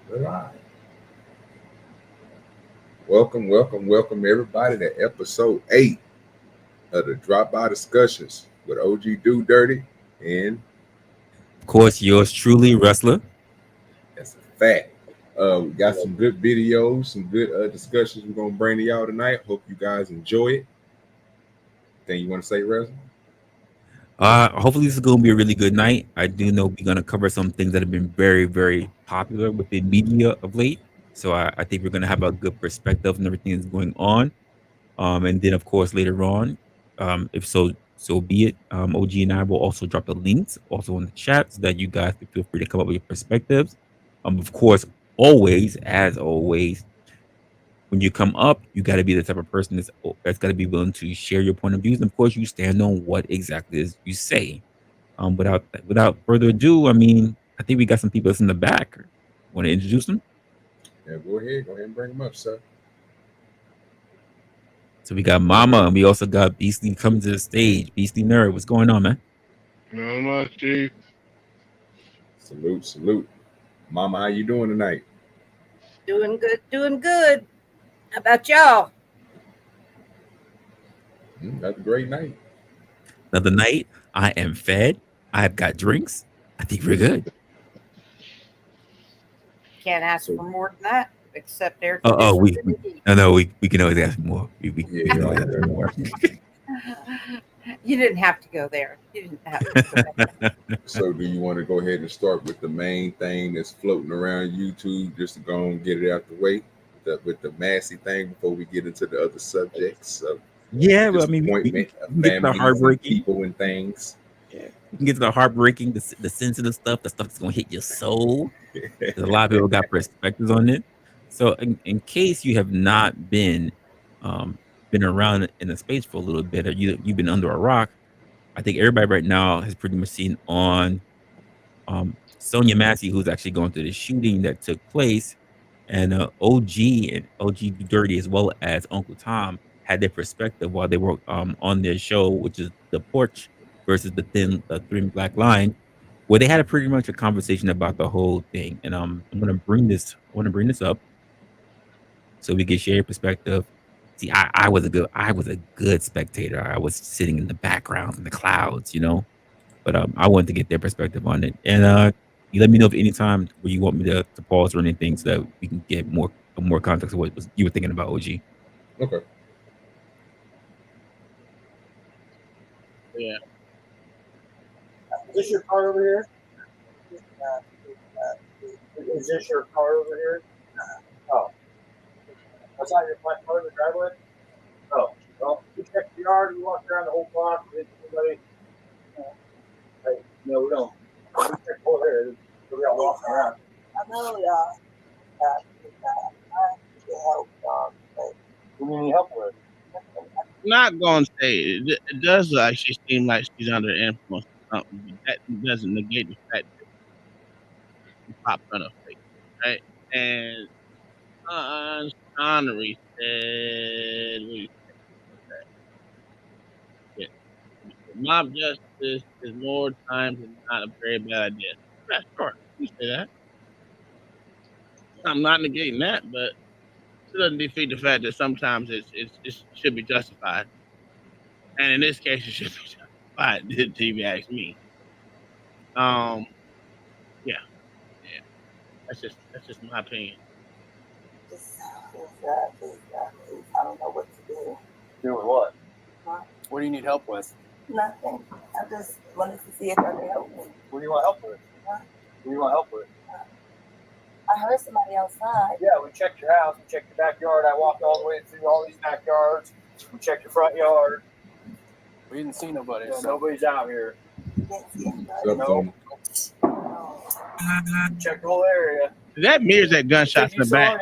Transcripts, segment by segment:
We're live. Welcome, everybody to episode 8 of the Drop By Discussions with OGDoDirty. And Of course, yours truly, Wrestler. that's a fact. We got some good videos, some good discussions we're going to bring to y'all tonight. Hope you guys enjoy it. Thing you want to say, Wrestler? Hopefully this is going to be a really good night. I do know we're going to cover some things that have been very, very popular within media of late. So I think we're going to have a good perspective on everything that's going on. And then, of course, later on, if so be it, OG and I will also drop the links also in the chat so that you guys can feel free to come up with your perspectives. Of course, as always, when you come up, you got to be the type of person that's got to be willing to share your point of views. And of course, you stand on what exactly is you say. Without further ado, I think we got some people that's in the back. Want to introduce them? Yeah, go ahead. Go ahead and bring them up, sir. So we got Mama, and we also got Beastly coming to the stage. Beastly Nerd, what's going on, man? Not much, Chief. Salute. Mama, how you doing tonight? Doing good. How about y'all? That's a great night. Another night. I am fed. I've got drinks. I think we're good. Can't ask for more than that, except air We conditioning. we can always ask more. We can always ask for more. You didn't have to go there. You didn't have to go there. So do you want to go ahead and start with the main thing that's floating around YouTube just to go and get it out the way with the Massey thing before we get into the other subjects of disappointment of we get the families heartbreaking and people and things. Yeah, we can get to the heartbreaking, the sensitive stuff, the stuff that's gonna hit your soul. A lot of people got perspectives on it. So, in case you have not been around in the space for a little bit, or you've been under a rock, I think everybody right now has pretty much seen on Sonia Massey, who's actually going through the shooting that took place, and OG Dirty as well as Uncle Tom had their perspective while they were on their show, which is The Porch versus the Thin Black Line, where they had pretty much a conversation about the whole thing. And I want to bring this up so we can share your perspective. See, I was a good spectator. I was sitting in the background in the clouds, But I wanted to get their perspective on it. And you let me know if any time where you want me to pause or anything so that we can get more context of what you were thinking about, OG. Okay. Yeah. Is this your car over here? Is this your car over here? Oh. That's not your front car in the driveway? Oh. Well, you check the yard, you walk around the whole block, did anybody? Hey, no, we don't. We check over here. We all walking around. I know, I need help, what do you need help with? Not going to say it does actually seem like she's under the influence of something, but that doesn't negate the fact that she popped on her face, right? And Connery said, mob justice is more times than not a very bad idea. Yeah, sure, you say that. I'm not negating that, but it doesn't defeat the fact that sometimes it should be justified. And in this case, it should be justified, if you ask me. Yeah. That's just my opinion. I don't know what to do. Do with what? Huh? What do you need help with? Nothing. I just wanted to see if I could help me. What do you want help with? Huh? What do you want help with? I heard somebody outside. Yeah, we checked your house, we checked your backyard. I walked all the way through all these backyards. We checked your front yard. We didn't see nobody. Yeah, so nobody's out here. You didn't see anybody? No. Check the whole area. That mirrors that gunshots in the back.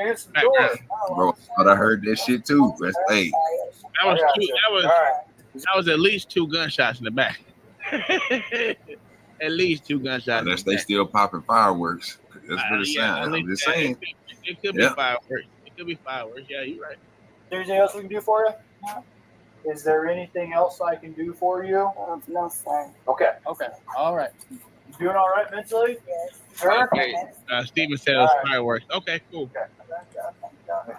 Bro, but I heard that shit too. That's hey. That was at least 2 gunshots in the back. At least 2 gunshots. Unless they still popping fireworks. That's what it sounds. I'm just saying. It could be fireworks. It could be fireworks. Yeah, you're right. Is there anything else we can do for you? No. Is there anything else I can do for you? No, sir. Okay. All right. You doing all right mentally? Yes. Sure. Okay. Steven said it was fireworks. Okay, cool. Okay.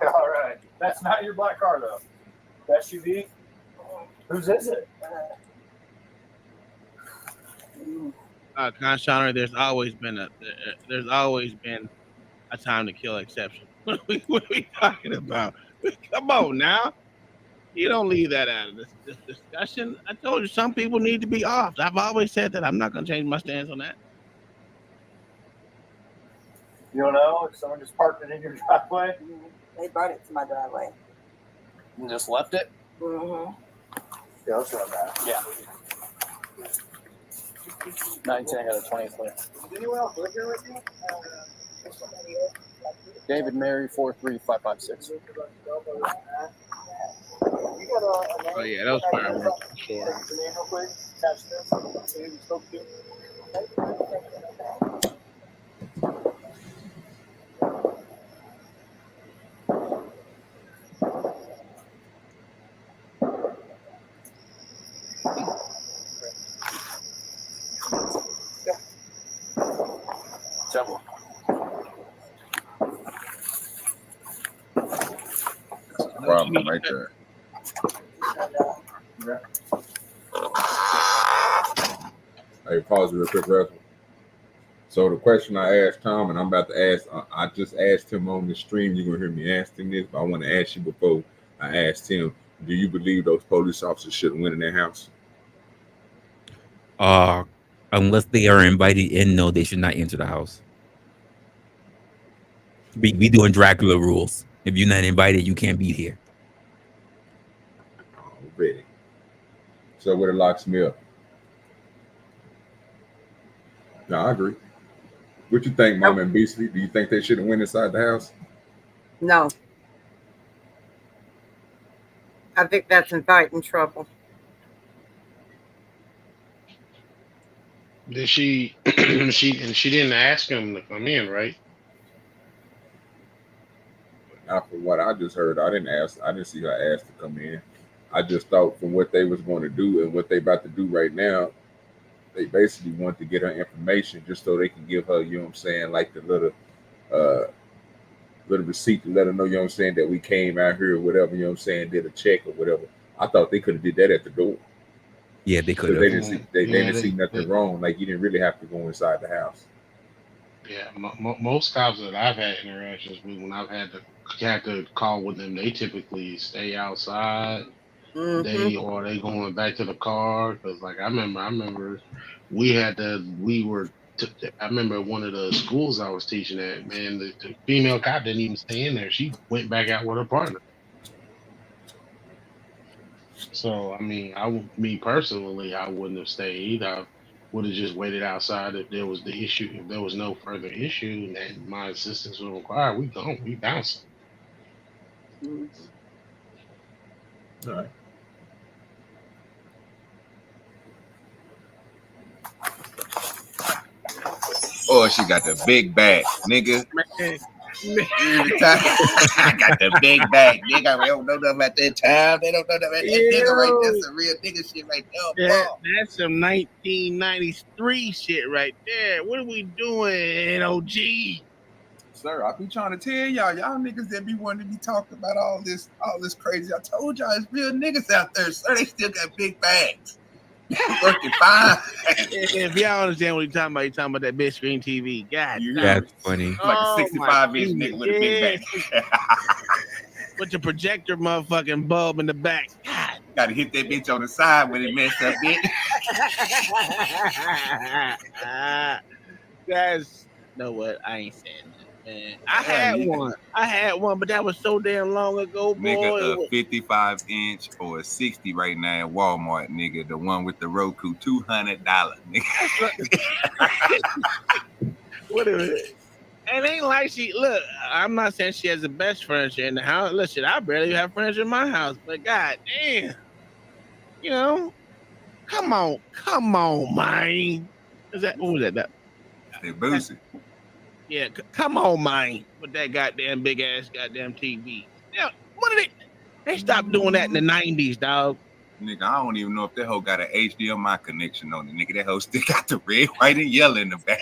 All right. That's not your black car though. The SUV. Whose is it? Conshawner, there's always been a time to kill exception. What are we talking about? Come on now. You don't leave that out of this discussion. I told you some people need to be off. I've always said that. I'm not going to change my stance on that. You don't know if someone just parked it in your driveway? They brought it to my driveway. And just left it? Mm-hmm. Yeah, that's not bad. Yeah. 19 out of 23. Does anyone else live here with you? David Mary 43556. Oh yeah, that was fireworks for sure. Several. That's the problem right there. Hey, pause real quick, Russell. So the question I asked Tom, and I'm about to ask, I just asked him on the stream. You're gonna hear me asking this, but I want to ask you before I asked him. Do you believe those police officers should have went in their house? Unless they are invited in, no, they should not enter the house. We doing Dracula rules. If you're not invited, you can't be here. Already. So where the locks me up? No, I agree. What you think, Mama and Beasley? Do you think they should have went inside the house? No. I think that's inviting trouble. Did she she didn't ask him to come in, right? Not from what I just heard. I didn't see her ask to come in. I just thought from what they was going to do and what they about to do right now, they basically want to get her information just so they can give her, you know what I'm saying, like the little receipt to let her know, you know what I'm saying, that we came out here or whatever, you know what I'm saying, did a check or whatever. I thought they could have did that at the door. Yeah, they could have. They didn't see nothing wrong. Like, you didn't really have to go inside the house. Yeah, most cops that I've had interactions with, when I've had to call with them, they typically stay outside. Mm-hmm. They going back to the car, because like I remember I remember one of the schools I was teaching at, man, the female cop didn't even stay in there. She went back out with her partner. So I mean, me personally, I wouldn't have stayed. I would have just waited outside if there was the issue. If there was no further issue and my assistance was required, we bouncing. All right. Oh, she got the big bag, nigga. I got the big bag, nigga. They don't know nothing about that time. They don't know nothing about that nigga right there. That's some real nigga shit right there. That's some 1993 shit right there. What are we doing, OG? Sir, I be trying to tell y'all niggas that be wanting to be talking about all this crazy. I told y'all it's real niggas out there, sir. They still got big bags. Working fine. If y'all understand what you're talking about that big screen TV. God, that's funny. Like a 65-inch nigga with a big bag. With the projector motherfucking bulb in the back. God. Gotta hit that bitch on the side when it messed up, bitch. That's know what? I ain't saying that. Man. I had one, but that was so damn long ago, boy. Nigga, a 55-inch or a 60 right now at Walmart, nigga. The one with the Roku, $200, nigga. What is it? And it ain't like look, I'm not saying she has the best furniture in the house. Listen, I barely have furniture in my house, but god damn. You know, come on, man. What was that? They boosted. Yeah, come on, man, with that goddamn goddamn TV. Yeah, what did they stopped doing that in the 90s, dog. Nigga, I don't even know if that hoe got an HDMI connection on it. Nigga, that hoe still got the red, white, and yellow in the back.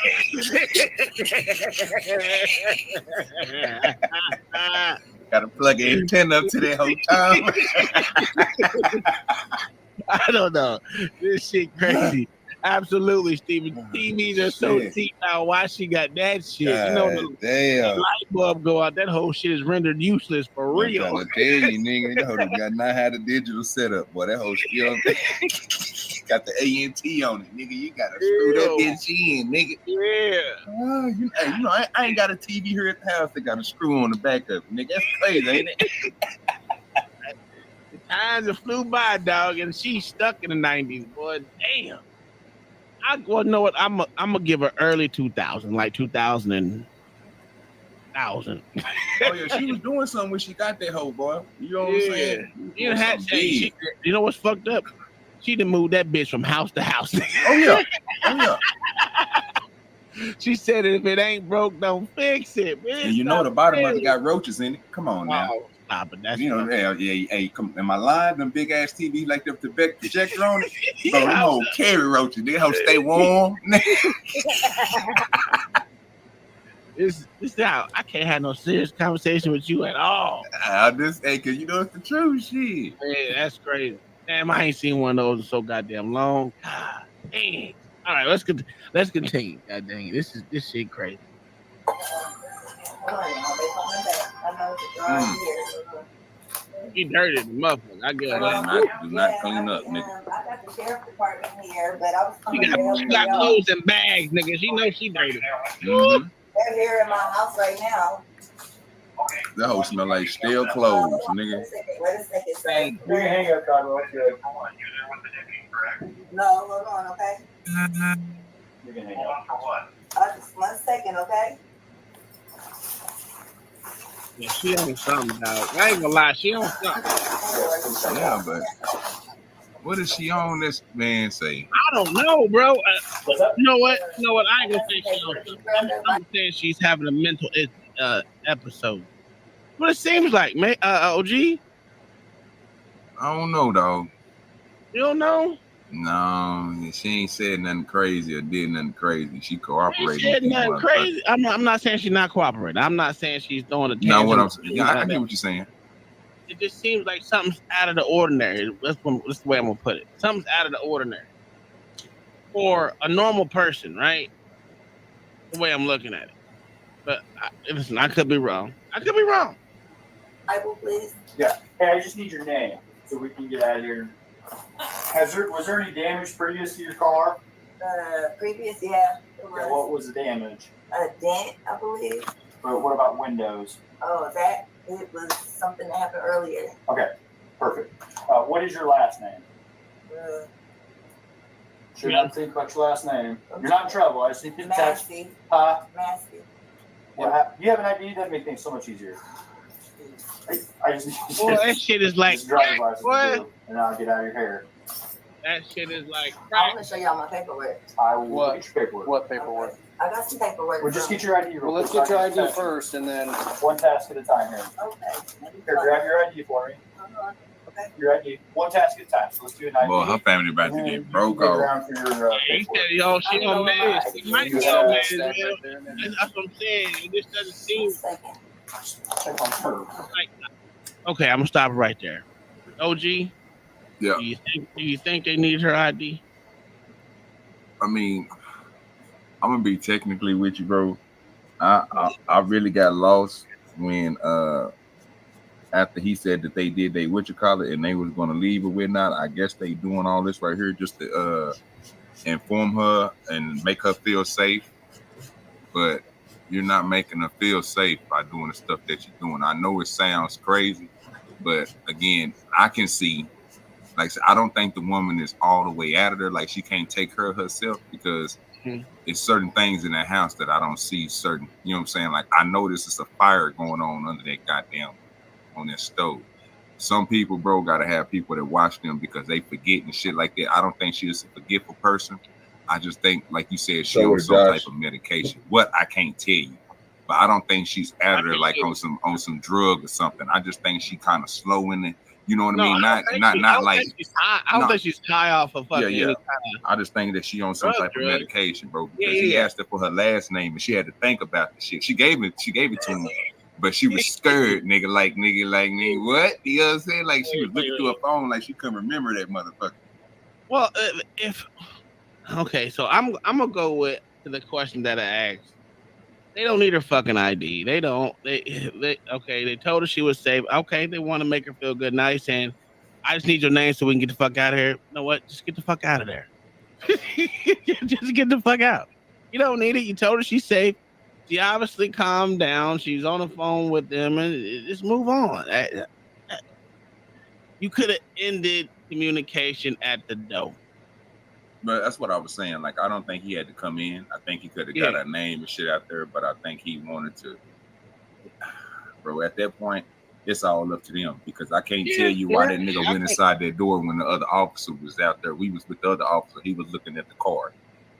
Gotta plug an antenna up to that whole time. I don't know. This shit crazy. Absolutely, Steven. TVs are so cheap now. Why she got that shit? God, you know, the light bulb go out. That whole shit is rendered useless for real. I'm trying to tell you, nigga, that hoe got not had a digital setup, boy. That hoe still got the ANT on it, nigga. You gotta screw that bitch in, nigga. Yeah. You know, I ain't got a TV here at the house that got a screw on the back of it, nigga. That's crazy, ain't it? The times that flew by, dog, and she's stuck in the 90s, boy. Damn. Well, know what? I'm gonna give her early 2000, like 2000 and 1000. Oh yeah, she was doing something when she got that hoe, boy. You know what I'm saying? You know what's fucked up? She done moved that bitch from house to house. Oh yeah. She said if it ain't broke, don't fix it. Man, and you know the bottom of it got roaches in it. Come on now. Stop it. That's you know, hey, come. Am I lying? Them big ass TV like the projector on it. Bro, them whole carry roaches. They hoe stay warm. This out. I can't have no serious conversation with you at all. Cause you know it's the truth, shit. Yeah, that's crazy. Damn, I ain't seen one of those in so goddamn long. God dang. All right, let's continue. God dang it. This shit crazy. He dirty the motherfucker. I get it. Do not clean up, nigga. I got the sheriff department here, but I was She got clothes and bags, nigga. She knows she dirty. Mm-hmm. They're here in my house right now. That hoe smell like stale clothes, nigga. Wait a second. Hey, you can hang up, Carlo. No, hold on, okay? You can hang up. Just 1 second, okay? Yeah, she on something, dog. I ain't gonna lie, she on something. Yeah, but what is she on? This man say? I don't know, bro. You know what? I ain't gonna say she on something. I'm saying she's having a mental episode. What it seems like, man. OG? I don't know, dog. You don't know? No, she ain't said nothing crazy or did nothing crazy. She cooperated. She said nothing crazy. I'm not saying she's not cooperating. I'm not saying she's doing a. No, what I'm saying. Yeah, I get what you're saying. It just seems like something's out of the ordinary. That's the way I'm gonna put it. Something's out of the ordinary for a normal person, right? The way I'm looking at it. But listen, I could be wrong. I will please. Yeah. Hey, I just need your name so we can get out of here. Was there any damage previous to your car? Previous, yeah. Yeah, what was the damage? A dent, I believe. But what about windows? Oh, it was something that happened earlier. Okay, perfect. What is your last name? Should not think about your last name. You're not in trouble. I just need to text. Massey. Massey. You have an ID? That'd make things so much easier. I just need to that shit is like driver's license, and I'll get out of your hair. That shit is like I want to show y'all my paperwork. I will get your paperwork. What paperwork? Okay. I got some paperwork. Well, just get your ID. Well, let's get your ID first, and then one task at a time here. Okay. Here, grab your ID for me. Okay. Your ID. One task at a time. So let's do an ID. Boy, her family about to get broke off. he said, yo, she on meds. She might be on meds, man. That's what I'm saying. This doesn't seem like. Okay, I'm gonna stop right there. OG. Yeah. Do you think they need her ID? I mean, I'm gonna be technically with you, bro. I really got lost when after he said that they did they and they was gonna leave or whatnot. I guess they doing all this right here just to inform her and make her feel safe. But you're not making her feel safe by doing the stuff that you're doing. I know it sounds crazy, but again, I can see, like, I don't think the woman is all the way out of there. Like, she can't take care of herself because it's certain things in that house that I don't see certain, you know what I'm saying? Like, I know this is a fire going on under that goddamn, on that stove. Some people, bro, got to have people that watch them because they forget and shit like that. I don't think she's a forgetful person. I just think, like you said, she on some type of medication. What, I can't tell you. But I don't think she's out of there like on some drug or something. I just think she kind of slow in You know what I No, mean? I don't think she's high off of fucking any kind of I just think that she on some type of medication, bro. Because he asked her for her last name and she had to think about the shit. She gave it to him, but she was scared, nigga, like what? You know what I'm saying? Like she was looking through her phone like she couldn't remember that motherfucker. Well, so I'm gonna go with the question that I asked. They don't need her fucking ID. They don't. They told her she was safe. Okay, they want to make her feel good. Now he's saying, I just need your name so we can get the fuck out of here. You know what? Just get the fuck out of there. Just get the fuck out. You don't need it. You told her she's safe. She obviously calmed down. She's on the phone with them, and just move on. You could have ended communication at the door. But that's what I was saying. Like, I don't think he had to come in. I think he could have got her name and shit out there, but I think he wanted to. Bro, at that point, it's all up to them because I can't tell you why that nigga went inside that door when the other officer was out there. We was with the other officer. He was looking at the car.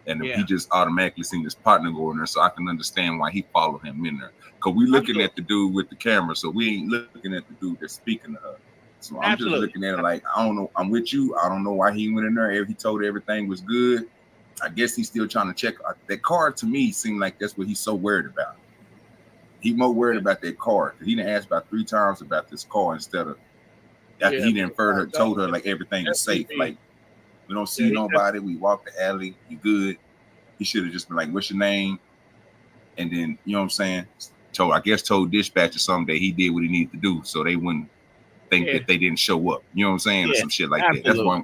And he just automatically seen his partner go in there, so I can understand why he followed him in there. Because we looking at the dude with the camera, so we ain't looking at the dude that's speaking to her. So I'm just looking at it like, I don't know. I'm with you. I don't know why he went in there. If he told her everything was good, I guess he's still trying to check. That car to me seemed like that's what he's so worried about. He more worried about that car. He didn't ask about 3 times about this car instead of after he didn't told her like everything is safe. Like, we don't see nobody. We walk the alley. You good. He should have just been like, what's your name? And then, you know what I'm saying? Told dispatch or something that he did what he needed to do so they wouldn't think that they didn't show up. You know what I'm saying? Or some shit like that. That's why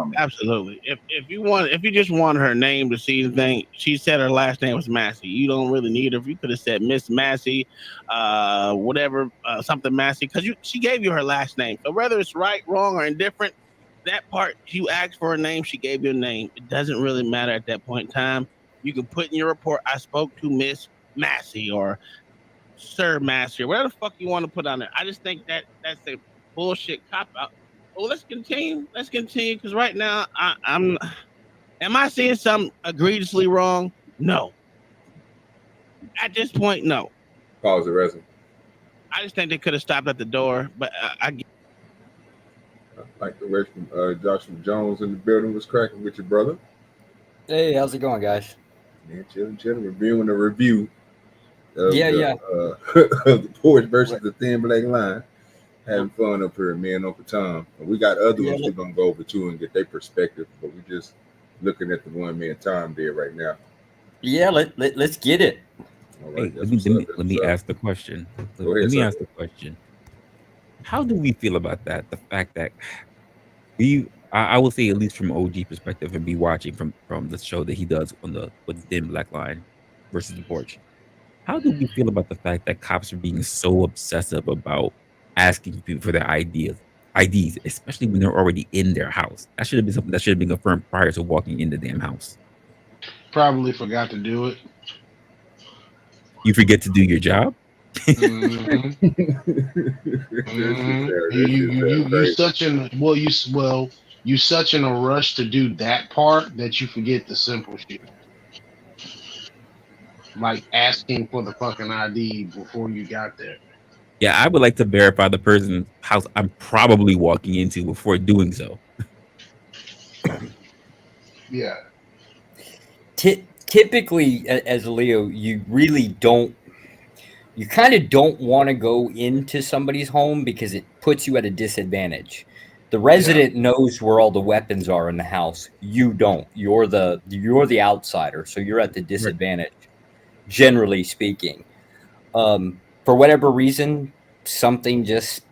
I'm absolutely. If you just want her name to see the thing, she said her last name was Massey. You don't really need her. If you could have said Miss Massey, whatever, something Massey, because she gave you her last name. So whether it's right, wrong, or indifferent, that part, you asked for a name, she gave you a name. It doesn't really matter at that point in time. You can put in your report, I spoke to Miss Massey or Sir Massey or whatever the fuck you want to put on there. I just think that's a bullshit cop out. Well, let's continue because right now am I seeing something egregiously wrong? No. At this point, no. Pause the resume. I just think they could have stopped at the door, but I like the rest from Joshua Jones in the building was cracking with your brother. Hey, how's it going, guys? Man, chilling, reviewing the review. Of the porch versus the thin black line. Having fun up here, man, over time. We got other ones we're gonna go over too and get their perspective, but we're just looking at the one man time there right now. Yeah, let's get it. All right, hey, let me ask the question. Let me ask the question. How do we feel about that? The fact that I will say, at least from OG perspective, and be watching from the show that he does with the thin black line versus the porch. How do we feel about the fact that cops are being so obsessive about asking people for their IDs, especially when they're already in their house? That should have been something that should have been confirmed prior to walking in the damn house. Probably forgot to do it. You forget to do your job? Mm-hmm. You such in a rush to do that part that you forget the simple shit. Like asking for the fucking ID before you got there. Yeah, I would like to verify the person's house I'm probably walking into before doing so. Yeah. Typically, as Leo, you kind of don't want to go into somebody's home because it puts you at a disadvantage. The resident knows where all the weapons are in the house. You don't. You're the outsider, so you're at the disadvantage. Generally speaking, for whatever reason, something just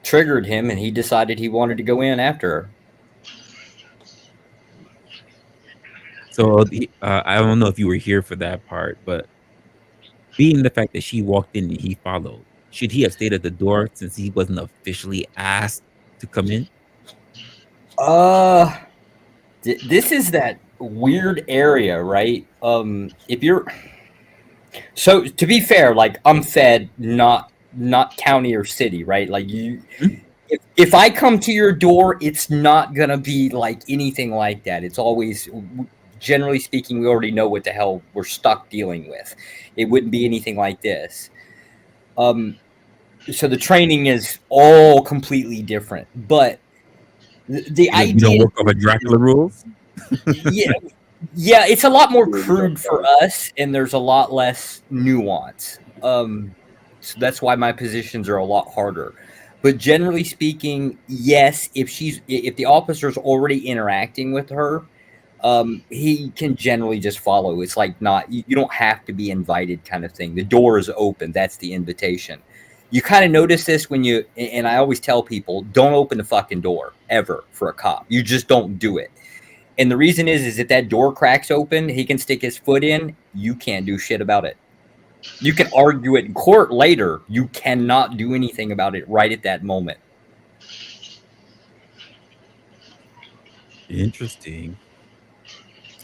triggered him, and he decided he wanted to go in after her. So I don't know if you were here for that part, but being the fact that she walked in and he followed, should he have stayed at the door since he wasn't officially asked to come in? This is that weird area, right? If you're so, to be fair, like I'm fed, not county or city, right? Like if I come to your door, it's not gonna be like anything like that. It's always, generally speaking, we already know what the hell we're stuck dealing with. It wouldn't be anything like this. So the training is all completely different, but the idea you don't work off of Dracula rules. yeah, it's a lot more crude for us, and there's a lot less nuance. So that's why my positions are a lot harder. But generally speaking, yes, if the officer's already interacting with her, he can generally just follow. It's like you don't have to be invited, kind of thing. The door is open. That's the invitation. You kind of notice this and I always tell people, don't open the fucking door ever for a cop. You just don't do it. And the reason is if that door cracks open, he can stick his foot in. You can't do shit about it. You can argue it in court later. You cannot do anything about it right at that moment. Interesting.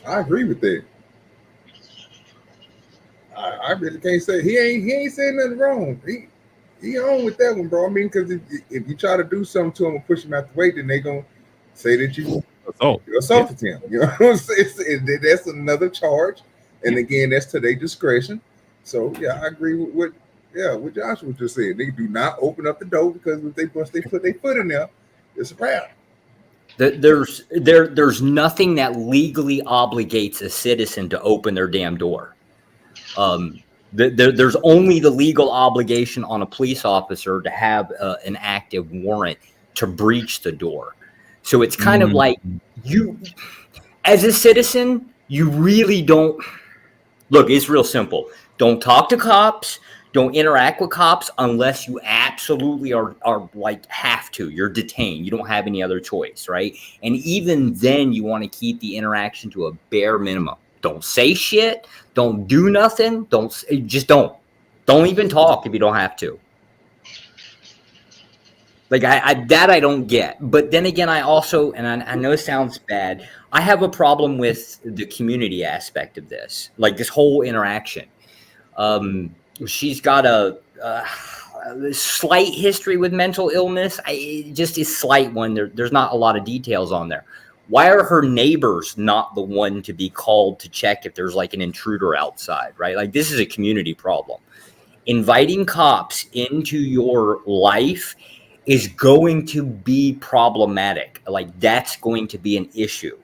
I agree with that. I really can't say he ain't saying nothing wrong. He on with that one, bro. I mean, because if you try to do something to him and push him out the way, then they gonna say that you assaulted him. You know what I'm saying? That's another charge, and again, that's to their discretion. So yeah, I agree with what Joshua just said. They do not open up the door because once they put their foot in there, it's a wrap. There's nothing that legally obligates a citizen to open their damn door. There's only the legal obligation on a police officer to have an active warrant to breach the door. So it's kind of like you, as a citizen, you really don't. Look, it's real simple. Don't talk to cops. Don't interact with cops unless you absolutely are like have to. You're detained. You don't have any other choice, right? And even then, you want to keep the interaction to a bare minimum. Don't say shit. Don't do nothing. Don't even talk if you don't have to. Like I don't get. But then again, I also, and I know it sounds bad, I have a problem with the community aspect of this, like this whole interaction. She's got a slight history with mental illness. Just a slight one. There's not a lot of details on there. Why are her neighbors not the one to be called to check if there's like an intruder outside, right? Like this is a community problem. Inviting cops into your life is going to be problematic. Like that's going to be an issue.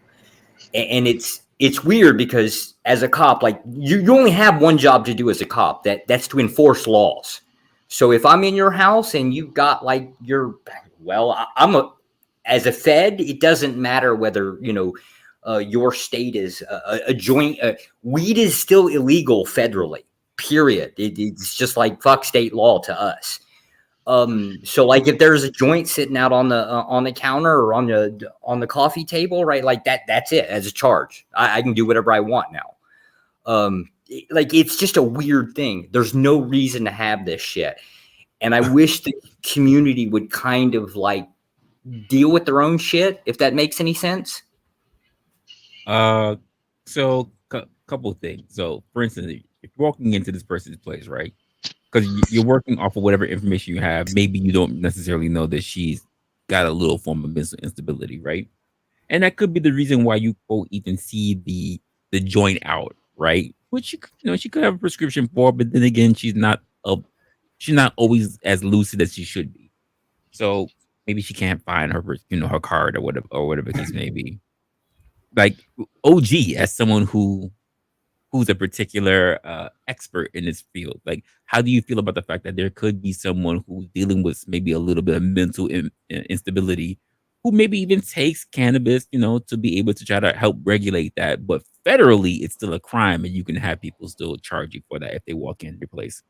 And it's weird because as a cop, like you only have one job to do as a cop. That's to enforce laws. So if I'm in your house and you've got like as a Fed, it doesn't matter whether, your state is a joint. Weed is still illegal federally, period. It's just like fuck state law to us. So like if there's a joint sitting out on the counter or on the coffee table, right? Like that's it as a charge. I can do whatever I want now. Like it's just a weird thing. There's no reason to have this shit. And I wish the community would kind of like deal with their own shit, if that makes any sense. So couple of things. So for instance, if you're walking into this person's place, right? Because you're working off of whatever information you have. Maybe you don't necessarily know that she's got a little form of mental instability, right? And that could be the reason why you quote even see the joint out, right? Which she could have a prescription for, but then again, she's not always as lucid as she should be. So maybe she can't find her her card or whatever the case may be. Like OG, as someone who's a particular expert in this field, like how do you feel about the fact that there could be someone who's dealing with maybe a little bit of mental instability, who maybe even takes cannabis, to be able to try to help regulate that, but federally it's still a crime and you can have people still charge you for that if they walk in your place?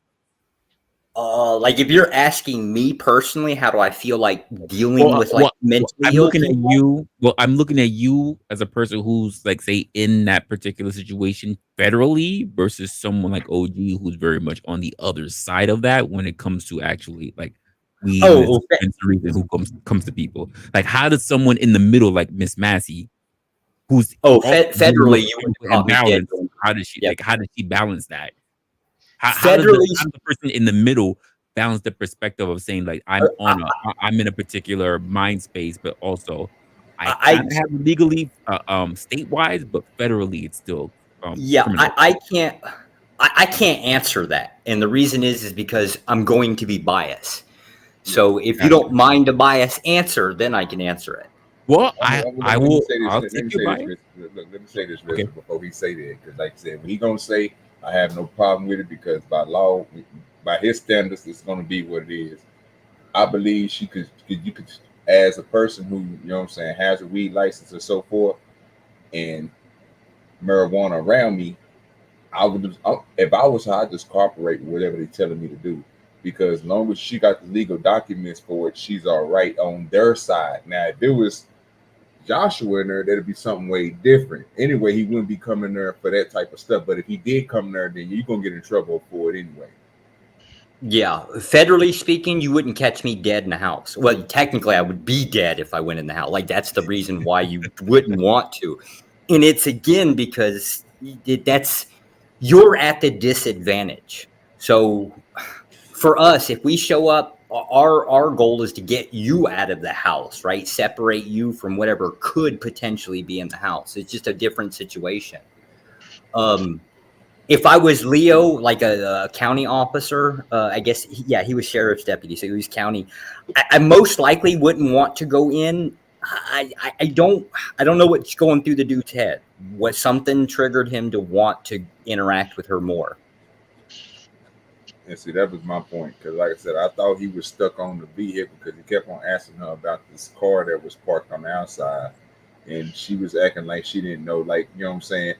Like if you're asking me personally, how do I feel like dealing with mentally ill people? I'm looking at you as a person who's like, say, in that particular situation federally versus someone like OG who's very much on the other side of that when it comes to actually like weed who comes to people. Like how does someone in the middle like Miss Massey, who's federally, how does she balance that? How does the person in the middle balance the perspective of saying like I'm in a particular mind space, but also I have legally state-wise, but federally it's still I can't answer that, and the reason is because I'm going to be biased. So if you don't mind a biased answer, then I can answer it. Well, Let I will. I'll me take say your this. bias. Let me say this Okay. before he say that, because like I said, when he gonna say, I have no problem with it because by law, by his standards, it's gonna be what it is. I believe you could, as a person who, you know what I'm saying, has a weed license or so forth, and marijuana around me, I would just, if I was her, I'd just cooperate with whatever they're telling me to do. Because as long as she got the legal documents for it, she's all right on their side. Now, if it was Joshua in there, that'd be something way different. Anyway, he wouldn't be coming there for that type of stuff. But if he did come there, then you're gonna get in trouble for it anyway. Yeah, federally speaking, you wouldn't catch me dead in the house. Well, technically, I would be dead if I went in the house. Like, that's the reason why you wouldn't want to. And it's again because you're at the disadvantage. So for us, if we show up, our goal is to get you out of the house, right? Separate you from whatever could potentially be in the house. It's just a different situation. If I was Leo, like a county officer, I guess, he was sheriff's deputy, so he was county. I most likely wouldn't want to go in. I don't know what's going through the dude's head. What something triggered him to want to interact with her more. And see, that was my point. Because like I said, I thought he was stuck on the vehicle because he kept on asking her about this car that was parked on the outside. And she was acting like she didn't know, like, you know what I'm saying?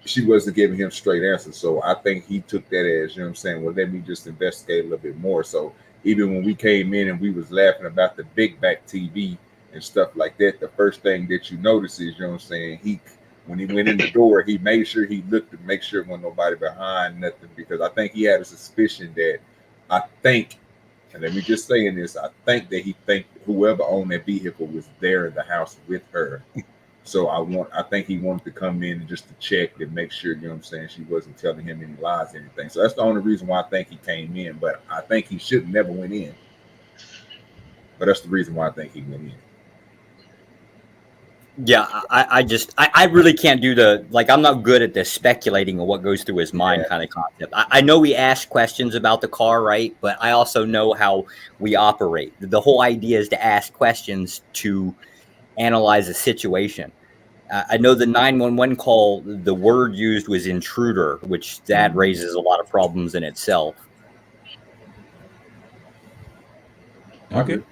She wasn't giving him straight answers. So I think he took that as, you know what I'm saying, well, let me just investigate a little bit more. So even when we came in and we was laughing about the big back TV and stuff like that, the first thing that you notice is, you know what I'm saying, when he went in the door, he made sure he looked to make sure there wasn't nobody behind nothing, because I think he had a suspicion that, and let me just say in this, I think that he think whoever owned that vehicle was there in the house with her. So I think he wanted to come in just to check and make sure, you know what I'm saying, she wasn't telling him any lies or anything. So that's the only reason why I think he came in, but I think he should never went in. But that's the reason why I think he went in. Yeah, I really can't do I'm not good at the speculating of what goes through his mind kind of concept. I know we ask questions about the car, right? But I also know how we operate. The whole idea is to ask questions to analyze a situation. I know the 911 call, the word used was intruder, which that raises a lot of problems in itself. Okay.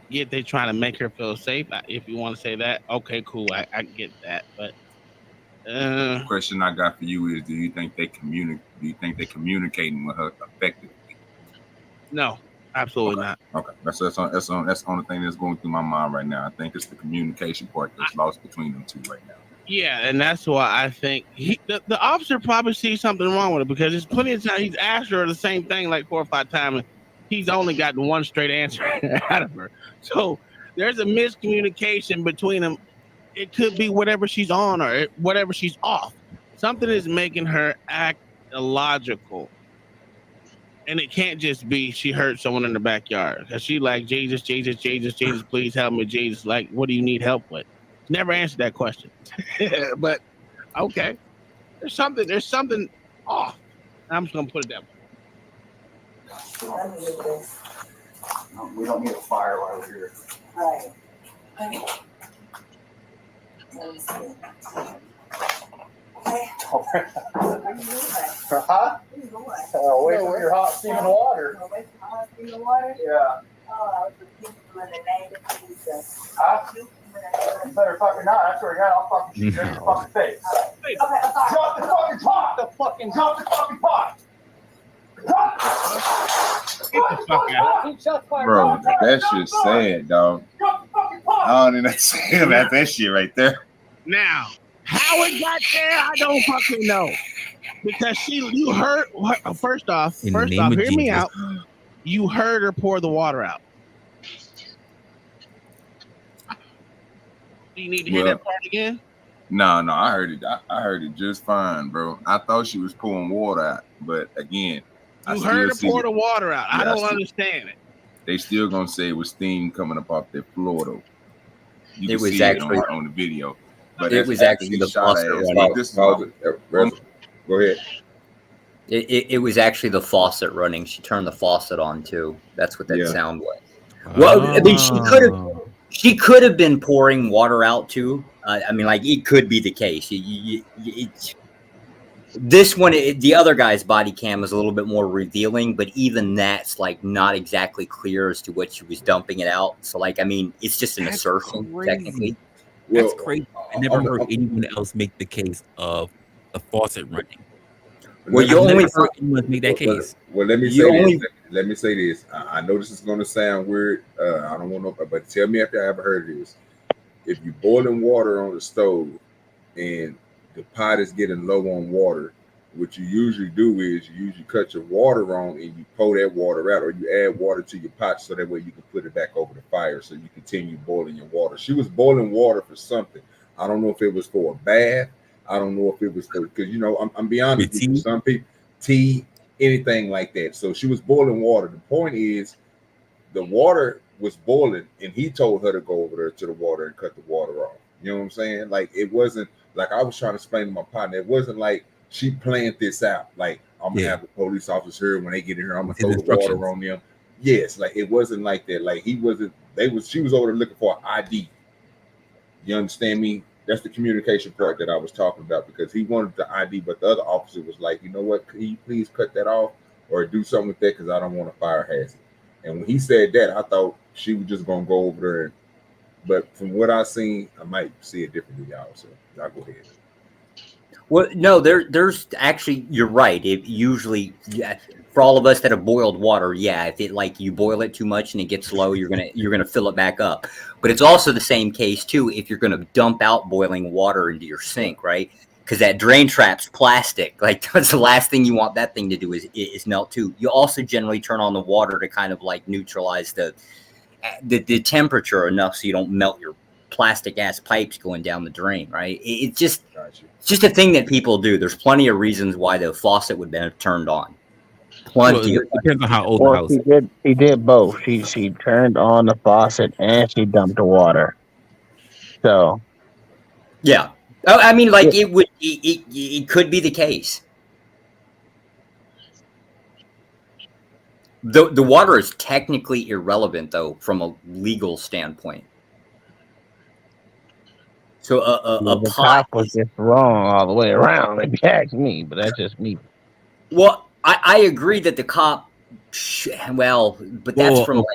Yeah, they trying to make her feel safe. If you want to say that, okay, cool. I get that. But the question I got for you is: do you think they communicating with her effectively? No, absolutely not. Okay, that's the only thing that's going through my mind right now. I think it's the communication part that's lost between them two right now. Yeah, and that's why I think the officer probably sees something wrong with it, because there's plenty of times he's asked her the same thing like 4 or 5 times, and he's only gotten one straight answer out of her. So there's a miscommunication between them. It could be whatever she's on or whatever she's off. Something is making her act illogical. And it can't just be she hurt someone in the backyard. Because she like, Jesus, please help me, Jesus. Like, what do you need help with? Never answered that question. But okay. There's something off. I'm just gonna put it that way. We don't need a fire while we're here. Right. Let me see. Okay. Where you going? Huh? Where you going? Away from your hot steaming water. Away from hot steaming water? Yeah. Oh, I was looking for the name of Jesus. Huh? You better fucking not. I swear to God, I'll fucking shoot you in your fucking face. Okay, I'm sorry. Drop the fucking pot! Drop the fucking pot! Drop Get the fuck out. Bro, that shit's sad, dog. I don't even understand about that shit right there. Now, how it got there, I don't fucking know. Because you heard, first off, hear me out. You heard her pour the water out. Do you need to hear that part again? No, I heard it. I heard it just fine, bro. I thought she was pouring water out, but again, you heard her pour the water out. I don't understand it. They still gonna say it was steam coming up off their floor, though. You it was see actually it on the video, but it was actually the faucet. Go ahead. It was actually the faucet running. She turned the faucet on too. That's what that Yeah. sound was. Well, I mean, she could have been pouring water out too. I mean, like it could be the case. This one, the other guy's body cam is a little bit more revealing, but even that's like not exactly clear as to what she was dumping it out. So, like, I mean, it's just an assertion technically. That's crazy. I never heard anyone else make the case of the faucet running. Well, you only heard anyone make that case. Well, let me say this. Let me say this. I know this is going to sound weird. I don't want to, but tell me if you ever heard this. If you're boiling water on the stove and the pot is getting low on water, what you usually do is you usually cut your water on and you pour that water out, or you add water to your pot so that way you can put it back over the fire so you continue boiling your water. She was boiling water for something. I don't know if it was for a bath. I don't know if it was for, because you know, I'm be honest with you, some people tea, anything like that. So she was boiling water. The point is the water was boiling and he told her to go over there to the water and cut the water off. You know what I'm saying? Like it wasn't like I was trying to explain to my partner. It wasn't like she planned this out. Like I'm gonna have the police officers here when they get in here. I'm gonna throw the water on them. Yes, like it wasn't like that. Like he wasn't. She was over there looking for an ID. You understand me? That's the communication part that I was talking about because he wanted the ID, but the other officer was like, you know what? Can you please cut that off or do something with that because I don't want a fire hazard. And when he said that, I thought she was just gonna go over there. But from what I seen, I might see it differently, y'all. So y'all go ahead. Well, no, there's actually, you're right. It usually, for all of us that have boiled water, if it like you boil it too much and it gets low, you're gonna fill it back up. But it's also the same case too if you're gonna dump out boiling water into your sink, right? Because that drain trap's plastic. Like that's the last thing you want that thing to do is melt too. You also generally turn on the water to kind of like neutralize the temperature enough so you don't melt your plastic ass pipes going down the drain, right? It's just a thing that people do. There's plenty of reasons why the faucet would have been turned on. Plenty. Well, it depends on how old the house is. He did both. She turned on the faucet and she dumped the water. So yeah, I mean, like it could be the case. The water is technically irrelevant though from a legal standpoint. So the pot was just wrong all the way around, if you ask me, but that's just me. Well, I agree that the cop, but that's from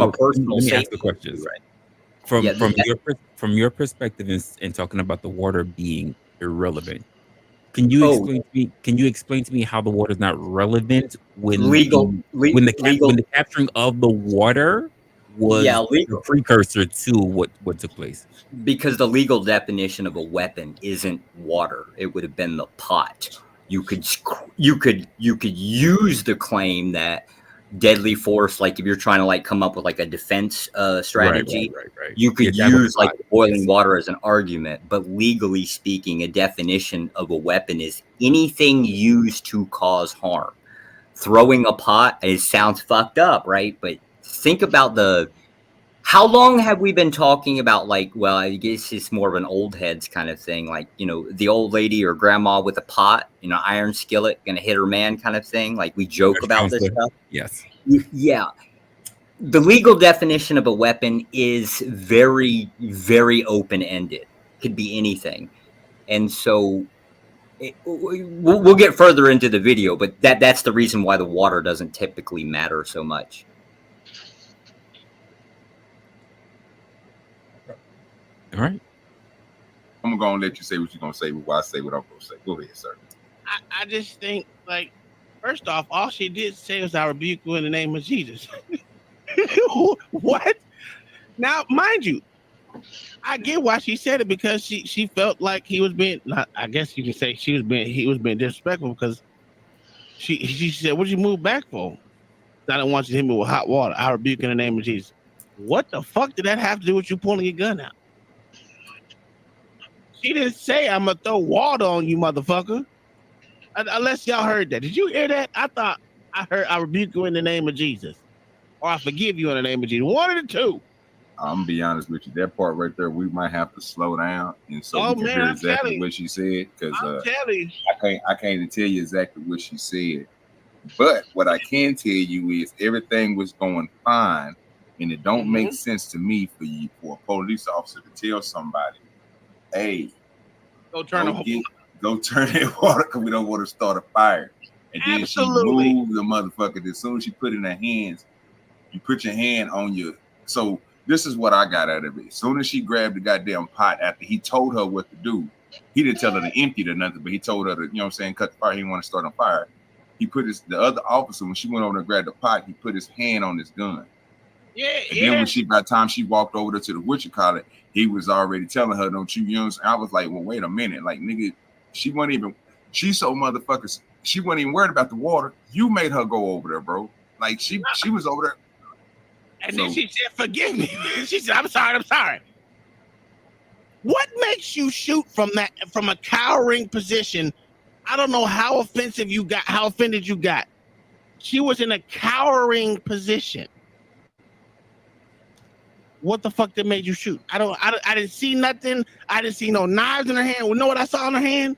a personal let me safety. ask the question, right? From your perspective in talking about the water being irrelevant, can you explain to me how the water is not relevant when the capturing of the water was the precursor to what took place? Because the legal definition of a weapon isn't water; it would have been the pot. You could use the claim that deadly force, like if you're trying to like come up with like a defense strategy, right. You could use like boiling water as an argument. But legally speaking, a definition of a weapon is anything used to cause harm. Throwing a pot, it sounds fucked up, right? But think about how long have we been talking about I guess it's more of an old heads kind of thing. Like, you know, the old lady or grandma with a pot, you know, iron skillet, gonna hit her man kind of thing. Like we joke about this stuff. Yes. Yeah. The legal definition of a weapon is very, very open-ended. Could be anything. And so we'll get further into the video, but that's the reason why the water doesn't typically matter so much. All right. I'm gonna let you say what you're gonna say before I say what I'm gonna say. Go ahead, sir. I just think, like, first off, all she did say was I rebuke you in the name of Jesus. What? Now, mind you, I get why she said it because she felt like he was being, I guess you can say he was being disrespectful because she said, "What'd you move back for? I don't want you to hit me with hot water. I rebuke in the name of Jesus." What the fuck did that have to do with you pulling your gun out? She didn't say I'm gonna throw water on you, motherfucker. Unless y'all heard that. Did you hear that? I thought I heard I rebuke you in the name of Jesus. Or I forgive you in the name of Jesus. One of the two. I'm gonna be honest with you. That part right there, we might have to slow down, and so we can hear exactly what she said. Because I can't tell you exactly what she said. But what I can tell you is everything was going fine, and it don't make sense to me for a police officer to tell somebody, "Hey, go turn that water because we don't want to start a fire." And then she moved the motherfucker. As soon as she put in her hands, you put your hand on your. So this is what I got out of it. As soon as she grabbed the goddamn pot after he told her what to do, he didn't tell her to empty it or nothing, but he told her to, you know what I'm saying, cut the fire. He didn't want to start a fire. He put the other officer, when she went over and grabbed the pot, he put his hand on his gun. And then by the time she walked over to the whatchamacallit, he was already telling her, don't you, you know what I'm saying? I was like, well, wait a minute. Like, nigga, she wasn't even worried about the water. You made her go over there, bro. Like, she was over there. And then she said, forgive me. She said, I'm sorry. What makes you shoot from a cowering position? I don't know how offended you got. She was in a cowering position. What the fuck that made you shoot? I didn't see nothing. I didn't see no knives in her hand. You know what I saw in her hand?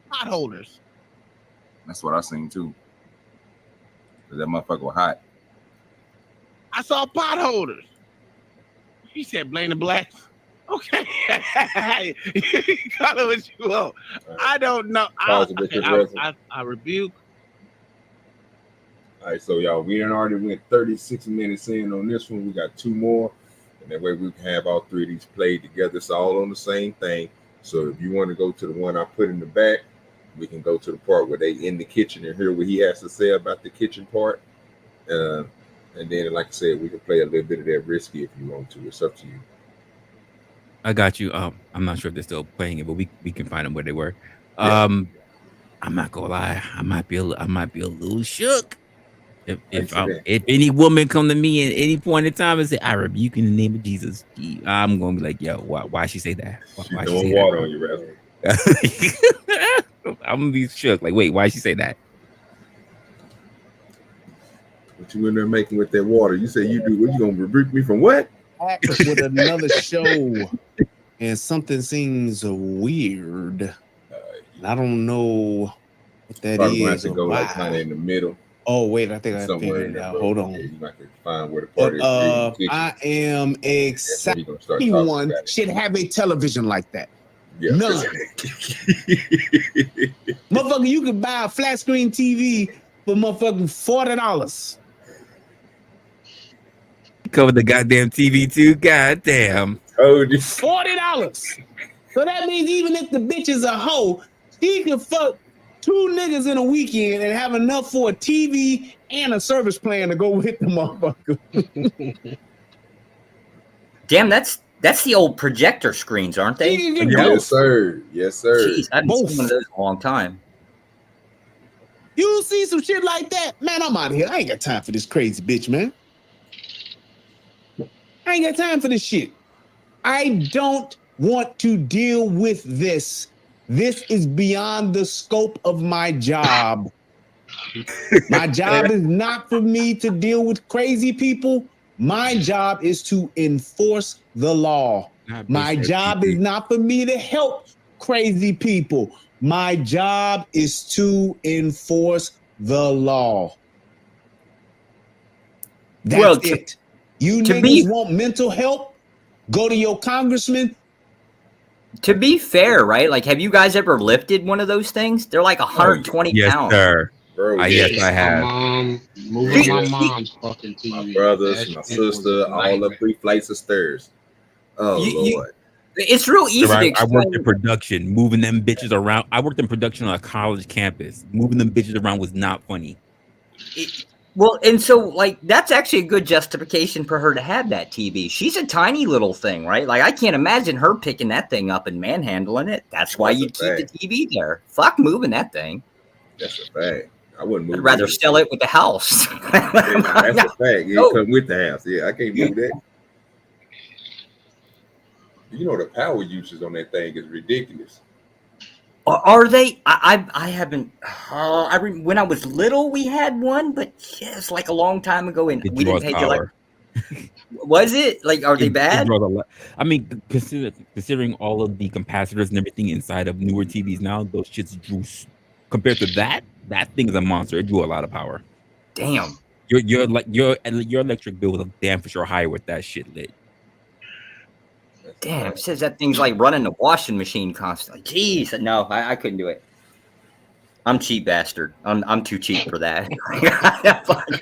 Pot holders. That's what I seen too. That motherfucker was hot. I saw pot holders. He said, blame the blacks. Okay. Call it what you want. I don't know. I rebuke. All right, so y'all, we already went 36 minutes in on this one. We got 2 more, and that way we can have all 3 of these played together. It's all on the same thing. So if you want to go to the one I put in the back, we can go to the part where they in the kitchen and hear what he has to say about the kitchen part. And then, like I said, we can play a little bit of that risky if you want to. It's up to you. I got you. I'm not sure if they're still playing it, but we can find them where they were. I'm not gonna lie. I might be a little shook. If any woman come to me at any point in time and say, I rebuke in the name of Jesus, I'm gonna be like, yo, why she say that? Why she say water that? on your resume. I'm gonna be shook. Like, wait, why she say that? What you in there making with that water? You say you do. What you gonna rebuke me from what? With another show, and something seems weird. I don't know what that probably is. Have to go like kind of in the middle. Oh wait, I think I figured it out. Hold on. Yeah, you might have to find where the party is. I am excited. Anyone should have a television like that. Yeah. None. Motherfucker, you could buy a flat screen TV for motherfucking $40. Cover the goddamn TV too. Goddamn. Oh, $40. So that means even if the bitch is a hoe, she can fuck 2 niggas in a weekend and have enough for a TV and a service plan to go with the motherfucker. Damn, that's the old projector screens, aren't they? Yes, sir. Yes, sir. Jeez, I haven't seen one of those in a long time. You see some shit like that? Man, I'm out of here. I ain't got time for this crazy bitch, man. I ain't got time for this shit. I don't want to deal with this. This is beyond the scope of my job. My job is not for me to deal with crazy people. My job is to enforce the law. My job is not for me to help crazy people. My job is to enforce the law. That's it. You niggas want mental help? Go to your congressman. To be fair, right? Like, have you guys ever lifted one of those things? They're like 120 yes, pounds. Sir. Bro, yes, I have. Moving my mom's fucking TV. My brothers, my sister, all up 3 flights of stairs. Oh, Lord. It's real easy to I worked in production, moving them bitches around. I worked in production on a college campus. Moving them bitches around was not funny. Well, and so, like, that's actually a good justification for her to have that TV. She's a tiny little thing, right? Like, I can't imagine her picking that thing up and manhandling it. That's why you keep the TV there. Fuck moving that thing. That's a fact. I wouldn't move. I'd rather sell it with the house. That's a fact. Yeah, come with the house. Yeah, I can't move that. You know, the power usage on that thing is ridiculous. Are they? I haven't. When I was little, we had one, but it's like a long time ago, and we didn't pay Was it like? Are they It bad? draws a lot. I mean, considering all of the capacitors and everything inside of newer TVs now, those shits drew compared to that thing is a monster. It drew a lot of power. Damn. Your electric bill was damn for sure higher with that shit lit. Damn, it says that thing's like running the washing machine constantly. Jeez, no, I couldn't do it. I'm cheap bastard. I'm too cheap for that.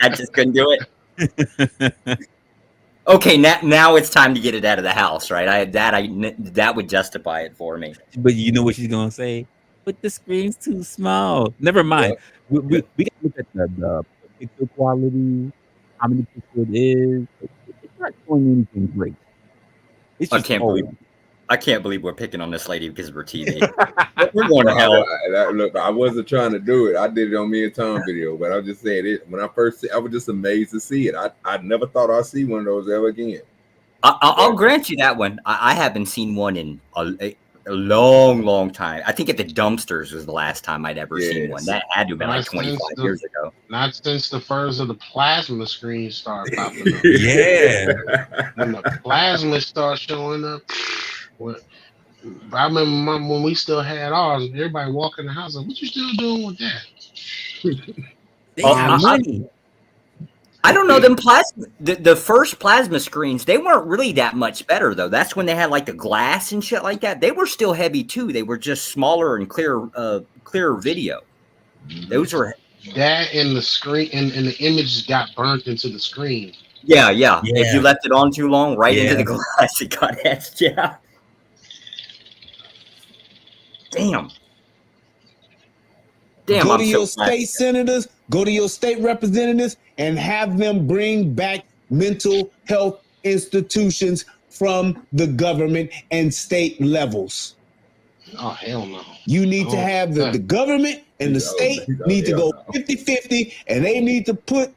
I just couldn't do it. Okay, now it's time to get it out of the house, right? That would justify it for me. But you know what she's gonna say? But the screen's too small. Never mind. We can look at the pixel quality, how many pixels it is. It's not showing anything great. It's just I can't believe we're picking on this lady because of her TV. We're going to hell. Look, I wasn't trying to do it. I did it on me and Tom video, but I just said it. When I first see, I was just amazed to see it. I never thought I'd see one of those ever again. I'll grant you that one. I haven't seen one in a long time. I think at the dumpsters was the last time I'd ever seen one. That had to have been like 25 years ago. Not since the furs of the plasma screen started popping up. Yeah. When the plasma starts showing up. I remember when we still had ours, everybody walking the house like, what you still doing with that? They have money. I don't know, them the first plasma screens, they weren't really that much better though. That's when they had like the glass and shit like that. They were still heavy too. They were just smaller and clearer video. Those were that, and the screen and the image got burnt into the screen. Yeah. If you left it on too long, into the glass, it got etched. Yeah. Damn. Go to your state senators, go to your state representatives, and have them bring back mental health institutions from the government and state levels. Oh, hell no. You need to have the government and the state need to go 50-50, and they need to put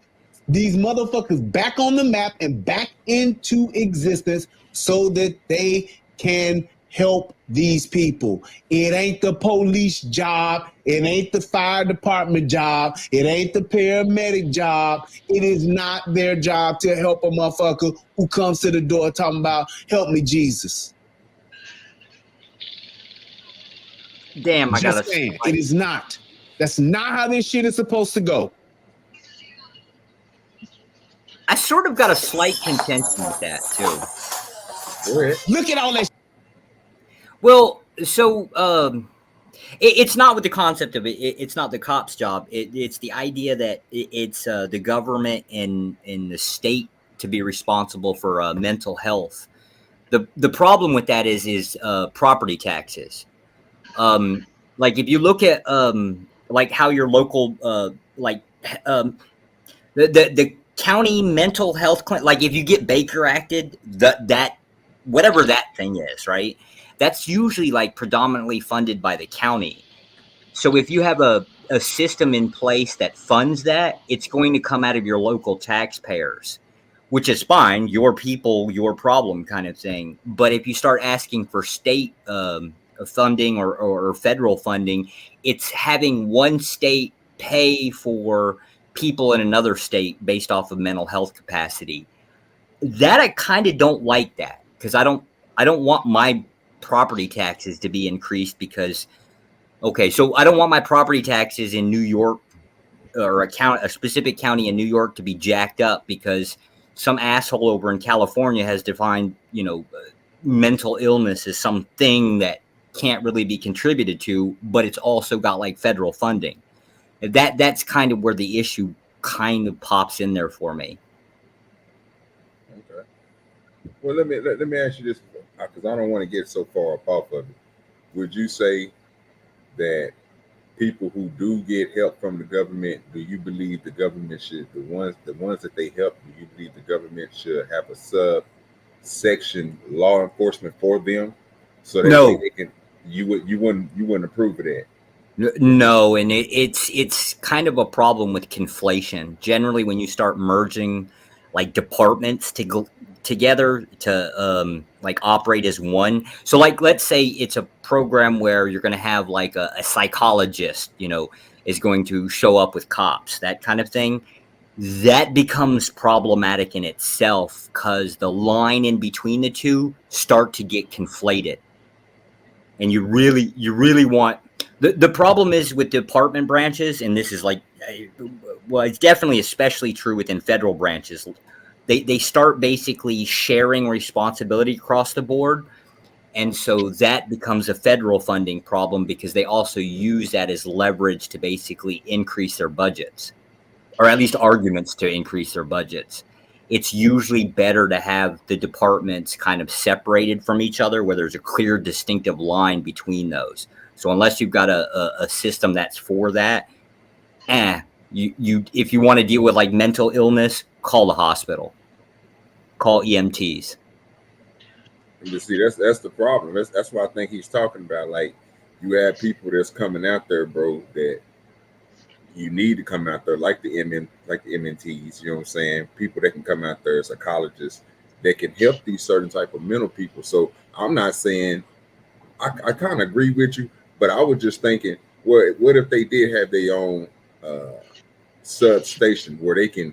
these motherfuckers back on the map and back into existence so that they can help these people. It ain't the police job. It ain't the fire department job. It ain't the paramedic job. It is not their job to help a motherfucker who comes to the door talking about, help me, Jesus. Damn, I gotta say it is not. That's not how this shit is supposed to go. I sort of got a slight contention with that too. Look at all that. Well, so it's not with the concept of it. It's not the cop's job. It's the idea that it's the government and the state to be responsible for mental health. The problem with that is property taxes. Like if you look at like how your local the county mental health clinic, like if you get Baker acted, that whatever that thing is, right? That's usually like predominantly funded by the county. So if you have a system in place that funds that, it's going to come out of your local taxpayers, which is fine. Your people, your problem kind of thing. But if you start asking for state funding or federal funding, it's having one state pay for people in another state based off of mental health capacity. That I kind of don't like that, because I don't want my property taxes to be increased because, okay, so I don't want my property taxes in New York or a specific county in New York to be jacked up because some asshole over in California has defined, mental illness as something that can't really be contributed to, but it's also got like federal funding. That's kind of where the issue kind of pops in there for me. Okay. Well, let me ask you this, because I don't want to get so far off of it. Would you say that people who do get help from the government, do you believe the government should, the ones that they help, do you believe the government should have a subsection law enforcement for them, so that they can? You wouldn't approve of that? No, and it's kind of a problem with conflation. Generally, when you start merging like departments together to like operate as one. So like, let's say it's a program where you're going to have like a psychologist, is going to show up with cops, that kind of thing. that becomes problematic in itself because the line in between the two start to get conflated. And you really want the problem is with department branches, and this is like, well, it's definitely especially true within federal branches. They start basically sharing responsibility across the board. And so that becomes a federal funding problem because they also use that as leverage to basically increase their budgets, or at least arguments to increase their budgets. It's usually better to have the departments kind of separated from each other where there's a clear distinctive line between those. So unless you've got a system that's for that, you if you want to deal with like mental illness, call the hospital, call EMTs. You see, that's the problem. That's what I think he's talking about. Like, you have people that's coming out there, bro, that you need to come out there, like the MNTs, you know what I'm saying? People that can come out there, psychologists that can help these certain type of mental people. So I'm not saying, I kind of agree with you, but I was just thinking, what if they did have their own substation where they can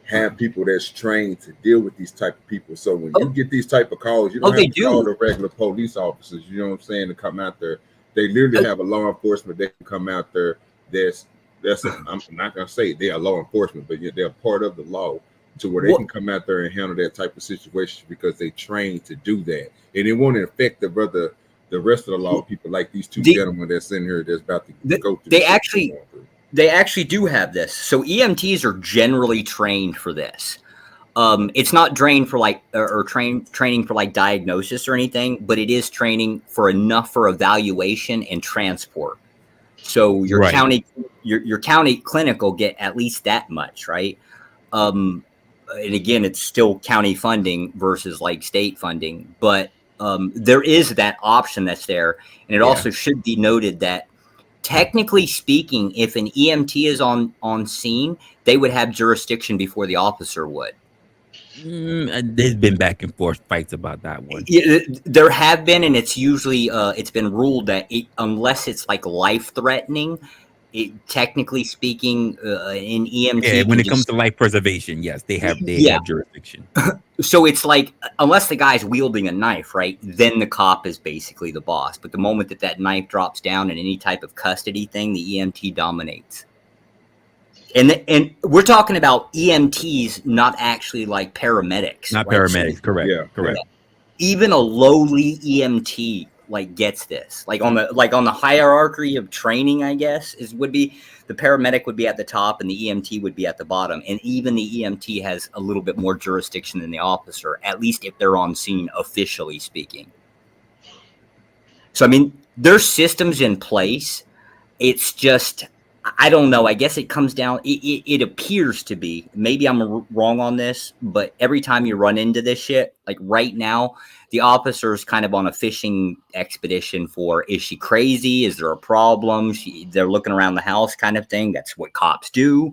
have people that's trained to deal with these type of people. So when you get these type of calls, you don't have to call the regular police officers, you know what I'm saying, to come out there. They literally have a law enforcement that can come out there. I'm not gonna say they are law enforcement, but they're part of the law to where they can come out there and handle that type of situation because they trained to do that. And it won't affect the rest of the law people like these two gentlemen that's in here that's about to go through. They actually do have this. So EMTs are generally trained for this. It's not trained for like training for like diagnosis or anything, but it is training for enough for evaluation and transport. So your county clinic will get at least that much, right? And again, it's still county funding versus like state funding, but there is that option that's there. And it also should be noted that technically speaking, if an EMT is on scene, they would have jurisdiction before the officer would. There's been back and forth fights about that one. There have been, and it's usually it's been ruled that unless it's like life threatening, technically speaking, in EMT. When it comes to life preservation, yes, they have jurisdiction. So it's like, unless the guy's wielding a knife, right, then the cop is basically the boss. But the moment that knife drops down in any type of custody thing, the EMT dominates. And we're talking about EMTs, not actually like paramedics. Not paramedics, correct. Yeah, correct. Even a lowly EMT like gets this. Like on the hierarchy of training, I guess would be the paramedic would be at the top and the EMT would be at the bottom. And even the EMT has a little bit more jurisdiction than the officer, at least if they're on scene, officially speaking. So I mean, there's systems in place. It's just, I don't know. I guess it comes down, it appears to be, maybe I'm wrong on this, but every time you run into this shit, like right now, the officer's kind of on a fishing expedition for, is she crazy? Is there a problem? They're looking around the house kind of thing. That's what cops do.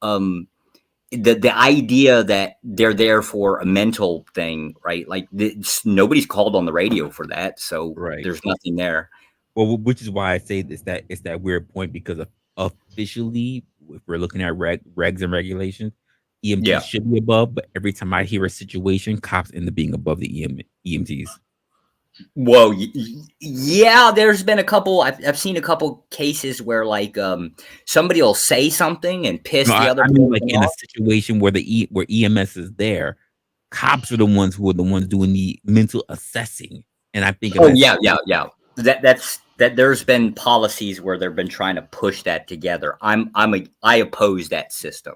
The idea that they're there for a mental thing, right? Like nobody's called on the radio for that. So there's nothing there. Well, which is why I say this, that it's that weird point, because officially, if we're looking at regs and regulations, EMTs should be above, but every time I hear a situation, cops end up being above the EMTs. Whoa, yeah, there's been a couple. I've seen a couple cases where like somebody will say something and piss the other. I mean, like in a situation where where EMS is there, cops are the ones who are the ones doing the mental assessing. And I think, yeah. That there's been policies where they've been trying to push that together. I oppose that system.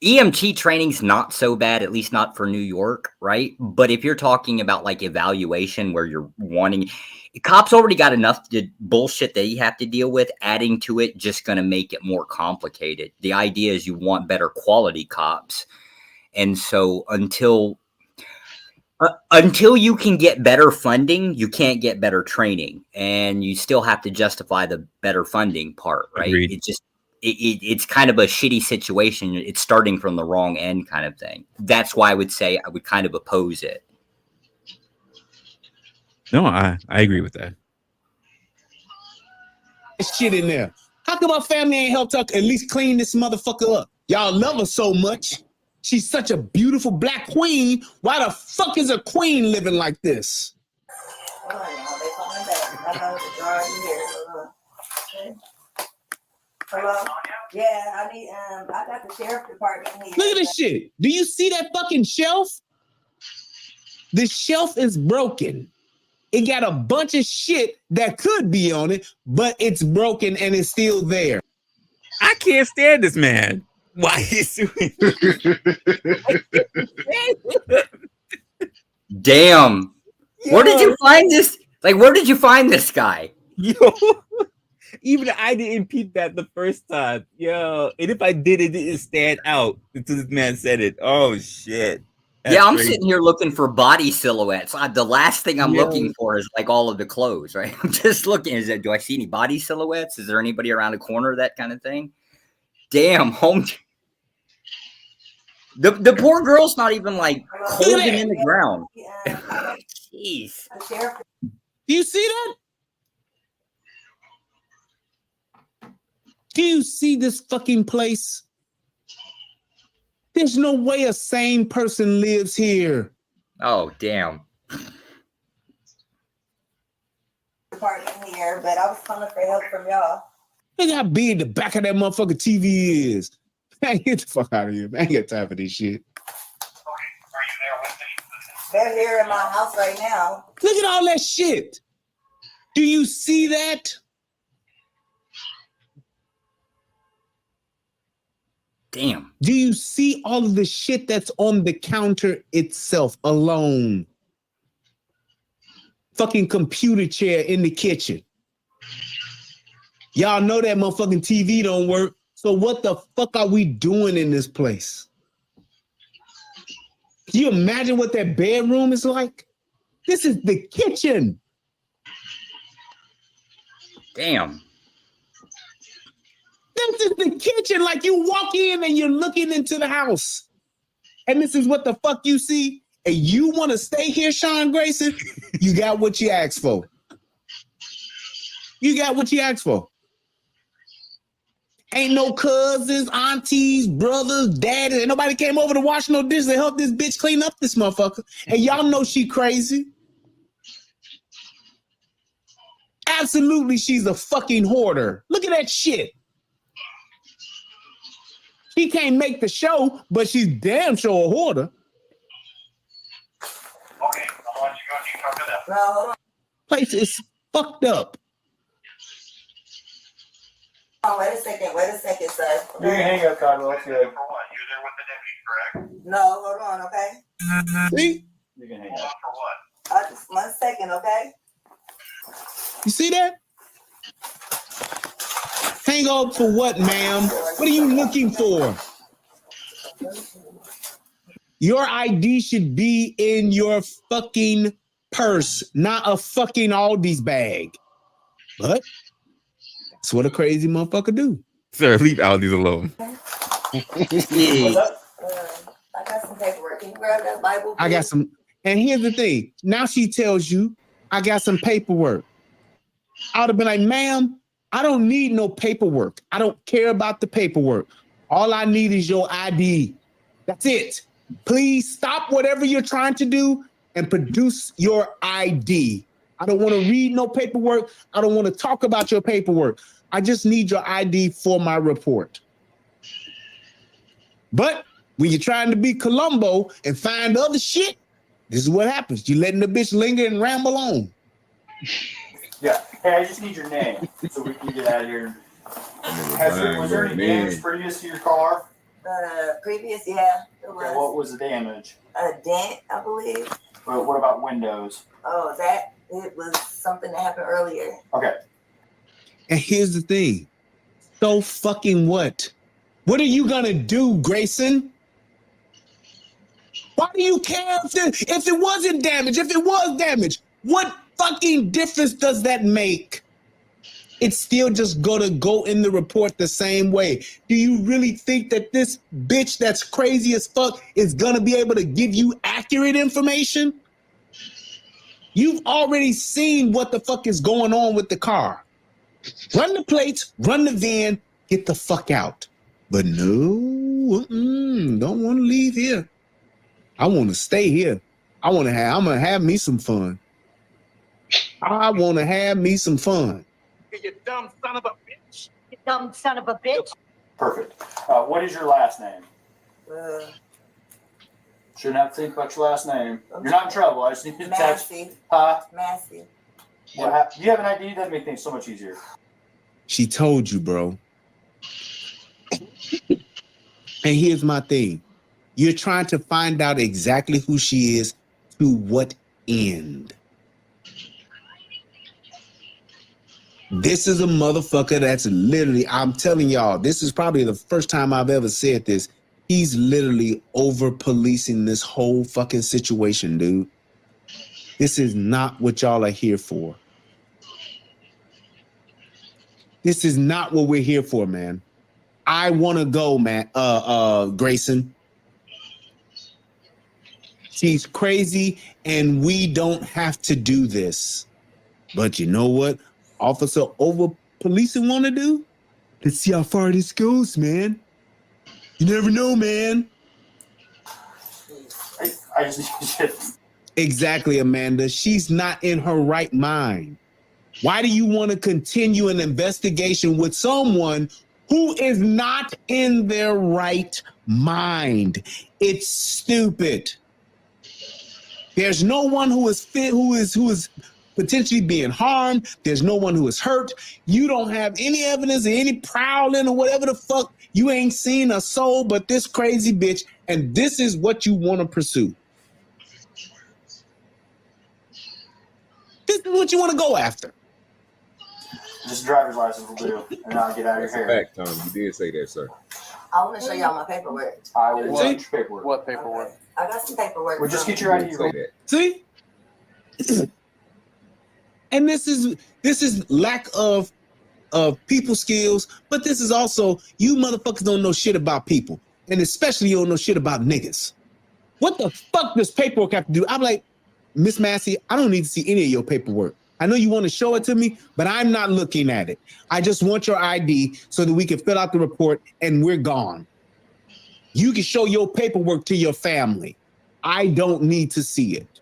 EMT training's not so bad, at least not for New York, right? But if you're talking about like evaluation where you're wanting, cops already got enough bullshit that you have to deal with. Adding to it just going to make it more complicated. The idea is you want better quality cops. And so until you can get better funding, you can't get better training, and you still have to justify the better funding part, right? Agreed. It's kind of a shitty situation. It's starting from the wrong end kind of thing. That's why I would say I would kind of oppose it. No, I agree with that. shit in there. How come our family ain't helped her at least clean this motherfucker up? Y'all love her so much. She's such a beautiful black queen. Why the fuck is a queen living like this? Hold on, y'all. They coming back. I know the jar in here. Okay. Hello? Yeah, I need, I got the sheriff department here. Look at this shit. Do you see that fucking shelf? The shelf is broken. It got a bunch of shit that could be on it, but it's broken and it's still there. I can't stand this man. Why is he Damn. Yo. Where did you find this? Like, where did you find this guy? Yo, even I didn't peep that the first time. Yo, and if I did, it didn't stand out until this man said it. Oh shit. That's I'm crazy. sitting here looking for body silhouettes. The last thing I'm looking for is like all of the clothes, right? I'm just looking. Do I see any body silhouettes? Is there anybody around the corner? That kind of thing. Damn, home. The poor girl's not even like holding in the ground. Jeez. Do you see that? Do you see this fucking place? There's no way a sane person lives here. Oh, damn. Department here, but I was calling for help from y'all. Look how big the back of that motherfucking TV is. Man, get the fuck out of here, man. I ain't got time for this shit. They're here in my house right now. Look at all that shit. Do you see that? Damn. Do you see all of the shit that's on the counter itself alone? Fucking computer chair in the kitchen. Y'all know that motherfucking TV don't work. So what the fuck are we doing in this place? Can you imagine what that bedroom is like? This is the kitchen. Damn. This is the kitchen. Like you walk in and you're looking into the house. And this is what the fuck you see. And you want to stay here, Sean Grayson? You got what you asked for. You got what you asked for. Ain't no cousins, aunties, brothers, daddies. Ain't nobody came over to wash no dishes and help this bitch clean up this motherfucker. And y'all know she crazy. Absolutely, she's a fucking hoarder. Look at that shit. She can't make the show, but she's damn sure a hoarder. Okay, I'll let you go. You can talk to them. No, hold on. Place is fucked up. Oh, wait a second, sir. You can hang up, Cottonwell. It's good. For what? You're there with the deputy, correct? No, hold on, okay? See? You can hang up. For what? Just 1 second, okay? You see that? Hang up for what, ma'am? What are you looking for? Your ID should be in your fucking purse, not a fucking Aldi's bag. But that's what a crazy motherfucker do. Sir, leave Aldi's alone. What's up? I got some paperwork. Can you grab that Bible, please? I got some. And here's the thing. Now she tells you, I got some paperwork. I would have been like, ma'am, I don't need no paperwork. I don't care about the paperwork. All I need is your ID. That's it. Please stop whatever you're trying to do and produce your ID. I don't want to read no paperwork. I don't want to talk about your paperwork. I just need your ID for my report. But when you're trying to be Columbo and find other shit, this is what happens. You're letting the bitch linger and ramble on. Yeah. Hey, I just need your name so we can get out of here. Was there any damage previous to your car? Previous, yeah. It was. Okay, what was the damage? A dent, I believe. Well, what about windows? Oh, it was something that happened earlier. Okay. And here's the thing. So fucking what? What are you gonna do, Grayson? Why do you care if it wasn't damage? If it was damage, what fucking difference does that make? It's still just gonna go in the report the same way. Do you really think that this bitch that's crazy as fuck is gonna be able to give you accurate information? You've already seen what the fuck is going on with the car. Run the plates, run the van, get the fuck out. But no, don't want to leave here. I want to stay here. I'm gonna have me some fun. I want to have me some fun. You dumb son of a bitch. You dumb son of a bitch. Perfect. What is your last name? Shouldn't have to think about your last name. You're not in trouble. I just need to text. Massey. Do you have an ID? That'd make things so much easier. She told you, bro. And here's my thing. You're trying to find out exactly who she is to what end. This is a motherfucker that's literally, I'm telling y'all, this is probably the first time I've ever said this. He's literally over policing this whole fucking situation, dude. This is not what y'all are here for. This is not what we're here for, man. I want to go, man. Grayson. She's crazy, and we don't have to do this. But you know what? Officer over policing want to do? Let's see how far this goes, man. You never know, man. I just need to. Exactly, Amanda. She's not in her right mind. Why do you want to continue an investigation with someone who is not in their right mind? It's stupid. There's no one who is potentially being harmed. There's no one who is hurt. You don't have any evidence of any prowling or whatever the fuck. You ain't seen a soul but this crazy bitch, and this is what you want to pursue. This is what you want to go after. Just driver's license will do, and I'll get out of your hair. Fact, Tom. You did say that, sir. I want to show y'all my paperwork. I will watch paperwork. What paperwork? Okay. I got some paperwork. Well, just get your ID. See? And this is lack of people skills, but this is also, you motherfuckers don't know shit about people. And especially you don't know shit about niggas. What the fuck does paperwork have to do? I'm like, Miss Massey, I don't need to see any of your paperwork. I know you want to show it to me, but I'm not looking at it. I just want your ID so that we can fill out the report and we're gone. You can show your paperwork to your family. I don't need to see it.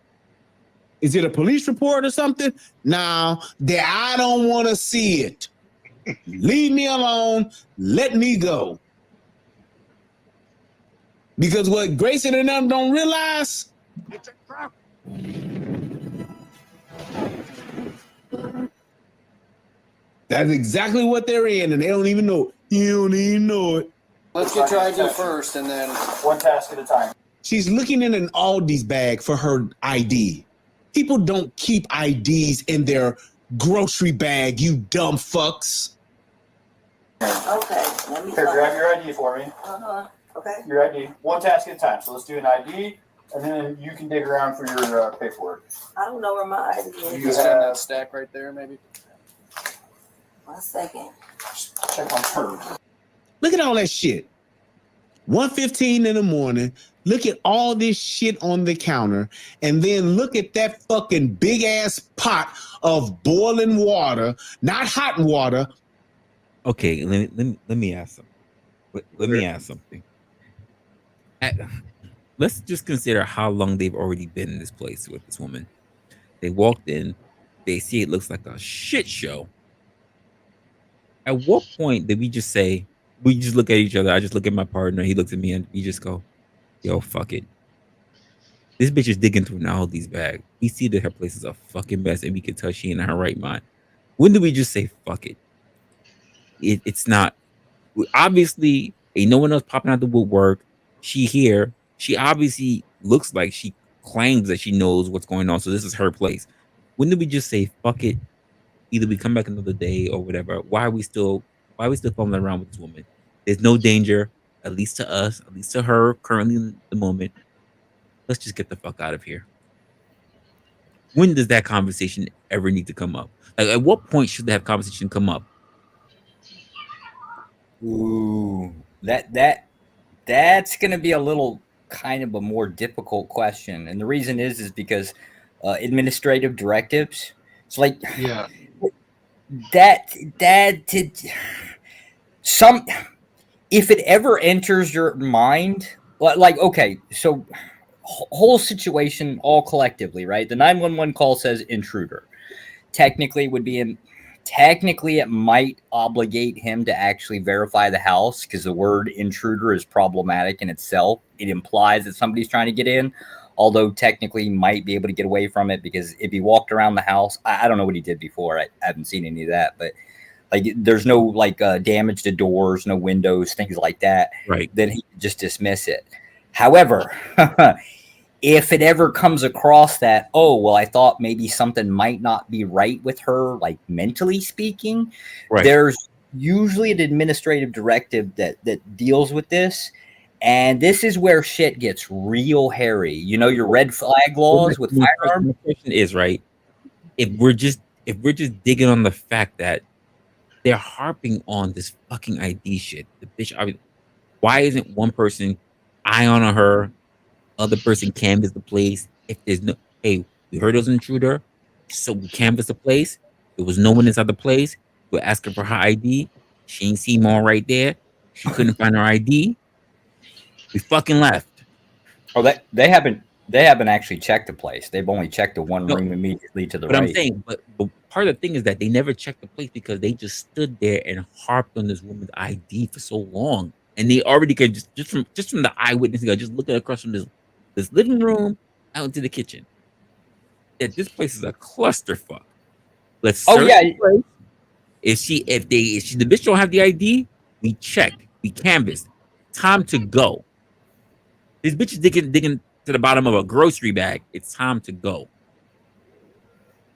Is it a police report or something? No, I don't want to see it. Leave me alone. Let me go. Because what Grayson and them don't realize, it's a trap. That's exactly what they're in, and they don't even know. You don't even know it. Let's get your ID first, and then one task at a time. She's looking in an Aldi's bag for her ID. People don't keep IDs in their grocery bag, you dumb fucks. Okay, let me Here, grab your ID for me. Okay. Your ID. One task at a time. So let's do an ID, and then you can dig around for your paperwork. I don't know where my ID is. you have that stack right there, maybe. 1 second. Check on her. Look at all that shit. 1:15 in the morning. Look at all this shit on the counter, and then look at that fucking big ass pot of boiling water, not hot water. Okay, let me ask something. Let me ask something. Let's just consider how long they've already been in this place with this woman. They walked in, they see it looks like a shit show. At what point did we just say, we just look at each other, I just look at my partner, he looks at me, and we just go, yo, fuck it. This bitch is digging through all these bags. We see that her place is a fucking mess, and we can tell she ain't in her right mind. When do we just say, fuck it? It's not. Obviously, ain't no one else popping out the woodwork. She here. She obviously looks like she claims that she knows what's going on, so this is her place. When do we just say, fuck it? Either we come back another day or whatever. Why are we still fumbling around with this woman? There's no danger, at least to us, at least to her currently in the moment. Let's just get the fuck out of here. When does that conversation ever need to come up? Like, at what point should that conversation come up? Ooh, that's gonna be a little kind of a more difficult question, and the reason is because administrative directives. It's like, yeah, if it ever enters your mind, like okay, so whole situation all collectively, right? The 911 call says intruder. Technically it might obligate him to actually verify the house because the word intruder is problematic in itself. It implies that somebody's trying to get in, although technically he might be able to get away from it because if he walked around the house, I don't know what he did before. I haven't seen any of that, but like there's no like damage to doors, no windows, things like that. Right. Then he could just dismiss it. However, if it ever comes across that, oh, well, I thought maybe something might not be right with her, like mentally speaking, Right. There's usually an administrative directive that deals with this. And this is where shit gets real hairy. You know, your red flag laws with firearms. The question is, right, if we're just digging on the fact that they're harping on this fucking ID shit, the bitch, why isn't one person eye on her, other person canvass the place? If there's no, hey, we heard it was an intruder, so we canvass the place. There was no one inside the place. We're asking for her ID. She ain't seen more right there. She couldn't find her ID. We fucking left. Oh, they haven't actually checked the place. They've only checked the one room immediately to the right. But I'm saying, but part of the thing is that they never checked the place because they just stood there and harped on this woman's ID for so long, and they already could just from the eyewitness, just looking across from this living room out into the kitchen, that this place is a clusterfuck. Let's search the place. If the bitch don't have the ID, we check, we canvass. Time to go. This bitch is digging to the bottom of a grocery bag. It's time to go.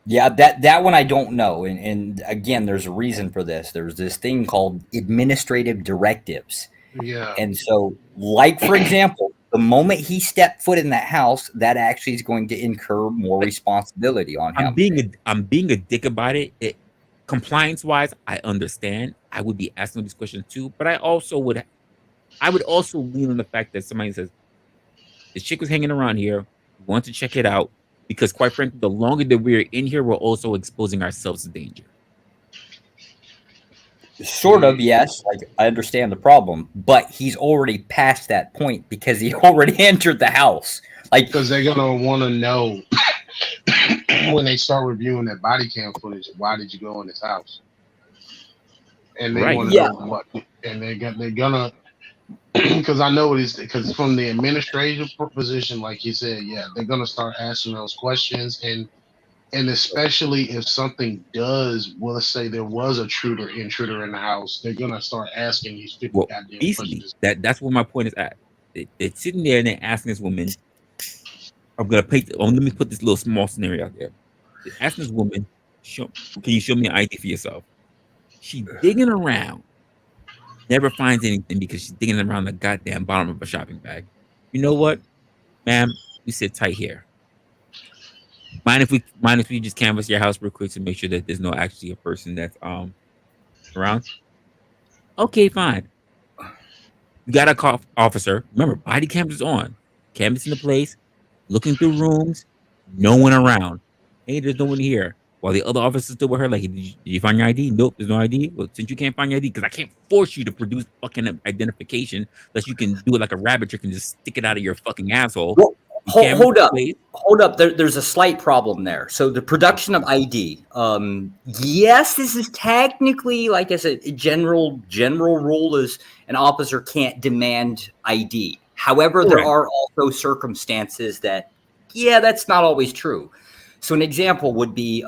Yeah, that one I don't know. And again, there's a reason for this. There's this thing called administrative directives. Yeah. And so, like, for example, the moment he stepped foot in that house, that actually is going to incur more responsibility on him. I'm being a dick about it. Compliance wise, I understand. I would be asking these questions too, but I would also lean on the fact that somebody says, this chick was hanging around here. We want to check it out because, quite frankly, the longer that we're in here, we're also exposing ourselves to danger. Sort of, yes. Like, I understand the problem, but he's already past that point because he already entered the house. Like, because they're gonna want to know when they start reviewing that body cam footage. Why did you go in this house? And they want to know what. And they're gonna. Because I know it is, because from the administrative position, like you said, yeah, they're gonna start asking those questions, and especially if something does, well, let's say there was a intruder in the house, they're gonna start asking these 50 goddamn questions. That's where my point is at. They're sitting there and they're asking this woman. Let me put this little small scenario out there. They're asking this woman, can you show me an ID for yourself? She's digging around. Never finds anything because she's digging around the goddamn bottom of a shopping bag. You know what, ma'am? You sit tight here. Mind if we just canvass your house real quick to make sure that there's no actually a person that's around? Okay, fine. You got a call officer. Remember, body cams is on. Canvassing the place, looking through rooms, no one around. Hey, there's no one here. While the other officers still with her, like, did you find your ID? Nope, there's no ID. Well, since you can't find your ID, because I can't force you to produce fucking identification, unless you can do it like a rabbit trick and just stick it out of your fucking asshole. Well, hold up. There's a slight problem there. So the production of ID. Yes, this is technically, like I said, general rule is an officer can't demand ID. However, there are also circumstances that, that's not always true. So an example would be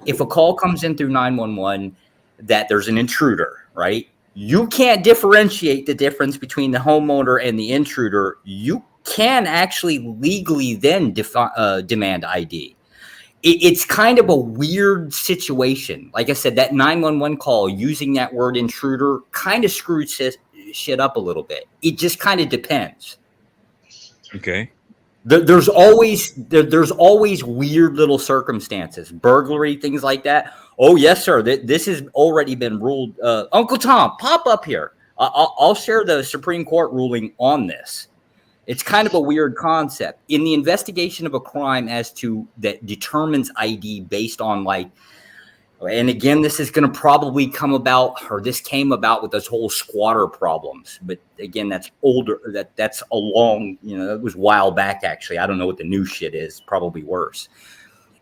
if a call comes in through 911 that there's an intruder, right? You can't differentiate the difference between the homeowner and the intruder. You can actually legally then demand ID. It's kind of a weird situation. Like I said, that 911 call using that word intruder kind of screwed shit up a little bit. It just kind of depends. Okay. There's always weird little circumstances, burglary, things like that. Oh, yes, sir. This has already been ruled. Uncle Tom, pop up here. I'll share the Supreme Court ruling on this. It's kind of a weird concept. In the investigation of a crime that determines ID based on, like, And again, this is going to probably come about, or this came about with this whole squatter problems. But again, that's older. That's a long, that was a while back, actually. I don't know what the new shit is. Probably worse.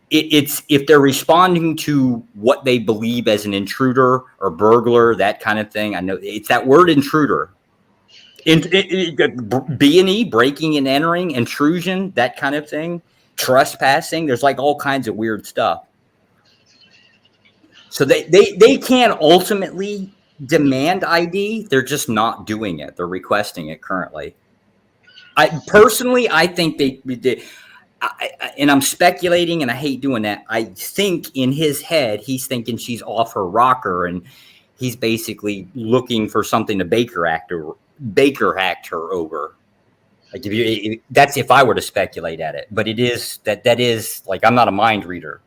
It's if they're responding to what they believe as an intruder or burglar, that kind of thing. I know it's that word intruder. B&E, breaking and entering, intrusion, that kind of thing. Trespassing. There's like all kinds of weird stuff. So they can ultimately demand ID. They're just not doing it. They're requesting it currently. I think they and I'm speculating, and I hate doing that. I think in his head, he's thinking she's off her rocker, and he's basically looking for something to Baker act her over. Like that's if I were to speculate at it, but it is that is like, I'm not a mind reader.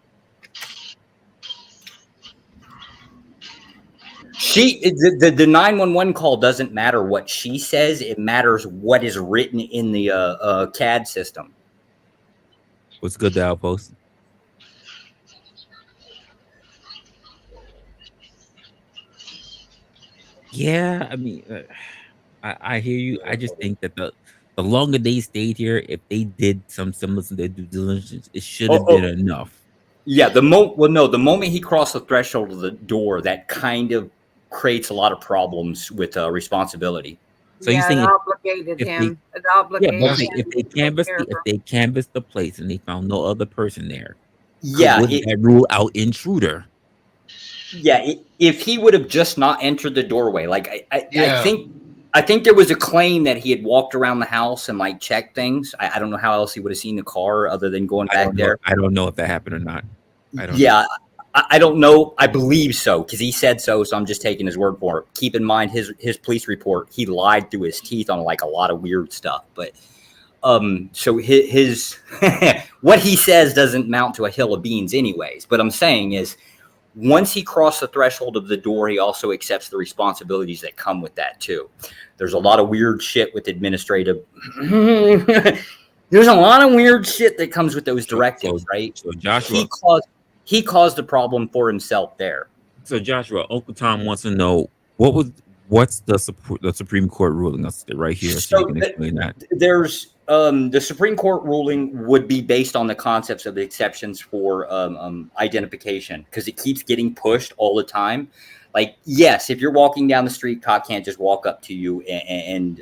The 911 call doesn't matter what she says. It matters what is written in the CAD system. What's good, the Outpost? Yeah, I mean, I hear you. I just think that the longer they stayed here, if they did some semblance of their due diligence, it should have been enough. Yeah, the moment he crossed the threshold of the door, that kind of creates a lot of problems with responsibility. So you think it obligated him? It obligated him. If they canvassed the place and they found no other person there, would that rule out intruder? Yeah, if he would have just not entered the doorway, like I think there was a claim that he had walked around the house and like checked things. I don't know how else he would have seen the car other than going back there. I don't know if that happened or not. I don't know. I believe so because he said so. So I'm just taking his word for it. Keep in mind his police report. He lied through his teeth on like a lot of weird stuff. But so his what he says doesn't mount to a hill of beans, anyways. But I'm saying is, once he crossed the threshold of the door, he also accepts the responsibilities that come with that too. There's a lot of weird shit with administrative. There's a lot of weird shit that comes with those directives, right? So Joshua, he caused the problem for himself there. So Joshua, Uncle Tom wants to know what's the Supreme Court ruling us right here, so you can explain that. There's the Supreme Court ruling would be based on the concepts of the exceptions for identification, because it keeps getting pushed all the time. Like, yes, if you're walking down the street, cop can't just walk up to you and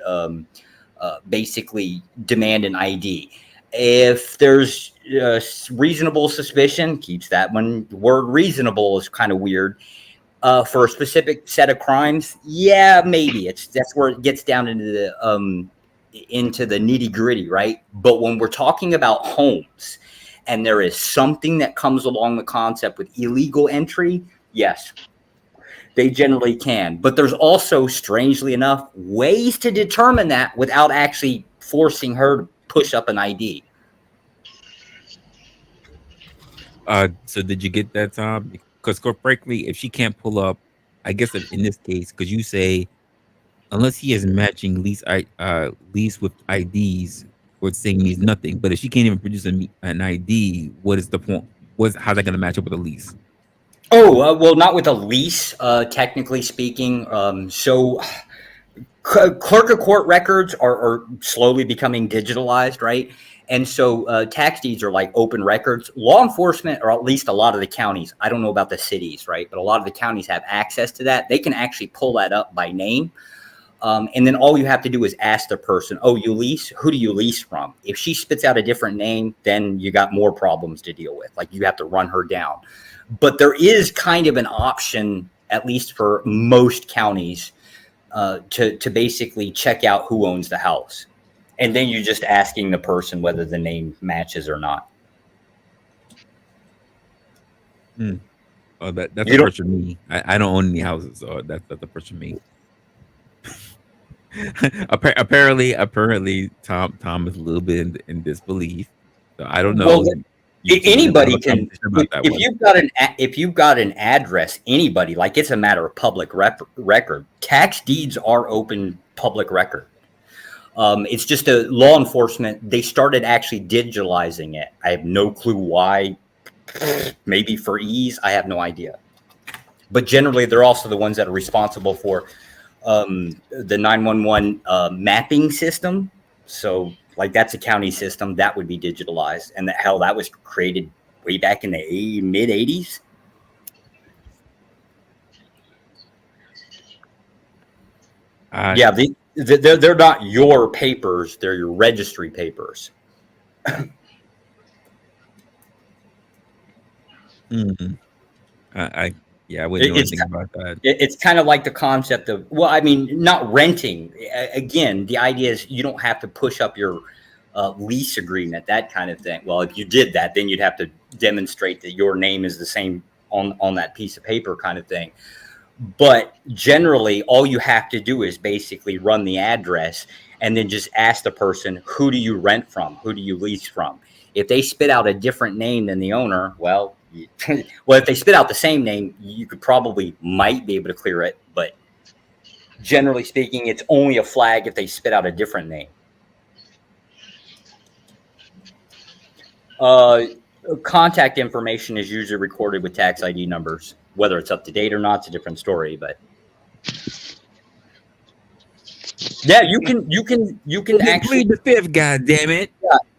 basically demand an ID. If there's reasonable suspicion, keeps that one. The word reasonable is kind of weird. For a specific set of crimes, yeah, maybe that's where it gets down into the nitty gritty, right? But when we're talking about homes, and there is something that comes along the concept with illegal entry, yes, they generally can. But there's also, strangely enough, ways to determine that without actually forcing her to push up an ID. So did you get that, Tom? Because frankly, if she can't pull up, I guess in this case, because you say, unless he is matching lease with IDs, or saying means nothing. But if she can't even produce an ID, what is the point? How's that going to match up with a lease? Oh, well, not with a lease, technically speaking. So clerk of court records are slowly becoming digitalized, right? And so tax deeds are like open records. Law enforcement, or at least a lot of the counties, I don't know about the cities, right? But a lot of the counties have access to that. They can actually pull that up by name. And then all you have to do is ask the person, oh, you lease? Who do you lease from? If she spits out a different name, then you got more problems to deal with. Like, you have to run her down. But there is kind of an option, at least for most counties, to basically check out who owns the house. And then you're just asking the person whether the name matches or not. Oh, that's the first for me. I don't own any houses, so that's the first for me. apparently, Tom is a little bit in disbelief. So I don't know. Well, anybody can. If you've got an address, anybody, like, it's a matter of public record. Tax deeds are open public record. It's just a law enforcement. They started actually digitalizing it. I have no clue why. Maybe for ease. I have no idea. But generally, they're also the ones that are responsible for the 911 mapping system. So, like, that's a county system that would be digitalized, and that was created way back in the mid 80s. Yeah, they're not your papers; they're your registry papers. I wouldn't know anything about that. It's kind of like the concept of, well, I mean, not renting. Again, the idea is you don't have to push up your lease agreement, that kind of thing. Well, if you did that, then you'd have to demonstrate that your name is the same on that piece of paper, kind of thing. But generally, all you have to do is basically run the address and then just ask the person, who do you rent from? Who do you lease from? If they spit out a different name than the owner, well, if they spit out the same name, you might be able to clear it. But generally speaking, it's only a flag if they spit out a different name. Contact information is usually recorded with tax ID numbers. Whether it's up to date or not, it's a different story. But yeah, you can actually plead the fifth. God damn it!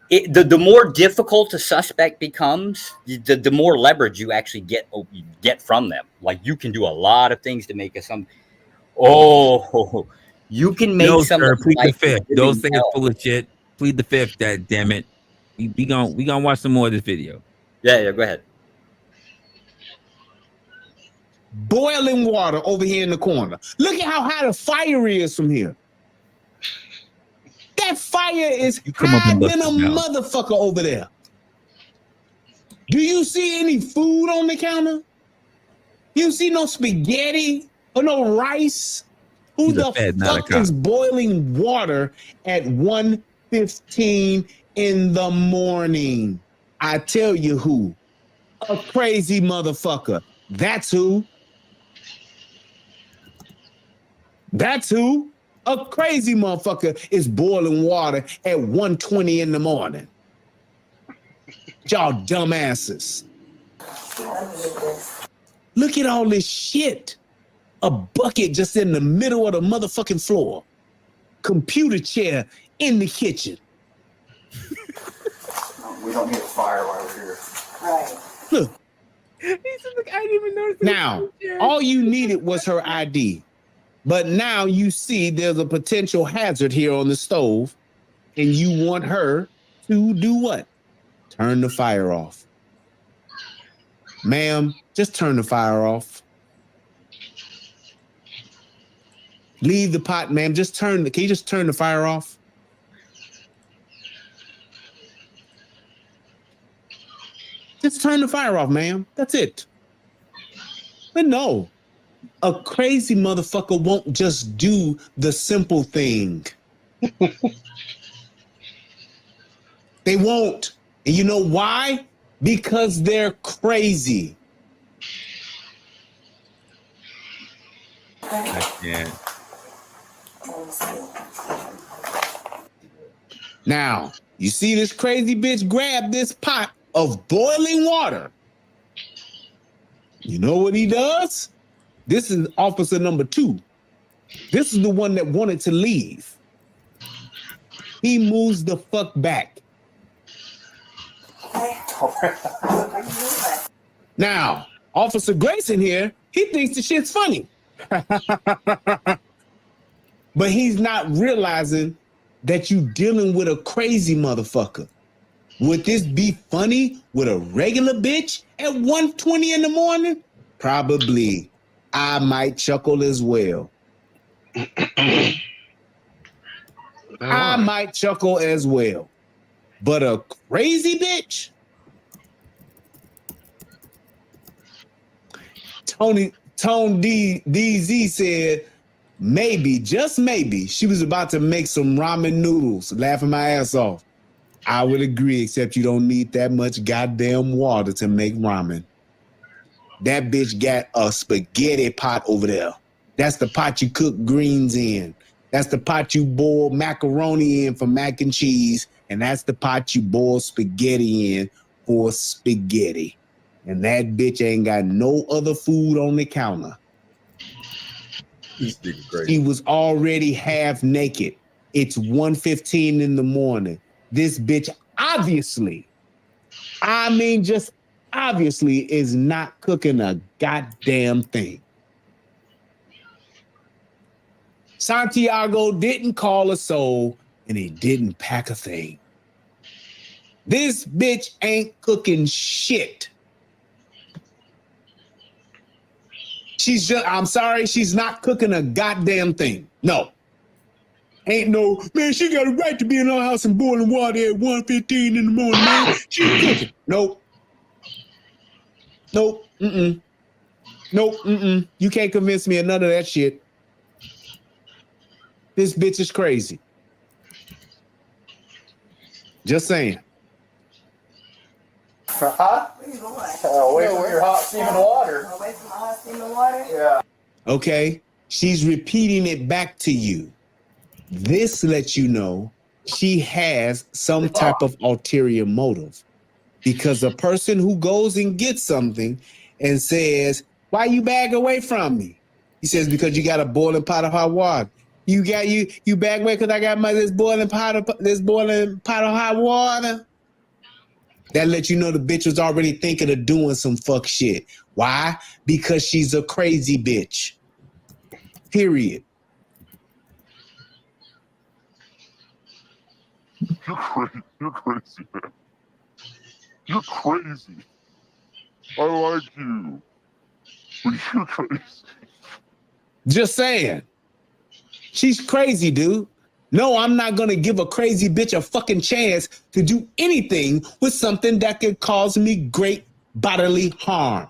Yeah, the more difficult a suspect becomes, the more leverage you actually get from them. Like, you can do a lot of things to make some. Oh, you can make some. Plead the fifth. Don't say it's full of shit. Plead the fifth. God damn it! We gonna watch some more of this video. Yeah, go ahead. Boiling water over here in the corner. Look at how high the fire is from here. That fire is higher than a motherfucker over there. Do you see any food on the counter? You see no spaghetti or no rice? Who the fuck is boiling water at 1:15 in the morning? I tell you who. A crazy motherfucker. That's who. That's who. A crazy motherfucker is boiling water at 1:20 in the morning. Y'all dumbasses. Look at all this shit. A bucket just in the middle of the motherfucking floor. Computer chair in the kitchen. We don't need a fire while we're here. Right. Look. He said, look, I didn't even notice. Now, all you needed was her ID. But now you see there's a potential hazard here on the stove, and you want her to do what? Turn the fire off. Ma'am, just turn the fire off. Leave the pot, ma'am. Can you just turn the fire off? Just turn the fire off, ma'am. That's it. But no. A crazy motherfucker won't just do the simple thing. They won't. And you know why? Because they're crazy. I can't. Now, you see this crazy bitch grab this pot of boiling water. You know what he does? This is officer number 2. This is the one that wanted to leave. He moves the fuck back. Now, Officer Grayson here, he thinks the shit's funny. But he's not realizing that you dealing with a crazy motherfucker. Would this be funny with a regular bitch at 1:20 in the morning? Probably. I might chuckle as well. I might chuckle as well. But a crazy bitch? Tone DZ said, maybe, just maybe, she was about to make some ramen noodles, laughing my ass off. I would agree, except you don't need that much goddamn water to make ramen. That bitch got a spaghetti pot over there. That's the pot you cook greens in. That's the pot you boil macaroni in for mac and cheese. And that's the pot you boil spaghetti in for spaghetti. and that bitch ain't got no other food on the counter. She was already half naked. It's 1:15 in the morning. This bitch obviously, I mean just obviously, is not cooking a goddamn thing. Santiago didn't call a soul and he didn't pack a thing. This bitch ain't cooking shit. I'm sorry, she's not cooking a goddamn thing. No. Ain't no, man, she got a right to be in our house and boiling water at 1:15 in the morning, man. She's cooking. Nope. Nope. Mm-mm. Nope. Mm-mm. You can't convince me of none of that shit. This bitch is crazy. Just saying. Huh? Where you going? Away from your hot steaming water. Away from my hot steaming water? Yeah. Okay. She's repeating it back to you. This lets you know she has some type of ulterior motive. Because a person who goes and gets something and says, why you bag away from me? He says, because you got a boiling pot of hot water. You bag away because I got this boiling pot of hot water. That lets you know the bitch was already thinking of doing some fuck shit. Why? Because she's a crazy bitch. Period. You're crazy, man. You're crazy. I like you. But you're crazy. Just saying. She's crazy, dude. No, I'm not going to give a crazy bitch a fucking chance to do anything with something that could cause me great bodily harm.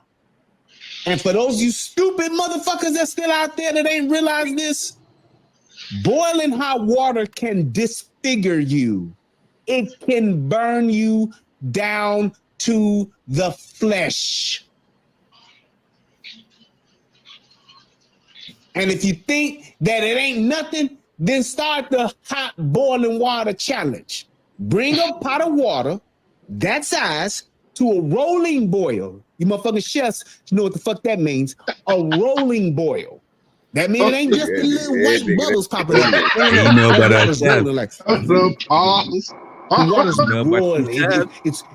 And for those you stupid motherfuckers that's still out there that ain't realized this, boiling hot water can disfigure you. It can burn you down to the flesh. And if you think that it ain't nothing, then start the hot boiling water challenge. Bring a pot of water that size to a rolling boil. You motherfucking chefs, you know what the fuck that means. A rolling boil. That means it ain't just the little white bubbles popping up. No. You know about that water's chef. rolling like Pause. the water's You know about boiling. the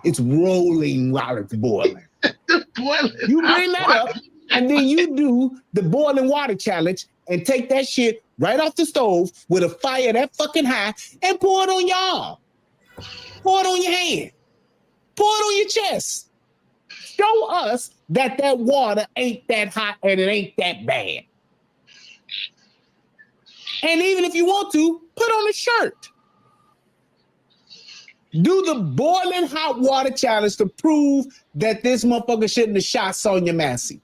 It's rolling while it's boiling. You bring that up, and then you do the boiling water challenge and take that shit right off the stove with a fire that fucking high and pour it on your arm. Pour it on your hand. Pour it on your chest. Show us that water ain't that hot and it ain't that bad. And even if you want to, put on a shirt. Do the boiling hot water challenge to prove that this motherfucker shouldn't have shot Sonya Massey.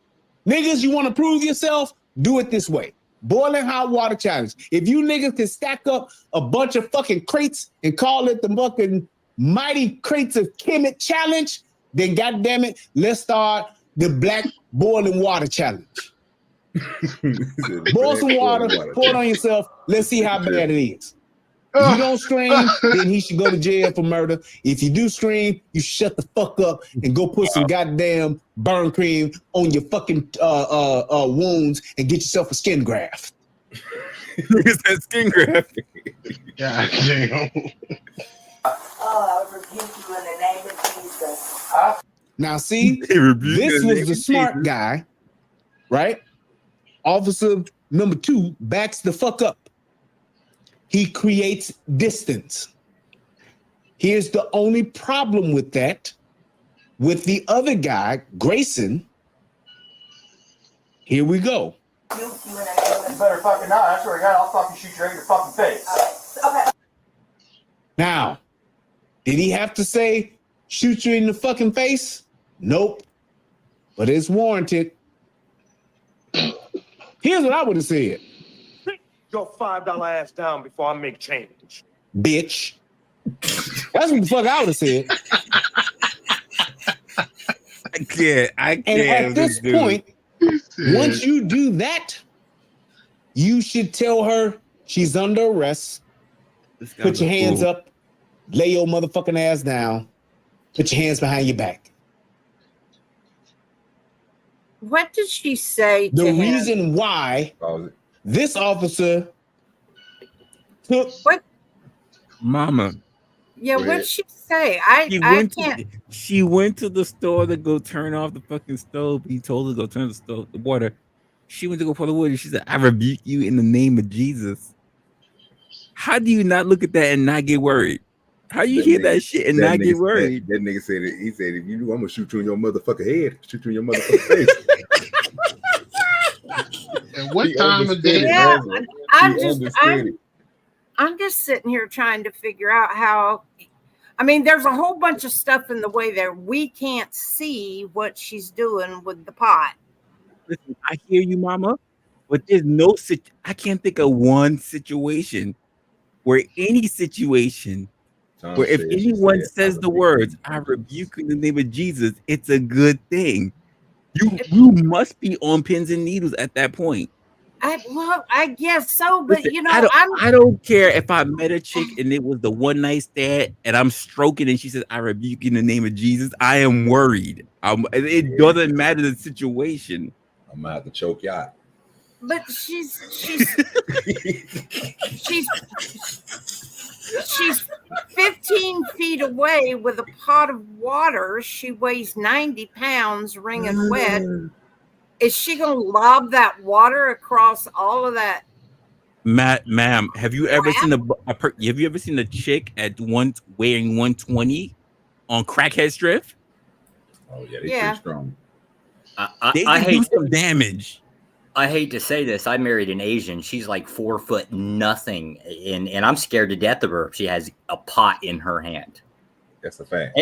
Niggas, you want to prove yourself? Do it this way. Boiling hot water challenge. If you niggas can stack up a bunch of fucking crates and call it the fucking mighty crates of Kemet challenge, then goddamn it, let's start the black boiling water challenge. Boil some water, pour it on yourself. Let's see how bad it is. If you don't scream, then he should go to jail for murder. If you do scream, you shut the fuck up and go put some goddamn burn cream on your fucking wounds and get yourself a skin graft. It's that skin graft. God damn. Oh, I rebuke you in the name of Jesus. Now, see, this was the smart guy, right? Officer number 2 backs the fuck up. He creates distance. Here's the only problem with that. With the other guy, Grayson, here we go. You better fucking not. I swear to God, I'll fucking shoot you right in your fucking face. Okay. Now, did he have to say, shoot you in the fucking face? Nope. But it's warranted. Here's what I would have said. Your $5 ass down before I make change. Bitch. That's what the fuck I would have said. I can't. And at this point, once you do that, you should tell her she's under arrest. Put your hands up. Lay your motherfucking ass down. Put your hands behind your back. What did she say The to him? reason why this officer took What? Mama. Yeah, Go what'd ahead. she say? I can't. She went to the store to go turn off the fucking stove. He told her to go turn the water. She went to go pour the water. She said, "I rebuke you in the name of Jesus." How do you not look at that and not get worried? How you hear that shit and not get worried? That nigga said it. He said, "If you do, I'm gonna shoot you in your motherfucking head. Shoot you in your motherfucking face." And what time of day? Yeah, I'm just sitting here trying to figure out how. I mean, there's a whole bunch of stuff in the way there. We can't see what she's doing with the pot. Listen, I hear you, Mama, but there's no I can't think of one situation where any situation where if anyone says the words, "I rebuke you in the name of Jesus," it's a good thing. You must be on pins and needles at that point. I guess so, but Listen, you know, I don't care if I met a chick and it was the one night stand and I'm stroking and she says, "I rebuke you in the name of Jesus." I am worried. It doesn't matter the situation. I'm gonna have to choke you out. But she's 15 feet away with a pot of water. She weighs 90 pounds, wringing wet. Is she gonna lob that water across all of that? Ma'am, have you ever seen have you ever seen a chick at weighing 120 on Crackhead Strip? Oh yeah, they're pretty strong. I do some damage. I hate to say this. I married an Asian. She's like 4 foot nothing, and I'm scared to death of her if she has a pot in her hand. That's a fact.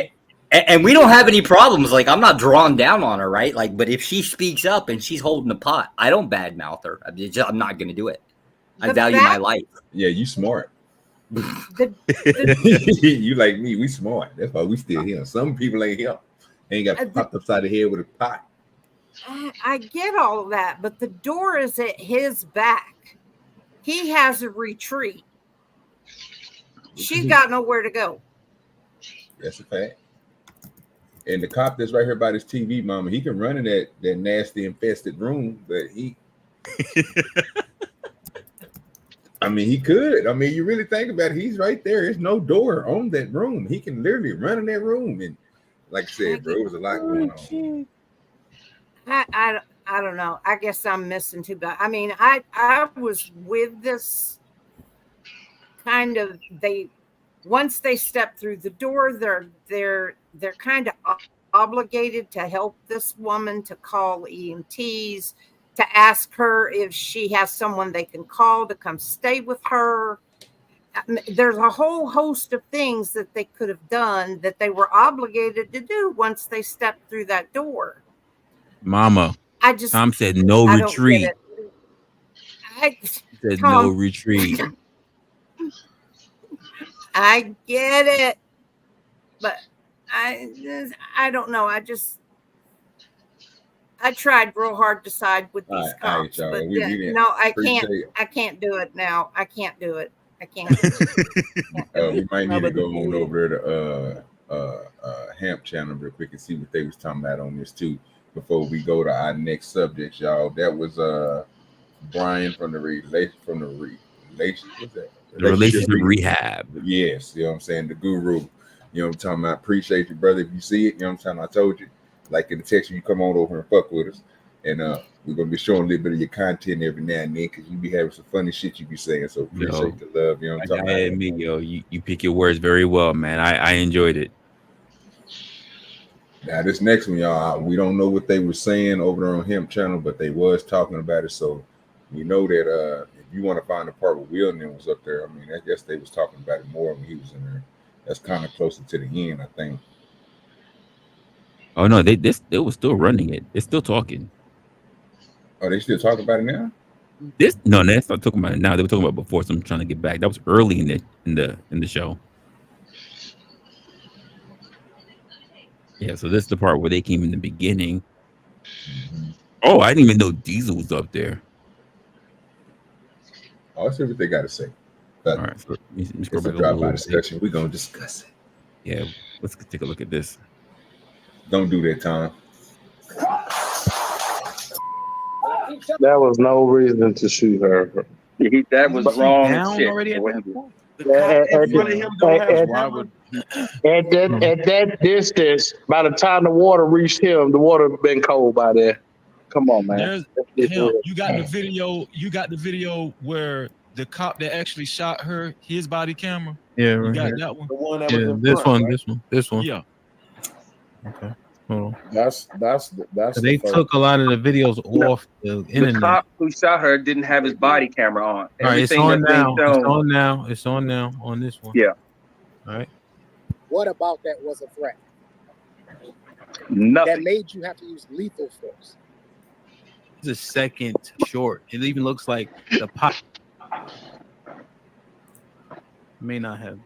And we don't have any problems. Like, I'm not drawing down on her, right? Like, but if she speaks up and she's holding a pot, I don't badmouth her. I'm not going to do it. I value my life. Yeah, you smart. You like me. We smart. That's why we still here. Some people ain't here. Ain't got popped upside the head with a pot. I get all of that, but the door is at his back. He has a retreat. She's got nowhere to go. That's a fact. And the cop that's right here by this TV, Mama, he can run in that nasty infested room, but I mean, he could. I mean, you really think about it, he's right there. There's no door on that room. He can literally run in that room. And like I said, bro, it was a lot going on. I don't know. I guess I'm missing too bad. I mean, I was with this kind of once they step through the door, they're kind of obligated to help this woman, to call EMTs, to ask her if she has someone they can call to come stay with her. There's a whole host of things that they could have done that they were obligated to do once they stepped through that door. Mama, Tom said no retreat. He said no retreat. I get it, but I don't know. I tried real hard to side with these cops, but no, I can't. I can't do it now. I can't do it. I can't. We might need to go on over to Hamp channel real quick and see what they was talking about on this too before we go to our next subject, y'all. That was Brian from the relationship rehab. Yes, you know what I'm saying, the guru. You know what I'm talking about. Appreciate you, brother. If you see it, you know what I'm saying. I told you, like in the text, you come on over and fuck with us, and we're gonna be showing a little bit of your content every now and then because you be having some funny shit you be saying. So appreciate the love. You know what I'm talking about. Admit, you pick your words very well, man. I enjoyed it. Now this next one, y'all, we don't know what they were saying over there on Hemp channel, but they was talking about it. So we know that if you want to find the part where Will was up there, I mean, I guess they was talking about it more when he was in there. That's kind of closer to the end, I think. Oh no, they was still running it. They're still talking. Oh, they still talking about it now? They're not talking about it now. They were talking about it before, so I'm trying to get back. That was early in the show. Yeah, so this is the part where they came in the beginning. Mm-hmm. Oh, I didn't even know Diesel was up there. Oh, let's see what they got to say. All right, so it's a drop-by discussion. We're going to discuss it. Yeah, let's take a look at this. Don't do that, Tom. That was no reason to shoot her. That was Was she wrong down shit. already at What he that did. point? The cop in front of him don't have Why camera. would at that distance, by the time the water reached him, the water had been cold by then. Come on, man. There's him. You got the video. You got the video where the cop that actually shot her, his body camera. Yeah, You right got here. that one. The one that Yeah, was in this front, one, right? this one. Yeah. Okay. Hold on. That's So they took a lot of the videos off the The internet. cop who shot her didn't have his body camera on. All right, it's Everything on that's being now. shown. It's on now. It's on now on this one. Yeah. All right. What about that was a threat? Nothing. That made you have to use lethal force. It's a second short. It even looks like the pot may not have.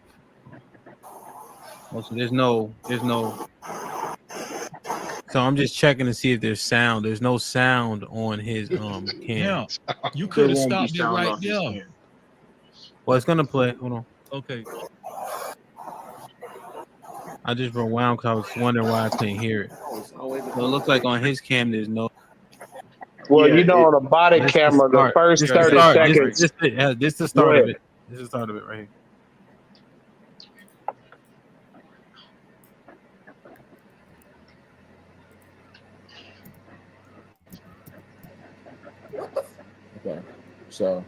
Also, there's no. So I'm just checking to see if there's sound. There's no sound on his cam. Yeah. You could have stopped it right there. Well, it's gonna play. Hold on. Okay. I just rewound because I was wondering why I couldn't hear it. So it looks like on his cam there's no. Well, you know, on a body camera, the first 30 seconds. This is the start of it. This is the start of it right here. Okay. So.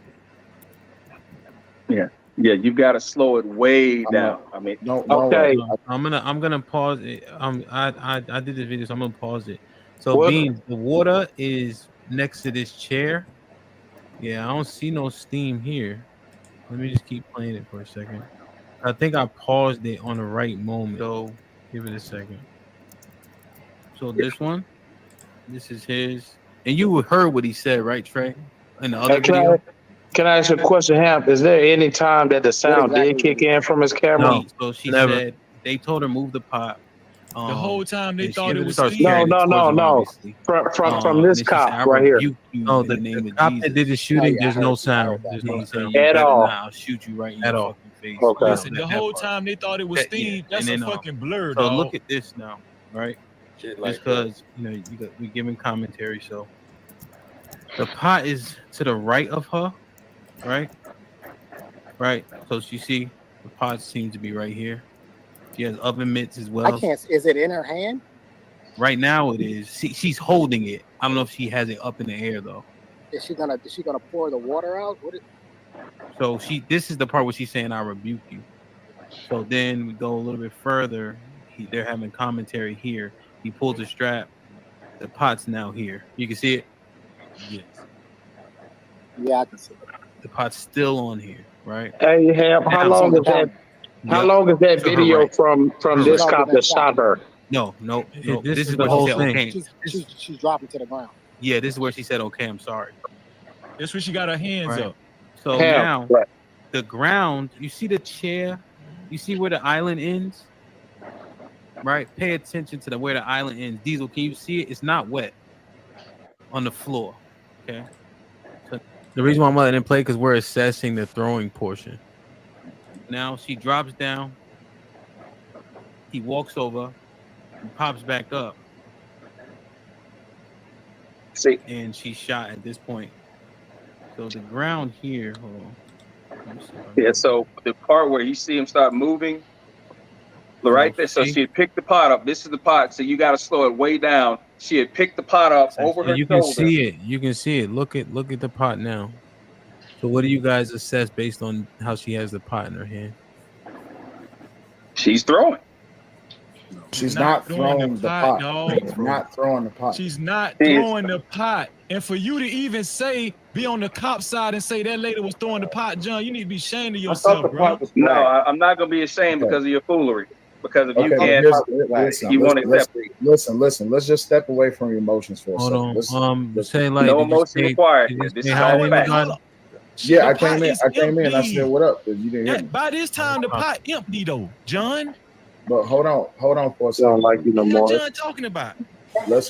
Yeah, you got to slow it way down. I mean, Okay. I'm gonna pause it. I did this video, so I'm gonna pause it. So Beans, the water is next to this chair. Yeah, I don't see no steam here. Let me just keep playing it for a second. I think I paused it on the right moment. So give it a second. So this one, this is his, and you heard what he said, right, Trey? In the other video. Can I ask you a question, Hamp? Is there any time that the sound did kick in from his camera? No. So she said they told her move the pot. The whole time they thought it was No. From this cop right here. No, the cop that did the shooting, there's no sound. There's no sound. At all. I'll shoot you right in At your all. fucking face. Okay. Listen, the whole time they thought it was steam. That's a fucking blur, So dog. look at this now, right? Just because we're giving commentary, so the pot is to the right of her, right? Right. So you see the pot seems to be right here. She has oven mitts as well. I can't. Is it in her hand? Right now it is. She's holding it. I don't know if she has it up in the air though. Is she gonna pour the water out? So this is the part where she's saying I rebuke you. So then we go a little bit further. They're having commentary here. He pulls the strap. The pot's now here. You can see it? Yes. Yeah, I can see it. The pot's still on here, right? Hey, Hamp, how long is that? How long is that video from this cop that shot her? No. This is the what whole she said. thing. Okay. She's dropping to the ground. Yeah, this is where she said, "Okay, I'm sorry." That's where she got her hands up. So now, the ground. You see the chair? You see where the island ends? Right. Pay attention to where the island ends. Diesel, can you see it? It's not wet on the floor. Okay. So the reason why I'm letting it play because we're assessing the throwing portion. Now she drops down. He walks over and pops back up. See, and she's shot at this point. So the ground here, hold on. Yeah, so the part where you see him start moving, right there. So she had picked the pot up. This is the pot. So you got to slow it way down. She had picked the pot up over her you can shoulder. see it. You can see it. Look at the pot now. So what do you guys assess based on how she has the pot in her hand? She's throwing. She's not throwing the pot. dog. She's not throwing the pot. She's not throwing the pot. And for you to even be on the cop side and say that lady was throwing the pot, John, you need to be ashamed of yourself, bro. No, I'm not going to be ashamed because of your foolery. Because if you can't, listen, you won't accept it. Listen. Let's just step away from your emotions for a Hold second. on. Say like no emotion required. This is all facts. Yeah, I came in. I said, "What up?" You didn't hear me. By this time, the pot empty though, John. But hold on for a second. Don't like you no more. What John talking about? Let's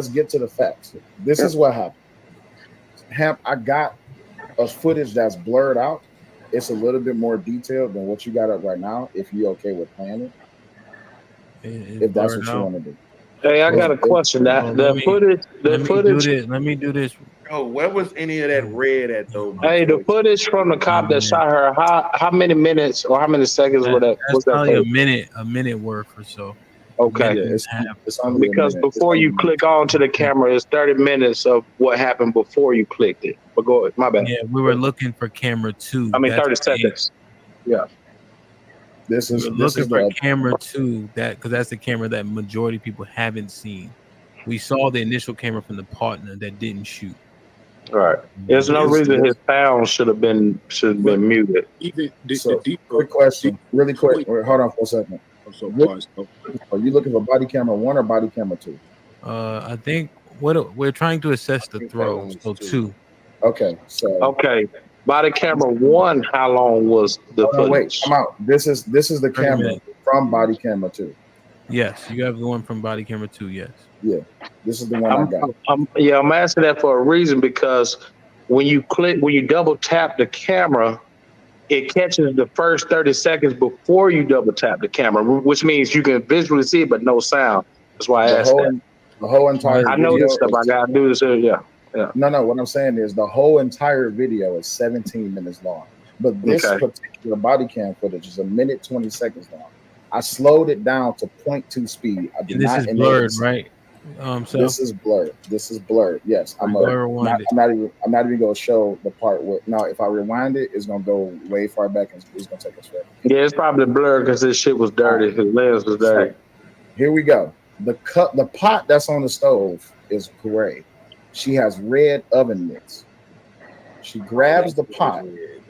get to the facts. This is what happened. Hamp, I got a footage that's blurred out. It's a little bit more detailed than what you got up right now. If you're okay with playing it, if that's what you want to do. Hey, I got a question. The footage. Let me do this Oh, where was any of that red at though? Hey, the footage from the cop that shot her, how many minutes or how many seconds was that? That's Was that probably footage? a minute worth or so. Okay. Yeah, it's only a Because minute. before you click on to the camera, it's 30 minutes of what happened before you clicked it. But go ahead, my bad. Yeah, we were looking for camera 2. I mean, That's 30 seconds. Yeah. This we is were this looking is for the camera 2, because that's the camera that majority of people haven't seen. We saw the initial camera from the partner that didn't shoot. All right. There's no reason his sound should have been muted. Even so, quick question, really quick. Wait, hold on for a second. Are you looking for body camera 1 or body camera 2? I think what we're trying to assess the throw. So 2. Okay, so Okay. Body camera 1, how long was the hold on, wait, footage? come out. This is the 30 camera minutes. from body camera 2. Yes, you have the one from body camera 2. Yes. Yeah, this is the one I got. I'm asking that for a reason because when you double tap the camera, it catches the first 30 seconds before you double tap the camera, which means you can visually see it but no sound. That's why I asked that. The whole entire I know video this stuff. I gotta do this. Yeah. No, what I'm saying is the whole entire video is 17 minutes long. But this Okay. particular body cam footage is 1 minute 20 seconds long. I slowed it down to 0.2 speed. I did And this not is enable blurred, it. right? So This is blurred. This is blurred. Yes, I'm rewind it. I'm not even gonna show the part where now if I rewind it, it's gonna go way far back and it's gonna take us forever. Yeah, it's probably blurred because this shit was dirty. His lens was dirty. Here we go. The pot that's on the stove is gray. She has red oven mitts. She grabs the pot.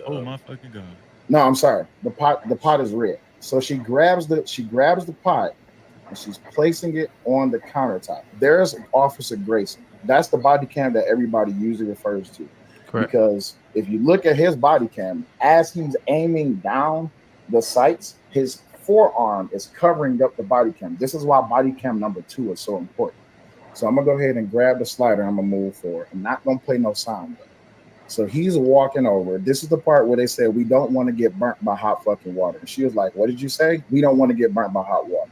Oh my fucking god! No, I'm sorry. The pot is red. So she grabs the pot and she's placing it on the countertop. There's Officer Grayson. That's the body cam that everybody usually refers to. Correct. Because if you look at his body cam, as he's aiming down the sights, his forearm is covering up the body cam. This is why body cam number 2 is so important. So I'm gonna go ahead and grab the slider. I'm gonna move forward. I'm not gonna play no sound. So he's walking over. This is the part where they said we don't want to get burnt by hot fucking water. And she was like, "What did you say? We don't want to get burnt by hot water."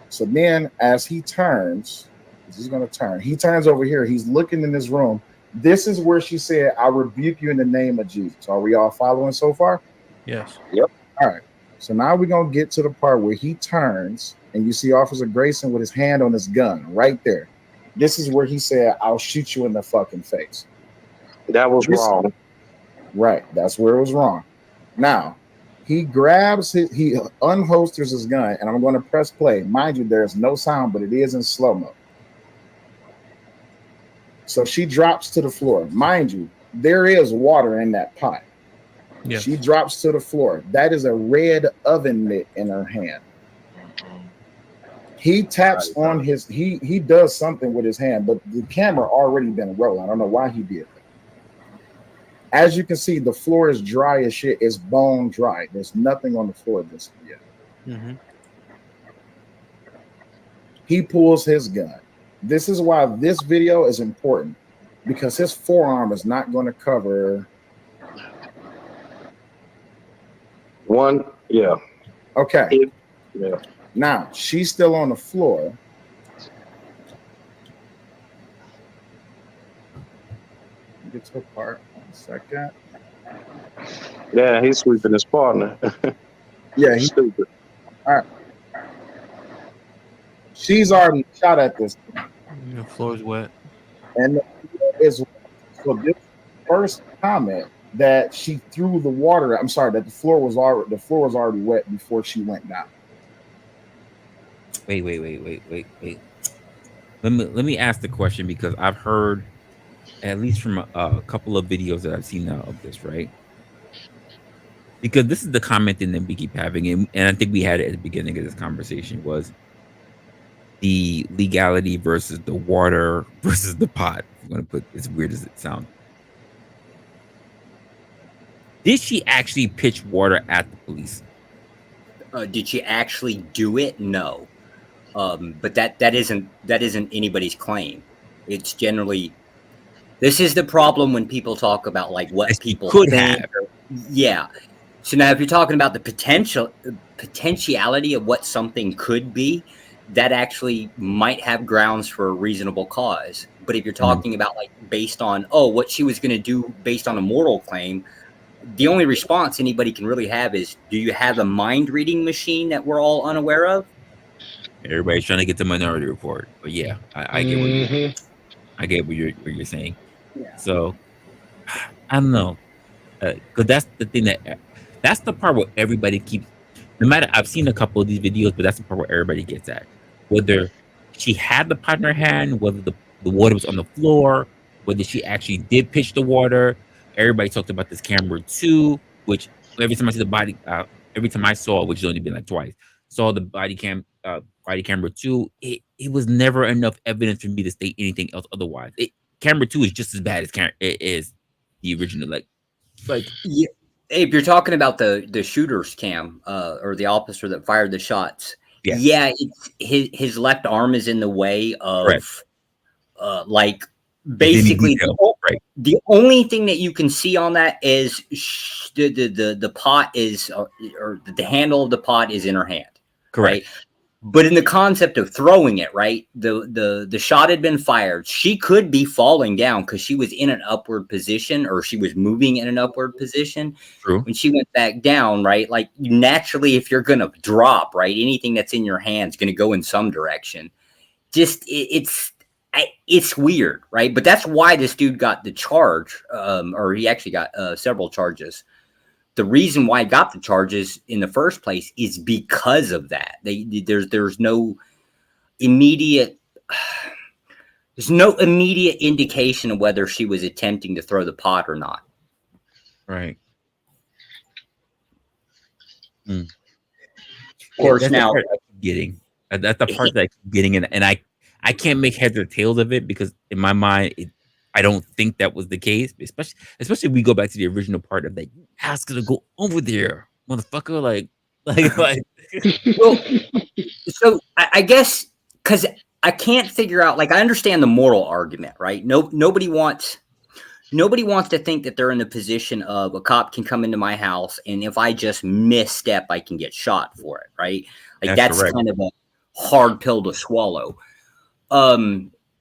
So then, as he turns, he's gonna turn. He turns over here. He's looking in this room. This is where she said, "I rebuke you in the name of Jesus." Are we all following so far? Yes. Yep. All right. So now we're gonna get to the part where he turns, and you see Officer Grayson with his hand on his gun right there. This is where he said, "I'll shoot you in the fucking face." That was wrong. Right. That's where it was wrong. Now, he grabs he unholsters his gun, and I'm going to press play. Mind you, there's no sound, but it is in slow-mo. So she drops to the floor. Mind you, there is water in that pot. Yes. She drops to the floor. That is a red oven mitt in her hand. He taps on his, he does something with his hand, but the camera already been rolling. I don't know why he did that. As you can see, the floor is dry as shit. It's bone dry. There's nothing on the floor this yet. Mm-hmm. He pulls his gun. This is why this video is important, because his forearm is not going to cover. One, yeah. Okay. Yeah. Now she's still on the floor. Get to the part. 1 second. Yeah, he's sweeping his partner. Yeah, he's stupid. All right. She's already shot at this. The floor is wet. And is so this first comment that she threw the water. I'm sorry, that the floor was already wet before she went down. Wait. Let me ask the question, because I've heard, at least from a couple of videos that I've seen now of this, right? Because this is the comment that we keep having, and I think we had it at the beginning of this conversation, was the legality versus the water versus the pot. I'm going to put, as weird as it sounds. Did she actually pitch water at the police? Did she actually do it? No. But that isn't anybody's claim. It's generally, this is the problem when people talk about like what people could think. have. Yeah. So now if you're talking about the potentiality of what something could be, that actually might have grounds for a reasonable cause. But if you're talking about like based on, what she was going to do based on a moral claim, the only response anybody can really have is, do you have a mind reading machine that we're all unaware of? Everybody's trying to get the Minority Report, but yeah, I get what you're saying. Yeah. So I don't know, because that's the thing that's the part where everybody keeps. No matter, I've seen a couple of these videos, but that's the part where everybody gets at. Whether she had the pot in her hand, whether the water was on the floor, whether she actually did pitch the water. Everybody talked about this camera too, which every time I see the body, every time I saw, which has only been like twice, saw the body camera too. It was never enough evidence for me to state anything else otherwise. Camera 2 is just as bad as the original. Like yeah. If you're talking about the shooter's cam, or the officer that fired the shots, yeah, his left arm is in the way of, like basically the only thing that you can see on that is the pot is, or the handle of the pot is in her hand. Correct. Right? But in the concept of throwing it, right, the shot had been fired. She could be falling down because she was in an upward position, or she was moving in an upward position. True. When she went back down, right, like naturally, if you're going to drop, right, anything that's in your hand is going to go in some direction. Just it's weird, right? But that's why this dude got the charge, or he actually got several charges. The reason why I got the charges in the first place is because of that. There's no immediate indication of whether she was attempting to throw the pot or not. Right. Of course, that's now the part I keep getting. That's the part that I keep getting, and I can't make heads or tails of it because in my mind, I don't think that was the case. Especially if we go back to the original part of that. You asked her to go over there, motherfucker. Like. Well, so I guess because I can't figure out. Like, I understand the moral argument, right? Nobody wants to think that they're in the position of a cop can come into my house and if I just misstep, I can get shot for it, right? Like that's kind of a hard pill to swallow.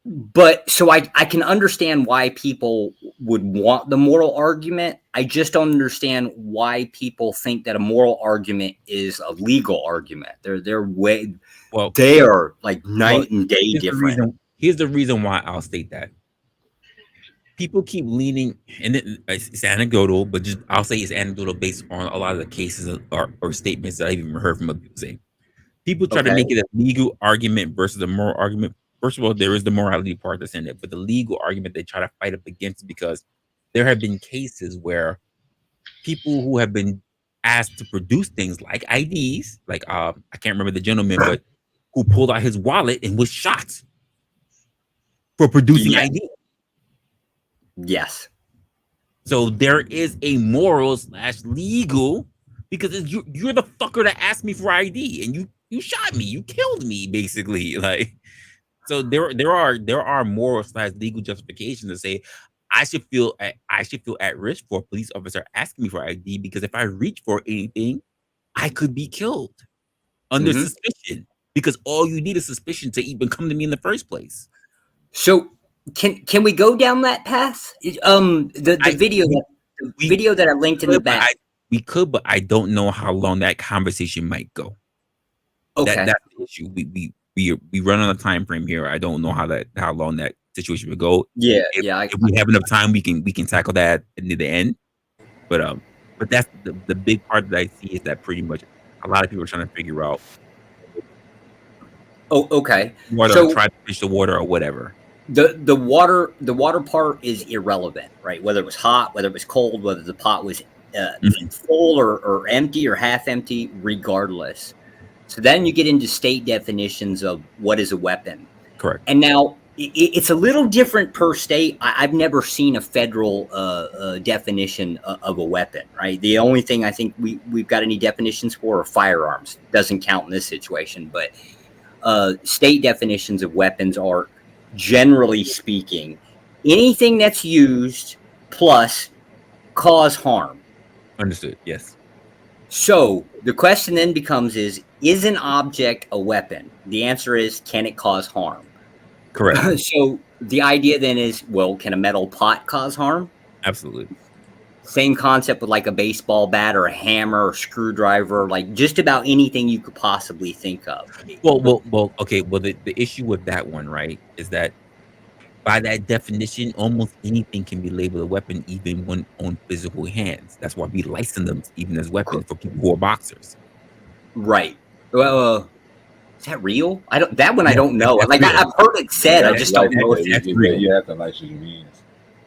But so I can understand why people would want the moral argument. I just don't understand why people think that a moral argument is a legal argument. They're way they are like night and day different. Here's the reason why I'll state that. People keep leaning, and it's anecdotal, but I'll say it's anecdotal based on a lot of the cases or statements that I've even heard from other people saying. People try to make it a legal argument versus a moral argument. First of all, there is the morality part that's in it, but the legal argument they try to fight up against because there have been cases where people who have been asked to produce things like IDs, like I can't remember the gentleman, but who pulled out his wallet and was shot for producing ID. Yes. So there is a moral/legal because you're the fucker that asked me for ID and you shot me, you killed me, basically. Like, so there are moral/legal justifications to say I should feel at risk for a police officer asking me for ID because if I reach for anything, I could be killed under suspicion because all you need is suspicion to even come to me in the first place. So can we go down that path? The video that I linked in the back. We could, but I don't know how long that conversation might go. Okay, that's the issue. We run on a time frame here. I don't know how long that situation would go. Yeah, if we have enough time, we can tackle that near the end. But that's the big part that I see is that pretty much a lot of people are trying to figure out. Oh, okay. So try to fish the water or whatever. The water part is irrelevant, right? Whether it was hot, whether it was cold, whether the pot was full or empty or half empty, regardless. So then you get into state definitions of what is a weapon. Correct. And now it's a little different per state. I've never seen a federal definition of a weapon, right? The only thing I think we've got any definitions for are firearms. Doesn't count in this situation, but state definitions of weapons are, generally speaking, anything that's used plus cause harm. Understood. Yes. So the question then becomes: is an object a weapon? The answer is, can it cause harm? Correct. So the idea then is, well, can a metal pot cause harm? Absolutely. Same concept with like a baseball bat or a hammer or screwdriver, like just about anything you could possibly think of. Well. Okay. Well, the issue with that one, right, is that by that definition, almost anything can be labeled a weapon, even when on physical hands. That's why we license them even as weapons for people who are boxers. Right. Well, is that real? I don't. That one I Yes, don't know. that's Like real. I've heard it said. I just don't know. That's real. You have to license your hands.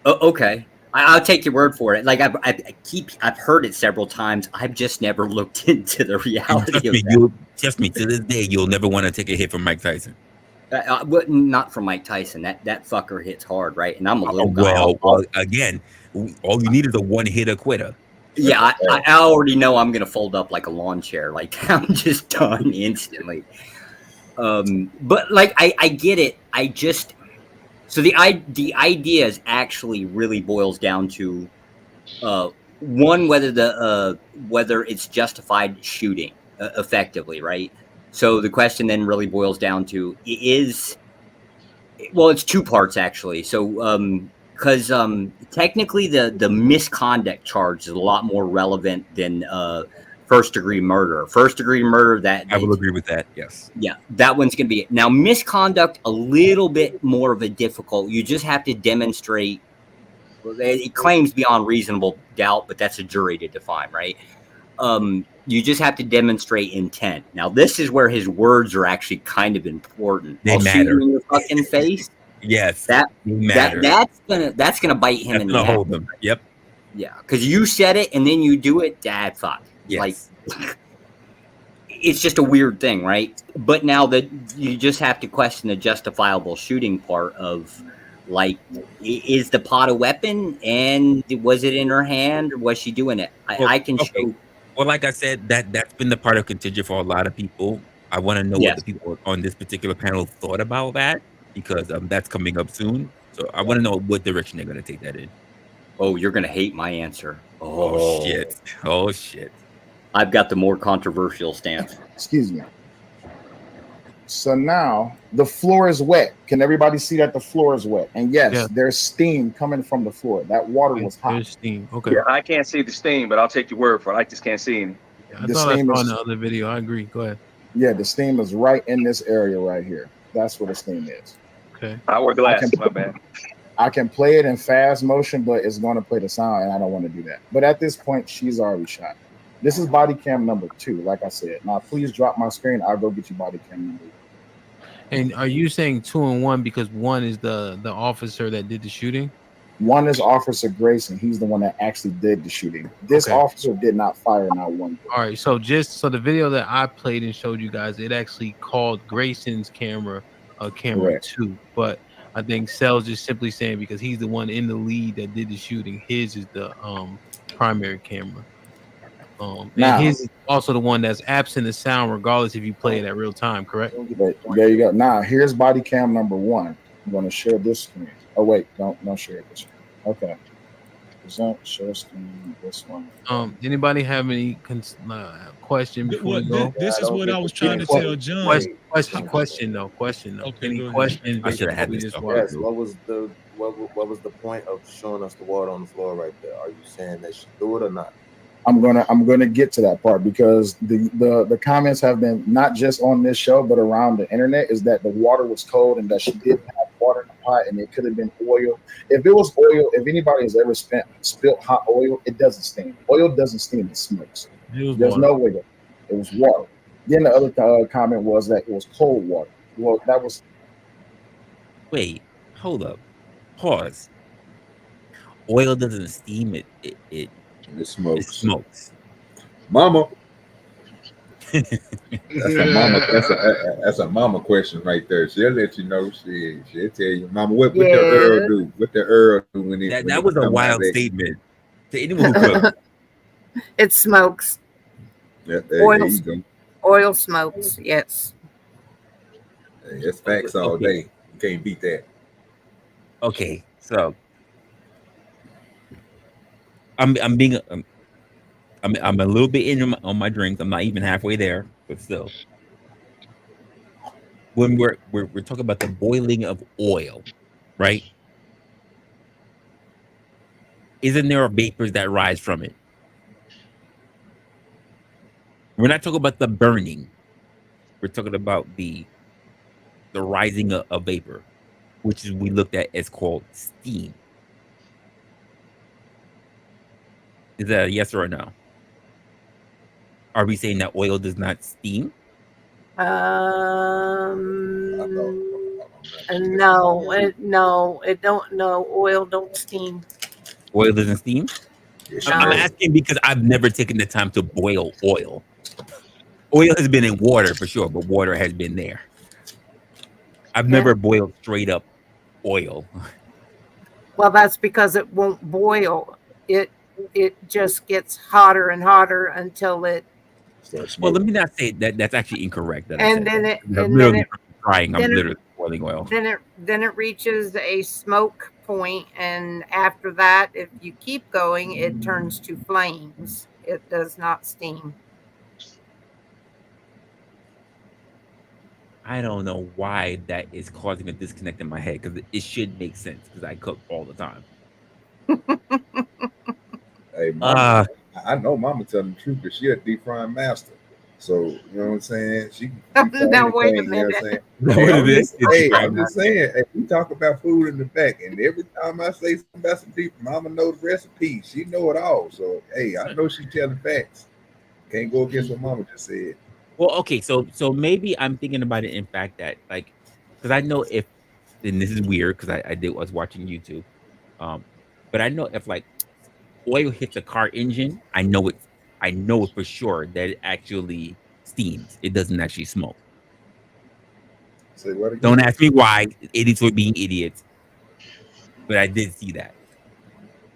Oh, okay. I'll take your word for it. Like I've heard it several times. I've just never looked into the reality of that. Trust me, to this day, you'll never want to take a hit from Mike Tyson. But not from Mike Tyson. That fucker hits hard, right? And I'm a little guy. Well, again, all you need is a one-hitter quitter. Yeah, I already know I'm gonna fold up like a lawn chair. Like I'm just done instantly. But like I get it. I just the idea is actually really boils down to one, whether it's justified shooting effectively, right? So the question then really boils down to it's two parts actually. So because technically the misconduct charge is a lot more relevant than first degree murder. First degree murder, I will agree with that. Yes. Yeah, that one's going to be it. Now misconduct, a little bit more of a difficult. You just have to demonstrate. It claims beyond reasonable doubt, but that's a jury to define, right? You just have to demonstrate intent. Now, this is where his words are actually kind of important. They I'll matter. shoot you in your fucking face. Yes, that's gonna bite him in the ass. Hold them. Yep. Yeah, because you said it and then you do it. Dad, fuck. Yes. Like, it's just a weird thing, right? But now that you just have to question the justifiable shooting part of, like, is the pot a weapon, and was it in her hand, or was she doing it? I can show. Well, like I said, that's been the part of contingent for a lot of people. I want to know what the people on this particular panel thought about that, because that's coming up soon. So I want to know what direction they're going to take that in. Oh, you're going to hate my answer. Oh shit. Oh shit. I've got the more controversial stance. Excuse me. So now the floor is wet. Can everybody see that the floor is wet? And yes, there's steam coming from the floor. That water was hot. There's steam. Okay. Yeah, I can't see the steam, but I'll take your word for it. I just can't see any. I thought I saw in the other video. I agree. Go ahead. Yeah, the steam is right in this area right here. That's where the steam is. Okay. I wear glasses, my bad. I can play it in fast motion, but it's going to play the sound, and I don't want to do that. But at this point, she's already shot. This is body cam number 2, like I said. Now, please drop my screen. I'll go get you body cam number 1. And are you saying 2 and 1 because 1 is the officer that did the shooting? 1 is Officer Grayson. He's the one that actually did the shooting. This officer did not fire not one. All right. So the video that I played and showed you guys, it actually called Grayson's camera camera Correct. 2. But I think Cell's just simply saying because he's the one in the lead that did the shooting, his is the primary camera. Now, and his is also the one that's absent the sound, regardless if you play it at real time, correct? There you go. Now, here's body cam number 1. I'm going to share this screen. Oh, wait, don't share this screen. Okay. Present, share screen, this one. Anybody have any question before we go? This is what I was trying to tell John. Question though. Okay, any go ahead. questions? I should have had this. Yes, what was the point of showing us the water on the floor right there? Are you saying that she threw it or not? I'm gonna get to that part because the comments have been not just on this show but around the internet is that the water was cold and that she didn't have water in the pot and it could have been oil. If it was oil, if anybody has ever spilt hot oil, it doesn't steam. Oil doesn't steam; it smokes. There's no way that it was water. Then the other comment was that it was cold water. Well, that was. Wait, hold up, pause. Oil doesn't steam; it smokes. It smokes. Mama. That's a mama question right there. She'll let you know. She'll tell you, Mama, what the Earl do? What the Earl do when it? That was a wild statement to anyone who could. It smokes. Yeah, there you go. Oil smokes. Yes. Hey, it's facts all day. You can't beat that. Okay, so I'm being I'm a little bit in on my drinks. I'm not even halfway there, but still. When we're talking about the boiling of oil, right? Isn't there vapors that rise from it? We're not talking about the burning. We're talking about the rising of vapor, which is we looked at as called steam. Is that a yes or a no? Are we saying that oil does not steam? No, it don't. No, oil don't steam. Oil doesn't steam? Yes, I'm sir. asking because I've never taken the time to boil oil. Oil has been in water for sure, but water has been there. I've never boiled straight up oil. Well, that's because it won't boil. It just gets hotter and hotter until it. Well, let me not say that. That's actually incorrect. That And I said then it. that. I'm And literally then it. frying. I'm then it- literally boiling oil. Then it reaches a smoke point, and after that, if you keep going, it turns to flames. It does not steam. I don't know why that is causing a disconnect in my head because it should make sense because I cook all the time. Hey, Mama, I know Mama telling the truth because she a deep frying master. So you know what I'm saying? She can deep fry Now, wait a anything, you know what I'm minute. saying? What I'm it just, is? hey, I'm just saying, hey, we talk about food in the back, and every time I say something about some deep, Mama knows the recipe. She know it all. So hey, I know she telling facts. Can't go against what Mama just said. Well, okay, so maybe I'm thinking about it in fact that like, because I know if, and this is weird because I was watching YouTube, but I know if like oil hits a car engine, I know it for sure that it actually steams. It doesn't actually smoke. Say what again? Don't ask me why. Idiots were being idiots, but I did see that.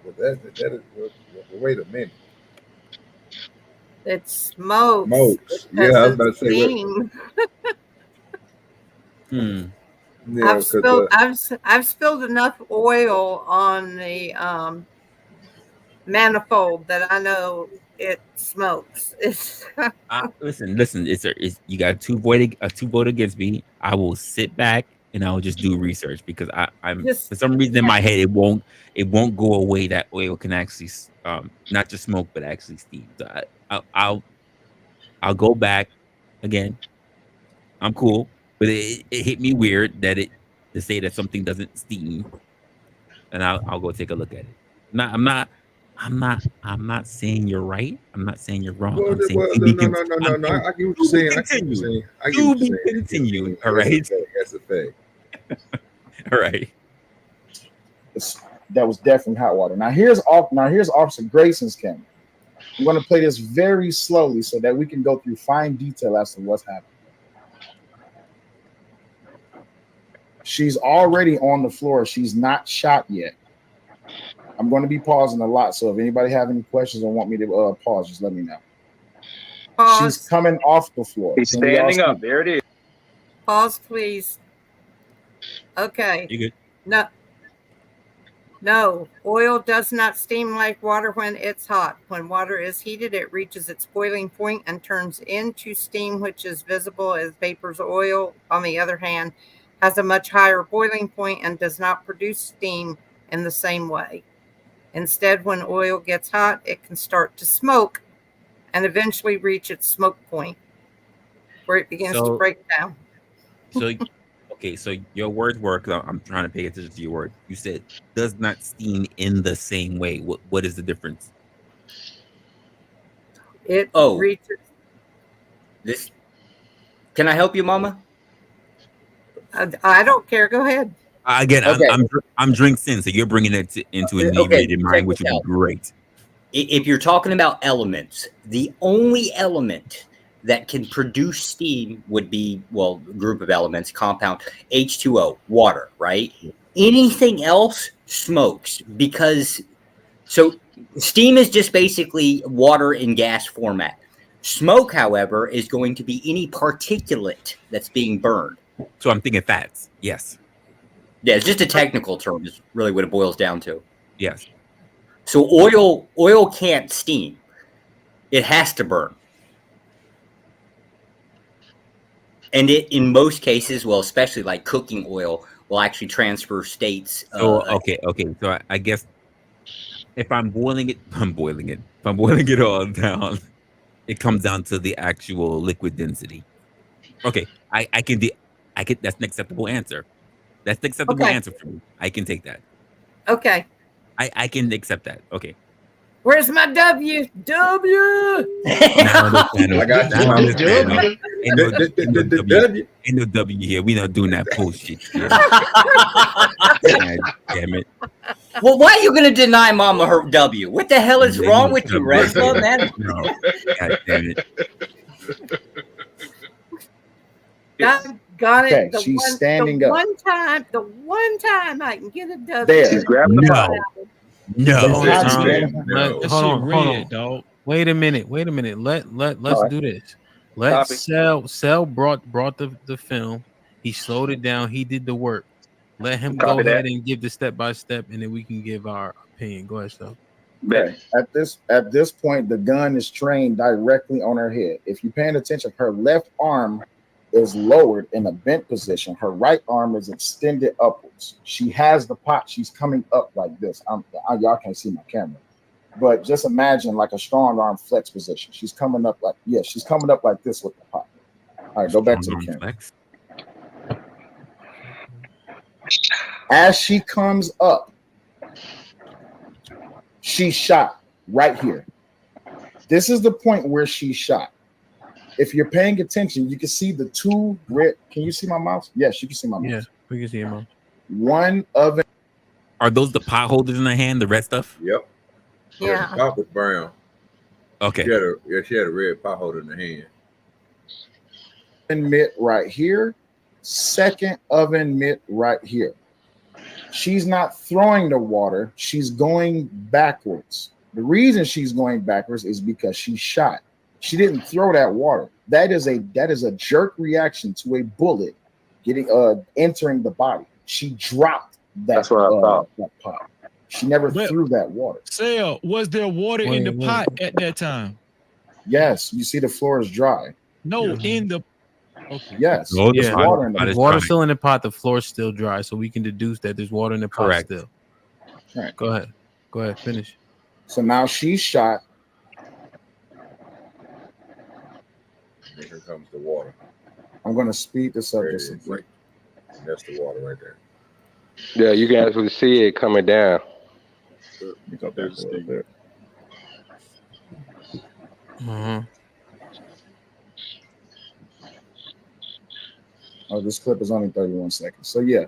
Well, that is. Well, wait a minute. It smokes. Smokes. Yeah, I was about to say what. Steam. Yeah, I've spilled enough oil on the manifold that I know it smokes. Listen. It's you got two vote against me. I will sit back and I will just do research because I'm for some reason in my head it won't go away that oil can actually not just smoke but actually steam. So I'll go back again. I'm cool, but it hit me weird that to say that something doesn't steam, and I'll go take a look at it. I'm not saying you're right. I'm not saying you're wrong. I'm saying no. I get what you're saying. I get what you're saying. I get what you're saying. Continue. All right. That's a fact. All right. That was definitely hot water. Now here's Officer Grayson's camera. I'm going to play this very slowly so that we can go through fine detail as to what's happening. She's already on the floor. She's not shot yet. I'm going to be pausing a lot, so if anybody have any questions or want me to pause, just let me know. Pause. She's coming off the floor. He's standing up. There it is. Pause, please. Okay. You good? No, oil does not steam like water when it's hot. When water is heated, it reaches its boiling point and turns into steam, which is visible as vapors. Oil, on the other hand, has a much higher boiling point and does not produce steam in the same way. Instead, when oil gets hot, it can start to smoke and eventually reach its smoke point where it begins to break down. So, okay, so your words were, because I'm trying to pay attention to your word. You said does not steam in the same way. What is the difference? It reaches. This. Can I help you, Mama? I don't care. Go ahead. Again, Okay. I'm drink sin, so you're bringing it into inebriated mind, which would be great. If you're talking about elements, the only element that can produce steam would be, well, group of elements, compound, H2O, water, right? Anything else smokes because, so steam is just basically water in gas format. Smoke, however, is going to be any particulate that's being burned. So I'm thinking fats. Yes. Yeah, it's just a technical term is really what it boils down to. Yes. So oil can't steam. It has to burn. And it, in most cases, well, especially like cooking oil, will actually transfer states. So okay. So I guess if I'm boiling it. If I'm boiling it all down, it comes down to the actual liquid density. Okay, I can. That's an acceptable answer. That's the acceptable Okay. answer for me. I can take that. Okay. I can accept that. Okay. Where's my W? W. I got you. Ain't no W here. We not doing that bullshit. Here. God damn it. Well, why are you going to deny Mama her W? What the hell is wrong with you, Resla? Man? No. God damn it. Got it. Okay, she's standing up. The one time I can get a W. There. She's grabbing the pot. No. Hold on, dog. Wait a minute. Let's do this. Cell brought the film. He slowed it down. He did the work. Let him go ahead and give the step by step, and then we can give our opinion. Go ahead, Cell. Okay. At this point, the gun is trained directly on her head. If you're paying attention, her left arm is lowered in a bent position. Her right arm is extended upwards. She has the pot. She's coming up like this. Y'all can't see my camera, but just imagine like a strong arm flex position. She's coming up like, she's coming up like this with the pot. All right, go back to the camera. As she comes up, she shot right here. This is the point where she shot. If you're paying attention, you can see the two red. Can you see my mouse? Yes, you can see my mouse. Yeah, we can see your mouse. One of it. Are those the pot holders in her hand? The red stuff? Yep. Yeah. The pot was brown. Okay. She had a red pot holder in her hand. Oven mitt right here. Second oven mitt right here. She's not throwing the water. She's going backwards. The reason she's going backwards is because she shot. She didn't throw that water. That is a jerk reaction to a bullet entering the body. She dropped that. That's what I thought. That pot. She never threw that water. Sale, was there water in the pot at that time? Yes, you see the floor is dry. No, in the. Okay. Yes, there's water in the pot. Water still in the pot. The floor is still dry, so we can deduce that there's water in the pot. Correct. Still. All right. Go ahead. Finish. So now she's shot. Here comes the water. I'm going to speed this up just a bit. That's the water right there. Yeah, you can actually see it coming down. Let me go back a little bit. Oh, this clip is only 31 seconds. So yeah.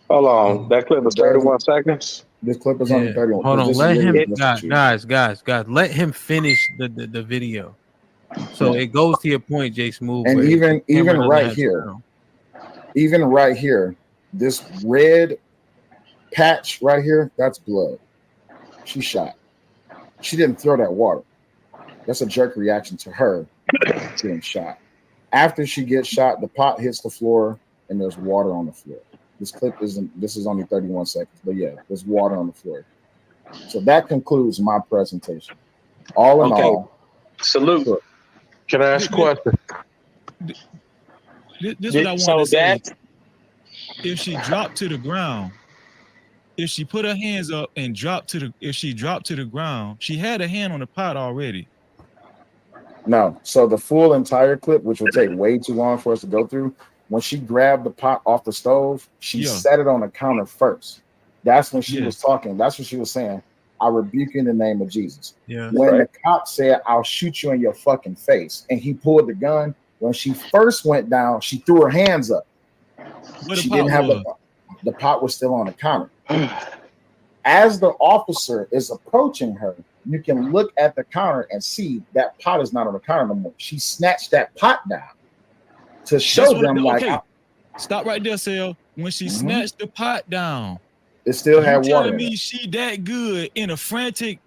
Hold on. That clip is 31 seconds. This clip is only 31. Hold on. Let him, guys. Let him finish the video. So it goes to your point, Jay Smooth. And even right here, this red patch right here, that's blood. She shot. She didn't throw that water. That's a jerk reaction to her getting shot. After she gets shot, the pot hits the floor and there's water on the floor. This is only 31 seconds, but yeah, there's water on the floor. So that concludes my presentation. All in all, salute. Sure. Can I ask a question? This is what I want to say. If she dropped to the ground, if she put her hands up and if she dropped to the ground, she had a hand on the pot already. No. So the full entire clip, which will take way too long for us to go through, when she grabbed the pot off the stove, she set it on the counter first. That's when she was talking. That's what she was saying. I rebuke you in the name of Jesus. Yeah. When the cop said, I'll shoot you in your fucking face, and he pulled the gun, when she first went down, she threw her hands up. She didn't have the pot was still on the counter. As the officer is approaching her, you can look at the counter and see that pot is not on the counter no more. She snatched that pot down to show them stop right there, Sal. When she snatched the pot down, it still had water. Telling me she that good in a frantic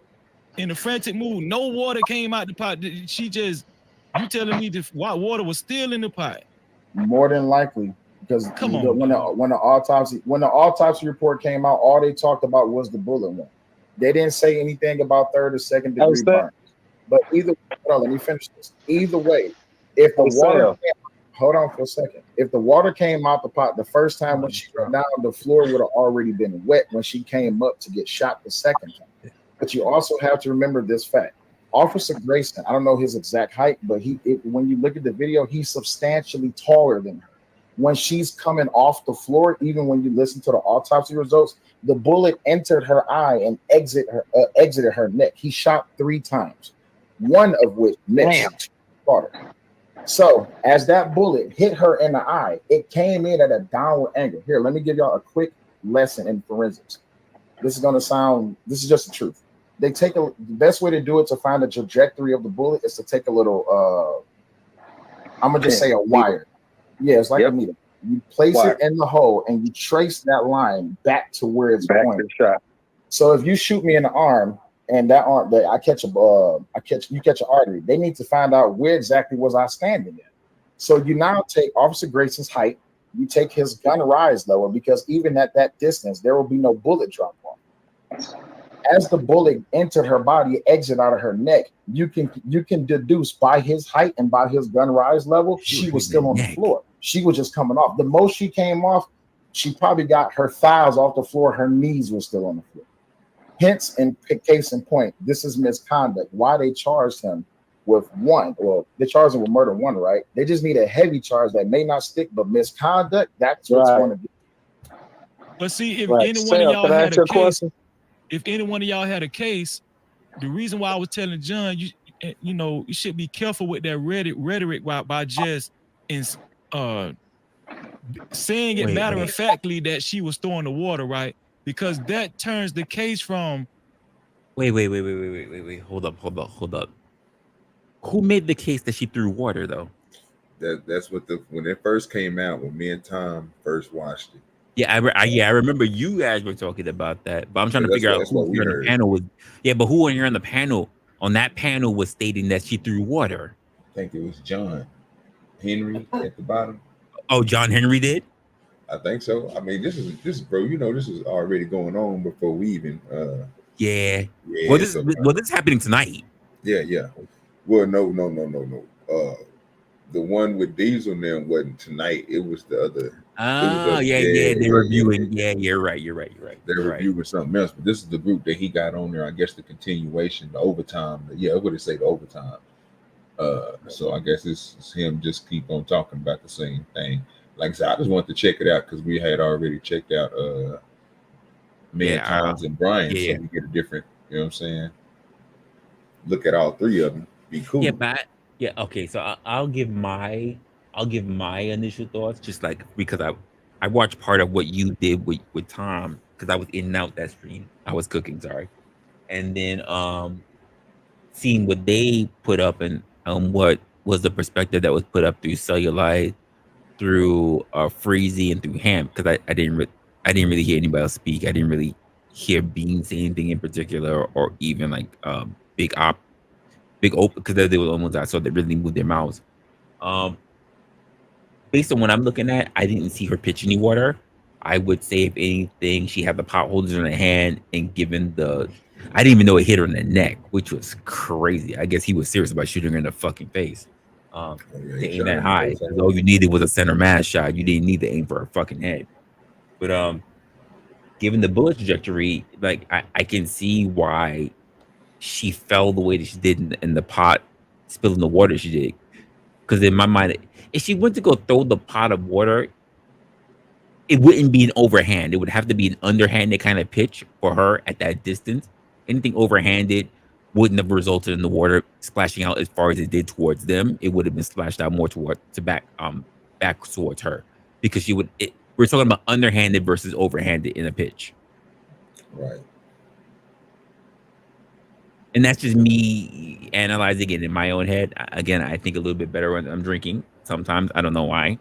move. No water came out the pot. She just you telling me the water was still in the pot? More than likely, because when the autopsy report came out, all they talked about was the bullet wound. They didn't say anything about third or second degree burn. But either hold on, let me finish this. Either way, if the water hold on for a second. If the water came out the pot the first time when she went down, the floor would have already been wet when she came up to get shot the second time. But you also have to remember this fact. Officer Grayson, I don't know his exact height, but when you look at the video, he's substantially taller than her. When she's coming off the floor, even when you listen to the autopsy results, the bullet entered her eye and exited her neck. He shot 3 times, one of which missed. So as that bullet hit her in the eye, it came in at a downward angle. Here, let me give y'all a quick lesson in forensics. This is just the truth. The best way to do it to find the trajectory of the bullet is to take a little, I'm gonna just say a wire. Yeah, it's like a needle. You place it in the hole and you trace that line back to where it's pointing. So if you shoot me in the arm and that arm, you catch an artery, they need to find out where exactly was I standing in. So you now take Officer Grayson's height, you take his gun rise level, because even at that distance, there will be no bullet drop off. As the bullet entered her body, exit out of her neck, you can deduce by his height and by his gun rise level, she was still on the floor. She was just coming off. The most she came off, she probably got her thighs off the floor. Her knees were still on the floor. Hence, in case in point, this is misconduct. Why they charged him with 1? Well, they charged him with murder 1, right? They just need a heavy charge that may not stick, but misconduct, that's what's going to be. But see, if any one of y'all had a case, if any one of y'all had a case, the reason why I was telling John, you should be careful with that rhetoric by just saying it matter of factly that she was throwing the water, right? Because that turns the case from. Wait. Hold up. Who made the case that she threw water though? That's what when it first came out, when me and Tom first watched it. Yeah, I remember you guys were talking about that, but I'm trying to figure out who here on the panel was. Yeah, but who here on the panel was stating that she threw water? I think it was John Henry at the bottom. Oh, John Henry did? I think so. I mean, this is bro. This is already going on before we even. Yeah. Well, this is happening tonight. Yeah. Well, no. The one with Diesel and them wasn't tonight. It was the other. Oh, yeah. They're reviewing. Yeah, you're right. They're reviewing something else, but this is the group that he got on there. I guess the continuation, the overtime. Yeah, I would say the overtime. So I guess it's him just keep on talking about the same thing. Like I said, I just wanted to check it out because we had already checked out Tom's and Brian, so we get a different. You know what I'm saying? Look at all 3 of them. Be cool. Yeah, okay. So I'll give my initial thoughts, just like because I watched part of what you did with Tom because I was in and out that stream. I was cooking, sorry, and then seeing what they put up and what was the perspective that was put up through Cellulite, through Freezy, and through Ham, because I didn't really hear anybody else speak. I didn't really hear Bean say anything in particular, or even like Big Op, because they were the ones I saw that really moved their mouths. Based on what I'm looking at, I didn't see her pitch any water. I would say, if anything, she had the pot holders in her hand, and I didn't even know it hit her in the neck, which was crazy. I guess he was serious about shooting her in the fucking face. To aim that high. All you needed was a center mass shot. You didn't need to aim for her fucking head. But given the bullet trajectory, like I can see why she fell the way that she did in the pot, spilling the water she did. Because in my mind, if she went to go throw the pot of water, it wouldn't be an overhand. It would have to be an underhanded kind of pitch for her at that distance. Anything overhanded wouldn't have resulted in the water splashing out as far as it did towards them. It would have been splashed out more back towards her, because we're talking about underhanded versus overhanded in a pitch. Right. And that's just me analyzing it in my own head. Again, I think a little bit better when I'm drinking. Sometimes I don't know why,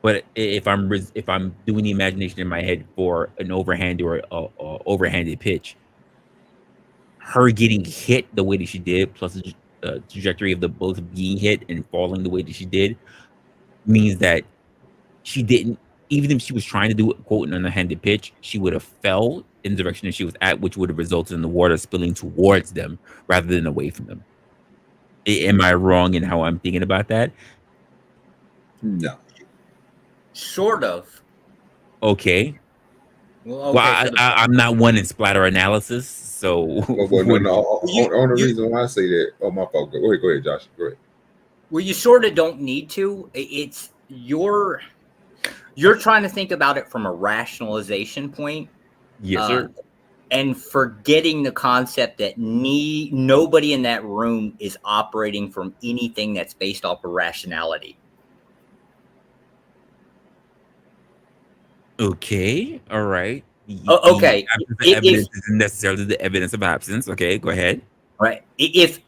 but if I'm doing the imagination in my head for an overhanded or overhanded pitch, her getting hit the way that she did, plus the trajectory of the bullet being hit and falling the way that she did, means that she didn't even if she was trying to do it, quote, an underhanded pitch, she would have fell in the direction that she was at, which would have resulted in the water spilling towards them rather than away from them. Am I wrong in how I'm thinking about that? No. Sort of. Okay. Well, okay, well, I'm not one in splatter analysis, so. Well, no. Only reason why I say that. Oh, my fault. Go ahead, Josh. Go ahead. Well, you sort of don't need to. It's you're trying to think about it from a rationalization point. Yes, sir. And forgetting the concept that nobody in that room is operating from anything that's based off of rationality. Okay. All right. Okay. The evidence isn't necessarily the evidence of absence. Okay, go ahead. Right. If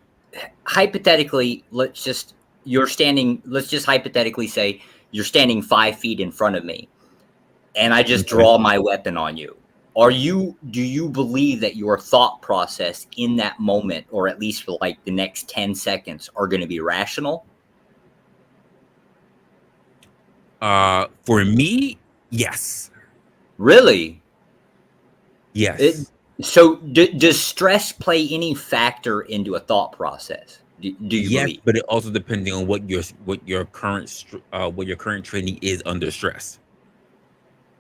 hypothetically, let's just hypothetically say you're standing 5 feet in front of me and I just draw my weapon on you. Do you believe that your thought process in that moment, or at least for like the next 10 seconds, are going to be rational? For me, yes. Really? Yes. So does stress play any factor into a thought process? Do you believe? But it also depending on what your current training is under stress.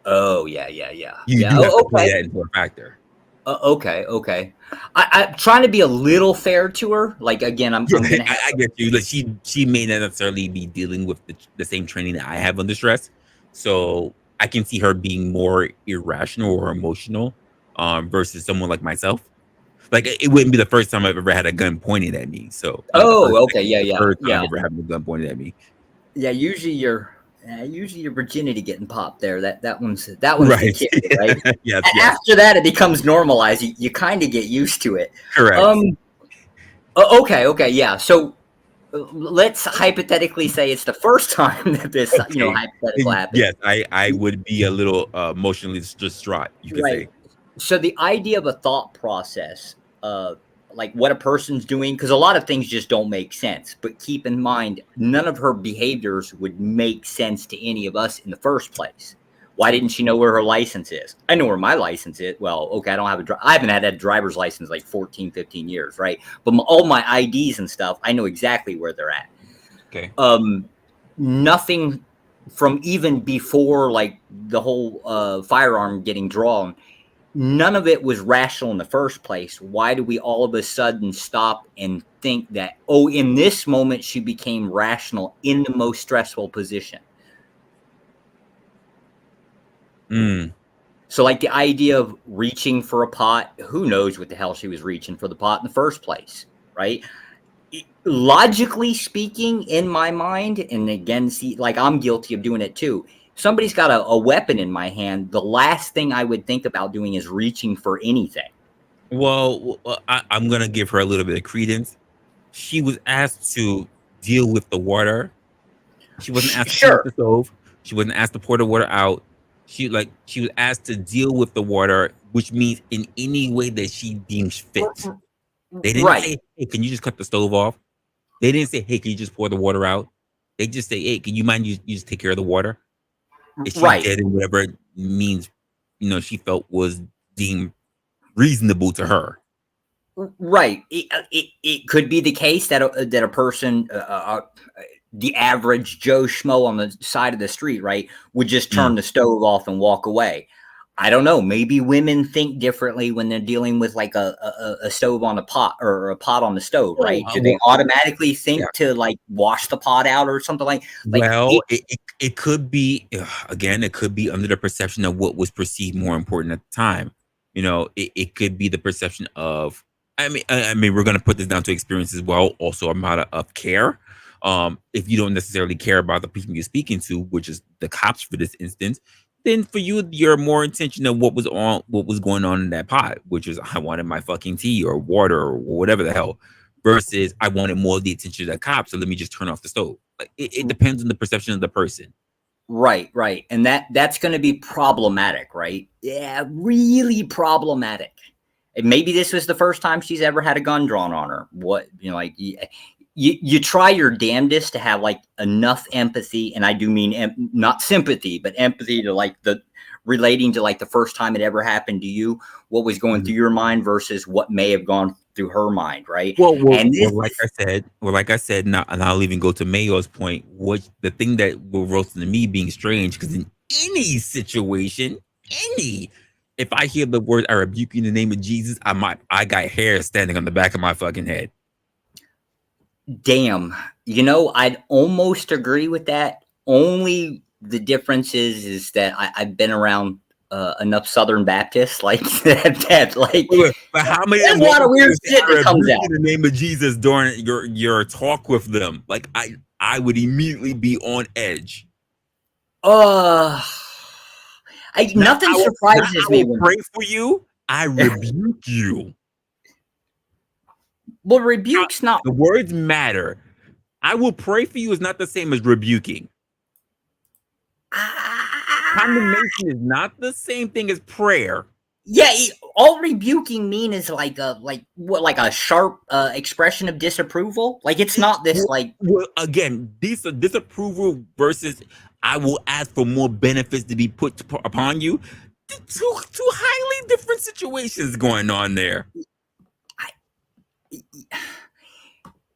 Oh yeah. You have to play that into a factor. Okay. I'm trying to be a little fair to her. Like again, I'm gonna. I get you. Like she may not necessarily be dealing with the same training that I have under stress, so I can see her being more irrational or emotional, versus someone like myself. Like it wouldn't be the first time I've ever had a gun pointed at me. So okay, yeah. First time ever having a gun pointed at me. Yeah, usually your virginity getting popped there. That one's right. The kid, right? Yes. After that, it becomes normalized. You kind of get used to it. Correct. Okay, yeah. So let's hypothetically say it's the first time that this hypothetical happens. Yes, I would be a little emotionally distraught. You could say. So the idea of a thought process, like what a person's doing, because a lot of things just don't make sense. But keep in mind, none of her behaviors would make sense to any of us in the first place. Why didn't she know where her license is? I know where my license is. Well, okay, I haven't had a driver's license like 14, 15 years, right? But all my IDs and stuff, I know exactly where they're at. Okay. Nothing from even before like the whole firearm getting drawn. None of it was rational in the first place. Why do we all of a sudden stop and think that, in this moment, she became rational in the most stressful position? So like the idea of reaching for a pot, who knows what the hell she was reaching for the pot in the first place, right? Logically speaking, in my mind, and again, see, like I'm guilty of doing it too. Somebody's got a weapon in my hand, the last thing I would think about doing is reaching for anything. Well, I'm going to give her a little bit of credence. She was asked to deal with the water. She wasn't asked to pour the stove. She wasn't asked to pour the water out. She was asked to deal with the water, which means in any way that she deems fit. They didn't say, hey, can you just cut the stove off? They didn't say, hey, can you just pour the water out? They just say, hey, can you mind you just take care of the water? If she did in whatever means, she felt was deemed reasonable to her. Right. It could be the case that a person, the average Joe Schmo on the side of the street, right, would just turn the stove off and walk away. I don't know. Maybe women think differently when they're dealing with like a stove on a pot or a pot on the stove, right? Do they automatically think to like wash the pot out or something like? Well, it could be again. It could be under the perception of what was perceived more important at the time. It could be the perception of. I mean, we're gonna put this down to experience as well. Also, a matter of care. If you don't necessarily care about the people you're speaking to, which is the cops for this instance. Then for you, you're more intention of what was going on in that pot, which is I wanted my fucking tea or water or whatever the hell, versus I wanted more of the attention of the cops, so let me just turn off the stove. Like it depends on the perception of the person. Right, and that's going to be problematic, right? Yeah, really problematic. And maybe this was the first time she's ever had a gun drawn on her. you try your damnedest to have like enough empathy, and I do mean not sympathy, but empathy to like the relating to like the first time it ever happened to you, what was going through your mind versus what may have gone through her mind, right? Well, and this, like I said, now, and I'll even go to Mayo's point. What the thing that will roasting to me being strange, because in any situation, if I hear the word "I rebuke you in the name of Jesus," I got hair standing on the back of my fucking head. Damn, you know, I'd almost agree with that. Only the difference is that I've been around enough Southern Baptists like that like, but how many there's a lot of weird shit that comes out in the name of Jesus during your talk with them? Like I would immediately be on edge. Nothing surprises me. I will pray for you. I rebuke you. Well, rebuke's not. The words matter. I will pray for you is not the same as rebuking. Condemnation is not the same thing as prayer. Yeah, all rebuking mean is like a sharp expression of disapproval. Like it's not this like. Well, again, disapproval versus I will ask for more benefits to be put upon you. Two highly different situations going on there.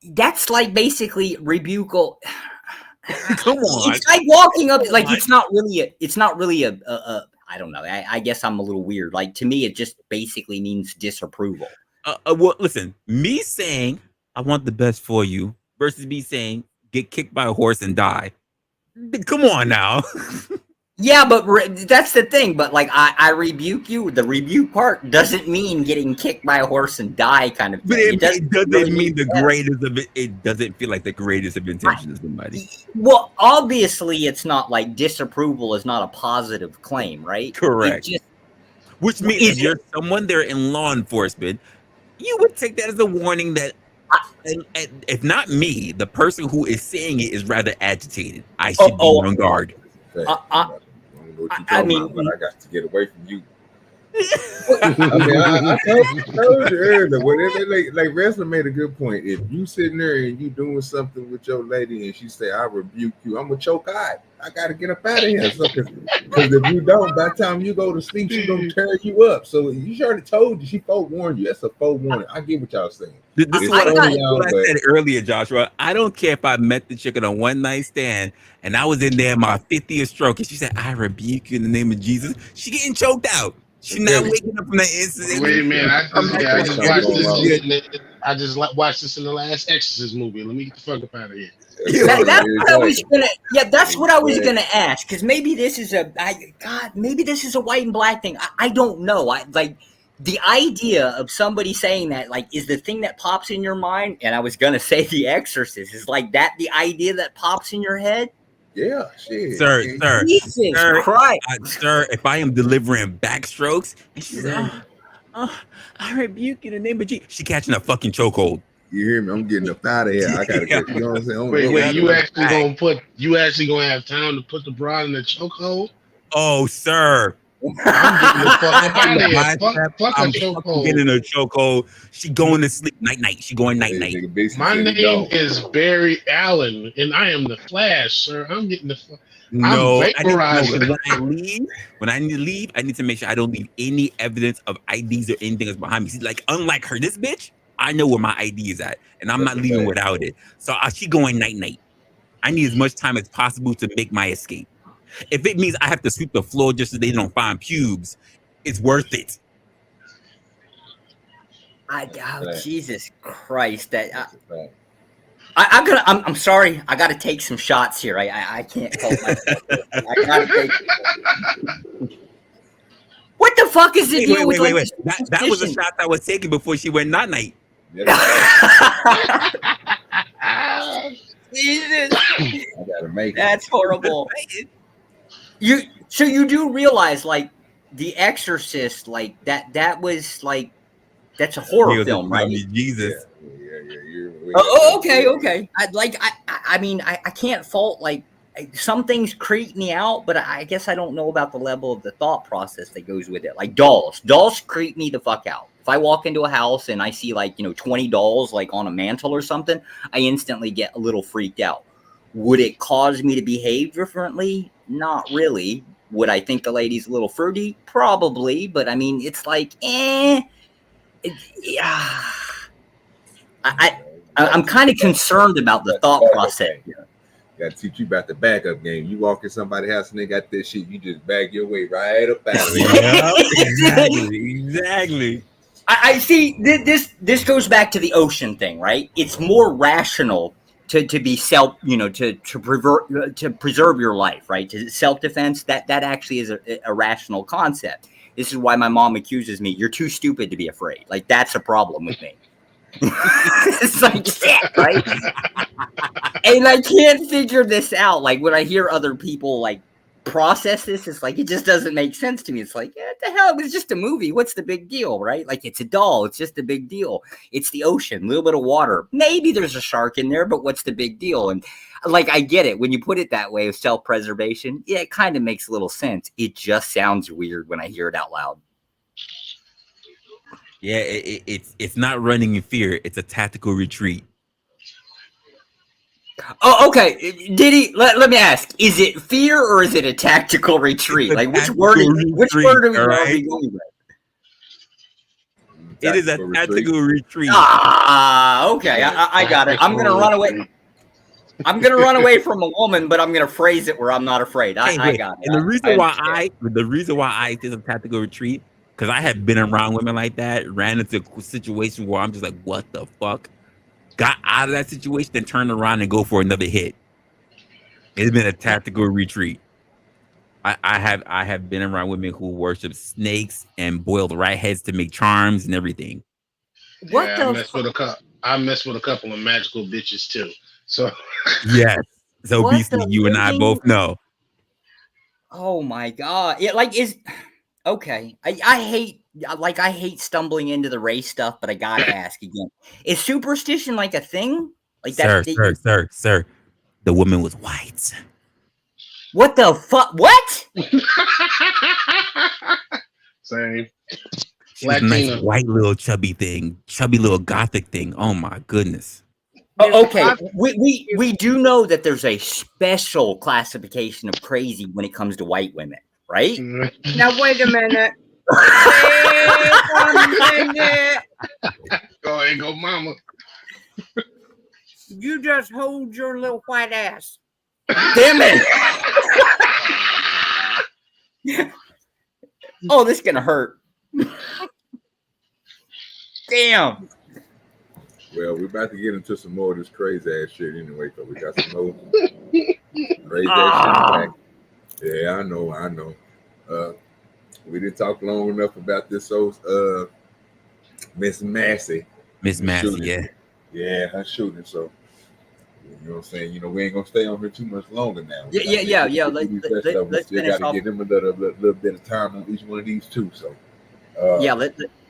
That's like basically rebuke. Come on, it's like walking up. Like it's not really a. I don't know. I guess I'm a little weird. Like to me, it just basically means disapproval. Well, listen, me saying I want the best for you versus me saying get kicked by a horse and die. Come on now. Yeah, but that's the thing. But like I rebuke you. The rebuke part doesn't mean getting kicked by a horse and die kind of thing. But it doesn't really mean the greatest of it. It doesn't feel like the greatest of intentions to somebody. Well, obviously, it's not like disapproval is not a positive claim, right? Correct. Which means if you're someone there in law enforcement, you would take that as a warning that, and if not me, the person who is saying it is rather agitated. I should be on guard. I mean, but I got to get away from you. I told you earlier. Like Resla made a good point. If you sitting there and you doing something with your lady and she say, "I rebuke you," I'm gonna choke eye. I gotta get up out of here. So, because if you don't, by the time you go to sleep, she's gonna tear you up. So you already told you. She forewarned you. That's a forewarning. I get what y'all saying. This is what I said earlier, Joshua. I don't care if I met the chick on a one night stand and I was in there my 50th stroke and she said, "I rebuke you in the name of Jesus." She getting choked out. She's not waking up from that incident. Wait a minute, I just watched this in the last Exorcist movie. Let me get the fuck up out of here. That's what I was gonna. Yeah, that's what I was gonna ask. Because maybe this is maybe this is a white and black thing. I don't know. Like the idea of somebody saying that, like, is the thing that pops in your mind. And I was gonna say The Exorcist is like that. The idea that pops in your head. Yeah, shit. Sir, Jesus Christ. Sir, if I am delivering backstrokes, and she's I rebuke you in the name of Jesus. She catching a fucking chokehold. You hear me? I'm getting up out of here. I gotta get. You know what I'm saying? Wait, you actually gonna have time to put the broad in the chokehold? Oh, sir. I'm getting the fuck up out of here. I'm getting a chokehold. She going to sleep night. She going night. My name is Barry Allen, and I am the Flash, sir. I'm getting the fuck. No, I'm vaporizing. When I need to leave, I need to make sure I don't leave any evidence of IDs or anything that's behind me. See, like, unlike her, this bitch, I know where my ID is at, and I'm not leaving without it. So she going night. I need as much time as possible to make my escape. If it means I have to sweep the floor just so they don't find pubes, it's worth it. Jesus Christ! I'm sorry. I gotta take some shots here. I can't help myself. I gotta take. What the fuck is the deal with wait. That was a shot that was taken before she went night. Jesus, I gotta make it. That's horrible. So you do realize, like, The Exorcist, like that was like that's a horror film, right? Jesus. Oh, okay. I mean, I can't fault like some things creep me out, but I guess I don't know about the level of the thought process that goes with it. Like dolls creep me the fuck out. If I walk into a house and I see like, 20 dolls like on a mantle or something, I instantly get a little freaked out. Would it cause me to behave differently? Not really. Would I think the lady's a little fruity? Probably, but I mean, it's like, I'm kind of concerned about the thought process. Got to teach you about the backup game. You walk in somebody's house and they got this shit, you just bag your way right up out of it. Exactly. I see. This goes back to the ocean thing, right? It's more rational to be self, to preserve your life, right? To self-defense. That actually is a rational concept. This is why my mom accuses me. You're too stupid to be afraid. Like that's a problem with me. It's like shit, right? And I can't figure this out. Like when I hear other people like process this, it's like it just doesn't make sense to me. It's like, what the hell? It was just a movie. What's the big deal, right? Like it's a doll. It's just a big deal. It's the ocean, a little bit of water. Maybe there's a shark in there, but what's the big deal? And like I get it when you put it that way of self-preservation. Yeah, it kind of makes a little sense. It just sounds weird when I hear it out loud. Yeah, it's not running in fear. It's a tactical retreat. Oh, okay. Diddy, let me ask: is it fear or is it a tactical retreat? Like which word are we going with? It is a tactical retreat. Ah, okay. I got it. I'm gonna run away. I'm gonna run away from a woman, but I'm gonna phrase it where I'm not afraid. I got it. And the reason why I did a tactical retreat. Because I have been around women like that, ran into a situation where I'm just like, what the fuck? Got out of that situation, then turned around and go for another hit. It's been a tactical retreat. I have been around women who worship snakes and boiled rat heads to make charms and everything. I messed with a couple of magical bitches too. So yes. So Beastly, you and I both know. Oh my god. Yeah, like okay, I hate stumbling into the race stuff, but I gotta ask again: is superstition like a thing? Like sir, the woman was white. What the fuck? What? Same. She was a nice white little chubby little gothic thing. Oh my goodness. Okay, we do know that there's a special classification of crazy when it comes to white women. Right? Now, wait a minute. Go ahead, go mama. You just hold your little white ass. Damn it. Oh, this is going to hurt. Damn. Well, we're about to get into some more of this crazy ass shit anyway, because we got some more crazy ass shit back. Yeah, I know. We didn't talk long enough about this Miss Massey. Miss Massey, yeah. Yeah, her shooting. So, you know what I'm saying? We ain't going to stay on here too much longer now. Yeah. Let's finish off. Give them a little bit of time on each one of these two. So,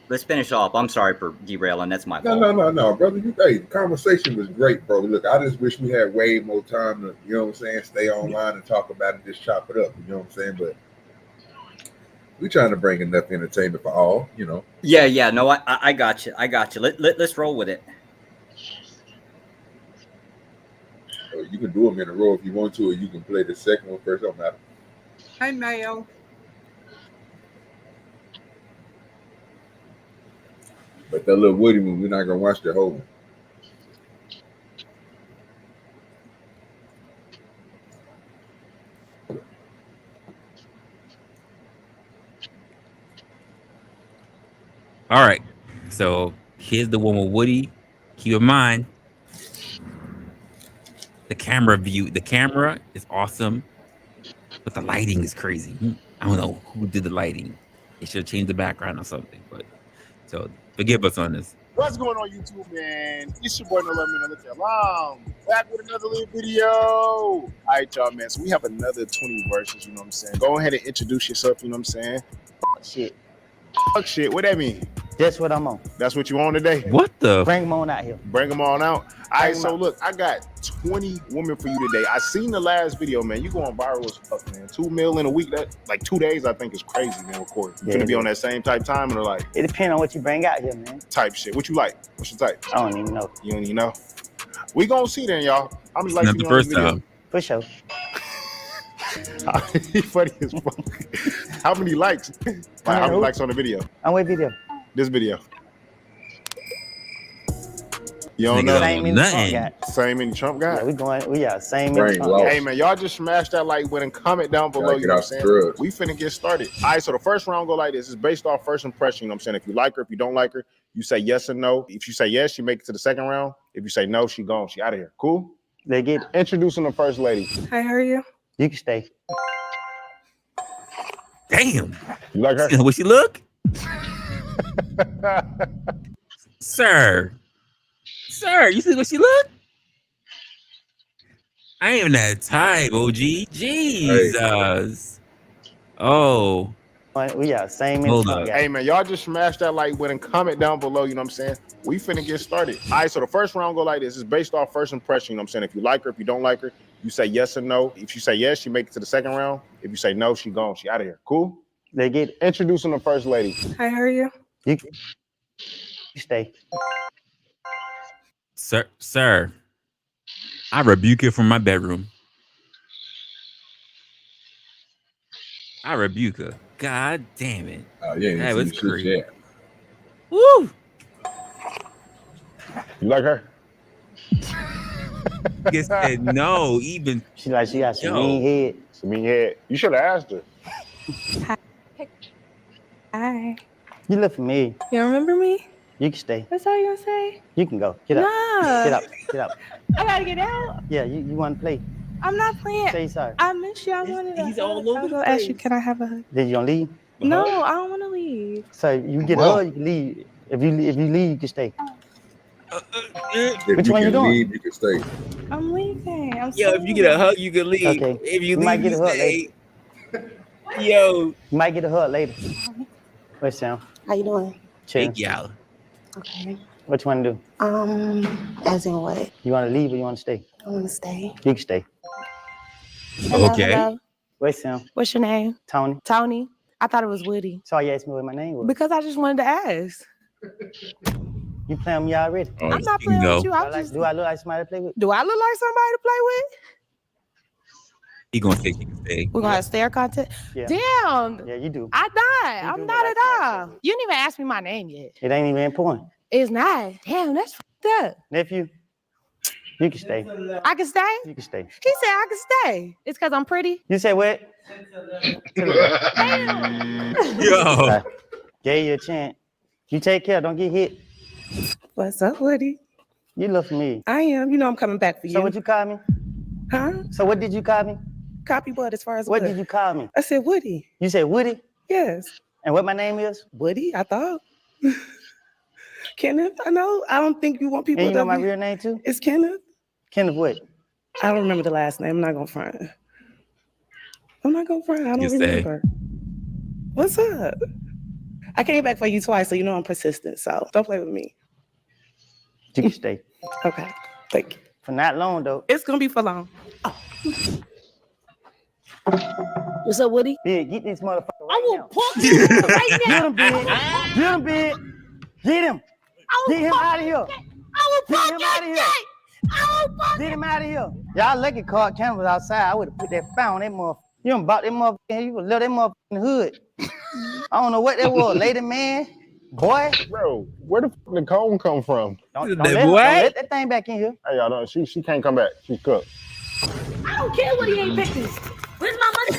let's finish off. I'm sorry for derailing. That's my fault. No, brother. The conversation was great, bro. Look, I just wish we had way more time to, you know what I'm saying, stay online and talk about it, just chop it up. You know what I'm saying? But we're trying to bring enough entertainment for all, Yeah. No, I got you. Let's roll with it. You can do them in a row if you want to, or you can play the second one first. Don't matter. Hey, Mayo. But that little Woody one, we're not gonna watch the whole one. All right. So here's the one with Woody. Keep in mind, the camera view. The camera is awesome, but the lighting is crazy. I don't know who did the lighting. They should have changed the background or something. But so forgive us on this. What's going on YouTube, man? It's your boy No Love Me, No Alarm. Back with another little video. All right, y'all, man. So we have another 20 verses, you know what I'm saying? Go ahead and introduce yourself, you know what I'm saying? Fuck shit. What that mean? That's what I'm on. That's what you on today? What the? Bring them on out here. Bring them on out. All right, so out. look, I got 20 women for you today. I seen the last video, man. You going viral as fuck, man. 2 mil in a week, that like 2 days, I think is crazy, man. Recording. You gonna be on that same type time or like? It depends on what you bring out here, man. Type shit. What you like? What's your type? I don't even know. You don't even know? We gonna see then, y'all. How many likes Not the first time. For sure. Funny as fuck. How many likes? How many likes on the video? On what video? This video. You don't know? Same in Trump got. Same in Trump got. Yeah, we got same in Trump. Hey man, y'all just smash that like button, comment down below. You know what I'm saying? We finna get started. All right, so the first round go like this. It's based off first impression. You know what I'm saying? If you like her, if you don't like her, you say yes or no. If you say yes, she make it to the second round. If you say no, she gone. She out of here. Cool? They get introducing the first lady. Hi, how are you? You can stay. Damn. You like her? How she look? Sir, you see what she look? I ain't even that type, OG. Jesus. Oh. We got same in Hold Trump up. got. Hey man, y'all just smash that like button, comment down below. You know what I'm saying? We finna get started. All right, so the first round go like this. It's based off first impression. You know what I'm saying? If you like her, if you don't like her, you say yes or no. If you say yes, she make it to the second round. If you say no, she gone. She out of here. Cool? They get introducing the first lady. Hi, how are you? You can stay. Sir, I rebuke you from my bedroom. I rebuke her. God damn it. Oh, yeah. That was crazy. Yeah. Woo! You like her? Guess said no, even. She got some mean head. Some mean head. You should have asked her. Hi. You look familiar. You remember me? You can stay. That's all you gonna say? You can go. Get up. Nah. Get up. Get up. I gotta get out. Yeah, you want to play. I'm not playing. Say sorry. I miss you. I wanted to. He's all over I was gonna ask you, can I have a hug? Did you gonna leave? No, I don't want to leave. So you get a hug, you can leave. If you leave, you can stay. Which one you doing? Leave, you can stay. I'm leaving. If you get a hug, you can leave. Okay. If you might leave, get a you hug stay. later. Yo. You might get a hug later. What's Sam? How you doing? Chill. Big y'all. Okay. What you want to do? As in what? You want to leave or you want to stay? I want to stay. You can stay. Hello, Okay. hello. What's Sam? What's your name? Tony. Tony. I thought it was Woody. So you asked me what my name was. Because I just wanted to ask. You playing with me already? I'm not playing with you. Do I look like somebody to play with? Do I look like somebody to play with? He gonna say she can stay. We're gonna have stare content. Yeah. Damn. Yeah, you do. I'm not. I'm not at all. You didn't even ask me my name yet. It ain't even important. It's not. Damn, that's fucked up. Nephew, you can stay. I can stay? You can stay. He said I can stay. It's because I'm pretty. You say what? Yo. Gave you a chance. You take care. Don't get hit. What's up, Woody? You look for me. I am. You know I'm coming back for you. So what you call me? Huh? So what did you call me? Copy what as far as what did you call me? I said Woody. You said Woody? Yes. And what my name is? Woody, I thought. Kenneth, I know. I don't think you want people And you to know my real name too? It's Kenneth. Kenneth what? I don't remember the last name. I'm not gonna front. I don't remember. What's up? I came back for you twice, so you know I'm persistent. So don't play with me. You can stay. Okay. Thank you. For not long though. It's gonna be for long. What's up, Woody? Big, get this motherfucker right I will now. pump you right now. Get him, Big. Get him, Big. Get him. Get him out of here. I will Get pump him out of here. Get him out of here. Y'all lucky caught cameras outside. I would have put that fire on that motherfucker. You done bought that motherfucker. You would left that motherfucker in the hood. I don't know what that was. Lady man. Boy. Bro, where the fuck the cone come from? Don't let that thing back in here. Hey, y'all know she can't come back. She's cooked. I don't care what he ain't picking. Where's my money?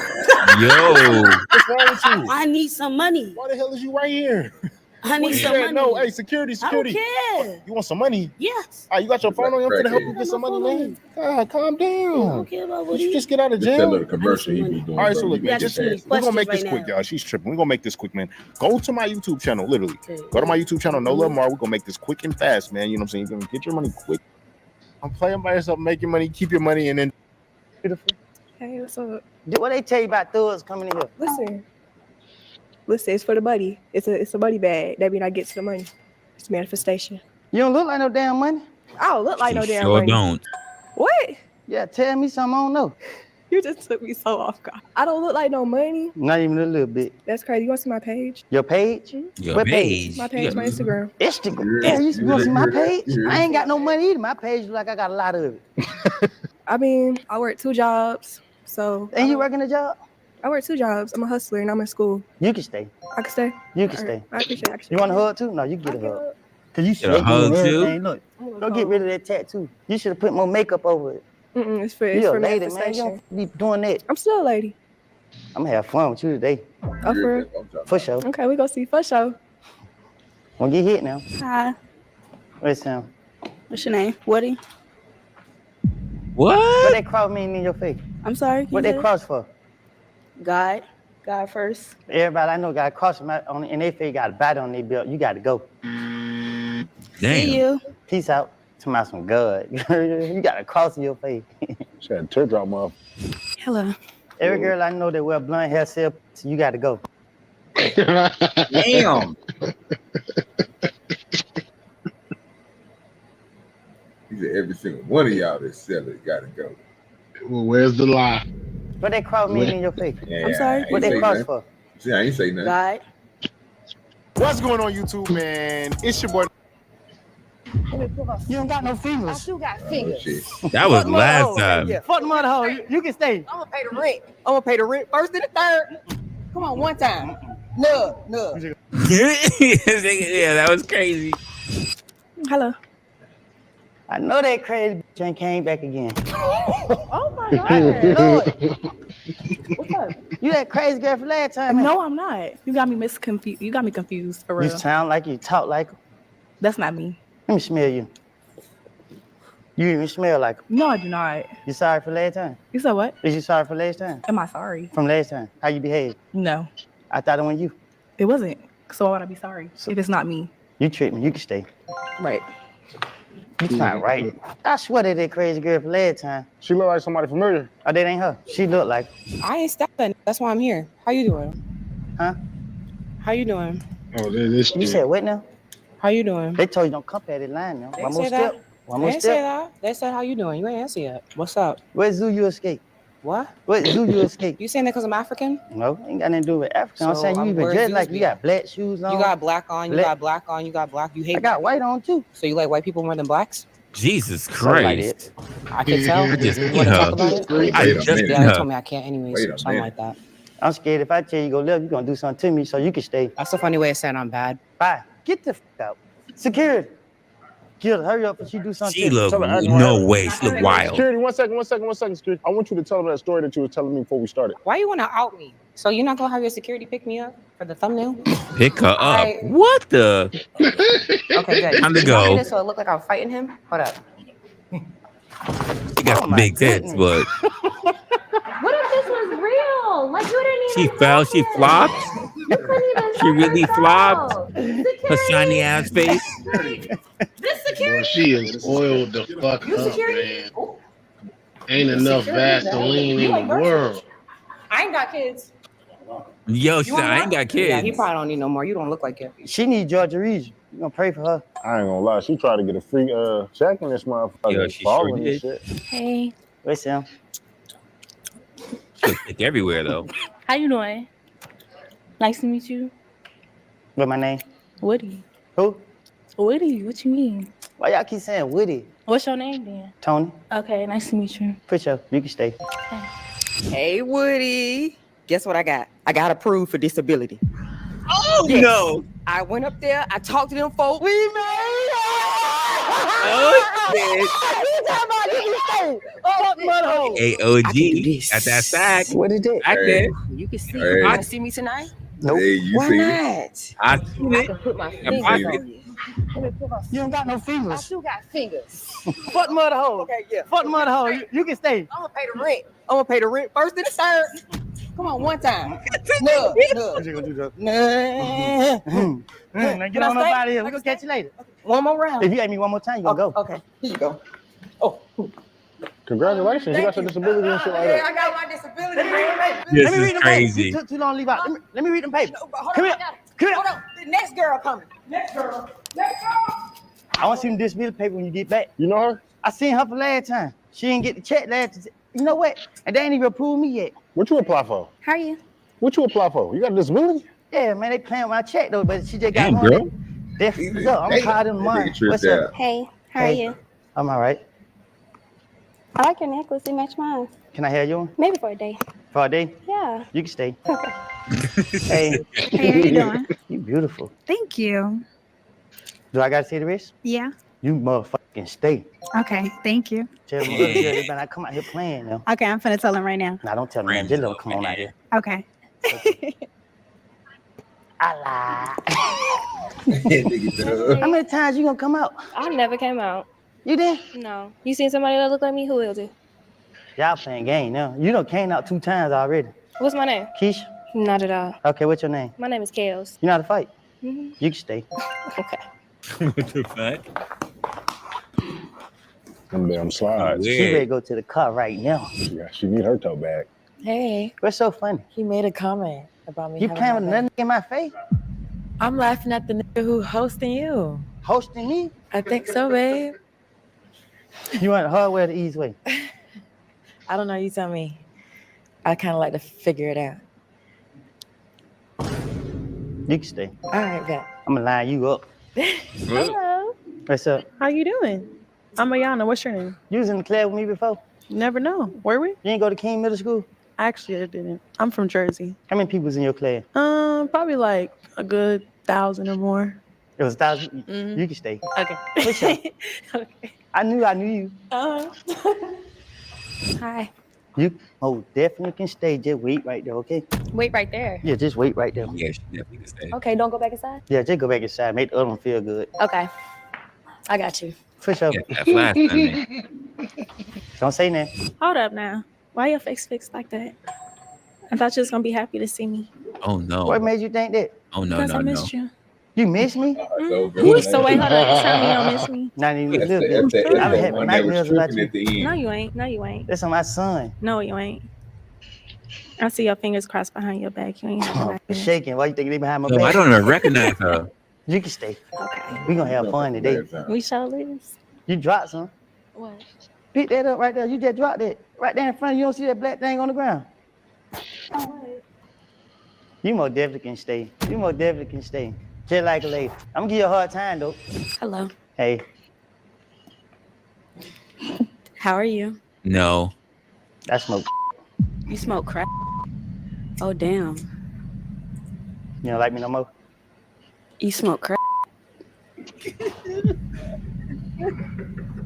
Yo. What's wrong with you? I need some money. Why the hell is you right here? I need some money. No, hey, security. I don't care. You want some money? Yes. You got your phone on you to help you get some money, man? God, calm down. I don't care about what you just get out of jail. That little commercial he be doing. All right, so bro. look, man, we're gonna make this quick, y'all. She's tripping. We're gonna make this quick, man. Go to my YouTube channel, literally. Okay. Go to my YouTube channel, No Love Mar. We're gonna make this quick and fast, man. You know what I'm saying? You're gonna get your money quick. I'm playing by yourself, making money, keep your money, and then beautiful. Hey, what's up? What they tell you about thugs coming in here? Listen. Listen, it's for the money. It's a money bag. That means I get to the money. It's manifestation. You don't look like no damn money. I don't look like She no damn sure money. don't. What? Yeah, tell me something I don't know. You just took me so off guard. I don't look like no money. Not even a little bit. That's crazy. You want to see my page? Your page? Your What page? My page, my Instagram. Instagram. Yeah, you want to see my page? I ain't got no money either. My page look like I got a lot of it. I mean, I work 2 jobs. So. And you working a job? I work 2 jobs. I'm a hustler and I'm in school. You can stay. I can stay. You can stay. I appreciate it. You want a hug too? No, you get a hug. Cause you should Get a hug too? Look, go get rid of that tattoo. You should have put more makeup over it. It's for You're a lady, man. You manifestation. don't be doing that. I'm still a lady. I'm gonna have fun with you today. Oh, for real? For sure. Okay, we go see for sure. Won't get hit now. Hi. Where's Sam? What's your name? Woody. What? What that cross mean in your face? I'm sorry. What that cross for? God. God first. Everybody I know got a cross on in their face, got a bite on their belt. You got to go. Damn. See you. Peace out. To my some God. You got a cross in your face. She had a teardrop off. Hello. Every girl I know that wear blonde hair, so you got to go. Damn. He said every single one of y'all that sell it got to go. Well, where's the lie? What that cross mean in your face? Yeah, I'm sorry? What that cross for? See, I ain't say nothing. God. What's going on YouTube, man? It's your boy. You don't got no fingers. I still got fingers. Shit. That was last time. Yeah, fuck the mother hoe. You can stay. I'm gonna pay the rent. I'm gonna pay the rent first and the third. Come on, one time. No. Yeah, that was crazy. Hello. I know that crazy bitch ain't came back again. Oh my God. What's up? You that crazy girl from last time. No, I'm not. You got me confused. You got me confused for real. You sound like you talk like her. That's not me. Let me smell you. You even smell like her. No, I do not. You sorry for last time? You said what? Is you sorry for last time? Am I sorry? From last time? How you behave? No, I thought it was you. it wasn't. So why would I be sorry if it's not me? You tricked me. You can stay. Right. You not right. I swear that crazy girl from last time. She look like somebody familiar. Oh, that ain't her. She look like. I ain't stopping. That's why I'm here. How you doing? Huh? How you doing? Oh, this You said what now? How you doing? They told you don't come at that line now. They One say more that? step. One They more didn't say step. that. They said how you doing. You ain't answer yet. What's up? What zoo you escape? What? What zoo you escape? You saying that because I'm African? No, ain't got nothing to do with Africa. I'm So, saying you even where's dressed zoos like you be? got black shoes on. You got black on. You Black- got black on. You got black. You hate. I got white on too. So you like white people more than blacks? Jesus Something like Christ. that. I can tell. I just You seen wanna her. talk about it? I just seen Yeah, they her. told me I can't anyways. Wait a Something minute. like that. I'm scared if I tell you go left, you're gonna do something to me, so you can stay. That's a funny way of saying I'm bad. Bye. Get the f out. Security. Kill her. Hurry up if she do something. She to you. look Tell her, no way. She look wild. Security, one second, security. I want you to tell them that story that you were telling me before we started. Why you want to out me? So you're not gonna have your security pick me up for the thumbnail? Pick her up. I- What the? Okay, good. Time to You want me go. So it look like I'm fighting him. Hold up. She got some big tits, but What if this was real? Like you didn't she even. fell. She flopped. You couldn't even. She really flopped. Security. Her shiny ass face. This security. Boy, she is oiled the fuck You up, security? man. Ain't enough Vaseline in the world. I ain't got kids. Yo, she You said want I ain't more? got Yeah, he kids. probably don't need no more. You don't look like it. She need Georgia Region. You gonna pray for her? I ain't gonna lie. She tried to get a free check in this motherfucker. Yeah, she Following sure this did. shit. Hey, Where's Sam? She was thick everywhere though. how you doing? Nice to meet you. What my name? Woody. Who? Woody, what you mean? Why y'all keep saying Woody? What's your name then? Tony? Okay, nice to meet you. For sure. You can stay. Hey, Woody. Guess what I got? I got approved for disability. Oh Yes. no! I went up there. I talked to them folks. We made Oh shit! I AOG can do this. at that sack. What is that? Back there. You can see. Hey. You want to see me tonight? Nope. Hey, you Why see it? not? I seen I it. can put my Yeah, fingers pocket. on you. You don't got no I fingers. still got fingers. Fuck the mother hoe. Okay, yeah. Fuck the mother hoe. You can stay. I'm gonna pay the rent. I'm gonna pay the rent first and the third. Come on, one time. No. Now get Can I on up stay? out of here. I We can gonna catch you later. One more round. If you ask me one more time, you gonna go. Okay, here you go. Oh, Congratulations, you got your disability and shit like Yeah, that. I got my disability. This Let me is read them crazy. papers. Too long to leave out. Let me read them papers. Come here. Come here. Hold on. The next girl coming. Next girl. Next girl. I want to see them disability paper when you get back. You know her? I seen her for last time. She didn't get the check last time. You know what? And they ain't even approved me yet. What you apply for? How are you? What you apply for? You got a disability? Yeah, man, they playing with my check though, but she just got Damn, one. girl. I'm tired of mine. What's up? Hey, how are you? I'm all right. I like your necklace. It match mine. Can I have you on? Maybe for a day. For a day? Yeah. You can stay. Okay. Hey. Hey, how you doing? You beautiful. Thank you. Do I gotta say the rest? Yeah. You motherfucking stay. Okay. Thank you. Tell me other girl, they better not come out here playing now. Okay, I'm finna tell him right now. Nah, don't tell me that. Just let them come on out here. Okay. How many times you gonna come out? I never came out. You did? No. You seen somebody that look like me? Who is it? Y'all playing game now. You done came out 2 times already. What's my name? Keisha? Not at all. Okay, what's your name? My name is Kales. You know how to fight? Mm-hmm. You can stay. Okay. What the fuck? Them damn slides. She ready to go to the car right now. Yeah, she need her tote bag. Hey, What's so funny? he made a comment about me. You having playing with my nothing back. in my face? I'm laughing at the nigga who hosting you. Hosting me? I think so, babe. You want the hard way or the easy way? I don't know. You tell me. I kind of like to figure it out. You can stay. All right, bet. I'm gonna line you up. Hello. What's up? How you doing? I'm Ayana. What's your name? You was in the class with me before? Never know. Were we? You didn't go to King Middle School? Actually, I didn't. I'm from Jersey. How many people was in your class? Probably like a good 1,000 or more. It was 1,000. Mhm. You can stay. Okay. What's up? Okay. I knew you. Hi. You definitely can stay. Just wait right there, okay? Wait right there. Yeah, just wait right there. Yeah, she definitely can stay. Okay, don't go back inside. Yeah, just go back inside. Make the other one feel good. Okay. I got you. For sure. Yeah, that's last time. Don't say nothing. Hold up now. Why your face fixed like that? I thought you was gonna be happy to see me. Oh no. What made you think that? Oh no, Because no, I no. missed you. You miss me? So wait, hold on. You tell me you don't miss me. Not even a That's little the, bit. that's I've the had one that was nightmares about tripping you. at the end. No, you ain't. No, you ain't. That's on my son. No, you ain't. I see your fingers crossed behind your back. You ain't have Oh, back it's there. shaking. Why you think they behind my No, back? I don't even recognize her. You can stay. Okay. We gonna have fun today. We shall lose. You dropped some. What? Pick that up right there. You just dropped it. Right there in front of you. You don't see that black thing on the ground. You most definitely can stay. You most definitely can stay. Just like a lady. I'm gonna give you a hard time though. Hello. Hey, How are you? No. I smoke. You smoke crack? Oh damn. You don't like me no more? You smoke crack?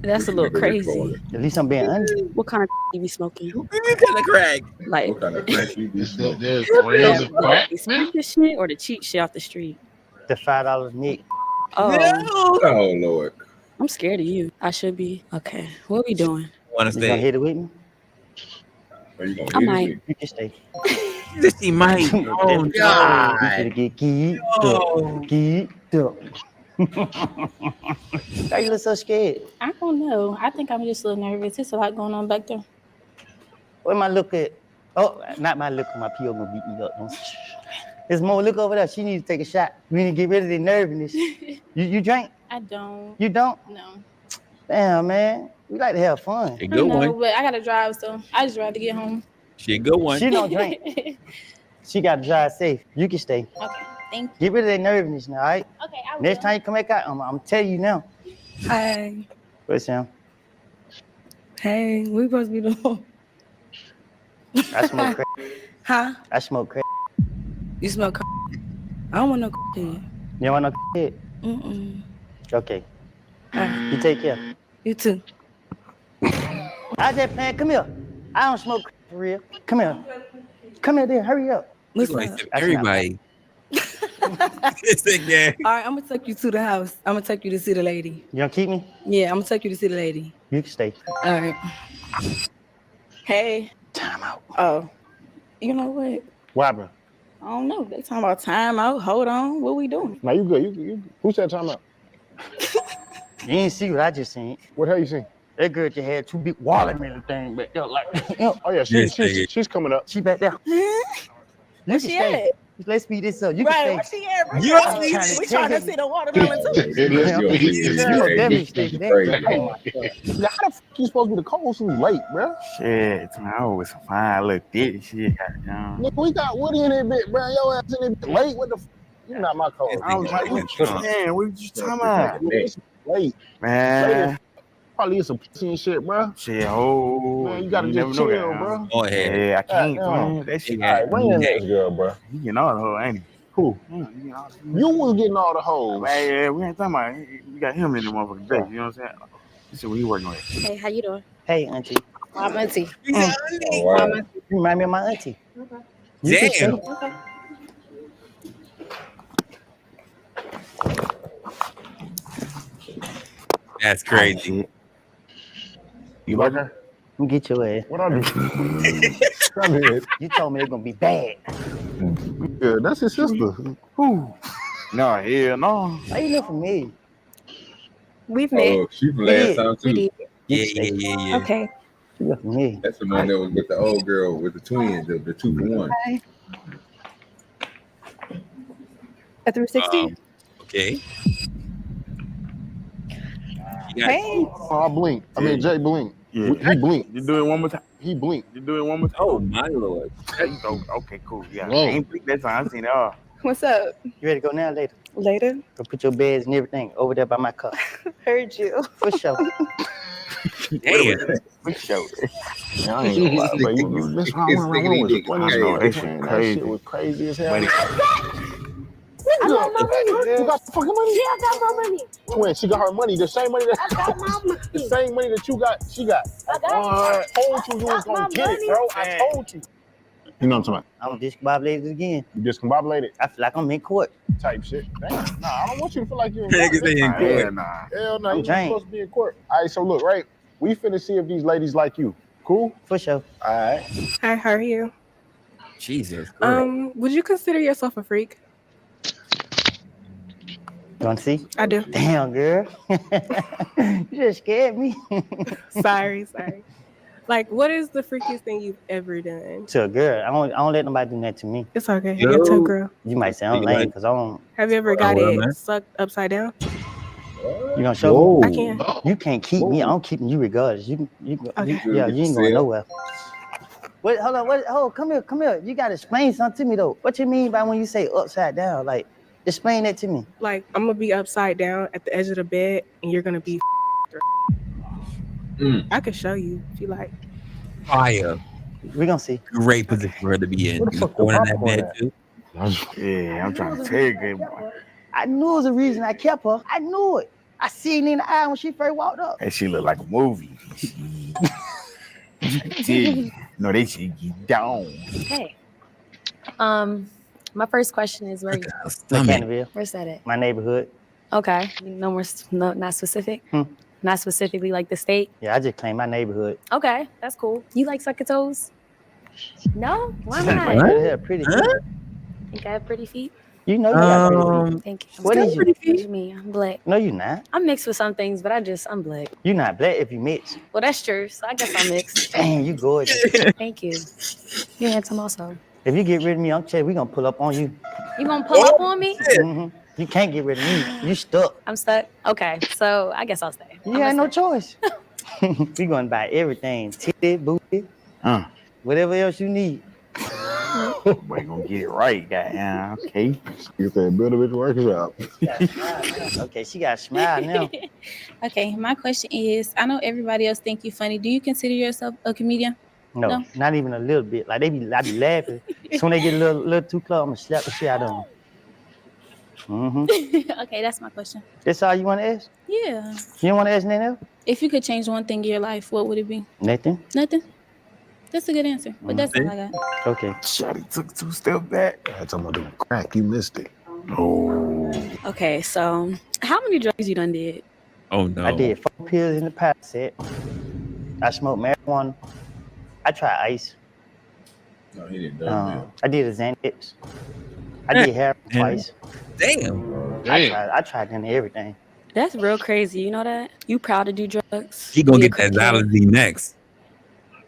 That's a little crazy. At least I'm being honest. What kind of you be smoking? What kind of crack? Like What kind of crack you be smoking? There's friends of crack. the sneaker shit or the cheap shit off the street? The $5 nick. Oh, Oh Lord. I'm scared of you. I should be. Okay, what we doing? Want to You gonna stay? hit it with me? Are you gonna I hit might. it? You can stay. She might. Oh You God. finna get geeked Oh. up. Geeked up. Why you look so scared? I don't know. I think I'm just a little nervous. There's a lot going on back there. What am I looking at? Oh, not my look. My PO gonna beat me up. There's more. Look over there. She needs to take a shot. We need to get rid of the nervousness. You drink? I don't. You don't? No. Damn, man. We like to have fun. A I good know, one. but I gotta drive, so I just rather get home. She a good one. She don't drink. She got to drive safe. You can stay. Okay, thank Get rid of that nervousness now, all right? you. Okay, I will. Next time you come back out, I'm telling you now. Hi. What's him? Hey, we supposed to be doing. I smoke crack. Huh? I smoke crack. You smoke crack? I don't want no crack. You don't want no kid? Mm-mm. Okay. You take care. You too. I just playing. Come here. I don't smoke crack for real. Come here. Come here, then. Hurry up. What's Like up? everybody. It's again. All right, I'm gonna take you to the house. I'm gonna take you to see the lady. You gonna keep me? Yeah, I'm gonna take you to see the lady. You can stay. All right. Hey. Time out. Oh, you know what? What happened? I don't know. They talking about time out. Hold on. What we doing? Now you good. You who said time out? You ain't see what I just seen. What hell you seen? That girl just had 2 big watermelon things back there. Like, oh yeah, she's coming up. She back there. Where she at? Let's speed this up. You Right, can where stay. she at? Bring You her are up. We trying to trying to tell see the watermelon too. How the fuck you supposed to be the co-host who's late, bro? Shit, man, I was some fine little thick shit. Goddamn. Nigga, we got Woody in that bit, bro. Your ass in that bit late. What the? You not my co-host. I was like, man, what you talking about? It's late, Man. Probably some pussy and shit, bro. Shit, oh, Man, you gotta never just know chill, that, bro. Go ahead. Yeah, I can't, man. That shit. All right, bring in this girl, bro. You getting all the hoe, ain't he? Who? You was getting all the hoes. Man, yeah, we ain't talking about. You got him in the motherfucking day. You know what I'm saying? This is what he working with. Hey, how you doing? Hey, auntie. I'm auntie. Oh, wow. You remind me of my auntie. Damn. Okay. That's crazy. You like her? Let me get your ass. What I do? You told me they're gonna be bad. Yeah, that's his sister. Who? No, hell no. How you know from me? We've met. Oh, she from last time We too. did. Yeah. Okay. You from me. That's the one that was with the old girl with the twins, the 2-for-1. Okay. A 360. Okay. Hey. Oh, I blink. I mean, Jay blink. Yeah. He blinked. You do it one more time. He blinked. You do it one more time. Oh my lord. Okay, cool. Yeah. Whoa. I ain't blink that time. I seen it all. What's up? You ready to go now or later? Later. Go put your beds and everything over there by my car. Heard you. For sure. Damn. For sure. I ain't gonna lie, but you this wrong was funny. know, that shit That crazy. shit was crazy as hell. But I got my money. You got the fucking money? Yeah, I got my money. Twin, she got her money. The same money that I got my money. the same money that you got, she got. I got I told you was gonna my get it, bro. I told you. You know what I'm talking about? I'm discombobulated again. You discombobulated I feel like I'm in court. type shit. Damn. Nah, I don't want you to feel like you're in Niggas court. ain't in court. hell nah. Hell no, I'm you're drained. supposed to be in court. All right, so look, right? We finna see if these ladies like you. Cool? For sure. All right. Hi, how are you? Jesus. Would you consider yourself a freak? You want to see? I do. Damn, girl. You just scared me. Sorry. Like, what is the freakiest thing you've ever done? To a girl. I don't let nobody do that to me. It's okay. You get to a girl. You might say I'm lame because I don't. Have you ever got it sucked upside down? You gonna show me? I can. You can't keep me. I'm keeping you regardless. You Okay. you ain't going nowhere. Wait, hold on. Hold, come here. You gotta explain something to me though. What you mean by when you say upside down? Like, explain that to me. Like, I'm gonna be upside down at the edge of the bed, and you're gonna be. I could show you if you like. Fire. We gonna see. Great position for her to be in. You going in that bed too. Yeah, I'm trying to tell you, good boy. I knew it was a reason I kept her. I knew it. I seen it in the eye when she first walked up. That shit look like a movie. No, they should get down. Hey. My first question is where? Canterville. Where's that at? My neighborhood. Okay. No more. No, not specific. Not specifically like the state. Yeah, I just claimed my neighborhood. Okay, that's cool. You like sucking toes? No, why I not? have pretty feet. Think I have pretty feet? You know you got pretty feet. Thank you. What is you? What do you mean? I'm black. No, you not. I'm mixed with some things, but I'm black. You not black if you mix. Well, that's true. So I guess I'm mixed. Dang, you gorgeous. Thank you. You're handsome also. If you get rid of me, I'm telling you, we gonna pull up on you. You gonna pull up on me? Mm-hmm. You can't get rid of me. You stuck. I'm stuck. Okay, so I guess I'll stay. You had no choice. We gonna buy everything. Titty, booty, whatever else you need. Boy, gonna get it right, goddamn. Okay. Get that build a bitch working out. Okay, she got a smile now. Okay, my question is, I know everybody else think you funny. Do you consider yourself a comedian? No, not even a little bit. Like I be laughing. Soon they get a little too close, I'm gonna slap the shit out of them. Okay, that's my question. That's all you want to ask? Yeah. You don't want to ask nothing else? If you could change one thing in your life, what would it be? Nothing. Nothing? That's a good answer, but that's all I got. Okay. Shawty took 2 steps back. That's I'm gonna do crack. You missed it. Oh. Okay, so how many drugs you done did? Oh no. I did 4 pills in the past set. I smoked marijuana. I tried ice. No, he didn't do that. I did a Xanax. I did heroin twice. Damn. I tried into everything. That's real crazy. You know that? You proud to do drugs? He gonna Be a get that cokehead? Xylazine next.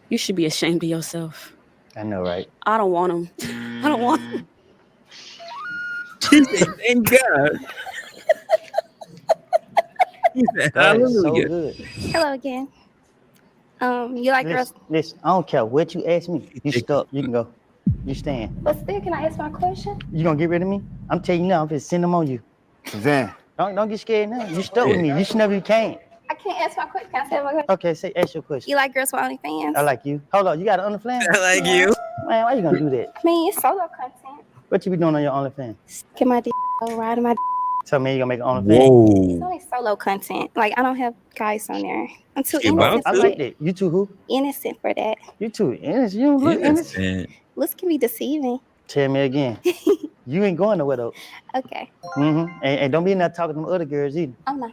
You should be ashamed of yourself. I know, right? I don't want him. I don't want him. Thank God. He said, That is so hallelujah. good. Hello again. You like girls? Listen, I don't care what you ask me. You stuck. You can go. You stand. But still, can I ask my question? You gonna get rid of me? I'm telling you now. I'm gonna send them on you. Then don't get scared now. You stuck with me. You should never can't. I can't ask my question. Can I say my question? Okay, ask your question. You like girls with OnlyFans? I like you. Hold on, you got an OnlyFans? I like you. Man, why you gonna do that? I mean, it's solo content. What you be doing on your OnlyFans? Get my dick, riding my dick. Tell me you gonna make an OnlyFans. It's only solo content. Like, I don't have guys on there. I'm too innocent. I like that. You too who? Innocent for that. You too innocent. You don't look innocent. Looks can be deceiving. Tell me again. You ain't going nowhere though. Okay. And don't be in there talking to them other girls either. I'm not.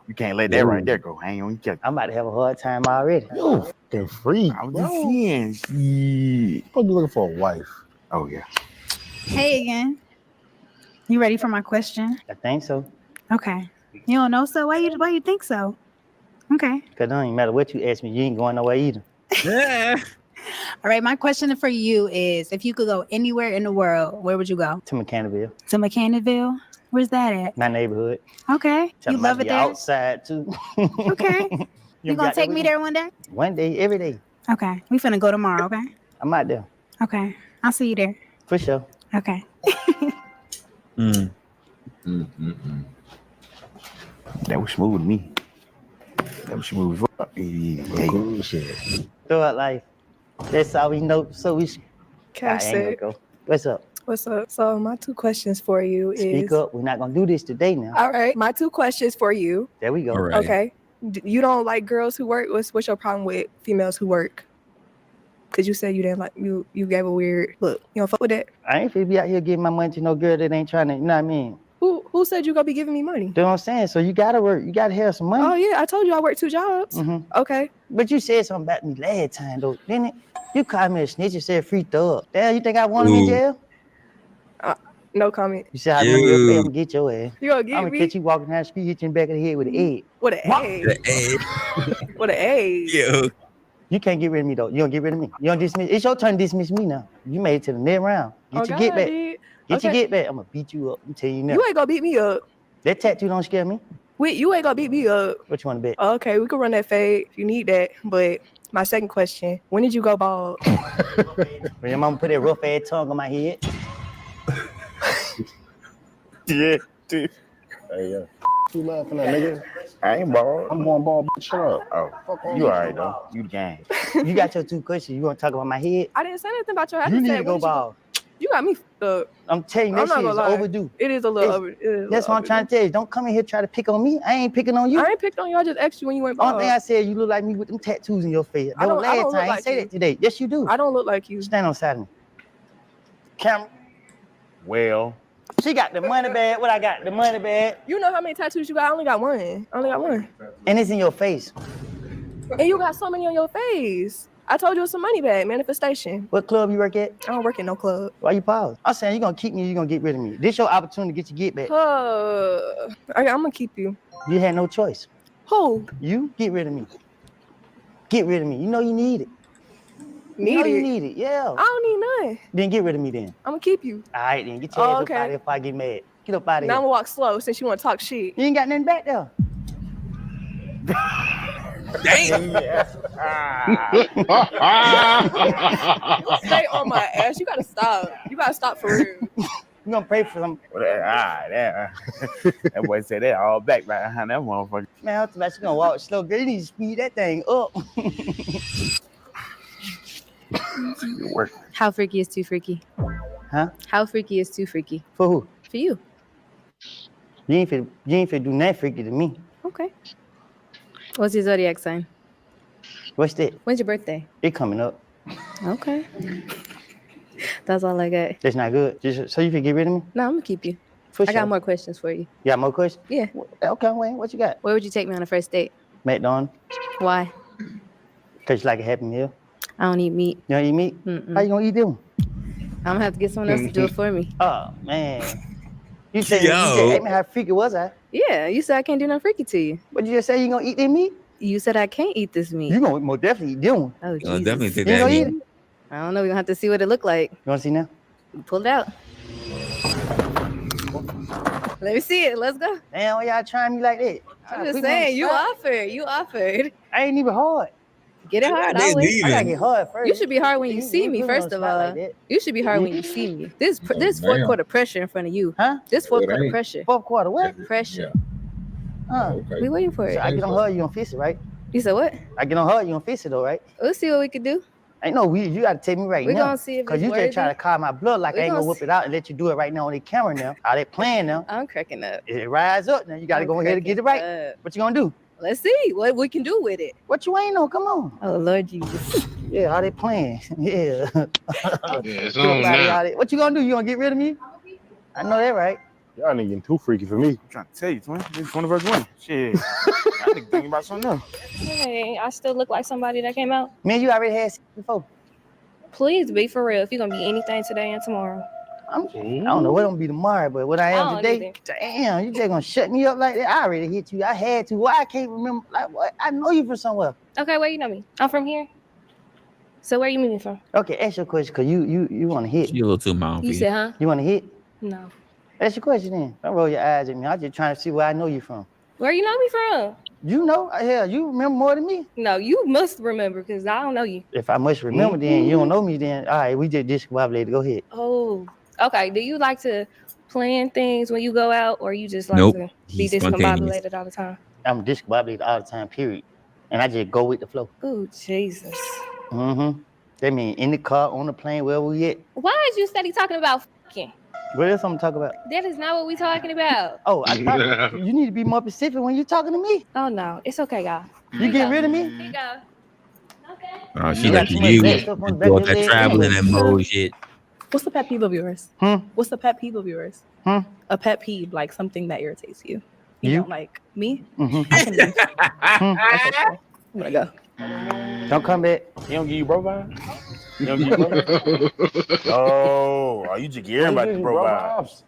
You can't let that right there go. Hang on, I'm about to have a hard time already. You fucking freak. I was just saying. Shit. What you looking for a wife? Oh yeah. Hey again. You ready for my question? I think so. Okay. You don't know so? Why you think so? Okay. Cause it don't even matter what you ask me, you ain't going nowhere either. Yeah. All right. My question for you is: if you could go anywhere in the world, where would you go? To McCannaville. To McCannaville? Where's that at? My neighborhood. Okay. Tell You them love I it be there? outside too. Okay. You gonna got take that me with there one day? One day, every day. Okay. We finna go tomorrow. Okay. I'm out there. Okay. I'll see you there. For sure. Okay. That was smooth to me. That was smooth. Throughout life. That's all we know. So we. Cash I ain't gonna go. What's up? What's up? So my two questions for you is Speak up. We're not gonna do this today now. all right. My two questions for you. There we go. All right. Okay. You don't like girls who work. What's your problem with females who work? Because you said you didn't like you gave a weird look. You don't fuck with that. I ain't finna be out here giving my money to no girl that ain't trying to. You know what I mean? Who said you gonna be giving me money? You know what I'm saying? So you gotta work. You gotta have some money. Oh yeah, I told you I work 2 jobs. Okay. But you said something about me last time though, didn't it? You called me a snitch and said free thug. Damn, you think I want him in jail? No comment. You said I remember your face, I'm gonna get your ass. You gonna get I'm me? gonna catch you walking down the street, hit you in the back of the head with an egg. What an egg? What an egg? Yeah. You can't get rid of me though. You don't get rid of me. You don't dismiss. It's your turn to dismiss me now. You made it to the next round. Get your get back. Get your get back. I'm gonna beat you up. I'm telling you now. You ain't gonna beat me up. That tattoo don't scare me. Wait, you ain't gonna beat me up. What you want to bet? Okay, we can run that fade if you need that. But my second question: when did you go bald? When your mama put that rough ass tongue on my head. Yeah, dude. Hey, yeah. You laughing at, nigga? I ain't bald. I'm going bald, bitch. Shut up. Oh, You all right, though. You the gang. You got your 2 questions. You want to talk about my head? I didn't say anything about your. I You just need said, to when go did you bald. You got me fucked up. I'm telling you, I'm that not shit is gonna lie. overdue. It is a little over. it is a That's little what I'm trying to tell you. Don't come in here try to pick on me. I ain't picking on you. I ain't picked on you. I just asked you when you went Only bald. thing I said, you look like me with them tattoos in your face. I don't last look time. I ain't like say you. that today. Yes, you do. I don't look like you. Stand on side of me. Camera. Well, she got the money bag. What I got? The money bag. You know how many tattoos you got? I only got one. I only got one. And it's in your face. And you got so many on your face. I told you it's a money bag manifestation. What club you work at? I don't work at no club. Why you pause? I'm saying you gonna keep me or you gonna get rid of me. This your opportunity to get your get back. I'm gonna keep you. You had no choice. Who? You get rid of me. Get rid of me. You know you need it. Need it? You need it. Yeah. I don't need none. Then get rid of me then. I'm gonna keep you. All right then. Get your ass up out of here before I get mad. Get up out of Now I'm here. gonna walk slow since you wanna talk shit. You ain't got nothing back there. Damn. You stay on my ass. You gotta stop. You gotta stop for real. You gonna pray for them? That boy said that all back right behind that motherfucker. Man, I'm about you gonna walk slow, girl. You need to speed that thing up. How freaky is too freaky? Huh? How freaky is too freaky? For who? For you. You ain't finna do nothing freaky to me. Okay. What's your zodiac sign? What's that? When's your birthday? It coming up. Okay. That's all I got. That's not good. So you can get rid of me? No, I'm gonna keep you. For I sure. got more questions for you. You got more questions? Yeah. Okay, Wayne, what you got? Where would you take me on a first date? McDonald's. Why? Cause you like a Happy Meal. I don't eat meat. You don't eat meat? Mm-mm. How you gonna eat them? I'm gonna have to get someone else to do it for me. Oh man. You said ask me how freaky was I? Yeah, you said I can't do nothing freaky to you. But you just say you gonna eat that meat? You said I can't eat this meat. You gonna most definitely eat them. Oh, I'll Jesus. definitely take You that gonna eat meat. it? I don't know. We're going to have to see what it looked like. You wanna see now? Pull it out. Let me see it. Let's go. Damn, why y'all trying me like that? I'm just saying, you offered. You offered. I ain't even hard. Get it hard. I I'll wait. gotta get hard first. You should be hard when you see me, put me on first the of spot all. like that. You should be hard when you see me. This fourth damn. quarter pressure in front of you. Huh? This fourth It quarter ain't. pressure. Fourth quarter, what? Pressure. Okay. We waiting for it. So I get on her, you gonna fix it, right? You said what? I get on her, you gonna fix it though, right? We'll see what we can do. Ain't no you gotta tell me right We now. gonna see if Cause it's you just try worthy. to call my blood like We I ain't gonna gonna whip it out and let you do it right now on the camera now. Are they playing now? I'm cracking up. It rise up now. You gotta I'm go ahead and get it cracking right. up. What you gonna do? Let's see what we can do with it. What you ain't on? Come on. Oh Lord Jesus. Yeah, are they playing? Yeah. Yeah, it's Get on up out of now. here. What you gonna do? You gonna get rid of me? I know that, right? Y'all niggas getting too freaky for me. I'm trying to tell you, twin. This is 20 versus 1. Shit. I think thinking about something else. Hey, I still look like somebody that came out. Man, you already had sex before. Please be for real. If you're gonna be anything today and tomorrow. I don't know what gonna be tomorrow, but what I am don't today, damn, you just gonna shut me up like that? I already hit you. I had to. Why I can't remember? Like what? I know you from somewhere. Okay, where you know me? I'm from here. So where you meet me from? Okay, ask your question, cause you want to hit. You a little too mild. You said, huh? You want to hit? No. Ask your question then. Don't roll your eyes at me. I'm just trying to see where I know you from. Where you know me from? You know, hell, you remember more than me. No, you must remember because I don't know you. If I must remember, then you don't know me. Then all right, we just discombobulated. Go ahead. Oh, okay. Do you like to plan things when you go out, or you just like Nope. to be He's spontaneous. discombobulated all the time? I'm discombobulated all the time. Period. And I just go with the flow. Oh, Jesus. Mm-hmm. That mean in the car, on the plane, wherever we at. Why is you steady talking about fucking? What else I'm talking about? That is not what we talking about. Oh, I thought you need to be more specific when you're talking to me. Oh no, it's okay, y'all. You getting rid of me? Here you go. Oh, she You like got too you. much You bad stuff on the back do all of your that leg traveling anyway. and mode shit. What's the pet peeve of yours? What's the pet peeve of yours? A pet peeve, like something that irritates you. You? Don't like me? Mhm. I can be. Okay, I'm gonna go. Don't come back. He don't give you bro vibe? He don't give you bro vibe? Oh, you just get everybody the bro vibes.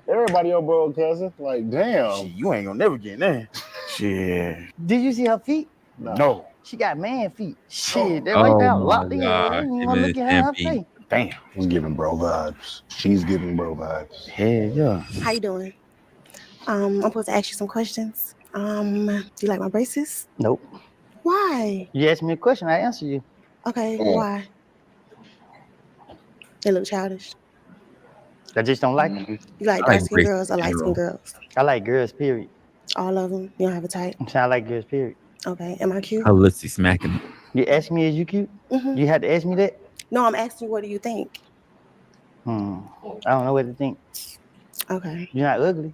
Everybody on bro, cousin. Like, damn. Shit, you ain't gonna never get in there. Shit. Did you see her feet? No. She got man feet. Shit, that right there locked in. I didn't even want to look at her face. Damn. He's giving bro vibes. She's giving bro vibes. Hell yeah. How you doing? I'm supposed to ask you some questions. Do you like my braces? Nope. Why? You asked me a question, I answer you. Okay, why? They look childish. I just don't like them. You like dark skinned girls or light skinned girls? I like girls, period. All of them. You don't have a type. I'm saying I like girls, period. Okay. Am I cute? Her lips is smacking. You ask me, is you cute? You had to ask me that? No, I'm asking you, what do you think? I don't know what to think. Okay. You're not ugly.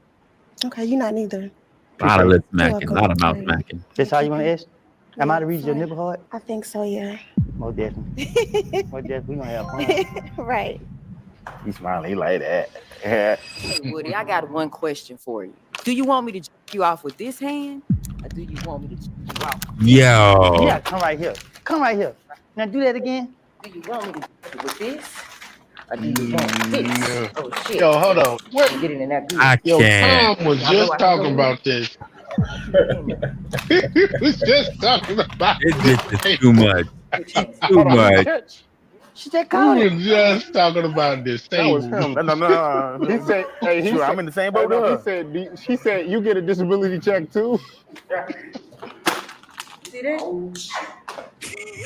Okay, you're not neither. A lot of lip You're smacking. A welcome. lot of mouth smacking. That's all you want to ask? Am I to reach your nipple hard? I think so, yeah. Most definitely. Most definitely. We gonna have fun. Right. He smiling. He like that. Hey, Woody, I got one question for you. Do you want me to jerk you off with this hand, or do you want me to jerk you off? Yo. Yeah, come right here. Come right here. Now do that again. Do you want me to jerk you with this, or do you want this? Oh shit! Yo, hold on. What? Get in that good. I Yo, can't. Tom was just talking about this. He was just talking about It's just too much. Too much. She just We called were just talking about this. That was him. No. He said, "Hey, Sure, I'm in the same boat with her. He said, she said, you get a disability check too." See that?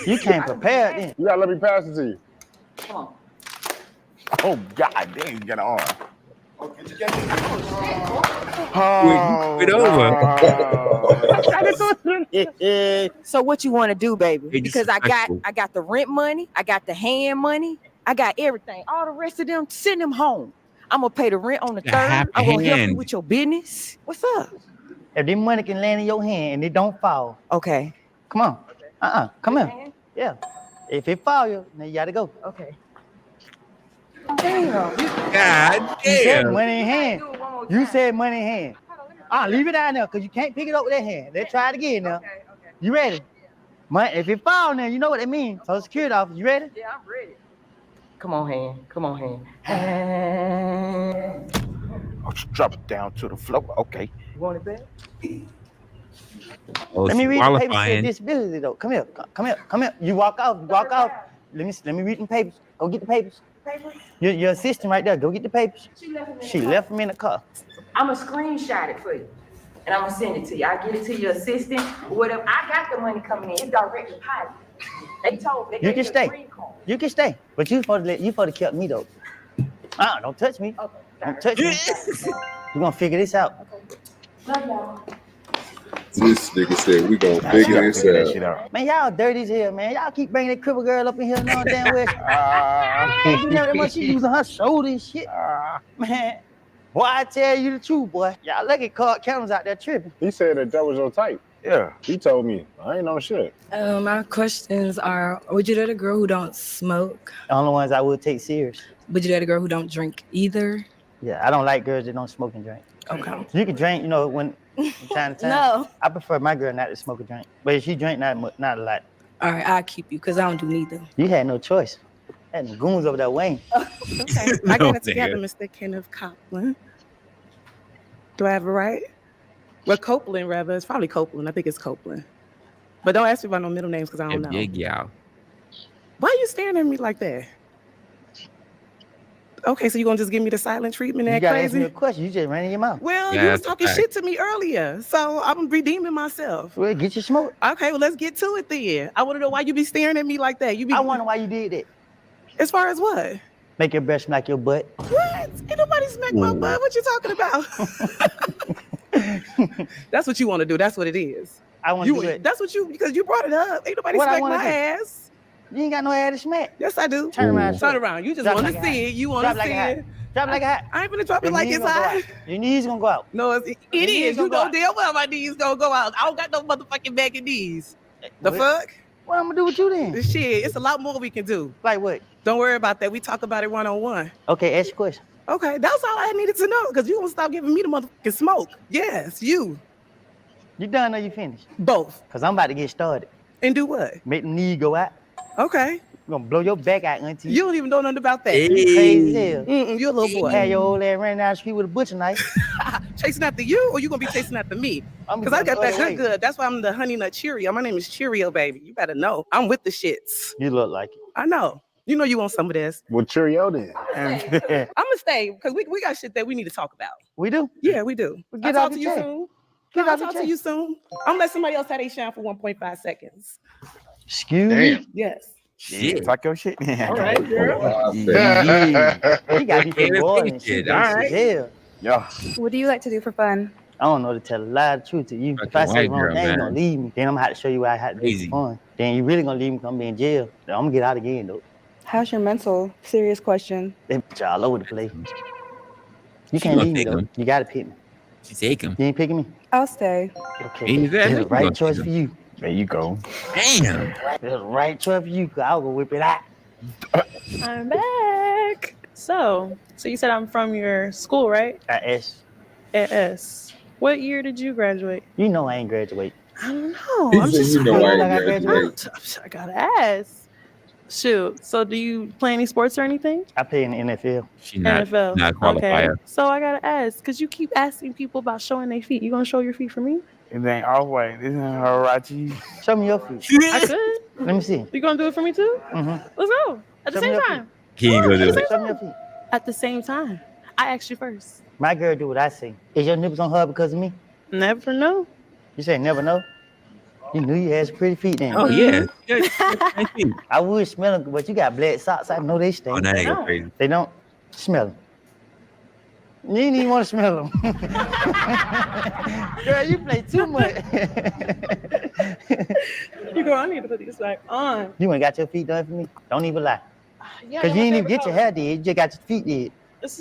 You came prepared then. You gotta let me pass it to you. Come on. Oh God, damn, you got an arm. Quit over. So what you want to do, baby? Hey, Because I disrespectful. got the rent money, I got the hand money, I got everything. All the rest of them, send them home. I'm gonna pay the rent on the The 3rd. half I'm gonna help you hand. with your business. What's up? If this money can land in your hand and it don't fall, Okay. come on. Come here. Yeah. If it fall you, then you gotta go. Okay. Damn. God You said damn. money in hand. You said money in hand. Leave it down there because you can't pick it up with that hand. Let's try it again now. You ready? If it fall now, you know what it means. Social Security office, you ready? Yeah, I'm ready. Come on, hand. Come on, hand. Oh, just drop it down to the floor. Okay. You want it back? Oh, Let me read the papers. Say qualifying. disability though. Come here. Come here. Come here. You walk out. Walk out. Let me read the papers. Go get the papers. Your assistant right there. Go get the papers. She left them in the car. I'm gonna screenshot it for you, and I'm gonna send it to you. I get it to your assistant or whatever. I got the money coming in. It's direct deposit. They told me. You can stay. You can stay. But you supposed to kept me though. Don't touch me. Okay. Don't touch me. We're gonna figure this out. Love y'all. This nigga said we gonna figure this out. Man, y'all dirty as hell, man. Y'all keep bringing that cripple girl up in here no damn way. You know that much she using her shoulder and shit. Man, boy, I tell you the truth, boy. Y'all lucky card counters out there tripping. He said that was your type. Yeah, he told me. I ain't no shit. My questions are: would you date a girl who don't smoke? The only ones I would take serious. Would you date a girl who don't drink either? Yeah, I don't like girls that don't smoke and drink. Okay. You can drink, when from time to time. No. I prefer my girl not to smoke or drink. But if she drink, not a lot. All right, I'll keep you because I don't do neither. You had no choice. Had them goons over there waiting. Okay, I got it together, Mr. Kenneth Copeland. Do I have it right? Well, Copeland, rather. It's probably Copeland. I think it's Copeland. But don't ask me about no middle names because I don't know. Big y'all. Why are you staring at me like that? Okay, so you gonna just give me the silent treatment? You That gotta ask me crazy? a question. You just ran in your mouth. Well, Yeah, you was that's talking right. shit to me earlier, so I'm redeeming myself. Well, get your smoke. Okay, well, let's get to it then. I want to know why you be staring at me like that. I wonder why you did that. As far as what? Make your breath smack your butt. What? Ain't nobody smack my butt. What you talking about? That's what you want to do. That's what it is. I want to do it. That's what you, because you brought it up. Ain't nobody What I smack wanna my do? ass. You ain't got no ass to smack. Yes, I do. Turn around. Turn around. You just Drop want like to a see hat. it. You want Drop to like see a hat. it. Drop like a hat. I ain't gonna drop it Your like knees it's gonna go hot. out. Your knees gonna go out. No, it knees is. gonna You go know out. damn well my knees gonna go out. I don't got no motherfucking back and knees. The What? fuck? What I'm gonna do with you then? This shit, it's a lot more we can do. Like what? Don't worry about that. We talk about it one-on-one. Okay, ask your question. Okay, that's all I needed to know, because you gonna stop giving me the motherfucking smoke. Yes, you. You done or you finished? Both. Cause I'm about to get started. And do what? Make the knee go out. Okay. We're gonna blow your back out, auntie. You don't even know nothing about that. You crazy as hell. You a little boy. Had your old ass running down the street with a butcher knife. Chasing after you, or you gonna be chasing after me? Because I got that good. That's why I'm the honey nut Cheerio. My name is Cheerio, baby. You better know. I'm with the shits. You look like it. I know. You know you want some of this. Well, Cheerio then. I'm gonna stay because we got shit that we need to talk about. We do? Yeah, we do. Get I'll off talk to your you chest. soon. Get I'll off your talk to chest. you soon. I'm gonna let somebody else have their shine for 1.5 seconds. Excuse me? Yes. Shit. Talk your shit. All right, girl. Yeah. You gotta be from Gordon. She Shit, gangsta all right. as hell. Yeah. What do you like to do for fun? I don't know to tell a lie, the truth to you. If I say white wrong girl, thing, you man. gonna leave me. Then I'm gonna have to show you what I had to do Easy. for fun. Then you really gonna leave me, come be in jail. Then I'm gonna get out again though. How's your mental? Serious question. They put you all over the place. You She can't gonna leave me take though. him. You gotta pick me. She take him. You ain't picking me? I'll stay. Okay. Ain't that It's the nigga right gonna choice take for you. There you go. Damn. It's the right choice for you, cause I'll go whip it out. I'm back. So you said I'm from your school, right? At S. At S. What year did you graduate? You know I ain't graduate. I don't know. He I'm said, just you know I ain't like I graduated. I gotta ask. Shoot. So do you play any sports or anything? I play in the NFL. She not NFL. qualified. Okay. So I gotta ask, because you keep asking people about showing their feet. You gonna show your feet for me? It ain't all white. This ain't her right to you. Show me your feet. I could. Let me see. You gonna do it for me too? Mm-hmm. Let's go. At the Show me same your time. He ain't gonna do it. Show me your feet. At the same time. I asked you first. My girl do what I say. Is your nipples on her because of me? Never know. You say never know? You knew you had some pretty feet then. Oh yeah. I would smell them, but you got black socks. I know they stink. Oh, that ain't go crazy. They don't smell them. You didn't even want to smell them. Girl, you play too much. You go, I need to put these back on. You ain't got your feet done for me? Don't even lie. Yeah, Because I you got ain't my even get favorite your color. hair did. You just got your feet did.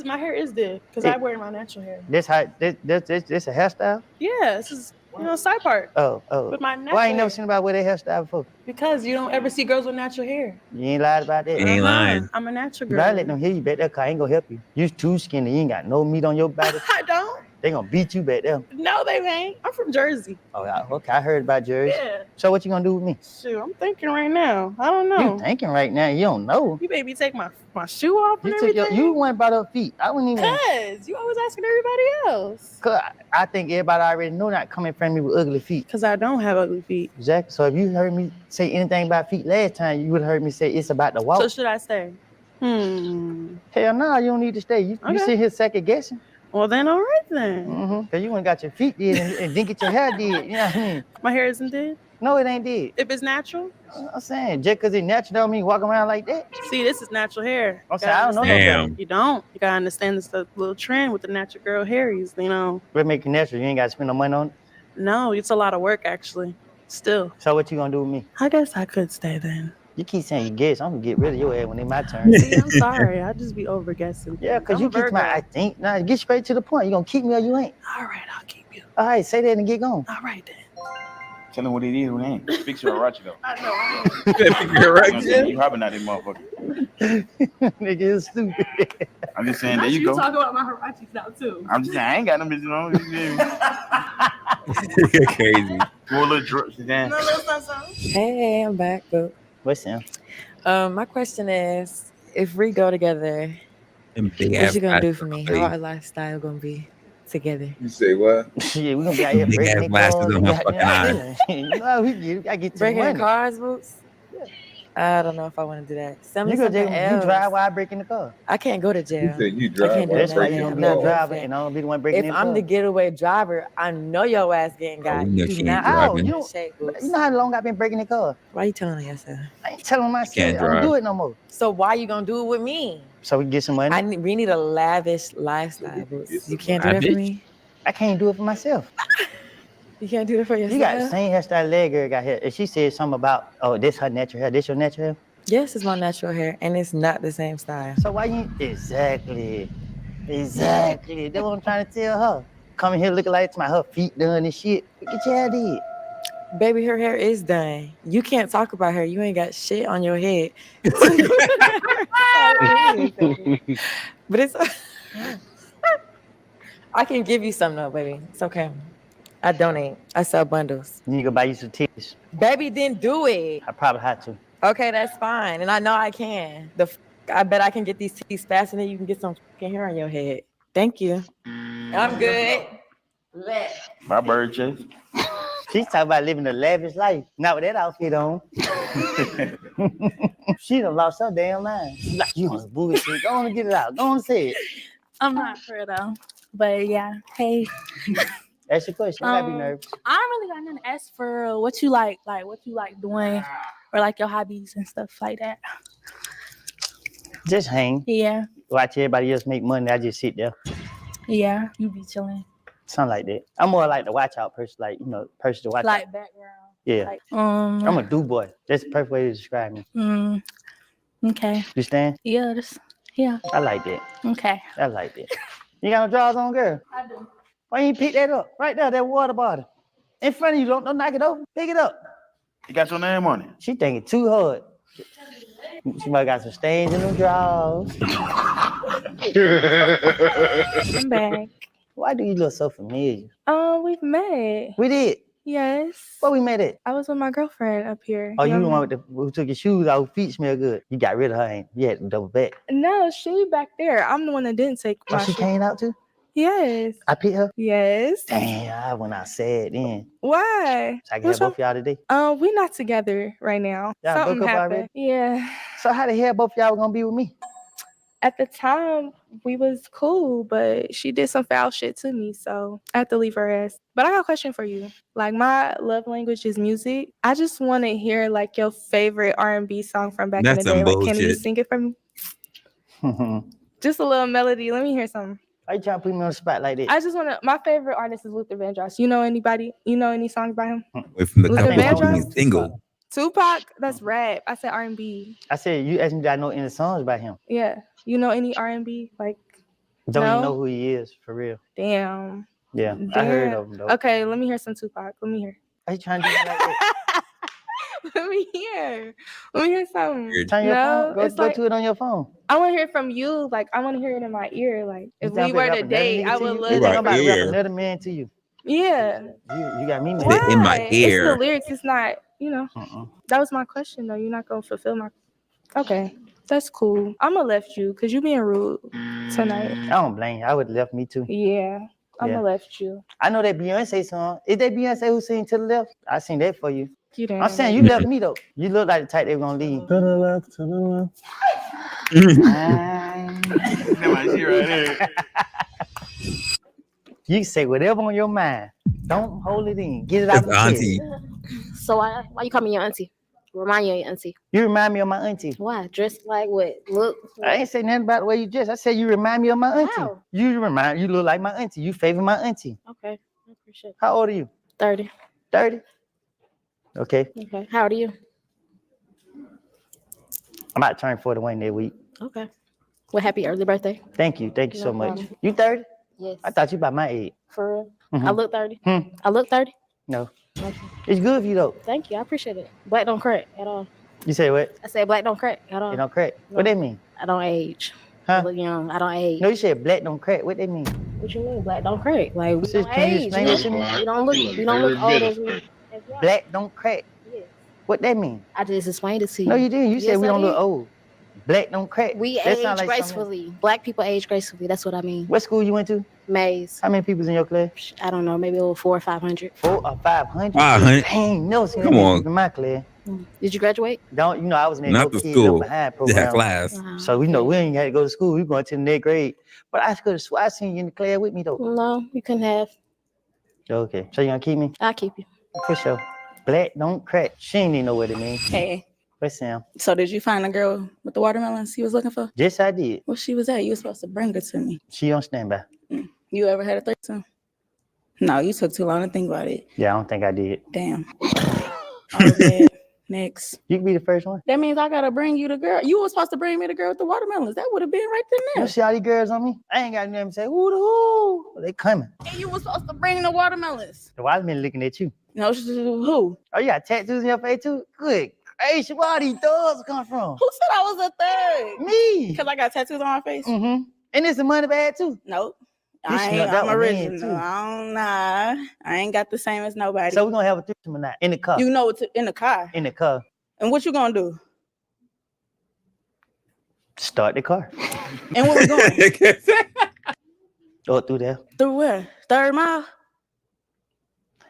My hair is dead because I wear my natural hair. This a hairstyle? Yeah, this is side part. Oh. With my natural Why I ain't never hair. seen anybody wear their hairstyle before? Because you don't ever see girls with natural hair. You ain't lied about that. You ain't lying. I'm a natural You girl. gotta let them hear you back there, cause I ain't gonna help you. You too skinny. You ain't got no meat on your body. I don't. They gonna beat you back there. No, they ain't. I'm from Jersey. Oh, okay. I heard about Jersey. Yeah. So what you gonna do with me? Shoot, I'm thinking right now. I don't know. You thinking right now? You don't know. You made me take my shoe off and You took everything. you went about her feet. I wouldn't even. Cause you always asking everybody else. Cause I think everybody already know not coming from me with ugly feet. Cause I don't have ugly feet. Exactly. So if you heard me say anything about feet last time, you would have heard me say it's about the walk. So should I stay? Hell no, you don't need to stay. You sit here second guessing. Well then, all right then. Cause you went got your feet did and didn't get your hair did. You know what I mean? My hair isn't did? No, it ain't did. If it's natural? I'm saying just cause it's natural don't mean you walk around like that. See, this is natural hair. I'm saying I don't know. Damn. You don't. You gotta understand this little trend with the natural girl hairs, you know. What make it natural? You ain't gotta spend no money on it. No, it's a lot of work actually. Still. So what you gonna do with me? I guess I could stay then. You keep saying you guess. I'm gonna get rid of your ass when it's my turn. See, I'm sorry. I just be over guessing. Yeah, cause I'm you a keep my I think. Nah, get straight to the point. You gonna keep me or you ain't? All right, I'll keep you. All right, say that and get going. All right then. Tell him what it is, what it ain't. Fix your Rachi though. I know. You hopping out that motherfucker. Nigga is stupid. I'm just saying, there you go. talk about my Hirachis now too. I'm just saying, I ain't got no bitches on. Crazy. Full of drugs, damn. Hey, I'm back. Boo. What's that? My question is, if we go together, Them big what ass you gonna do glasses for me? on How her our lifestyle gonna be together? You say what? Yeah, we gonna be out here Big ass breaking glasses cars. on her fucking eyes. You know, we gotta get to Breaking money. cars, boots? I don't know if I want to do that. Send me You go something jail, else. you drive while I break in the car. I can't go to jail. You said you I drive can't do while That's that. right. breaking You the don't be a car. driver, and I don't be the one breaking If in the I'm car. the getaway driver, I know your ass getting got. we know You she do ain't not Ow, driving. you shape, don't. boots. You know how long I've been breaking the car? Why you telling yourself? I ain't telling myself. can't I don't drive. do it no more. So why you gonna do it with me? So we can get some money. We need a lavish lifestyle, boots. You can't do that for Lavish? me. I can't do it for myself. You can't do that for yourself. You got the same hairstyle leg girl got here. And she said something about, oh, this her natural hair. This your natural hair? Yes, it's my natural hair, and it's not the same style. So why you exactly? That's what I'm trying to tell her. Coming here looking like it's my her feet done and shit. Get your hair did. Baby, her hair is done. You can't talk about her. You ain't got shit on your head. But it's I can give you some though, baby. It's okay. I donate. I sell bundles. You need to go buy you some tissues. Baby, then do it. I probably had to. Okay, that's fine. And I know I can. I bet I can get these teeth faster than you can get some fucking hair on your head. Thank you. I'm good. My bird chase. She's talking about living a lavish life. Not with that outfit on. She done lost her damn mind. She's like, you on bullshit. Go on and get it out. Go on and say it. I'm not sure though. But yeah, hey. Ask your question. You might be nervous. I don't really got nothing to ask for what you like what you like doing, or like your hobbies and stuff like that. Just hang. Yeah, Watch everybody else make money. I just sit there. yeah, you be chilling. Something like that. I'm more like the watch out person, like, person to watch Like out. background. Yeah. Like, I'm a do boy. That's the perfect way to describe me. Okay. You understand? Yeah, yeah. I like that. Okay. I like that. You got no drawers on, girl? I do. Why you ain't pick that up? Right there, that water bottle. In front of you, don't knock it over. Pick it up. You got your name on it. She thinking too hard. She might got some stains in them drawers. I'm back. Why do you look so familiar? We've met. We did. Yes. Where we met at? I was with my girlfriend up here. Oh, you the one who took your shoes out, who feet smell good. You got rid of her, ain't you? You had to double back. No, she back there. I'm the one that didn't take Oh, my she shoe. came out too? Yes. I picked her? Yes. Damn, I went out sad then. Why? So I can have both y'all today. We're not together right now. Y'all Something broke up happened. already? Yeah. So how the hell both y'all gonna be with me? At the time, we was cool, but she did some foul shit to me, so I had to leave her ass. But I got a question for you. Like, my love language is music. I just want to hear like your favorite R&B song from back That's in the day. some Like, can you bullshit. sing it for me? Just a little melody. Let me hear something. Why you trying to put me on the spot like that? I just want to. My favorite artist is Luther Vandross. You know anybody? You know any songs by him? Wait, from the Luther company Vandross? single. Tupac? That's rap. I said R&B. I said, you asked me, did I know any songs by him? Yeah. You know any R&B? Like, Don't no? even know who he is, for real. Damn. Yeah, I heard Damn. of him, though. Okay, let me hear some Tupac. Let me hear. Why you trying to do me like that? Let me hear. Let me hear something. Turn your phone. Go, it's go like to it on your phone. I want to hear from you. Like I want to hear it in my ear. Like You if think we I'm were gonna to rap another date, nigga I to would you? love You think I'm to about to rap ear. another man to you? Yeah. You got me mad. In my Why? It's the ear. lyrics. It's not. You know. That was my question though. You're not gonna fulfill my. Okay, that's cool. I'ma left you because you being rude tonight. I don't blame you. I would have left me too. Yeah, I'ma left you. I know that Beyonce song. Is that Beyonce who sing To the Left? I seen that for you. You didn't I'm know saying that. you left me though. You look like the type they were gonna leave. To the left, to the left. That my shit right there. You say whatever on your mind. Don't hold it in. Get it out That's of the auntie. chest. So why you call me your auntie? Remind you of your auntie. You remind me of my auntie. Why? Dressed like what? Look. I ain't say nothing about the way you dress. I said you remind me of my auntie. How? You look like my auntie. You favor my auntie. Okay. I appreciate it. How old are you? 30. 30? Okay. Okay. How old are you? I'm about to turn 41 that week. Okay. Well, happy early birthday. Thank you. Thank you No so much. problem. You 30? Yes. I thought you about my age. For real? Mhm. I look 30. Hmm. I look 30. No. Okay. It's good for you though. Thank you. I appreciate it. Black don't crack at all. You say what? I said black don't crack at all. It don't crack. No. What that mean? I don't age. Huh? I look young. I don't age. No, you said black don't crack. What that mean? What you mean? Black don't crack? Like we Sis, don't can you age. explain You that to me? know? We don't look. We don't look old as we. as we are. Black don't crack. Yes. What that mean? I just explained it to you. No, you didn't. You said Yes, we I don't look did. old. Black don't crack. We That age sound like something else. gracefully. Black people age gracefully. That's what I mean. What school you went to? Maze. How many people's in your class? I don't know. Maybe over 400 or 500. 400 or 500? 500? Dang, no, see, Come on. in my class. Did you graduate? Don't you know I was in that Not no the kid school. left behind Yeah, program. class. So we know we ain't had to go to school. We going to the next grade. But I could have sworn I seen you in the class with me though. No, you couldn't have. Okay, so you gonna keep me? I'll keep you. For sure. Black don't crack. She ain't even know what it means. Hey, What's Sam? so did you find the girl with the watermelons you was looking for? Yes, I did. Well, she was at. You was supposed to bring her to me. She on standby. You ever had a threesome? No, you took too long to think about it. Yeah, I don't think I did. Damn. All bad. Next. You can be the first one. That means I gotta bring you the girl. You were supposed to bring me the girl with the watermelons. That would have been right there. You see all these girls on me? I ain't got nothing to say. Who the who? They coming. And you were supposed to bring the watermelons. The white men looking at you. No, who? Oh, you got tattoos in your face too? Good. Hey, where all these thugs come from? Who said I was a thug? Me. Because I got tattoos on my face? Mm-hmm. And it's a money bag too. Nope. You I snuck ain't, that I'm one in, original. too. I ain't got the same as nobody. So we're gonna have a threesome tonight in the car. You know it's in the car. In the car. And what you gonna do? Start the car. And where we going? Go through there. Through where? 3rd mile?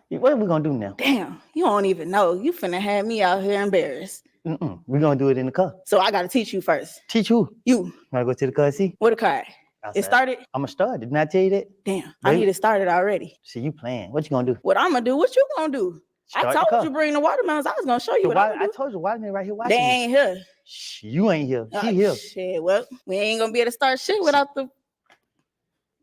What are we gonna do now? Damn, you don't even know. You finna have me out here embarrassed. We're gonna do it in the car. So I gotta teach you first. Teach who? You. Wanna go to the car and see? Where the car at? It started? I'm gonna start. Didn't I tell you that? Damn, I Baby. need it started already. See, you playing. What you gonna do? What I'm gonna do? What you gonna do? Start I the told car. you bring the watermelons. I was gonna show you The what water- I'm gonna I do. told you, watermelon right here They watching you. ain't here. Shh, you ain't here. She Oh, here. Shit, well, we ain't gonna be able to start shit without the.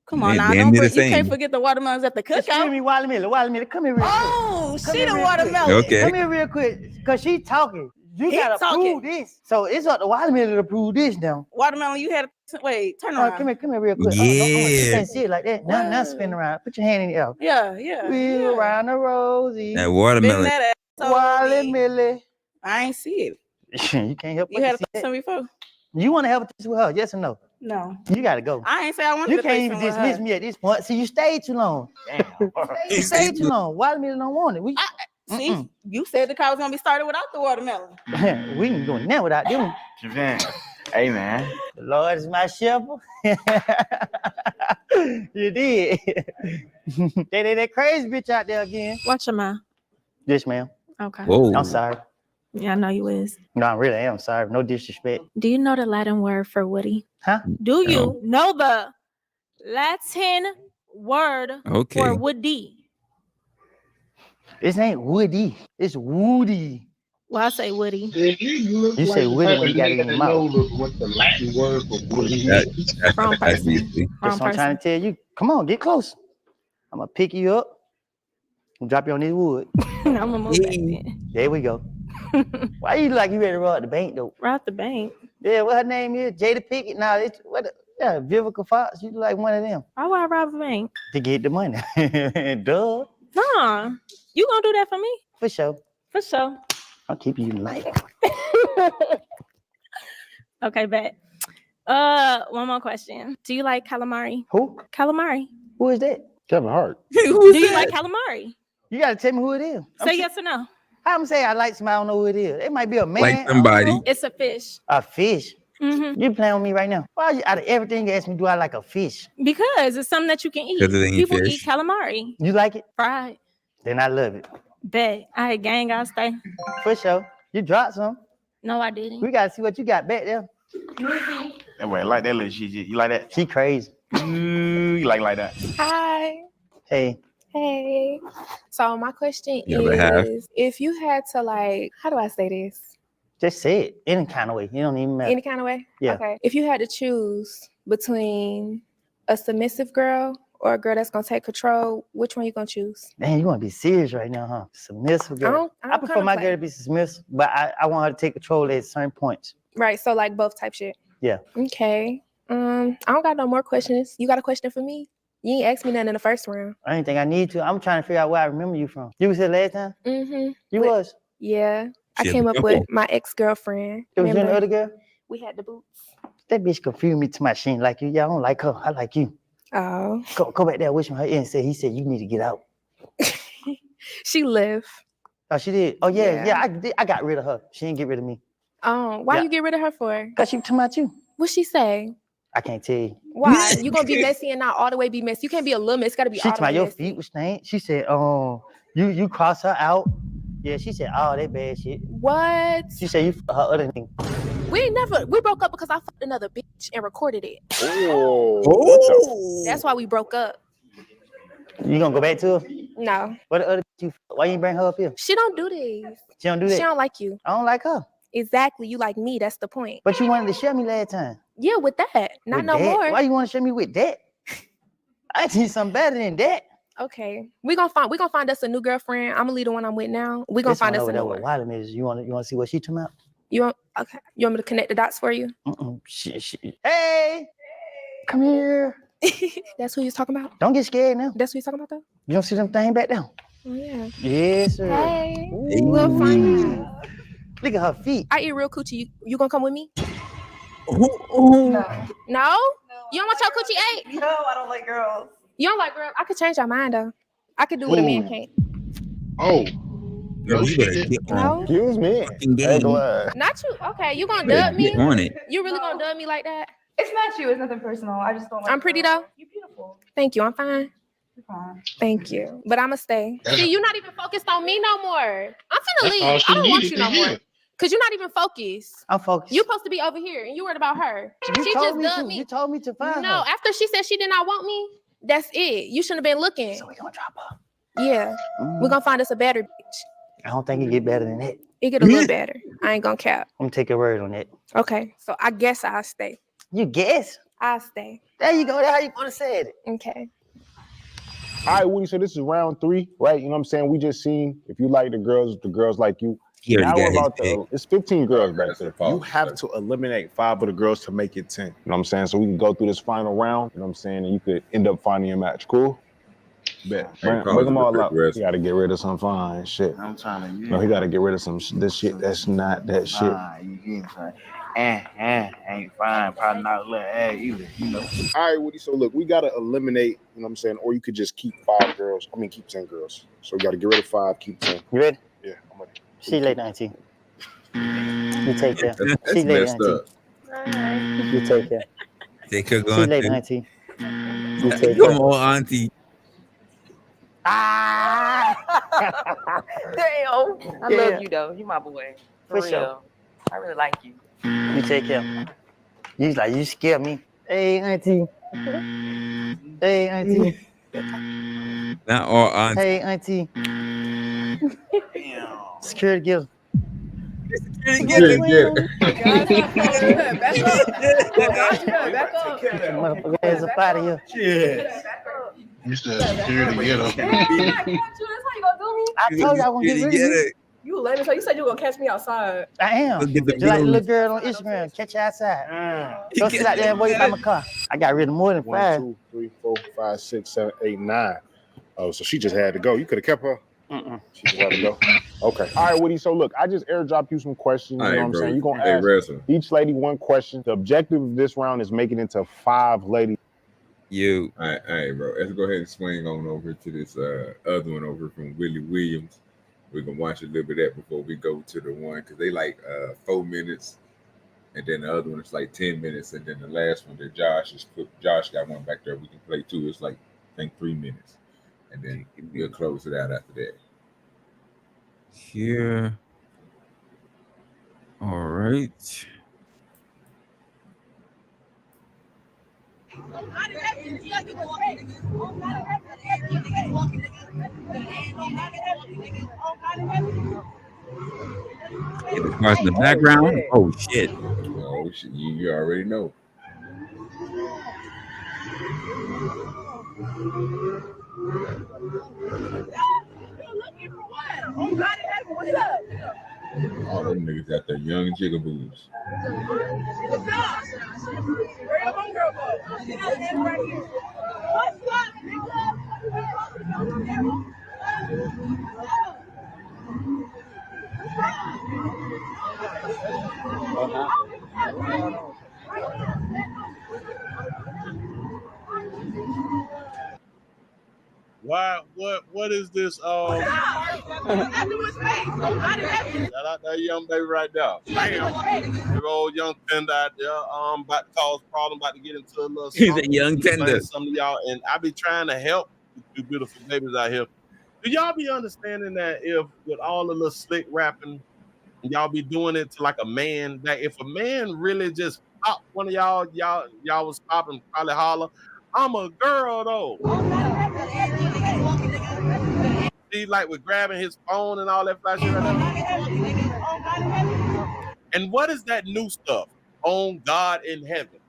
Come on They- now, they don't did the you can't same. forget the watermelons at the Excuse cookout. me, watermelon, come here real quick. Oh, Come she here the real quick. watermelon. Okay. Come here real quick, cause she talking. You He gotta talking. prove this. So it's up to watermelon to prove this now. Watermelon, you had a wait, turn Oh, around. come here real quick. Yeah. Can't see it like that. Now spin around. Put your hand in the air. Yeah. Wheel around the rosy. That Bend watermelon. that ass. Watermelon. I ain't see it. You can't help You but had to a see that. threesome before? You want to have a threesome with her? Yes or no? No. You gotta go. I ain't say I wanted You to can't even threesome with dismiss her. me at this point. See, you stayed too long. You stayed too long. Watermelon don't want it. We See, you said the car was gonna be started without the watermelon. we ain't doing that without them. Hey, man. The Lord is my shepherd. You did. That crazy bitch out there again. Watch your mouth. Yes, ma'am. Okay. Whoa. I'm sorry. Yeah, I know you is. No, I really am sorry. No disrespect. Do you know the Latin word for Woody? Huh? Do you No. know the Latin word Okay. for Woody? This ain't Woody. It's Woody. Well, I say Woody. You say Woody when you got it in your mouth. What the Latin word for Woody That's Wrong that's person. easy. That's what I'm trying to tell you. Come on, get close. I'm gonna pick you up and drop you on this wood. I'm gonna move back then. There we go. Why you look like you ready to rob the bank though? Rob the bank. Yeah, what her name is? Jada Pickett. Nah, it's what? Yeah, Vivica Fox. You look like one of them Why would I rob a bank? to get the money. Duh, Nah, you gonna do that for me? for sure. For sure. I'll keep you tonight. Okay, bet. One more question. Do you like calamari? Who? Calamari. Who is that? Kevin Hart. Do you like calamari? You gotta tell me who it is. Say yes or no. I'm saying I like somebody, I don't know who it is. It might be a man. Like somebody. It's a fish. A fish. Mm-hmm. You playing with me right now? Why out of everything you ask me, do I like a fish? Because it's something that you can eat. 'Cause it ain't People fish. eat calamari. You like it? Fried. Then I love it. Bet. All right, gang, I'll stay. For sure. You dropped some. No, I didn't. We gotta see what you got back there. That way, like that little shit. You like that? She crazy. You like that? Hi. Hey. Hey. So my question You ever have? is, if you had to like, how do I say this? Just say it any kind of way. You don't even matter. Any kind of way? Yeah. Okay. If you had to choose between a submissive girl or a girl that's gonna take control, which one you gonna choose? Man, you want to be serious right now, huh? Submissive girl. I I don't prefer my kinda girl to be submissive, but I want her to take control at certain points. Right. So like both type shit. Yeah. Okay. I don't got no more questions. You got a question for me? You ain't asked me nothing in the first round. I ain't think I need to. I'm trying to figure out where I remember you from. You was here last time? Mm-hmm. You was? Yeah. I Shit, came up beautiful. with my ex-girlfriend. It was you and the Remember? other girl? We had the boots. That bitch confused me to my she ain't like you. Yeah, I don't like her. I like you. Oh. Go back there, wishing her in. He said you need to get out. She left. Oh, she did. Oh yeah, Yeah. I got rid of her. She didn't get rid of me. Oh, why Yeah. you get rid of her for? Cause she was talking about you. What'd she say? I can't tell you. Why? You gonna be messy and not all the way be messy. You can't be a little mess. Gotta be She all talking the way about your messy. feet was stained. She said, you crossed her out. Yeah, she said, oh, that bad shit. What? She said you her other thing. We broke up because I fucked another bitch and recorded it. Oh. That's why we broke up. You gonna go back to her? No. What the other bitch why you ain't bring her up here? She don't do this. She don't do that. She don't like you. I don't like her. Exactly. You like me. That's the point. But you wanted to share me last time. Yeah, with that. Not With no that? more. Why you want to share me with that? I need something better than that. Okay. We gonna find us a new girlfriend. I'm gonna leave the one I'm with now. We gonna This find one us a over there new with one. watermelons. You want to see what she talking about? You want me to connect the dots for you? Hey, come here. That's who you was talking about? Don't get scared now. That's who you talking about though? You don't see them thing back there? Oh, yeah. Yes, sir. Hey. Ooh. Little friend. Look at her feet. I eat real coochie. You gonna come with me? No. No? You don't want your coochie ate? No, I don't like girls. You don't like girls? I could change your mind though. I could do what a man Ooh. can't. Oh. Girl, you better get No? on Excuse me. fucking game. Not you. Okay, you gonna Better dub me? get on it. You really gonna dub me like that? It's not you. It's nothing personal. I just don't like I'm pretty though? You're beautiful. Thank you. I'm fine. You're fine. Thank you. But I'ma stay. That's- See, you're not even focused on me no more. I'm finna That's leave. all I she don't want needed you to no more. hear. Cause you're not even focused. I'm focused. You supposed to be over here and you worried about her. You She told just me dubbed to. me. You told me to find No, her. after she said she did not want me, that's it. You shouldn't have been looking. So we gonna drop her. Yeah. We're gonna find us a better bitch. I don't think it get better than that. It get a little better. I ain't gonna cap. I'm gonna take your word on that. Okay. So I guess I'll stay. You guess? I'll stay. There you go. That's how you gonna say it. Okay. All right, Woody. So this is round 3, right? You know what I'm saying? We just seen if you like the girls like you. He already Now got we're his about pick. to, it's 15 girls back there. You have to eliminate 5 of the girls to make it 10. You know what I'm saying? So we can go through this final round, you know what I'm saying? And you could end up finding a match. Cool? Bet. Bring them all up. You gotta get rid of some fine shit. I'm trying to. No, he gotta get rid of some this shit that's not that shit. Nah, you get fine. Ain't fine. Probably not a little ass either. You know. All right, Woody. So look, we gotta eliminate, you know what I'm saying? Or you could just keep 5 girls. I mean, keep 10 girls. So we gotta get rid of 5, keep 10. You ready? Yeah, I'm ready. She late 19. You take care. That's She late messed 19. You take care. Take her She going late to. 19. You take Come care. on, auntie. Damn. I Yeah. love you though. You my boy. For For real. sure. I really like you. You take care. You like you scare me. Hey auntie. Hey auntie. Not all auntie. Hey auntie. Security guild. Back up. Motherfucker ass up out of here. Yeah. You said security get up. That's how you gonna do me? I told you I won't get rid of you. You lame as hell. You said you were gonna catch me outside. I am. Look at the Just like the views. little girl on Instagram. Catch you outside. Go sit out there and wait by my car. I got rid of more than 1, 5. 2, 3, 4, 5, 6, 7, 8, 9. Oh, so she just had to go. You could have kept her. She just let it go. Okay. All right, Woody. So look, I just airdropped you some questions. You know what I'm saying? You're gonna ask each lady one question. The objective of this round is make it into 5 ladies. You. All right, bro. Let's go ahead and swing on over to this other one over from Willie Williams. We're gonna watch a little bit of that before we go to the one because they like 4 minutes, and then the other one is like 10 minutes, and then the last one that Josh got one back there we can play too. It's like I think 3 minutes, and then we'll close it out after that. Here. All right. Get the cars in the background. Oh shit. Oh shit. You already know. All them niggas got their young jigaboos. Why? What is this? Shout out that young baby right there. Bam. Big old young tender out there. About to cause problem. About to get into a little. He's a young tender. Some of y'all, and I be trying to help you beautiful babies out here. Do y'all be understanding that if with all the little slick rapping, y'all be doing it to like a man, that if a man really just pop one of y'all was stopping, probably holler, I'm a girl though. See, like with grabbing his phone and all that flash shit right now. And what is that new stuff? On God in heaven.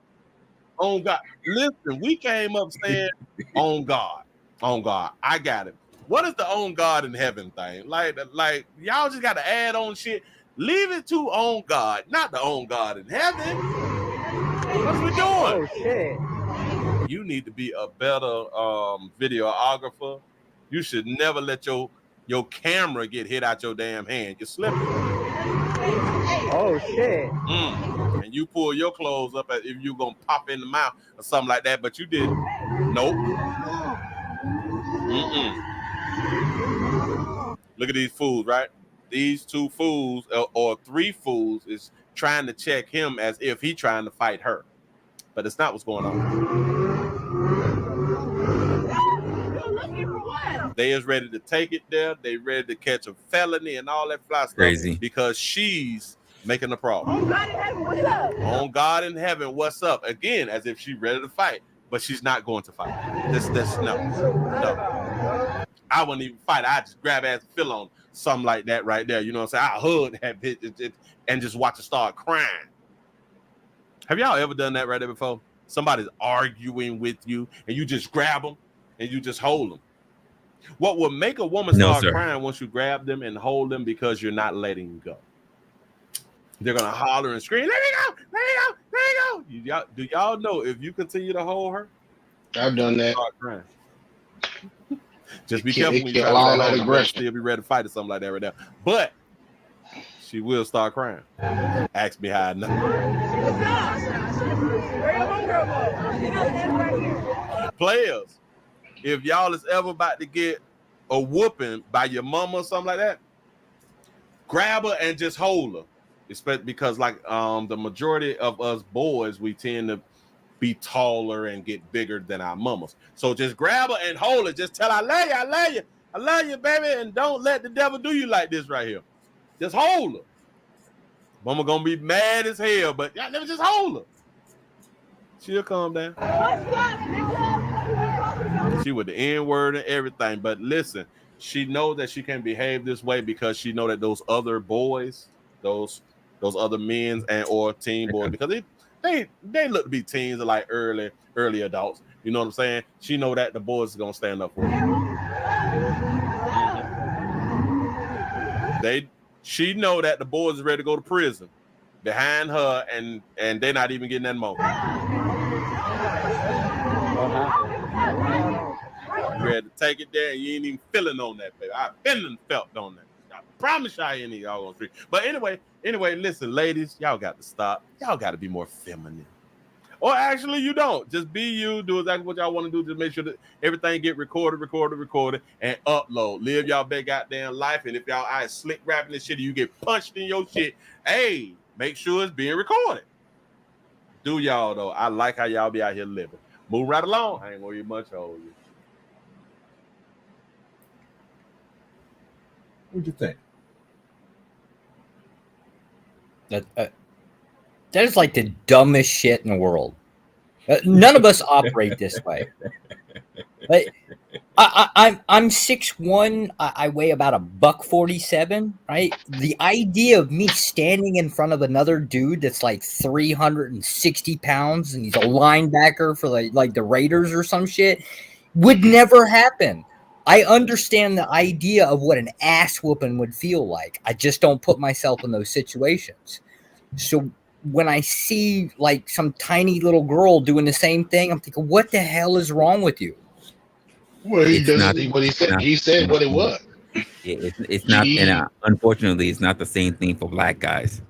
On God. Listen, we came up saying on God. On God. I got it. What is the on God in heaven thing? Like y'all just got to add on shit. Leave it to on God, not the on God in heaven. What's we doing? Oh shit. You need to be a better videographer. You should never let your camera get hit out your damn hand. You're slipping. Oh shit. And you pull your clothes up as if you're gonna pop in the mouth or something like that, but you didn't. Nope. Look at these fools, right? These 2 fools or 3 fools is trying to check him as if he trying to fight her. But it's not what's going on. They is ready to take it there. They ready to catch a felony and all that fly stuff. Crazy. Because she's making a problem. On God in heaven, what's up? Again, as if she's ready to fight, but she's not going to fight. No. I wouldn't even fight. I just grab ass and feel on something like that right there. You know what I'm saying? I hug that bitch and just watch her start crying. Have y'all ever done that right there before? Somebody's arguing with you and you just grab them and you just hold them. What will make a woman start crying once you grab them and hold them because you're not letting go? They're going to holler and scream, let me go, let me go, let me go. Do y'all know if you continue to hold her? I've done that. Start crying. Just be careful when you try to let her still be ready to fight or something like that right now. But she will start crying. Ask me how I know. Players, if y'all is ever about to get a whooping by your mama or something like that, grab her and just hold her. Especially because like the majority of us boys, we tend to be taller and get bigger than our mamas. So just grab her and hold her. Just tell her, I love you, I love you, I love you, baby, and don't let the devil do you like this right here. Just hold her. Mama gonna be mad as hell, but y'all never just hold her. She'll calm down. She with the N-word and everything, but listen, she know that she can behave this way because she know that those other boys, those other men and or teen boys, because they look to be teens or like early adults. You know what I'm saying? She know that the boys is gonna stand up for her. She know that the boys is ready to go to prison behind her, and they're not even getting that moment. You ready to take it there and you ain't even feeling on that, baby. I been felt on that. I promise y'all ain't y'all gonna treat. But anyway, listen, ladies, y'all got to stop. Y'all got to be more feminine. Or actually, you don't. Just be you. Do exactly what y'all want to do. Just make sure that everything get recorded, and upload. Live y'all big goddamn life. And if y'all slick rapping this shit, and you get punched in your shit, hey, make sure it's being recorded. Do y'all though? I like how y'all be out here living. Move right along. I ain't gonna get much over you. What'd you think? That is like the dumbest shit in the world. None of us operate this way. Like, I'm 6'1". I weigh about $147. Right. The idea of me standing in front of another dude that's like 360 pounds and he's a linebacker for like the Raiders or some shit would never happen. I understand the idea of what an ass whooping would feel like. I just don't put myself in those situations. So when I see like some tiny little girl doing the same thing, I'm thinking, what the hell is wrong with you? Well, he doesn't. What he said. He said what it was. It's not, and unfortunately, it's not the same thing for black guys.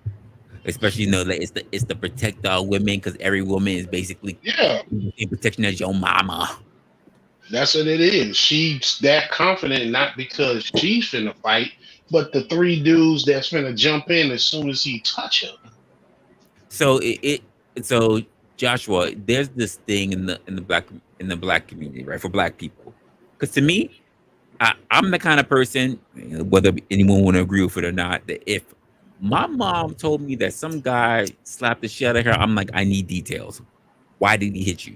Especially, like it's the protect our women, because every woman is basically in protection as your mama. That's what it is. She's that confident, not because she's finna fight, but the three dudes that's finna jump in as soon as he touch her. So so Joshua, there's this thing in the black community, right? For black people, because to me, I'm the kind of person, whether anyone want to agree with it or not, that if my mom told me that some guy slapped the shit out of her, I'm like, I need details. Why did he hit you?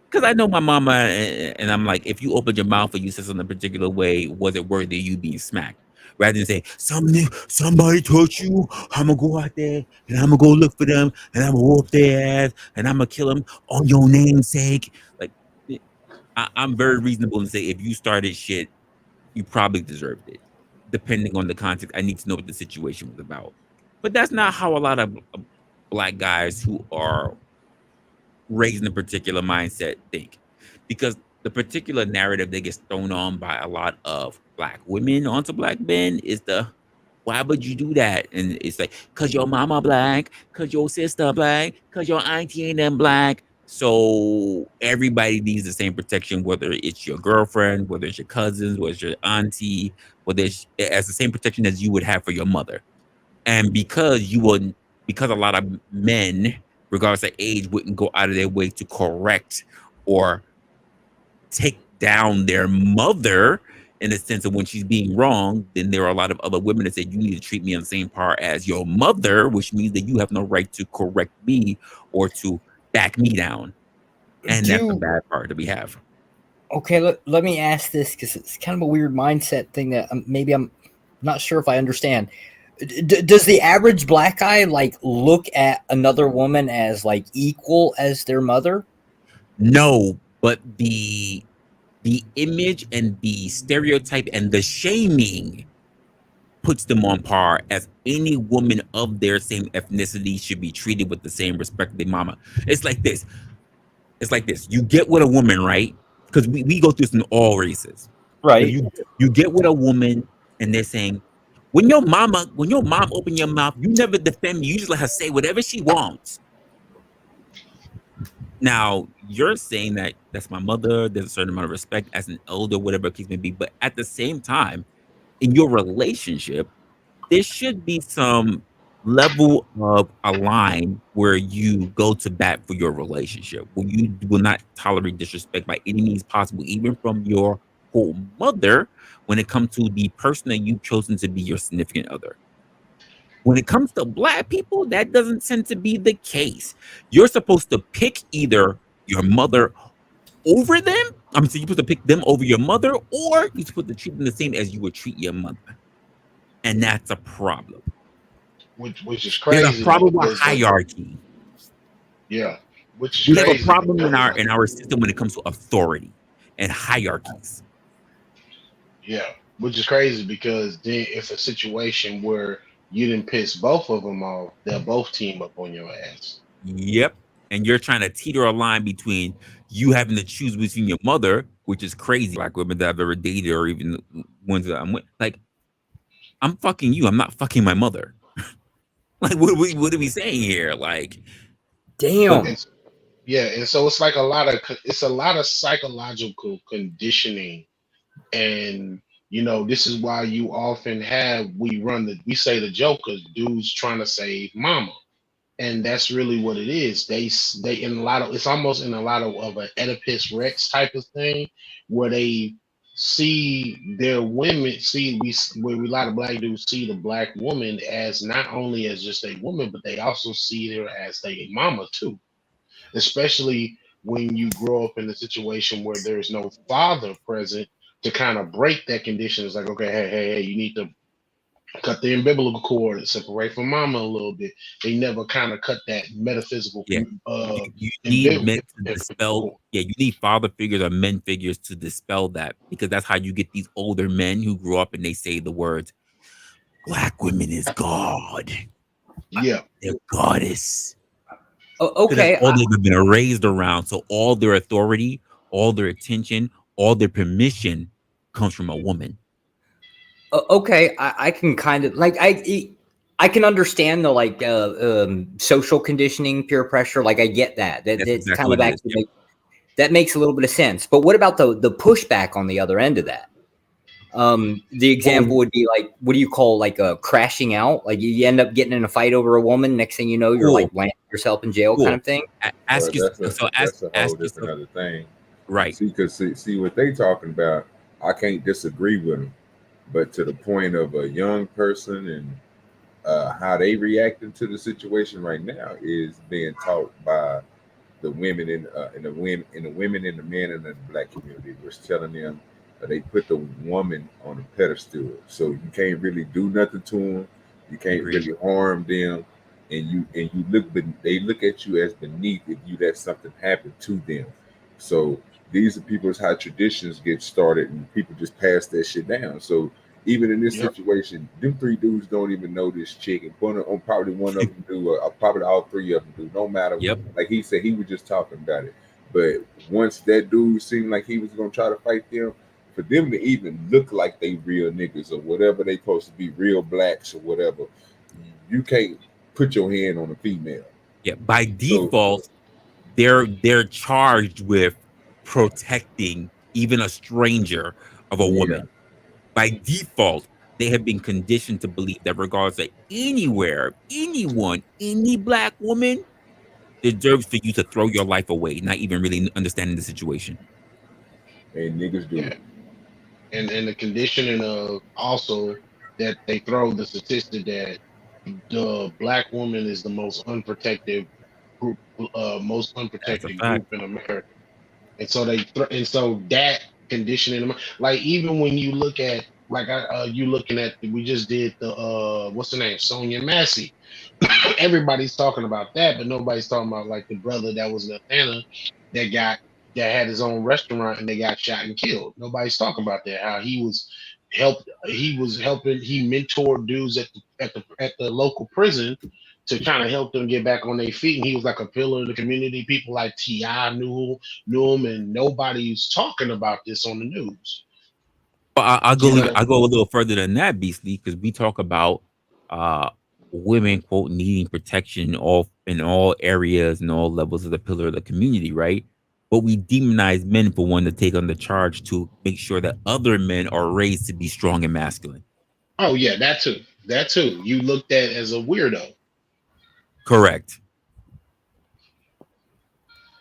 Because I know my mama, and I'm like, if you opened your mouth or you said something a particular way, was it worthy of you being smacked? Rather than say, somebody touched you, I'm going to go out there and I'm going to go look for them and I'm going to whoop their ass and I'm going to kill them on your namesake. Like, I'm very reasonable and say, if you started shit, you probably deserved it. Depending on the context, I need to know what the situation was about. But that's not how a lot of black guys who are raised in a particular mindset think, because the particular narrative that gets thrown on by a lot of black women onto black men is why would you do that? And it's like, cause your mama black, cause your sister black, cause your auntie ain't them black. So everybody needs the same protection, whether it's your girlfriend, whether it's your cousins, whether it's your auntie, whether it's as the same protection as you would have for your mother. And because a lot of men, regardless of age, wouldn't go out of their way to correct or take down their mother in the sense of when she's being wrong, then there are a lot of other women that say, you need to treat me on the same par as your mother, which means that you have no right to correct me or to back me down. And that's the bad part that we have. Okay, let me ask this, because it's kind of a weird mindset thing that maybe I'm not sure if I understand. Does the average black guy like look at another woman as like equal as their mother? No, but the image and the stereotype and the shaming puts them on par as any woman of their same ethnicity should be treated with the same respect as their mama. It's like this. You get with a woman, right? Because we go through this in all races. Right. So you get with a woman and they're saying, when your mom open your mouth, you never defend me. You just let her say whatever she wants. Now, you're saying that that's my mother. There's a certain amount of respect as an elder, whatever the case may be. But at the same time, in your relationship, there should be some level of a line where you go to bat for your relationship, where you will not tolerate disrespect by any means possible, even from your whole mother, when it comes to the person that you've chosen to be your significant other. When it comes to black people, that doesn't tend to be the case. You're supposed to pick either your mother over them. You're supposed to pick them over your mother, or you're supposed to treat them the same as you would treat your mother. And that's a problem. Which is crazy. There's a problem with hierarchy. Yeah. Which is we crazy. have a problem in our system when it comes to authority and hierarchies. Yeah. Which is crazy, because then it's a situation where you didn't piss both of them off, they'll both team up on your ass. Yep. And you're trying to teeter a line between you having to choose between your mother, which is crazy. Black women that I've ever dated, or even ones that I'm with, like, I'm fucking you. I'm not fucking my mother. Like, what are we saying here? Like, damn. Yeah, and so it's like a lot of psychological conditioning, and this is why you often we say the joke of dudes trying to save mama, and that's really what it is. They in a lot of it's almost in a lot of an Oedipus Rex type of thing, where they see their women where a lot of black dudes see the black woman as not only as just a woman, but they also see her as a mama too. Especially when you grow up in a situation where there's no father present to kind of break that condition. It's like, okay, hey, you need to cut the umbilical cord and separate from mama a little bit. They never kind of cut that metaphysical. You need men to dispel. Yeah, you need father figures or men figures to dispel that, because that's how you get these older men who grew up and they say the words, "Black women is God." Yeah, they're goddess. Okay, all they've been raised around, so all their authority, all their attention, all their permission comes from a woman. Okay, I can kind of like I can understand the social conditioning, peer pressure. Like I get that. That's exactly kind of what it actually that makes a little bit of sense. But what about the pushback on the other end of that? The example would be like, what do you call like a crashing out? Like you end up getting in a fight over a woman. Next thing you know, you're like landing yourself in jail, kind of thing. Ask yourself. That's a whole different other thing, right? See what they talking about. I can't disagree with them, but to the point of a young person and how they reacting to the situation right now is being taught by the women and the women and the men in the black community. Was telling them. They put the woman on a pedestal, so you can't really do nothing to them. You can't really harm them, and you look, but they look at you as beneath if you let something happen to them. So these are people's how traditions get started, and people just pass that shit down. So even in this situation, them three dudes don't even know this chick, and probably one of them do, or probably all three of them do. No matter, like he said, he was just talking about it. But once that dude seemed like he was gonna try to fight them. For them to even look like they real niggas or whatever they supposed to be, real blacks or whatever, you can't put your hand on a female. Yeah, by default, they're charged with protecting even a stranger of a woman. By default, they have been conditioned to believe that regardless of anywhere, anyone, any black woman deserves for you to throw your life away, not even really understanding the situation. And niggas do it. And the conditioning of also that they throw the statistic that the black woman is the most unprotected group, group in America, and so that conditioning, like even when you look at we just did the what's the name, Sonia Massey. Everybody's talking about that, but nobody's talking about like the brother that was in Atlanta that had his own restaurant and they got shot and killed. Nobody's talking about that. How he mentored dudes at the local prison to kind of help them get back on their feet. And he was like a pillar in the community. People like T.I. knew him, and nobody's talking about this on the news. Well, I'll go a little further than that, Beastly, because we talk about women, quote, needing protection in all areas and all levels of the pillar of the community, right? But we demonize men for wanting to take on the charge to make sure that other men are raised to be strong and masculine. Oh yeah, that too. You looked at as a weirdo. Correct.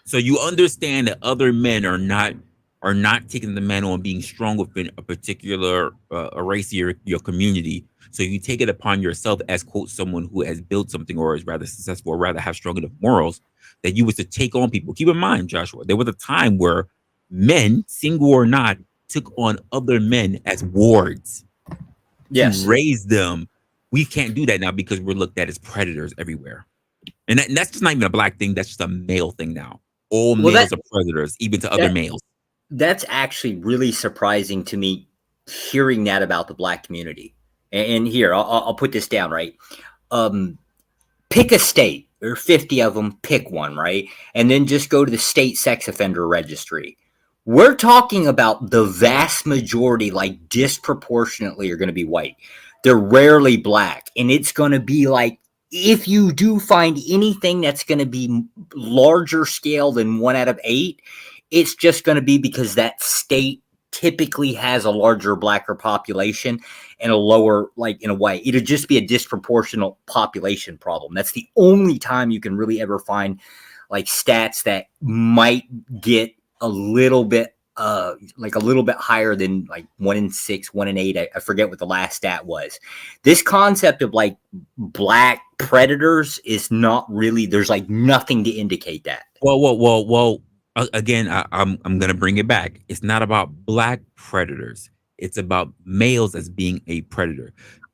So you understand that other men are not taking the man on being strong within a particular a race or your community. So you take it upon yourself as, quote, someone who has built something or is rather successful or rather have strong enough morals that you was to take on people. Keep in mind, Joshua, there was a time where men, single or not, took on other men as wards. Yes. To raise them. We can't do that now because we're looked at as predators everywhere. And that's just not even a black thing. That's just a male thing now. All males are predators, even to other males. That's actually really surprising to me, hearing that about the black community. And here, I'll put this down, right? Pick a state. or 50 of them, pick one, right? And then just go to the state sex offender registry. We're talking about the vast majority, like disproportionately, are going to be white. They're rarely black. And it's going to be like, if you do find anything that's going to be larger scale than 1 out of 8, it's just going to be because that state typically has a larger blacker population and a lower, like, in a way, it'll just be a disproportional population problem. That's the only time you can really ever find like stats that might get a little bit like a little bit higher than like 1 in 6, 1 in 8. I forget what the last stat was. This concept of like black predators is not really, there's like nothing to indicate that. Well. Again, I'm gonna bring it back. It's not about black predators. It's about males as being a predator.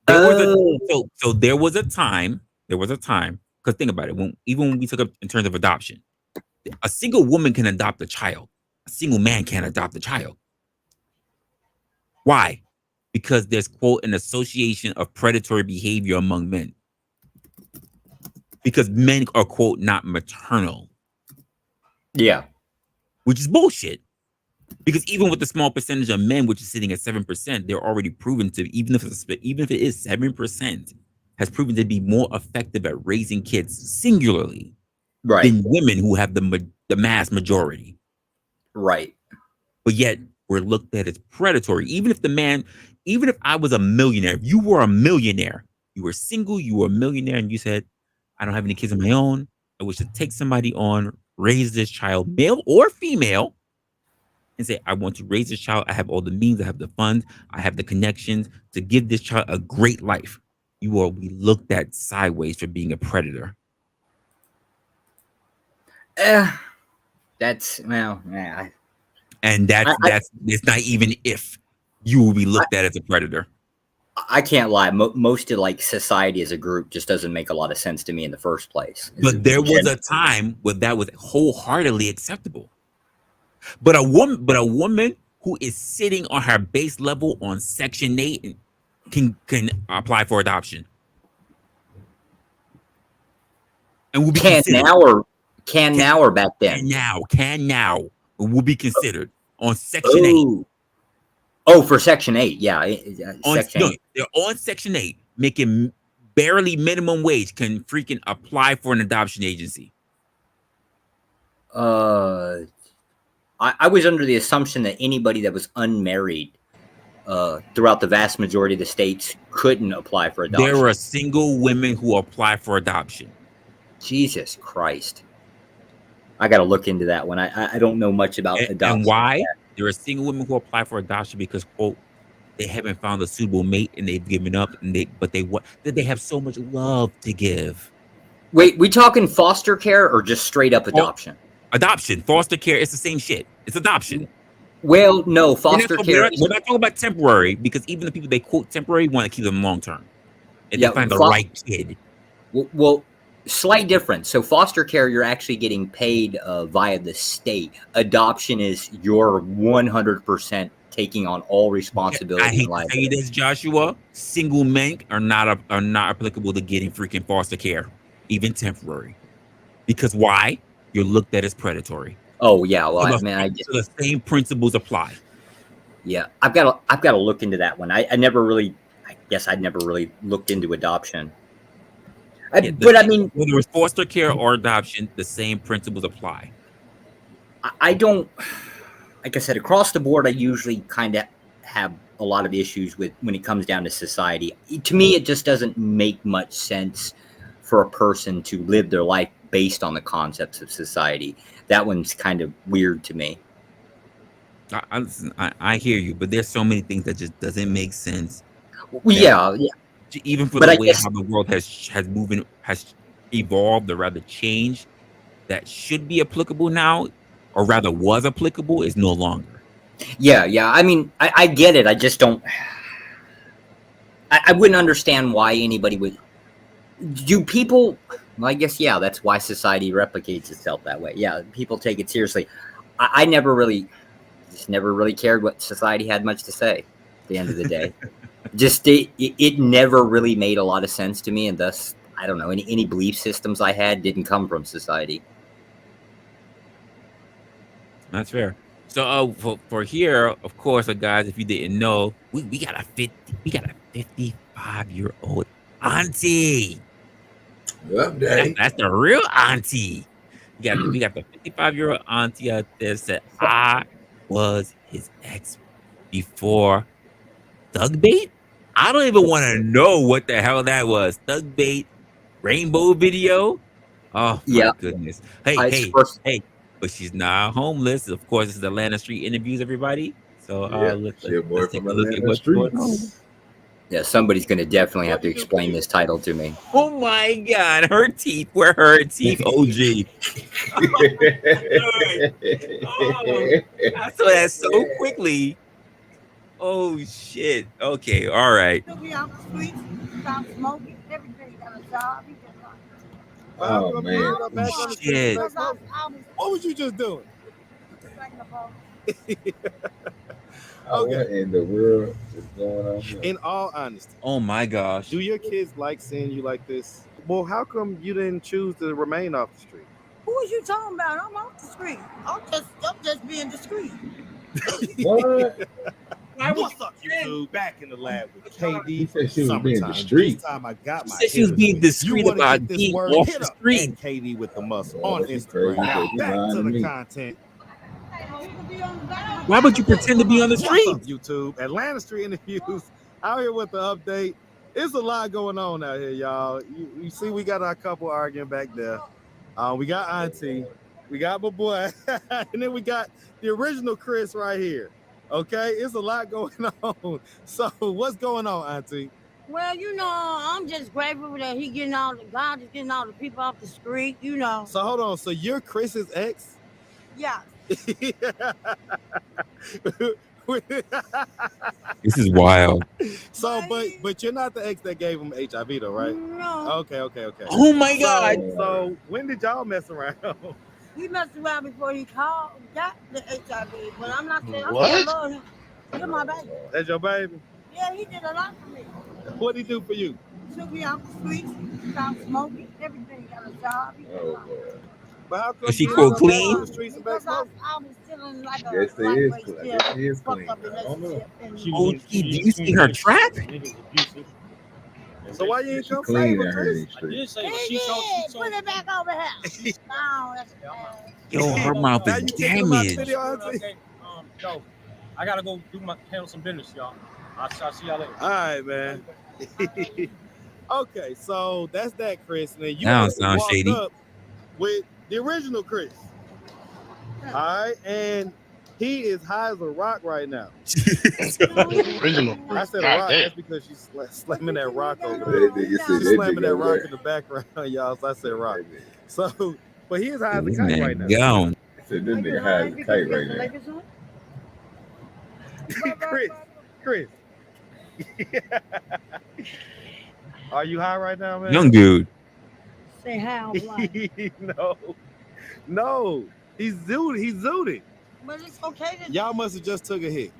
So there was a time. Because think about it. Even when we took up in terms of adoption, a single woman can adopt a child. A single man can't adopt a child. Why? Because there's, quote, an association of predatory behavior among men. Because men are, quote, not maternal. Yeah. Which is bullshit. Because even with the small percentage of men, which is sitting at 7%, they're already proven to, even if it is 7%, has proven to be more effective at raising kids singularly than women who have the mass majority. Right. But yet we're looked at as predatory. Even if I was a millionaire, if you were a millionaire, you were single, you were a millionaire, and you said, I don't have any kids of my own, I wish to take somebody on, raise this child, male or female, and say, I want to raise this child. I have all the means, I have the funds, I have the connections to give this child a great life. You will be looked at sideways for being a predator. That's, well, yeah. And that's it's not even if you will be looked at as a predator. I can't lie. Most of like society as a group just doesn't make a lot of sense to me in the first place. But there was a time where that was wholeheartedly acceptable. But a woman who is sitting on her base level on Section 8 can apply for adoption. And will be now or back then? Can now will be considered on Section 8. Oh, for Section 8, yeah. Section 8. They're on Section 8, making barely minimum wage, can freaking apply for an adoption agency. I was under the assumption that anybody that was unmarried throughout the vast majority of the states couldn't apply for adoption. There are single women who apply for adoption. Jesus Christ. I got to look into that one. I don't know much about adoption. And why? There are single women who apply for adoption because, quote, they haven't found a suitable mate and they've given up, and they have so much love to give. Wait, we talking foster care or just straight up adoption? Adoption, foster care, it's the same shit. It's adoption. Well, no, foster care. We're not talking about temporary, because even the people they quote temporary want to keep them long term. And they find the right kid. Well, slight difference. So foster care, you're actually getting paid via the state. Adoption is you're 100% taking on all responsibility. I hate to say this, Joshua. Single men are not applicable to getting freaking foster care, even temporary. Because why? You're looked at as predatory. Oh yeah, well, so the same principles apply. Yeah, I've got to look into that one. I never really looked into adoption. But I mean, whether it's foster care or adoption, the same principles apply. I don't, like I said, across the board, I usually kind of have a lot of issues with when it comes down to society. To me, it just doesn't make much sense for a person to live their life based on the concepts of society. That one's kind of weird to me. I hear you, but there's so many things that just doesn't make sense. Well, yeah. Even for the way how the world has evolved, or rather changed, that should be applicable now, or rather was applicable, is no longer. Yeah. I mean, I get it. I just don't. I wouldn't understand why anybody would. Do people? Well, I guess that's why society replicates itself that way. Yeah, people take it seriously. I never really cared what society had much to say. At the end of the day. Just it never really made a lot of sense to me, and thus I don't know, any belief systems I had didn't come from society. That's fair. So for here, of course, guys, if you didn't know, we got a 55-year-old auntie. That's the real auntie. We got the 55-year-old auntie out there that said, I was his ex before thug bait. I don't even want to know what the hell that was. Thug bait, rainbow video. Oh my goodness. Hey. But she's not homeless. Of course, this is Atlanta Street Interviews, everybody. So let's take a look at what's going on. Yeah, somebody's going to definitely have to explain this title to me. Oh my God, her teeth. Where her teeth, OG? I saw that so quickly. Oh shit. Okay, all right. Oh man. Shit. What was you just doing? What in the world is going on here? In all honesty. Oh my gosh. Do your kids like seeing you like this? Well, how come you didn't choose to remain off the street? Who was you talking about? I'm off the street. I'm just being discreet. What? What's up, YouTube? Back in the lab with KD. said she was being discreet. This time I got my. She was being discreet about being off the street. KD with the muscle on Instagram. Now back to the content. Why would you pretend to be on the street? What's up, YouTube? Atlanta Street Interviews out here with the update. It's a lot going on out here, y'all. You see, we got our couple arguing back there. We got Auntie, we got my boy, and then we got the original Chris right here. Okay, it's a lot going on. So what's going on, Auntie? Well, I'm just grateful that God is getting all the people off the street, So hold on. So you're Chris's ex? Yeah. This is wild. So, but you're not the ex that gave him HIV, though, right? No. Okay. Oh my God. So when did y'all mess around? He messed around before he got the HIV, but I'm not saying What? I love him. You're my baby. That's your baby? Yeah, he did a lot for me. What'd he do for you? Took me out the streets, stopped smoking, everything. Got a job. But how come Was she you cool don't clean? go on the streets and back Because smoking? I was feeling like a Yes, it is. lightweight I still, guess she is fucked clean. up I don't know. relationship. And Oh, do you see her trap? So why you ain't She come clean save in her, her Chris? street. Put it back over here. No, that's bad. Yo, her mouth Now is you kicking him out the damaged. video, Auntie? Yo, I gotta go handle some business, y'all. I'll see y'all later. All right, man. Okay, so that's that, Chris. And then you That actually sounds walked shady. up with the original Chris. All right, and he is high as a rock right now. Original. I said a God rock. damn. That's because she's slamming that rock over That there. nigga said She's that slamming that nigga rock over in the background, y'all. So I said rock. So, but he is high as a This kite man right now. gone. I said this nigga high as a kite right now. Chris. Are you high right now, man? Young dude. Say how I'm like. No. He's zooted. But it's okay to Y'all must have just took a hit.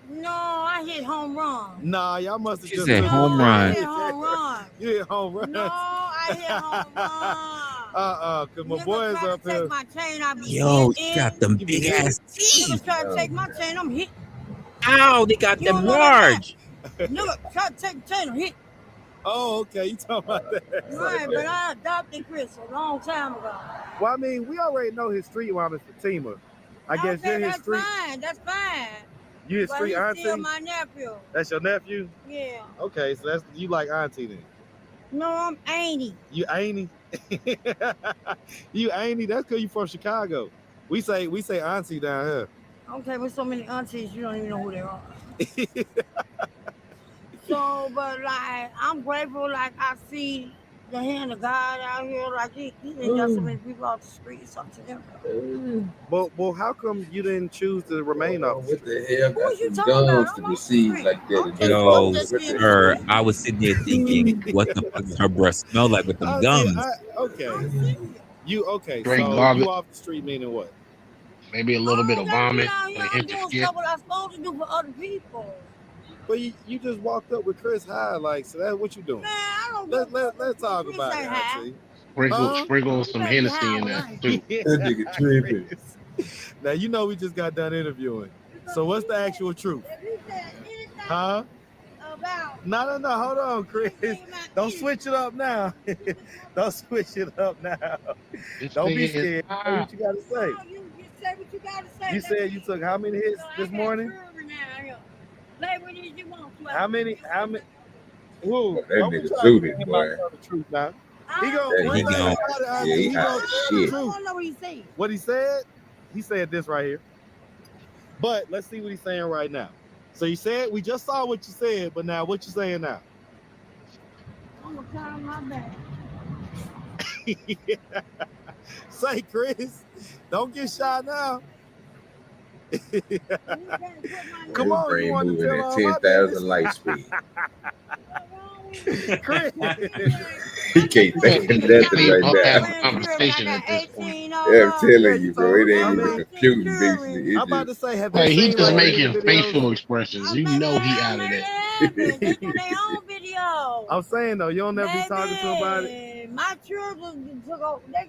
No, I hit home run. Nah, y'all must have She just said took home a run. I hit home run. You hit home run. No, I hit home run. Cause my boys up Take here. my chain, I be Yo, hitting. she got them big ass Niggas teeth. try to take my chain, I'm hit. Ow, they got You them don't know that large. Nigga try to take the chain, I'm hit. Oh, okay. You talking about that? Right, but I adopted Chris a long time ago. Well, I mean, we already know his street rhyme is Fatima. I guess you're his that's street. fine, that's fine. You his But street he's auntie. still my nephew. That's your nephew. Yeah. Okay, so that's you like auntie then. No, I'm Annie. You ain't You ain't That's because you from Chicago. We say auntie down here. Okay, with so many aunties, you don't even know who they are. So, but like, I'm grateful. Like, I see the hand of God out here. Like, he didn't got so many people off the street. It's up to them. Well, how come you didn't choose to remain off the What street? the hell got some guns to receive like that? Yo, her, I was sitting there thinking, what the fuck does her breath smell like with them gums? Okay. So Drink vomit. you off the street meaning what? Maybe a little bit of vomit. I'm and hit the doing skip. stuff what I'm supposed to do for other people. But you just walked up with Chris high, like, so that's what you doing. Man, I don't Let's talk about it, Auntie. Sprinkle some Hennessy in there too. That nigga tripping. Now you know we just got done interviewing. So what's the actual truth? Huh? No, hold on, Chris. Don't switch it up now. Don't switch it up now. Don't be scared. Say what you gotta say. You say what you gotta say. You said you took how many hits this morning? How many? Whoa, That nigga zooted, boy. The truth now. He Yeah, gonna he gone. Yeah, he hot as shit. What he said? He said this right here. But let's see what he's saying right now. So you said we just saw what you said, but now what you saying now? I'm gonna tie my back. Say, Chris, don't get shot now. Come on, brain you want to moving tell at all my 10,000 light speed. Chris. He can't think of nothing right now. Conversation at this point. Yeah, I'm telling you, bro. It ain't even computing, basically. I'm about to say, have Hey, you he's seen just like making videos? facial expressions. You know he out of that. I'm saying though, you don't never be talking to him about it. My children took over. They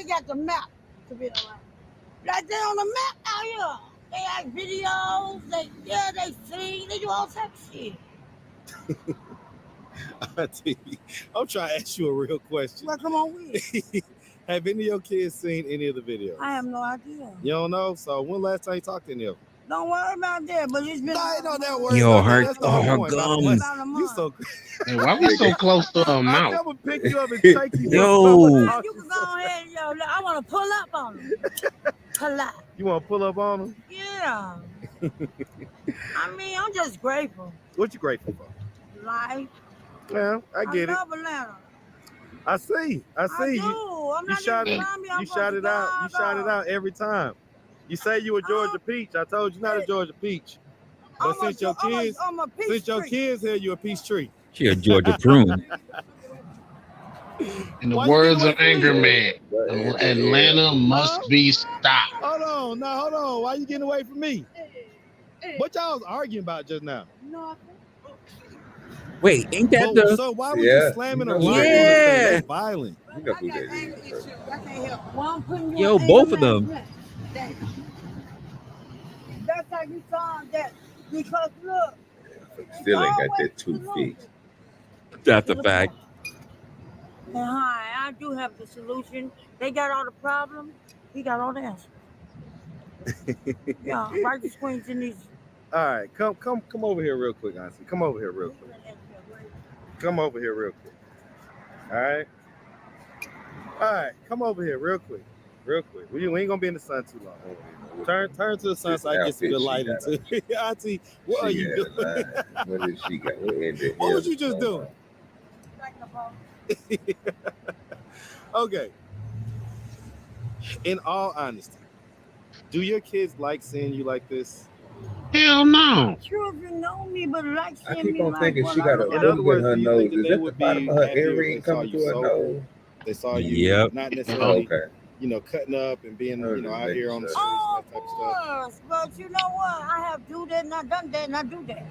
got the map to be alive. Like they on the map out here. They have videos. They sing. They do all types of shit. I'm trying to ask you a real question. Well, come on with it. Have any of your kids seen any of the videos? I have no idea. You don't know? So when last time you talked to any of them? Don't worry about that, but it's been. Yo, her gums. You so Hey, why we so close to her mouth? I'm gonna pick you up and take you. Yo. You can go ahead, yo. I want to pull up on them. Pull up. You want to pull up on them? Yeah. I mean, I'm just grateful. What you grateful for? Life. Yeah, I get it. love Atlanta. I see. I You do. I'm you not shot even it. from here. I'm You from shot it out. You shot it Chicago. out every time. You say you a Georgia peach. I told you not a Georgia peach. But since your kids here, you a peach tree. She a Georgia prune. In the words of Anger Man, Atlanta must be stopped. Hold on. Why you getting away from me? What y'all was arguing about just now? Wait, ain't that the? So why was you slamming her? Yeah. That's violent. You know who that is. Yo, both of them. That's how you find that. Because look. Still ain't got that 2 feet. That's a fact. And hi, I do have the solution. They got all the problems. We got all the answers. Yeah, right the screens in these. All right, come over here real quick, Auntie. Come over here real quick. All right, come over here real quick. We ain't gonna be in the sun too long. Turn to the sun so I get some good light into it. Auntie, what are you doing? What did she got? What was you just doing? Okay. In all honesty, do your kids like seeing you like this? Hell no. Children know me, but like I seeing keep me on like thinking what she I got a look In like. other words, her do you nose. think that Is they that the would bottom be of her happier if earring they saw coming you to her sober? nose? They saw you Yep. not necessarily, Okay. cutting up and being, out here on the streets Oh, and that type of stuff. course, but you know what? I have do that and I done that and I do that.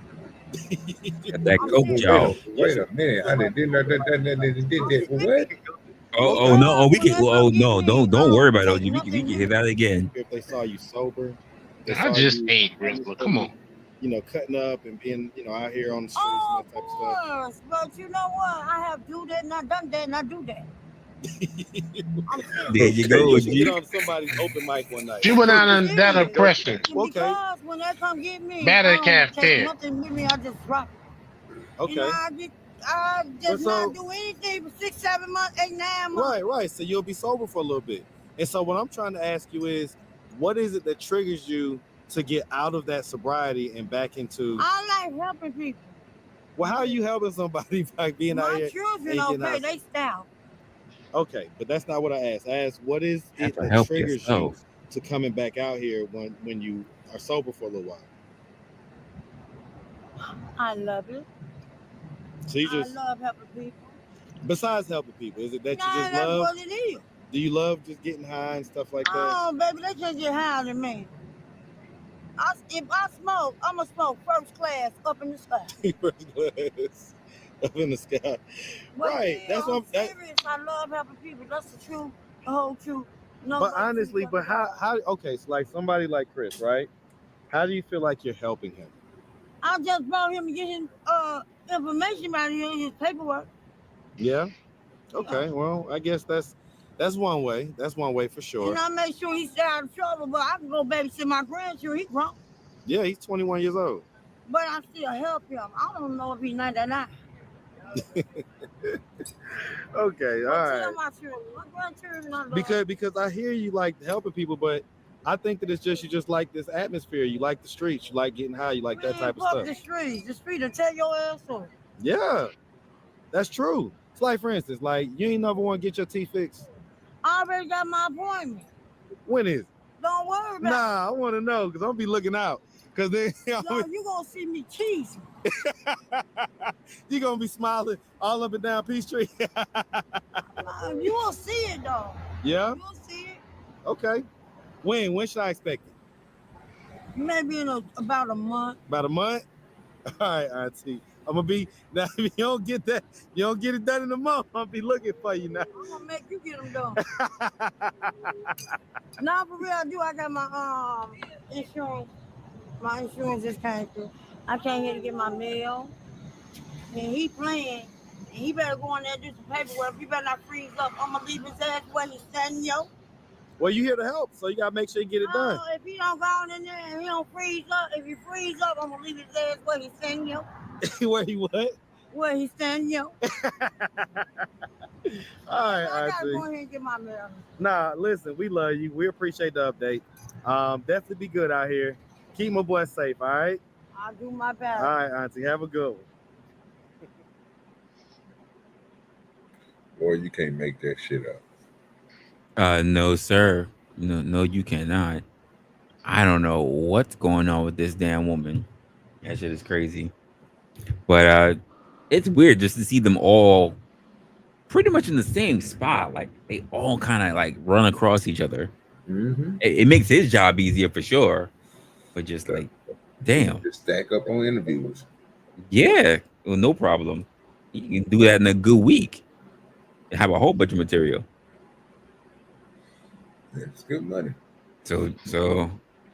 Got that coke, y'all. Wait a minute. I did that. What? Oh no! Oh, we can. Oh no! Don't worry about it. We can hit that again. If they saw you sober, they I saw just you, ate Rizla. Come on. Cutting up and being, out here on the streets Oh, and that type of stuff. course, but you know what? I have do that and I done that and I do that. There you go. You should get on somebody's open mic one night. She went out on that oppression. Because when they come get me, Better I don't take cafeteria. nothing with me. I just drop it. Okay. I just But not do anything for 6, 7 months, 8, 9 months. Right. So you'll be sober for a little bit. And so what I'm trying to ask you is, what is it that triggers you to get out of that sobriety and back into? I like helping people. Well, how are you helping somebody by being out My here? children, and getting okay, out? they stout. Okay, but that's not what I asked. I asked, what is it that help triggers yourself. you to coming back out here when you are sober for a little while? I love it. So you I just, love helping people. besides helping people, is it that you just That's love? what it is. Do you love just getting high and stuff like that? Oh, baby, they just get higher than me. If I smoke, I'ma smoke first class up in the sky. First class up in the sky. But Right. yeah, That's what I'm serious. I love helping people. That's the truth, the whole truth. No, But honestly, but how okay, so like somebody like Chris, right? How do you feel like you're helping him? I just brought him to get his information out of here, his paperwork. Yeah. Okay. Well, I guess that's one way. That's one way for sure. And I make sure he stay out of trouble, but I can go babysit my grandchildren. He grown. Yeah, he's 21 years old. But I still help him. I don't know if he's 99. Okay, all right. My children, my grandchildren, I love. Because I hear you like helping people, but I think that it's just you just like this atmosphere. You like the streets. You like getting high. You like that type of Fuck stuff. the street will tell your ass on. Yeah, that's true. It's like, for instance, like you ain't never want to get your teeth fixed. I already got my appointment. When is it? Don't worry about it. Nah, I want to know because I'll be looking out. Because then you gonna see me cheesing. You gonna be smiling all up and down Peachtree. You won't see it though. Yeah. You won't see it. Okay. When should I expect it? Maybe in about a month. About a month? All right, Auntie. I'm gonna be now. If you don't get that, you don't get it done in a month. I'm gonna be looking for you now. I'm gonna make you get them done. Nah, for real, I got my insurance. My insurance just came through. I came here to get my mail, and he playing. And he better go in there and do some paperwork. He better not freeze up. I'm gonna leave his ass where he's standing, yo. Well, you here to help, so you gotta make sure you get it done. If he don't go in there and he don't freeze up, if he freeze up, I'm gonna leave his ass where he's standing, yo. Where he what? Where he's standing, yo. All right, I gotta Auntie. go ahead and get my mail. Nah, listen, we love you. We appreciate the update. Definitely be good out here. Keep my boy safe, all right? I'll do my best. All right, Auntie. Have a good one. Boy, you can't make that shit up. No, sir. No, you cannot. I don't know what's going on with this damn woman. That shit is crazy. But it's weird just to see them all pretty much in the same spot. Like they all kind of like run across each other. Mm-hmm. It makes his job easier for sure. But just like, damn. Just stack up on interviews. Yeah, well, no problem. You can do that in a good week. Have a whole bunch of material. It's good money. So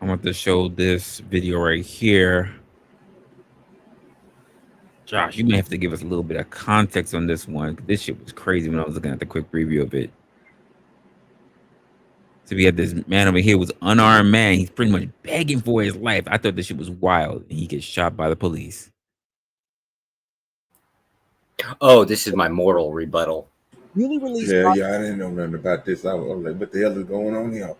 I want to show this video right here. Josh, you may have to give us a little bit of context on this one. This shit was crazy when I was looking at the quick preview of it. So we had this man over here, was unarmed man. He's pretty much begging for his life. I thought this shit was wild. And he gets shot by the police. Oh, this is my moral rebuttal. Newly released. Yeah, I didn't know nothing about this. I was like, what the hell is going on here?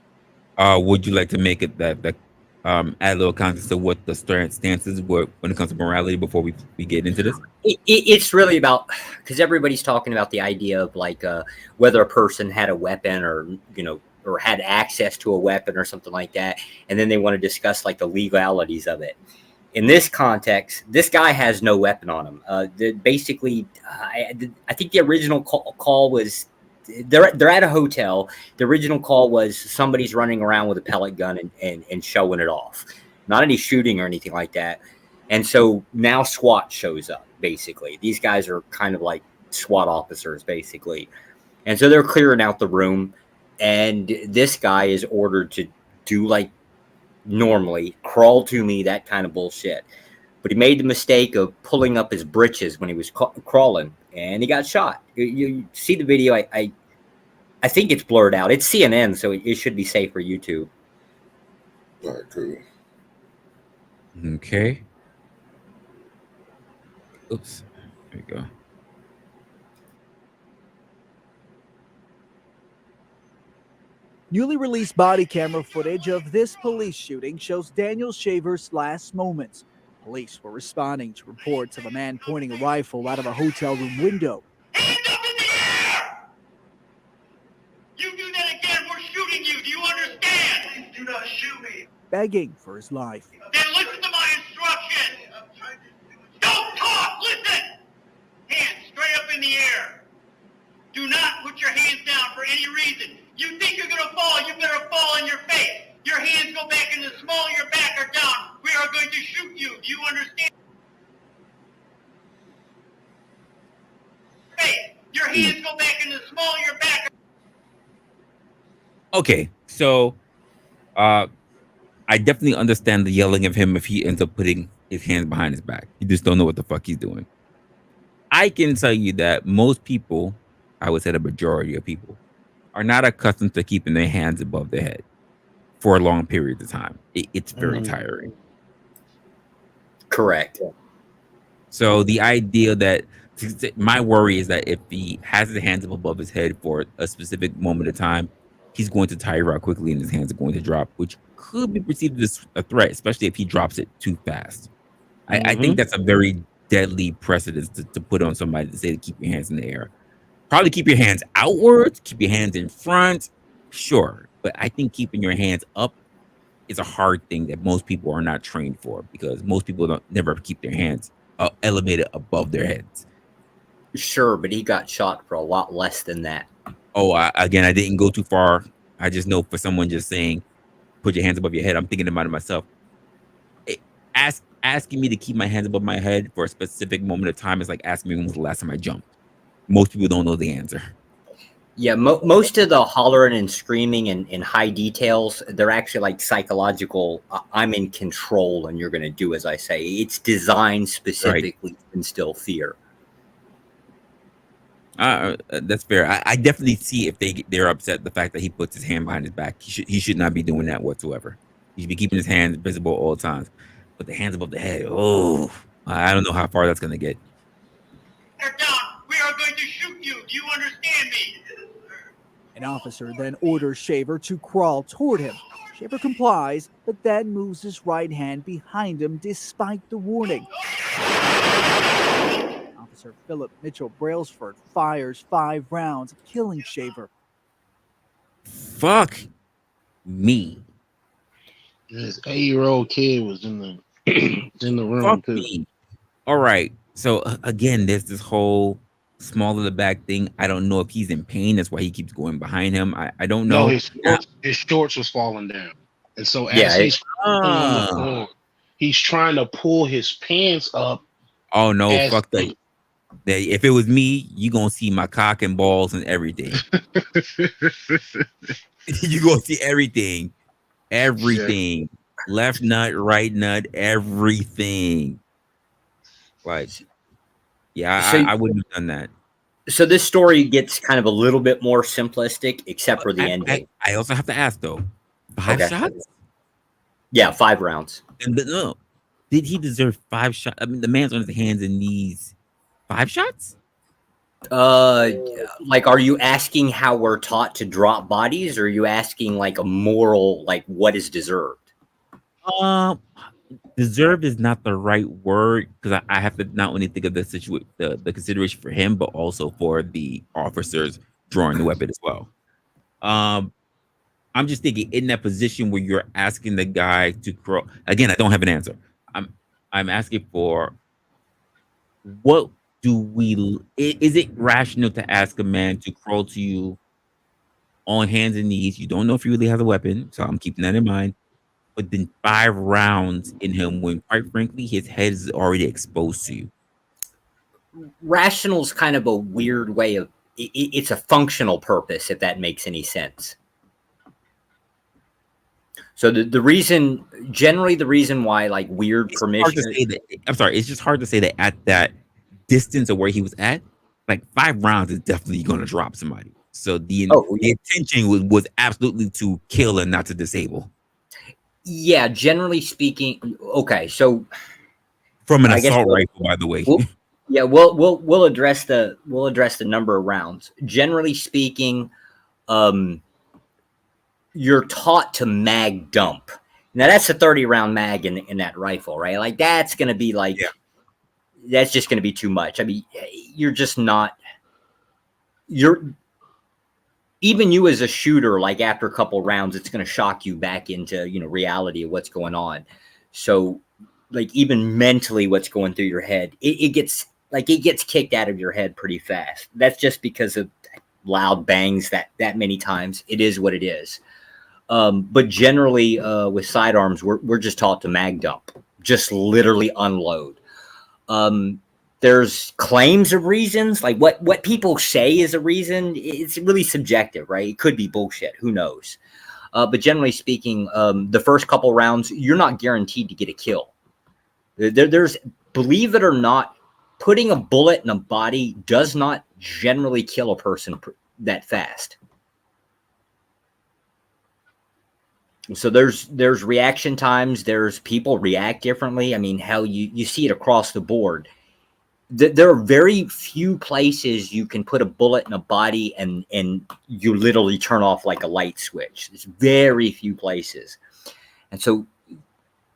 Would you like to make it that add a little context to what the stances were when it comes to morality before we get into this? It's really about, because everybody's talking about the idea of like whether a person had a weapon or or had access to a weapon or something like that, and then they want to discuss like the legalities of it. In this context, this guy has no weapon on him. Basically, I think the original call was they're at a hotel. The original call was somebody's running around with a pellet gun and showing it off. Not any shooting or anything like that. And so now SWAT shows up, basically. These guys are kind of like SWAT officers, basically. And so they're clearing out the room. And this guy is ordered to do like normally, crawl to me, that kind of bullshit. But he made the mistake of pulling up his britches when he was crawling, and he got shot. You see the video. I think it's blurred out. It's CNN, so it should be safe for YouTube. All right, cool. Okay. Oops. There we go. Newly released body camera footage of this police shooting shows Daniel Shaver's last moments. Police were responding to reports of a man pointing a rifle out of a hotel room window. You do that again, we're shooting you. Do you understand? Please do not shoot me. Begging for his life. Then listen to my instructions. Don't talk, listen. Hands straight up in the air. Do not put your hands down for any reason. You think you're going to fall, you better fall on your face. Your your hands go back in the small of your back or down, we are going to shoot you. Do you understand? Hey, your hands go back in the small of your back. Okay, so I definitely understand the yelling of him if he ends up putting his hands behind his back. You just don't know what the fuck he's doing. I can tell you that most people, I would say the majority of people, are not accustomed to keeping their hands above their head for long periods of time. It's very tiring. Correct. So the idea that my worry is that if he has his hands up above his head for a specific moment of time, he's going to tire out quickly and his hands are going to drop, which could be perceived as a threat, especially if he drops it too fast. I think that's a very deadly precedent to put on somebody to say to keep your hands in the air. Probably keep your hands outwards, keep your hands in front, sure. But I think keeping your hands up is a hard thing that most people are not trained for, because most people never keep their hands elevated above their heads. Sure, but he got shot for a lot less than that. Oh, again, I didn't go too far. I just know for someone just saying, put your hands above your head, I'm thinking about it myself. Asking me to keep my hands above my head for a specific moment of time is like asking me when was the last time I jumped. Most people don't know the answer. Yeah, most of the hollering and screaming and high details, they're actually like psychological, I'm in control and you're going to do as I say. It's designed specifically to instill fear. That's fair. I definitely see if they're upset the fact that he puts his hand behind his back. He should not be doing that whatsoever. He should be keeping his hands visible all the time. But the hands above the head, I don't know how far that's going to get. We are going to shoot you. Do you understand me? An officer then orders Shaver to crawl toward him. Shaver complies, but then moves his right hand behind him despite the warning. Officer Philip Mitchell Brailsford fires 5 rounds, killing Shaver. Fuck me. This 8-year-old kid was in the in the room Fuck too. me. All right. So again, there's this whole small of the back thing. I don't know if he's in pain. That's why he keeps going behind him. I don't know. No, his shorts was falling down, and so as he's crawling on the floor, he's trying to pull his pants up. Oh no, fuck that. If it was me, you gonna see my cock and balls and everything. You gonna see everything. Everything. Left nut, right nut, everything. Like, yeah, So- I wouldn't have done that. So this story gets kind of a little bit more simplistic, except for the ending. I also have to ask though, 5 shots? Yeah, 5 rounds. And no, did he deserve 5 shots? I mean, the man's on his hands and knees. 5 shots? Like, are you asking how we're taught to drop bodies, or are you asking like a moral, like what is deserved? Deserve is not the right word, because I have to not only think of the situation, the consideration for him, but also for the officers drawing the weapon as well. I'm just thinking in that position where you're asking the guy to crawl. Again, I don't have an answer. I'm asking for what do we? Is it rational to ask a man to crawl to you on hands and knees? You don't know if he really has a weapon, so I'm keeping that in mind. But then 5 rounds in him when, quite frankly, his head is already exposed to you. Rational is kind of a weird way of it's a functional purpose, if that makes any sense. So the reason, generally the reason why like weird permission. I'm sorry, it's just hard to say that at that distance of where he was at, like 5 rounds is definitely going to drop somebody. So the intention was absolutely to kill and not to disable. Yeah, generally speaking. Okay, so from an assault rifle, by the way. We'll address the number of rounds. Generally speaking, you're taught to mag dump. Now that's a 30-round mag in that rifle, right? Like that's gonna be like that's just gonna be too much. I mean, you're just not. Even you as a shooter, like after a couple rounds, it's going to shock you back into, reality of what's going on. So like even mentally what's going through your head, it gets kicked out of your head pretty fast. That's just because of loud bangs that many times. It is what it is. But generally, with sidearms, we're just taught to mag dump, just literally unload. There's claims of reasons, like what people say is a reason. It's really subjective, right? It could be bullshit. Who knows? But generally speaking, the first couple rounds, you're not guaranteed to get a kill. There's, believe it or not, putting a bullet in a body does not generally kill a person that fast. So there's reaction times. There's people react differently. I mean, hell, you see it across the board. There are very few places you can put a bullet in a body and you literally turn off like a light switch. There's very few places. And so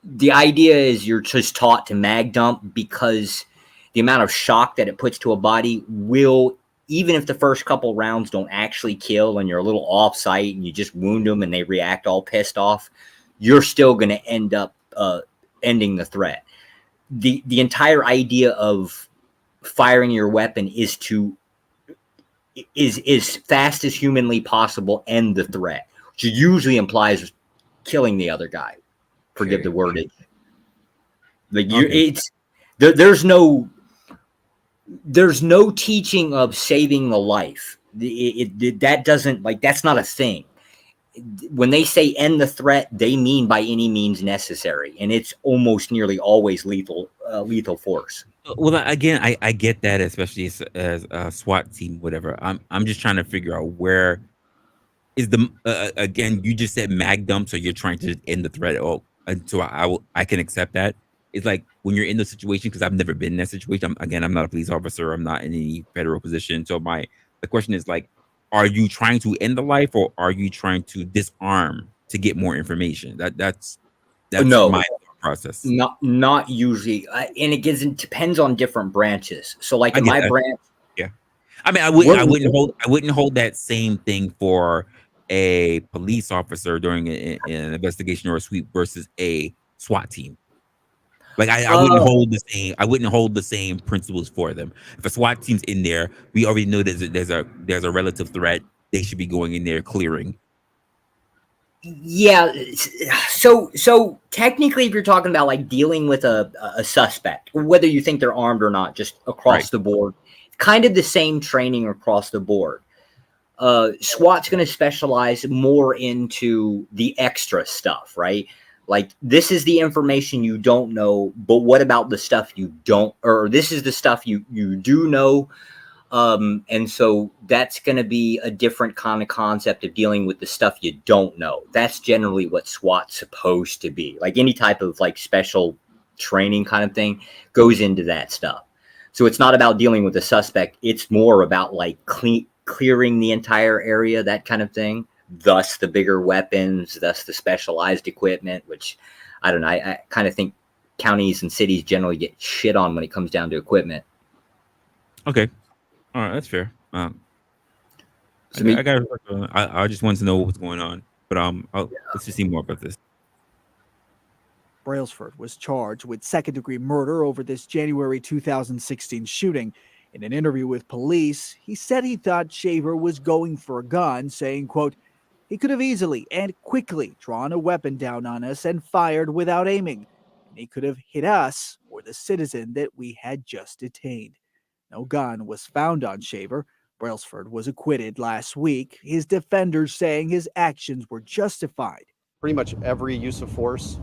the idea is you're just taught to mag dump because the amount of shock that it puts to a body will, even if the first couple rounds don't actually kill and you're a little off site and you just wound them and they react all pissed off, you're still going to end up ending the threat. The entire idea of firing your weapon is to as fast as humanly possible end the threat, which usually implies killing the other guy. Forgive the wordage. Like there's no teaching of saving the life. That doesn't, like, that's not a thing. When they say end the threat, they mean by any means necessary, and it's almost nearly always lethal force. Well, again, I get that, especially as a SWAT team, whatever. I'm just trying to figure out where is the again. You just said mag dump, so you're trying to end the threat. Oh, so I can accept that. It's like when you're in the situation, because I've never been in that situation. I'm not a police officer. I'm not in any federal position. So the question is, like, are you trying to end the life, or are you trying to disarm to get more information? That's no. My process. Not usually, and it depends on different branches. So, like in my branch, yeah. I mean, I wouldn't hold that same thing for a police officer during an investigation or a sweep versus a SWAT team. Like I wouldn't hold the same principles for them. If a SWAT team's in there, we already know there's a relative threat. They should be going in there clearing. Yeah. So technically, if you're talking about like dealing with a suspect, whether you think they're armed or not, just across the board, kind of the same training across the board. SWAT's going to specialize more into the extra stuff, right? Like, this is the information you don't know, but what about the stuff you don't, or this is the stuff you do know. And so that's going to be a different kind of concept of dealing with the stuff you don't know. That's generally what SWAT's supposed to be. Like any type of like special training kind of thing goes into that stuff. So it's not about dealing with the suspect. It's more about like clearing the entire area, that kind of thing. Thus the bigger weapons, thus the specialized equipment, which I don't know. I kind of think counties and cities generally get shit on when it comes down to equipment. Okay. All right, that's fair. I just wanted to know what was going on, but let's just see more about this. Brailsford was charged with second-degree murder over this January 2016 shooting. In an interview with police, he said he thought Shaver was going for a gun, saying, quote, "He could have easily and quickly drawn a weapon down on us and fired without aiming, and he could have hit us or the citizen that we had just detained." No gun was found on Shaver. Brailsford was acquitted last week, his defenders saying his actions were justified. Pretty much every use of force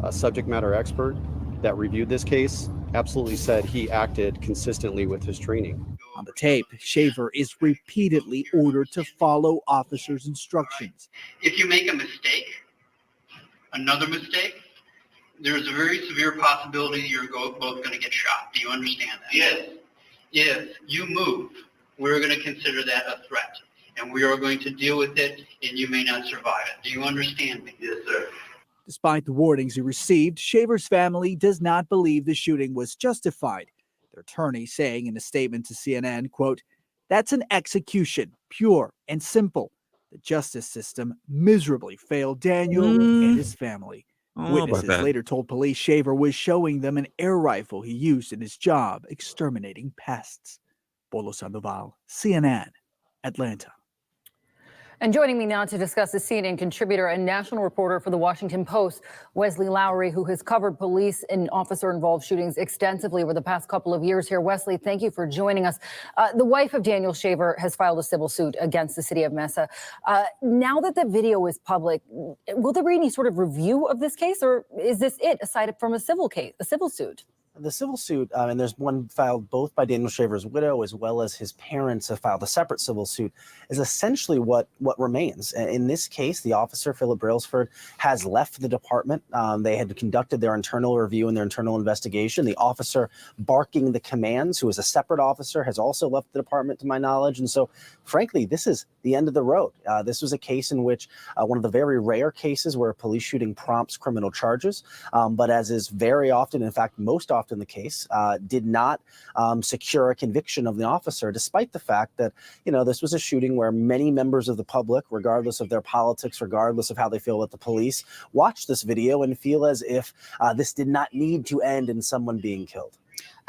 subject matter expert that reviewed this case absolutely said he acted consistently with his training. On the tape, Shaver is repeatedly ordered to follow officers' instructions. If you make a mistake, another mistake, there's a very severe possibility you're both going to get shot. Do you understand that? Yes. If you move, we're going to consider that a threat, and we are going to deal with it, and you may not survive it. Do you understand me? Yes, sir. Despite the warnings he received, Shaver's family does not believe the shooting was justified. Their attorney saying in a statement to CNN, quote, "That's an execution, pure and simple. The justice system miserably failed Daniel and his family." Witnesses later told police Shaver was showing them an air rifle he used in his job exterminating pests. Polo Sandoval, CNN, Atlanta. And joining me now to discuss is CNN contributor and national reporter for the Washington Post, Wesley Lowery, who has covered police and officer-involved shootings extensively over the past couple of years here. Wesley, thank you for joining us. The wife of Daniel Shaver has filed a civil suit against the city of Mesa. Now that the video is public, will there be any sort of review of this case, or is this it, aside from a civil case, a civil suit? The civil suit, and there's one filed both by Daniel Shaver's widow as well as his parents have filed a separate civil suit, is essentially what remains. In this case, the officer, Philip Brailsford, has left the department. They had conducted their internal review and their internal investigation. The officer barking the commands, who is a separate officer, has also left the department, to my knowledge. And so, frankly, this is the end of the road. This was a case in which one of the very rare cases where a police shooting prompts criminal charges, but as is very often, in fact, most often, in the case, did not secure a conviction of the officer, despite the fact that, this was a shooting where many members of the public, regardless of their politics, regardless of how they feel about the police, watch this video and feel as if this did not need to end in someone being killed.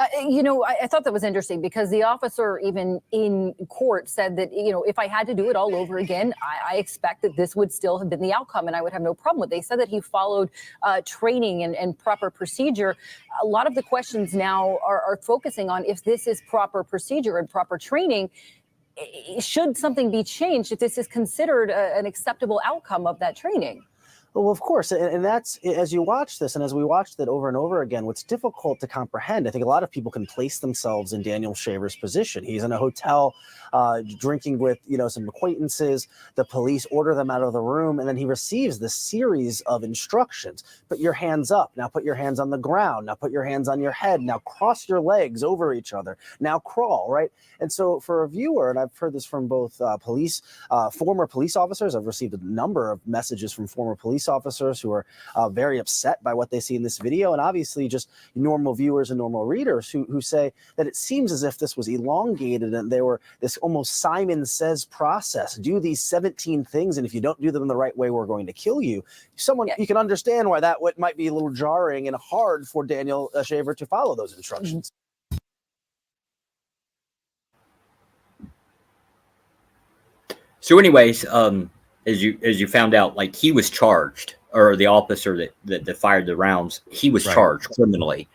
I thought that was interesting because the officer, even in court, said that, if I had to do it all over again, I expect that this would still have been the outcome and I would have no problem with it. They said that he followed training and proper procedure. A lot of the questions now are focusing on if this is proper procedure and proper training. Should something be changed if this is considered an acceptable outcome of that training? Well, of course, and that's, as you watch this, and as we watched it over and over again, what's difficult to comprehend, I think a lot of people can place themselves in Daniel Shaver's position. He's in a hotel drinking with, some acquaintances. The police order them out of the room, and then he receives this series of instructions. Put your hands up. Now put your hands on the ground. Now put your hands on your head. Now cross your legs over each other. Now crawl, right? And so for a viewer, and I've heard this from both former police officers, I've received a number of messages from former police officers who are very upset by what they see in this video, and obviously just normal viewers and normal readers who say that it seems as if this was elongated and there were this almost Simon Says process. Do these 17 things, and if you don't do them the right way, we're going to kill you. You can understand why that might be a little jarring and hard for Daniel Shaver to follow those instructions. So anyways, as you found out, like, he was charged, or the officer that fired the rounds, he was charged criminally.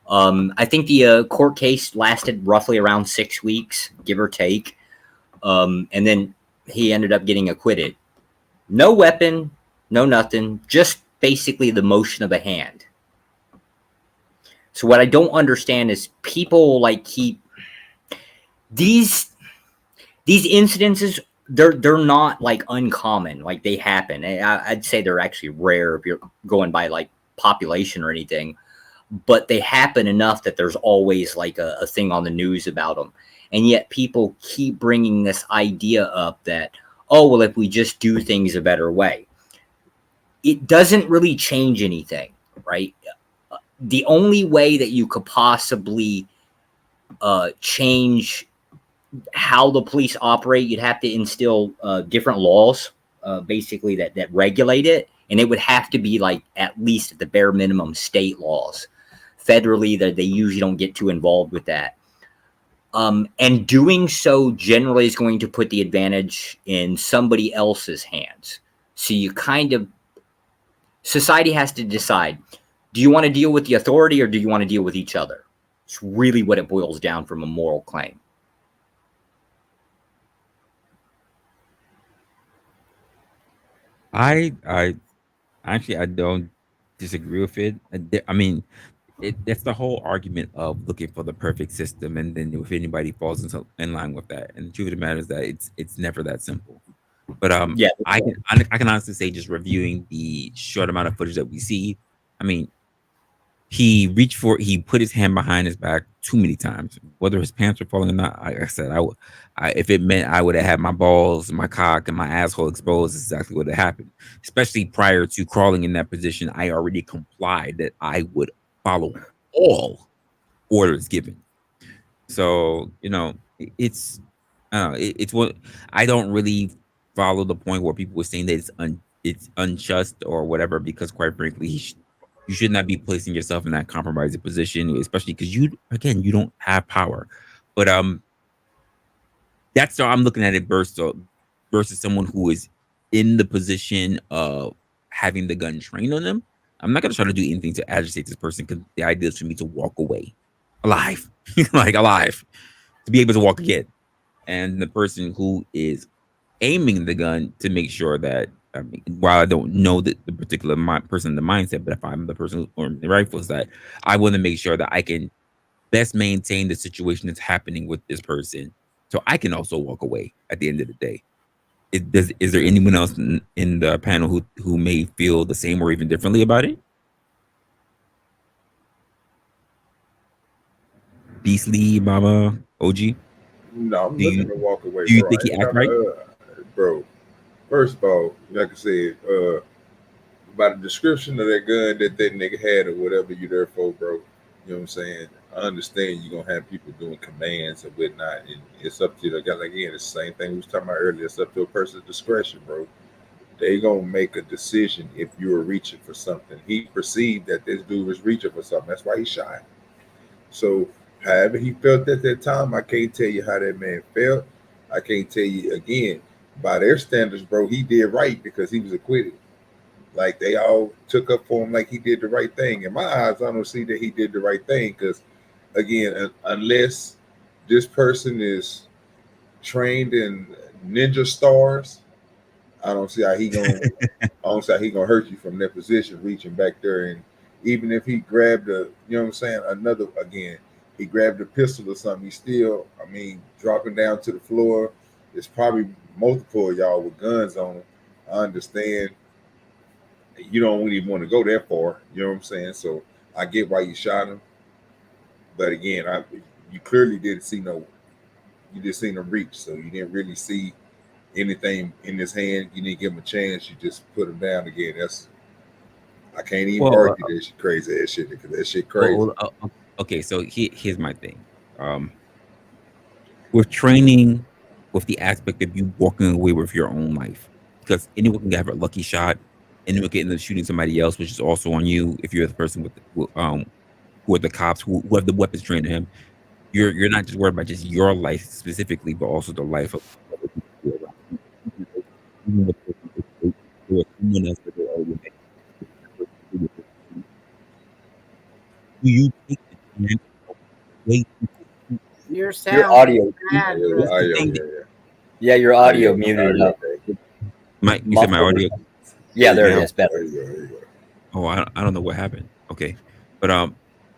I think the court case lasted roughly around 6 weeks, give or take. And then he ended up getting acquitted. No weapon, no nothing, just basically the motion of a hand. So what I don't understand is people keep these incidences. They're not uncommon, they happen. I'd say they're actually rare if you're going by population or anything, but they happen enough that there's always a thing on the news about them. And yet people keep bringing this idea up that, oh, well, if we just do things a better way, it doesn't really change anything, right? The only way that you could possibly change how the police operate, you'd have to instill different laws, basically that regulate it, and it would have to be at least at the bare minimum state laws. Federally, that they usually don't get too involved with that, and doing so generally is going to put the advantage in somebody else's hands. So society has to decide: do you want to deal with the authority or do you want to deal with each other? It's really what it boils down from a moral claim. I don't disagree with it. I mean, that's the whole argument of looking for the perfect system, and then if anybody falls in line with that, and the truth of the matter is that it's never that simple. But yeah, I can honestly say, just reviewing the short amount of footage that we see, I mean, he put his hand behind his back too many times. Whether his pants were falling or not, like I said, if it meant I would have had my balls, my cock, and my asshole exposed, is exactly what had happened. Especially prior to crawling in that position, I already complied that I would follow all orders given. So it's what I don't really follow the point where people were saying that it's unjust or whatever, because quite frankly, you should not be placing yourself in that compromising position, especially because you don't have power. But that's how I'm looking at it. versus someone who is in the position of having the gun trained on them, I'm not going to try to do anything to agitate this person, because the idea is for me to walk away alive, like alive, to be able to walk again. And the person who is aiming the gun, to make sure that, I mean, while I don't know the particular person in the mindset, but if I'm the person or the rifle side, I want to make sure that I can best maintain the situation that's happening with this person, so I can also walk away at the end of the day. Is there anyone else in the panel who may feel the same or even differently about it? Beastly, Mama, OG? No, I'm looking to walk away. Do you bro. think he act right? Bro, first of all, like I said, by the description of that gun that nigga had or whatever you there for, bro, you know what I'm saying? I understand you're gonna have people doing commands and whatnot, and it's up to the guy. Again, it's the same thing we was talking about earlier. It's up to a person's discretion, bro. They gonna make a decision if you're reaching for something. He perceived that this dude was reaching for something. That's why he shot. So, however he felt at that time, I can't tell you how that man felt. I can't tell you, again, by their standards, bro, he did right because he was acquitted. Like, they all took up for him like he did the right thing. In my eyes, I don't see that he did the right thing because, again, unless this person is trained in ninja stars, I don't see how he gonna hurt you from that position, reaching back there. And even if he grabbed he grabbed a pistol or something, he still, I mean, dropping down to the floor. There's probably multiple of y'all with guns on them. I understand you don't even want to go that far, you know what I'm saying? So I get why you shot him. But again, you clearly didn't see no reach, so you didn't really see anything in his hand. You didn't give him a chance. You just put him down again. I can't even argue that shit, crazy ass shit, because that shit crazy. Okay, so here's my thing. With training, with the aspect of you walking away with your own life, because anyone can have a lucky shot, anyone can end up shooting somebody else, which is also on you if you're the person who are the cops who have the weapons trained to him. You're not just worried about just your life specifically, but also the life of other people around you. Someone else that they're already making. Do you take the chance of waiting? Your sound. Your audio. Yeah, your audio muted up. You said my audio. Yeah, there it is. Better. Oh, I don't know what happened. Okay, but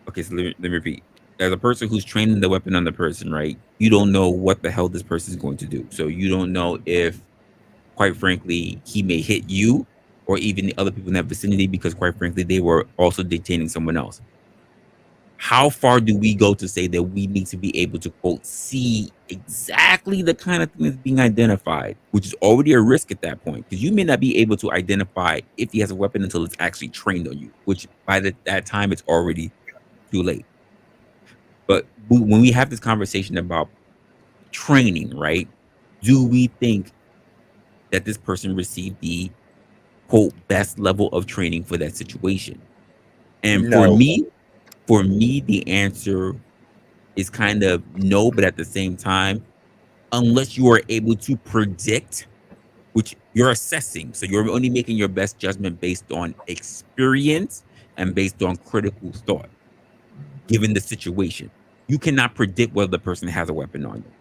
okay. So let me repeat. As a person who's training the weapon on the person, right? You don't know what the hell this person is going to do. So you don't know if, quite frankly, he may hit you or even the other people in that vicinity, because, quite frankly, they were also detaining someone else. How far do we go to say that we need to be able to, quote, see exactly the kind of thing that's being identified, which is already a risk at that point, because you may not be able to identify if he has a weapon until it's actually trained on you, which by that time it's already too late. But when we have this conversation about training, right, do we think that this person received the, quote, best level of training for that situation? And No. for me, the answer is kind of no, but at the same time, unless you are able to predict, which you're assessing, so you're only making your best judgment based on experience and based on critical thought, given the situation. You cannot predict whether the person has a weapon on them.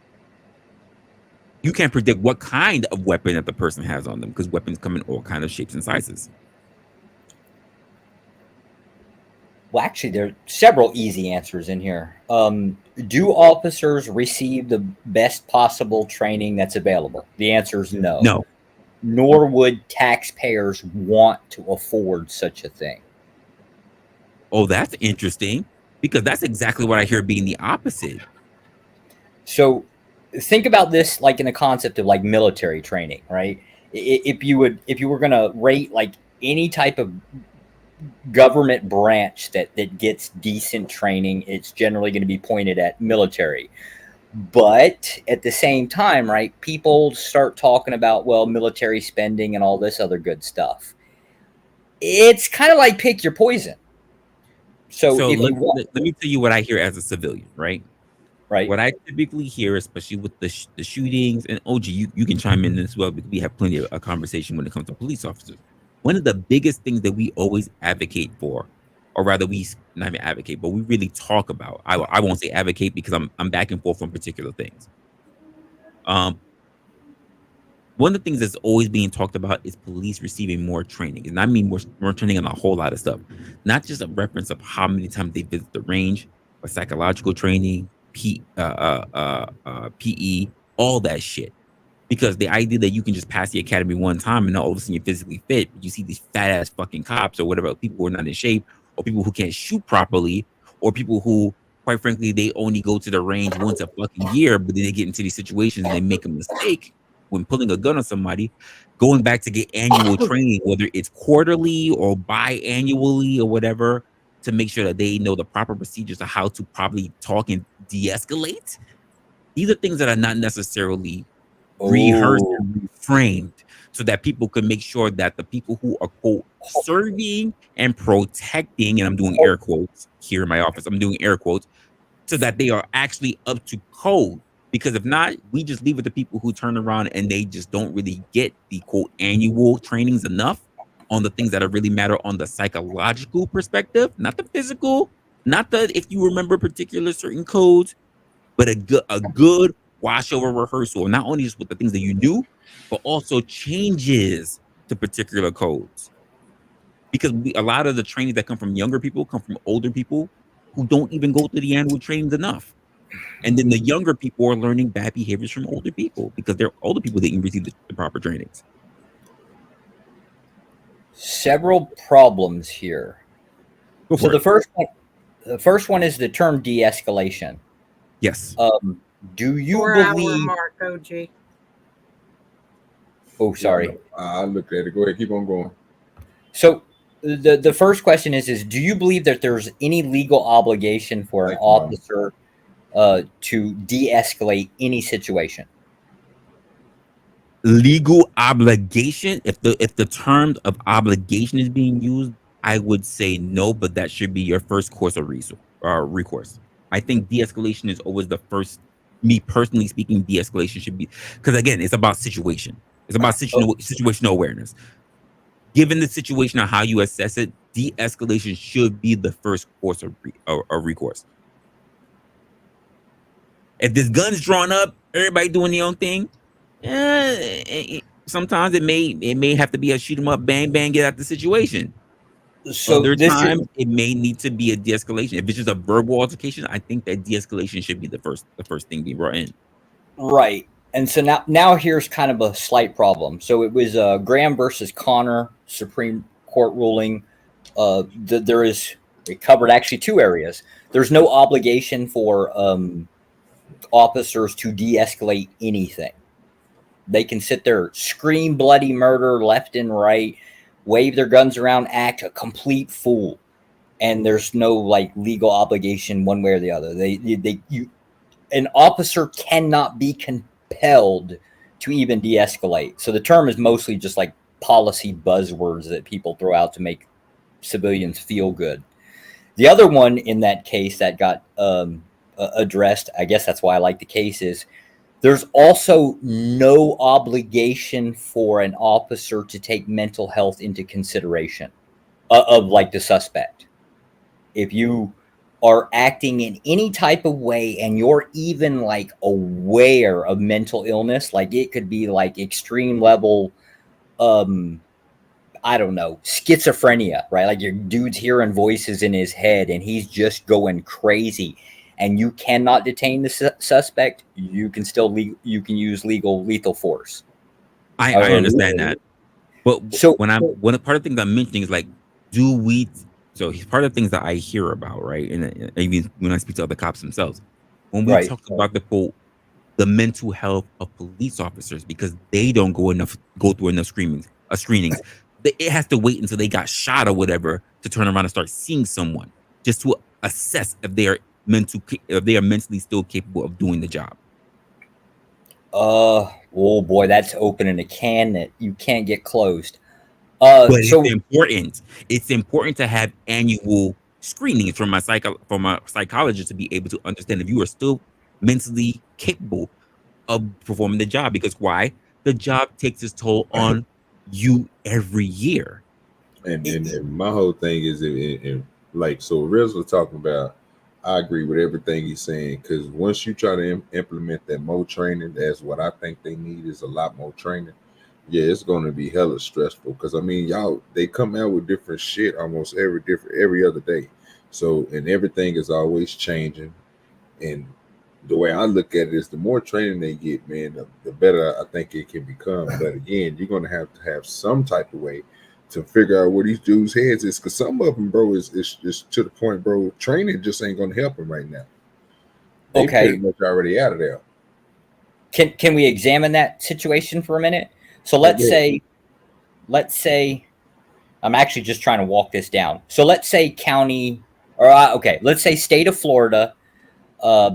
You can't predict what kind of weapon that the person has on them, because weapons come in all kinds of shapes and sizes. Well, actually, there are several easy answers in here. Do officers receive the best possible training that's available? The answer is no. No. Nor would taxpayers want to afford such a thing. Oh, that's interesting, because that's exactly what I hear being the opposite. So think about this like in the concept of like military training, right? If you were going to rate like any type of government branch that gets decent training, it's generally going to be pointed at military. But at the same time, right, people start talking about, well, military spending and all this other good stuff. It's kind of like pick your poison. So if let me tell you what I hear as a civilian, right? right? What I typically hear, especially with the shootings, and OG, you can chime in as well, because we have plenty of a conversation when it comes to police officers. One of the biggest things that we always advocate for, or rather we not even advocate, but we really talk about, I won't say advocate because I'm back and forth on particular things. One of the things that's always being talked about is police receiving more training. And I mean more training on a whole lot of stuff. Not just a reference of how many times they visit the range, but psychological training, PE, all that shit. Because the idea that you can just pass the academy one time and all of a sudden you're physically fit, but you see these fat ass fucking cops or whatever, people who are not in shape, or people who can't shoot properly, or people who, quite frankly, they only go to the range once a fucking year, but then they get into these situations and they make a mistake when pulling a gun on somebody, going back to get annual training, whether it's quarterly or biannually or whatever, to make sure that they know the proper procedures of how to properly talk and de-escalate. These are things that are not necessarily rehearsed and reframed, so that people can make sure that the people who are, quote, serving and protecting, and I'm doing air quotes here in my office, I'm doing air quotes, so that they are actually up to code. Because if not, we just leave it to people who turn around and they just don't really get the, quote, annual trainings enough on the things that really matter on the psychological perspective, not the physical, not the, if you remember particular certain codes, but a good washover rehearsal, not only just with the things that you do, but also changes to particular codes. Because a lot of the trainings that come from younger people come from older people who don't even go through the annual trainings enough. And then the younger people are learning bad behaviors from older people because they're older people that didn't receive the proper trainings. Several problems here. So the first one is the term de-escalation. Yes. Do you 4-hour believe? mark, OG. Oh, sorry. I looked at it. Go ahead, keep on going. So the first question is do you believe that there's any legal obligation for an officer to de-escalate any situation? Legal obligation, if the term of obligation is being used, I would say no, but that should be your first course of recourse. I think de-escalation is always the first. Me personally speaking, de-escalation should be, because again, it's about situation. It's about situational awareness. Given the situation of how you assess it, de-escalation should be the first course of recourse. If this gun's drawn up, everybody doing their own thing, sometimes it may have to be a shoot 'em up, bang bang, get out the situation. So Other times it may need to be a de-escalation. If it's just a verbal altercation, I think that de-escalation should be the first thing being brought in. Right. And so now here's kind of a slight problem. So it was Graham versus Connor Supreme Court ruling. It covered actually two areas. There's no obligation for officers to de-escalate anything. They can sit there, scream bloody murder left and right, wave their guns around, act a complete fool, and there's no like legal obligation one way or the other. An officer cannot be compelled to even de-escalate. So the term is mostly just like policy buzzwords that people throw out to make civilians feel good. The other one in that case that got addressed, I guess that's why I like the case, is there's also no obligation for an officer to take mental health into consideration of like the suspect. If you are acting in any type of way and you're even like aware of mental illness, like it could be like extreme level, I don't know, schizophrenia, right? Like your dude's hearing voices in his head and he's just going crazy, and you cannot detain the suspect, you can still you can use lethal force. I understand that, but so when part of the things I'm mentioning is like, so part of the things that I hear about, right, and even when I speak to other cops themselves, when we talk about the mental health of police officers, because they don't go through enough screenings, it has to wait until they got shot or whatever to turn around and start seeing someone just to assess if they are mentally still capable of doing the job. Oh boy, that's opening a can that you can't get closed. But it's important. It's important to have annual screenings from a psychologist to be able to understand if you are still mentally capable of performing the job. Because why? The job takes its toll on you every year. And my whole thing is, like, so Riz was talking about, I agree with everything he's saying, because once you try to implement that more training, that's what I think they need, is a lot more training. Yeah, it's going to be hella stressful, because I mean, y'all, they come out with different shit almost every other day. So, and everything is always changing. And the way I look at it is, the more training they get, man, the better I think it can become. But again, you're going to have some type of way to figure out where these dudes' heads is, because some of them, bro, is to the point, bro. Training just ain't going to help them right now. They pretty much already out of there. Can we examine that situation for a minute? So let's say I'm actually just trying to walk this down. So let's say let's say state of Florida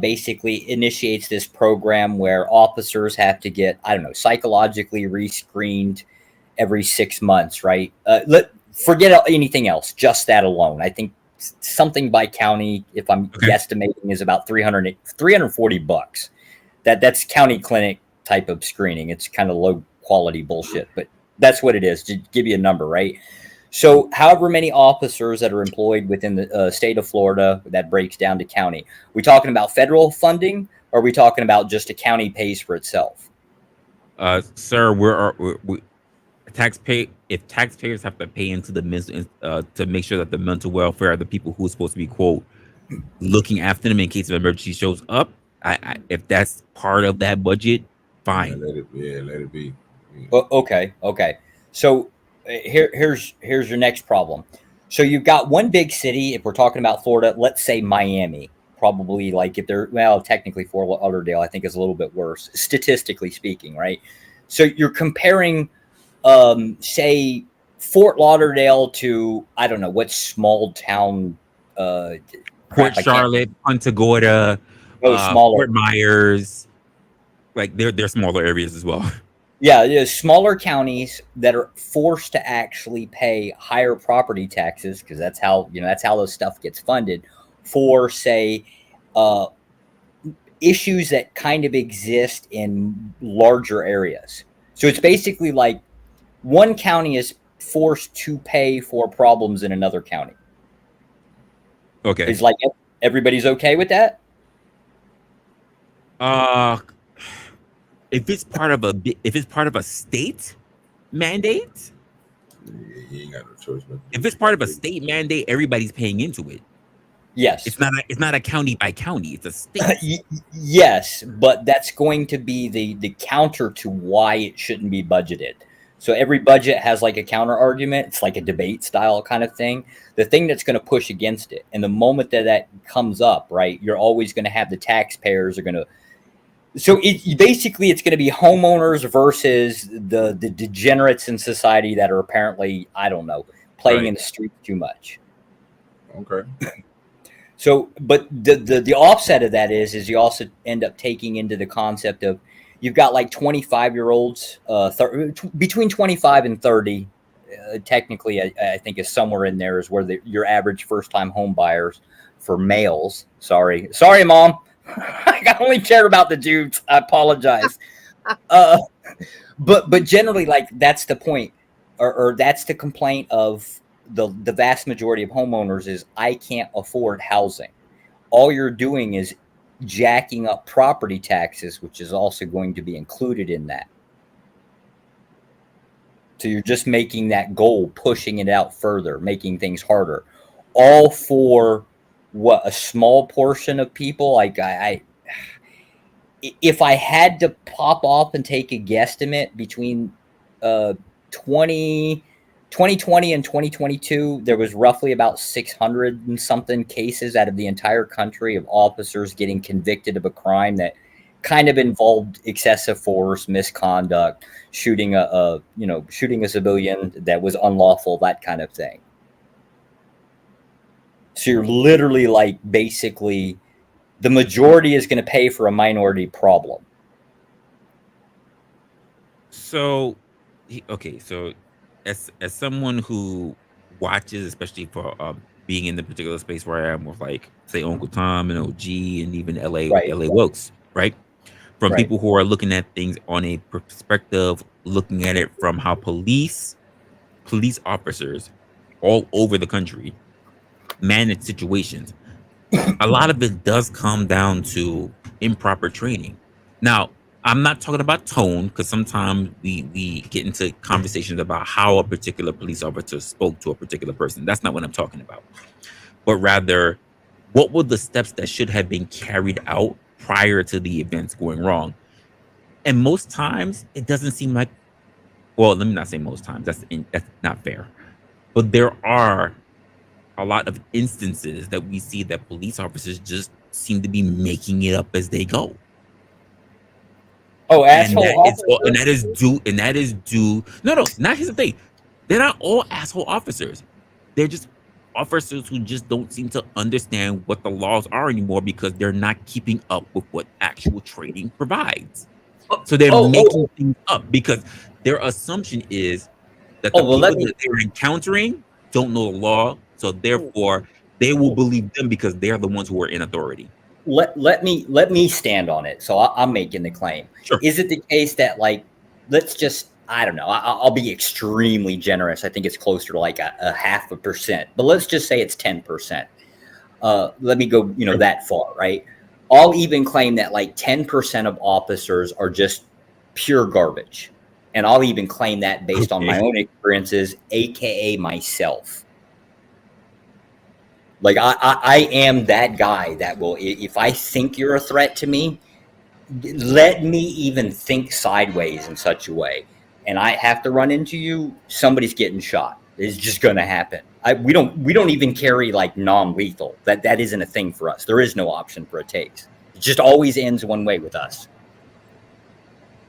basically initiates this program where officers have to get, I don't know, psychologically rescreened every 6 months, right? Forget anything else, just that alone. I think something by county, if I'm guesstimating, is about $340. That's county clinic type of screening. It's kind of low quality bullshit, but that's what it is, to give you a number, right? So however many officers that are employed within the state of Florida, that breaks down to county. We talking about federal funding, or are we talking about just a county pays for itself? Sir, if taxpayers have to pay into the to make sure that the mental welfare of the people who are supposed to be, quote, looking after them in case of emergency shows up, if that's part of that budget, fine. Let it be. Okay. So here's your next problem. So you've got one big city. If we're talking about Florida, let's say Miami. Probably, like, if they're, well, technically Fort Lauderdale, I think, is a little bit worse, statistically speaking, right? So you're comparing, say, Fort Lauderdale to, I don't know, what small town, Port Charlotte, Punta Gorda, Fort Myers, like they're smaller areas as well. Yeah, smaller counties that are forced to actually pay higher property taxes, because that's how this stuff gets funded, for, say, issues that kind of exist in larger areas. So it's basically like one county is forced to pay for problems in another county. Okay. It's like, everybody's okay with that? If it's part of a state mandate, you ain't got no choice. If it's part of a state mandate, everybody's paying into it. Yes. It's not a county by county. It's a state. Yes, but that's going to be the counter to why it shouldn't be budgeted. So every budget has like a counter argument. It's like a debate style kind of thing. The thing that's going to push against it, and the moment that comes up, right, you're always going to have the taxpayers are going to. So basically it's going to be homeowners versus the degenerates in society that are apparently, I don't know, playing in the street too much. Okay. So, but the offset of that is you also end up taking into the concept of, you've got like 25-year-olds, between 25 and 30, technically, I think is somewhere in there is where your average first-time home buyers for males. Sorry, Mom. I only care about the dudes. I apologize. But generally, like, that's the point, or that's the complaint of the vast majority of homeowners is, I can't afford housing. All you're doing is jacking up property taxes, which is also going to be included in that. So you're just making that goal, pushing it out further, making things harder, all for what, a small portion of people. Like, if I had to pop off and take a guesstimate between 2020 and 2022, there was roughly about 600 and something cases out of the entire country of officers getting convicted of a crime that kind of involved excessive force, misconduct, shooting a civilian that was unlawful, that kind of thing. So you're literally like, basically, the majority is going to pay for a minority problem. So, as someone who watches, especially for being in the particular space where I am with, like, say, Uncle Tom and OG and even LA Right. Wilkes, right? From Right. people who are looking at things on a perspective, looking at it from how police officers all over the country manage situations. A lot of it does come down to improper training. Now, I'm not talking about tone, because sometimes we get into conversations about how a particular police officer spoke to a particular person. That's not what I'm talking about. But rather, what were the steps that should have been carried out prior to the events going wrong? And most times, it doesn't seem like, well, let me not say most times. That's not fair. But there are a lot of instances that we see that police officers just seem to be making it up as they go. Oh, And asshole. that is due. No, not here's the thing. They're not all asshole officers. They're just officers who just don't seem to understand what the laws are anymore because they're not keeping up with what actual training provides. So they're making things up because their assumption is that the people that they're encountering don't know the law, so therefore they will believe them because they're the ones who are in authority. Let me stand on it. So I'm making the claim. Sure. Is it the case that, like, let's just, I don't know, I'll be extremely generous. I think it's closer to like a 0.5%, but let's just say it's 10%. Let me go, that far, right? I'll even claim that like 10% of officers are just pure garbage. And I'll even claim that based on my own experiences, AKA myself. Like I am that guy that will, if I think you're a threat to me, let me even think sideways in such a way. And I have to run into you, somebody's getting shot. It's just going to happen. We don't even carry like non-lethal. That isn't a thing for us. There is no option for a tase. It just always ends one way with us.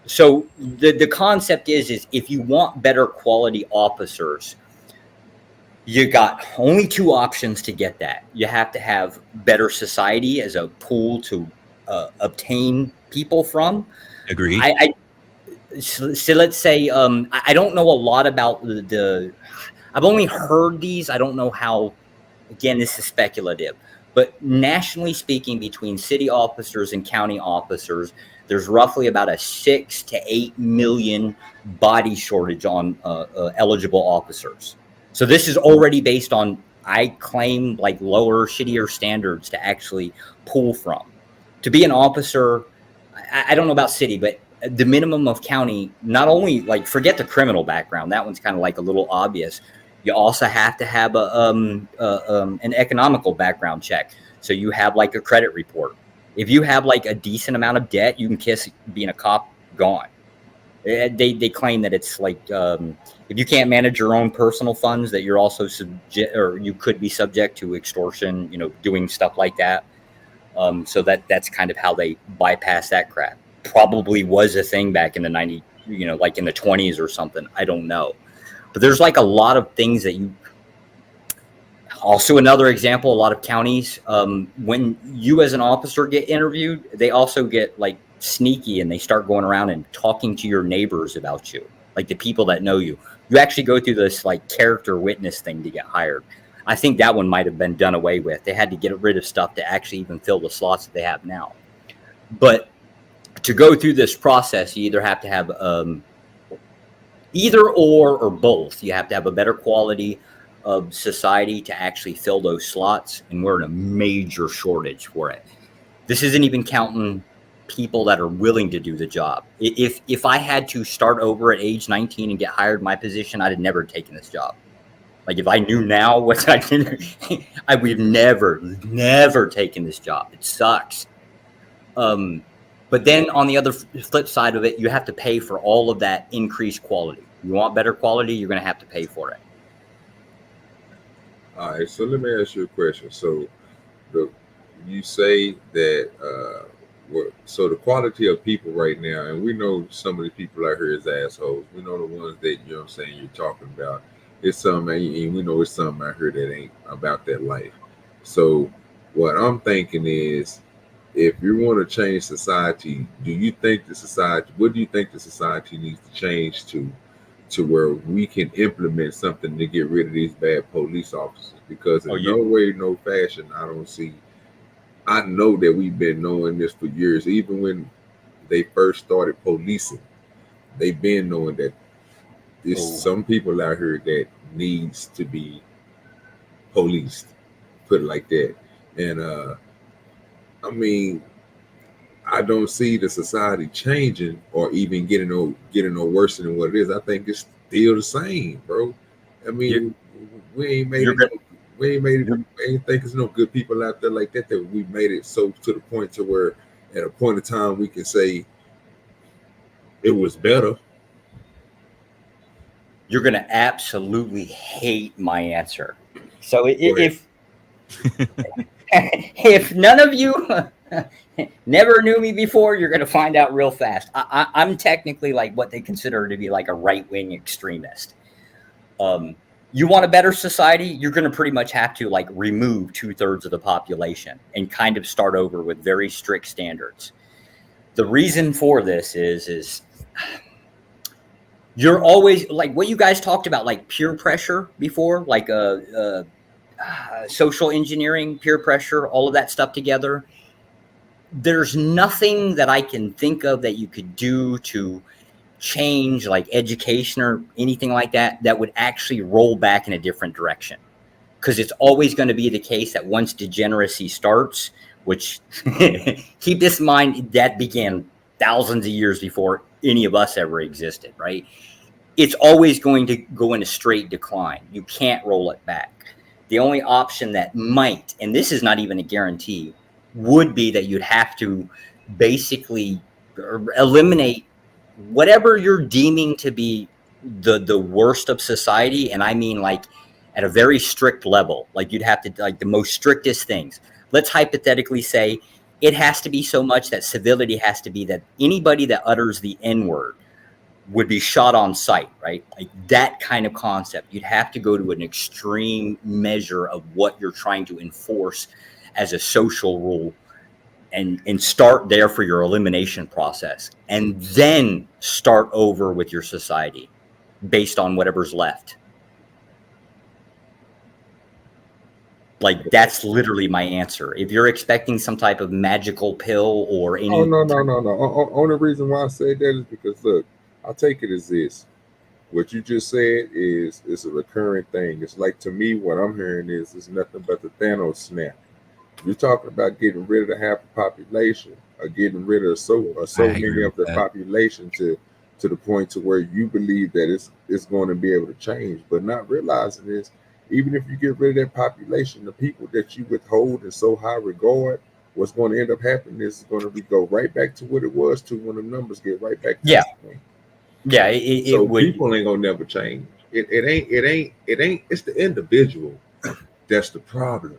So the concept is if you want better quality officers, you got only two options to get that. You have to have better society as a pool to obtain people from. Agreed. So let's say I don't know a lot about I've only heard these. I don't know how. Again, this is speculative, but nationally speaking, between city officers and county officers, there's roughly about a 6 to 8 million body shortage on eligible officers. So this is already based on, I claim, like lower, shittier standards to actually pull from. To be an officer, I don't know about city, but the minimum of county, not only like forget the criminal background, that one's kind of like a little obvious. You also have to have an economical background check. So you have like a credit report. If you have like a decent amount of debt, you can kiss being a cop gone. They claim that it's like if you can't manage your own personal funds, that you're also you could be subject to extortion, doing stuff like that. So that's kind of how they bypass that crap. Probably was a thing back in the 90s, like in the 20s or something. I don't know. But there's like a lot of things that you. Also, another example, a lot of counties, when you as an officer get interviewed, they also get like sneaky and they start going around and talking to your neighbors about you, like the people that know you. You actually go through this like character witness thing to get hired. I think that one might have been done away with. They had to get rid of stuff to actually even fill the slots that they have now. But to go through this process, you either have to have either or both. You have to have a better quality of society to actually fill those slots, and we're in a major shortage for it. This isn't even counting people that are willing to do the job. If I had to start over at age 19 and get hired my position, I'd have never taken this job. Like if I knew now what I did, I would have never taken this job. It sucks. But then on the other flip side of it, you have to pay for all of that increased quality. You want better quality, you're going to have to pay for it. All right, so let me ask you a question. So you say that so the quality of people right now, and we know some of the people out here is assholes. We know the ones that, you know what I'm saying, you're talking about. It's some, and we know it's some out here that ain't about that life. So what I'm thinking is, if you want to change society, what do you think the society needs to change to where we can implement something to get rid of these bad police officers. Because in no way, no fashion, I know that we've been knowing this for years. Even when they first started policing, they've been knowing that there's some people out here that needs to be policed, put it like that. And I mean, I don't see the society changing or even getting no worse than what it is. I think it's still the same, bro. I mean, we ain't made it. We ain't think there's no good people out there like that. That we made it so to the point to where, at a point in time, we can say it was better. You're gonna absolutely hate my answer. So if none of you never knew me before, you're gonna find out real fast. I'm technically like what they consider to be like a right-wing extremist. You want a better society, you're going to pretty much have to like remove 2/3 of the population and kind of start over with very strict standards. The reason for this is you're always like what you guys talked about, like peer pressure before, like social engineering, peer pressure, all of that stuff together. There's nothing that I can think of that you could do to change like education or anything like that that would actually roll back in a different direction, because it's always going to be the case that once degeneracy starts, which keep this in mind, that began thousands of years before any of us ever existed, right? It's always going to go in a straight decline. You can't roll it back. The only option that might, and this is not even a guarantee, would be that you'd have to basically eliminate whatever you're deeming to be the worst of society. And I mean like at a very strict level, like you'd have to like the most strictest things. Let's hypothetically say it has to be so much that civility has to be that anybody that utters the N-word would be shot on sight, right? Like that kind of concept. You'd have to go to an extreme measure of what you're trying to enforce as a social rule, and start there for your elimination process, and then start over with your society based on whatever's left. Like that's literally my answer. If you're expecting some type of magical pill or any no. Only reason why I said that is because look, I'll take it as this. What you just said is a recurring thing. It's like, to me, what I'm hearing is nothing but the Thanos snap. You're talking about getting rid of the half the population, or getting rid of so many of the population to the point to where you believe that it's going to be able to change, but not realizing is, even if you get rid of that population, the people that you withhold in so high regard, what's going to end up happening is it's going to go right back to what it was to when the numbers get right back to this point. Yeah, people ain't gonna never change. It ain't. It's the individual that's the problem.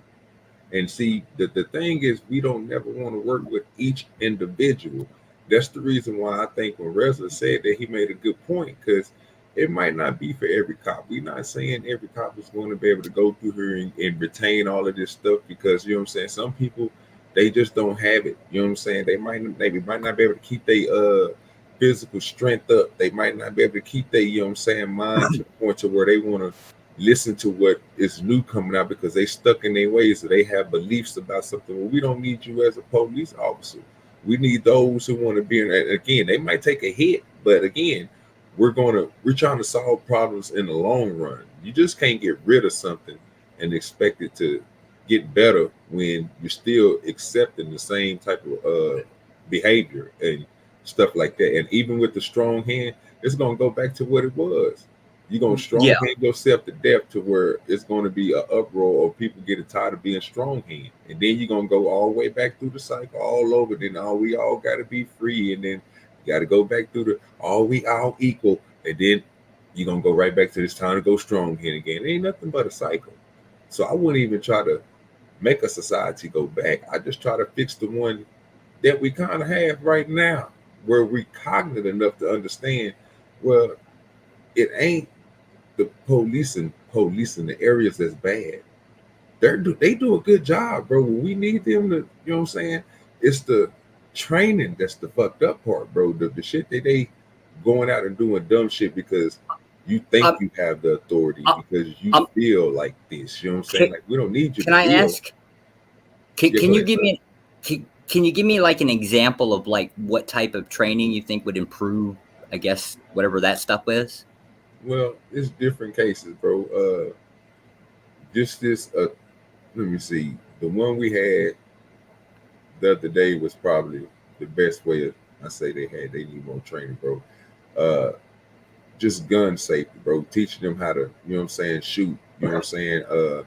And see, the thing is, we don't never want to work with each individual. That's the reason why I think when Resla said that, he made a good point, because it might not be for every cop. We're not saying every cop is going to be able to go through here and retain all of this stuff, because, you know what I'm saying, some people, they just don't have it. You know what I'm saying? They might not be able to keep their physical strength up. They might not be able to keep their, you know what I'm saying, mind to the point to where they want to listen to what is new coming out, because they stuck in their ways, or they have beliefs about something. Well, we don't need you as a police officer. We need those who want to be in. Again, they might take a hit, but again, we're trying to solve problems in the long run. You just can't get rid of something and expect it to get better when you're still accepting the same type of behavior and stuff like that. And even with the strong hand, it's gonna go back to what it was. You're gonna strong hand yourself to death to where it's gonna be an uproar of people getting tired of being strong hand, and then you're gonna go all the way back through the cycle all over. Then we all gotta be free, and then you gotta go back through the we all equal, and then you're gonna go right back to this time to go strong hand again. It ain't nothing but a cycle. So I wouldn't even try to make a society go back. I just try to fix the one that we kind of have right now, where we cognizant enough to understand, well, it ain't the policing the areas that's bad. They do a good job, bro. We need them to, you know what I'm saying? It's the training that's the fucked up part, bro. The shit that they going out and doing dumb shit because You think you have the authority because you feel like this. You know what I'm saying? Like, we don't need you. Can I ask? Can you give me? Can you give me like an example of like what type of training you think would improve? I guess whatever that stuff is. Well, it's different cases, bro. Just this. Let me see. The one we had the other day was probably the best way. I say they need more training, bro. Just gun safety, bro. Teaching them how to, you know what I'm saying, shoot. You know what I'm saying?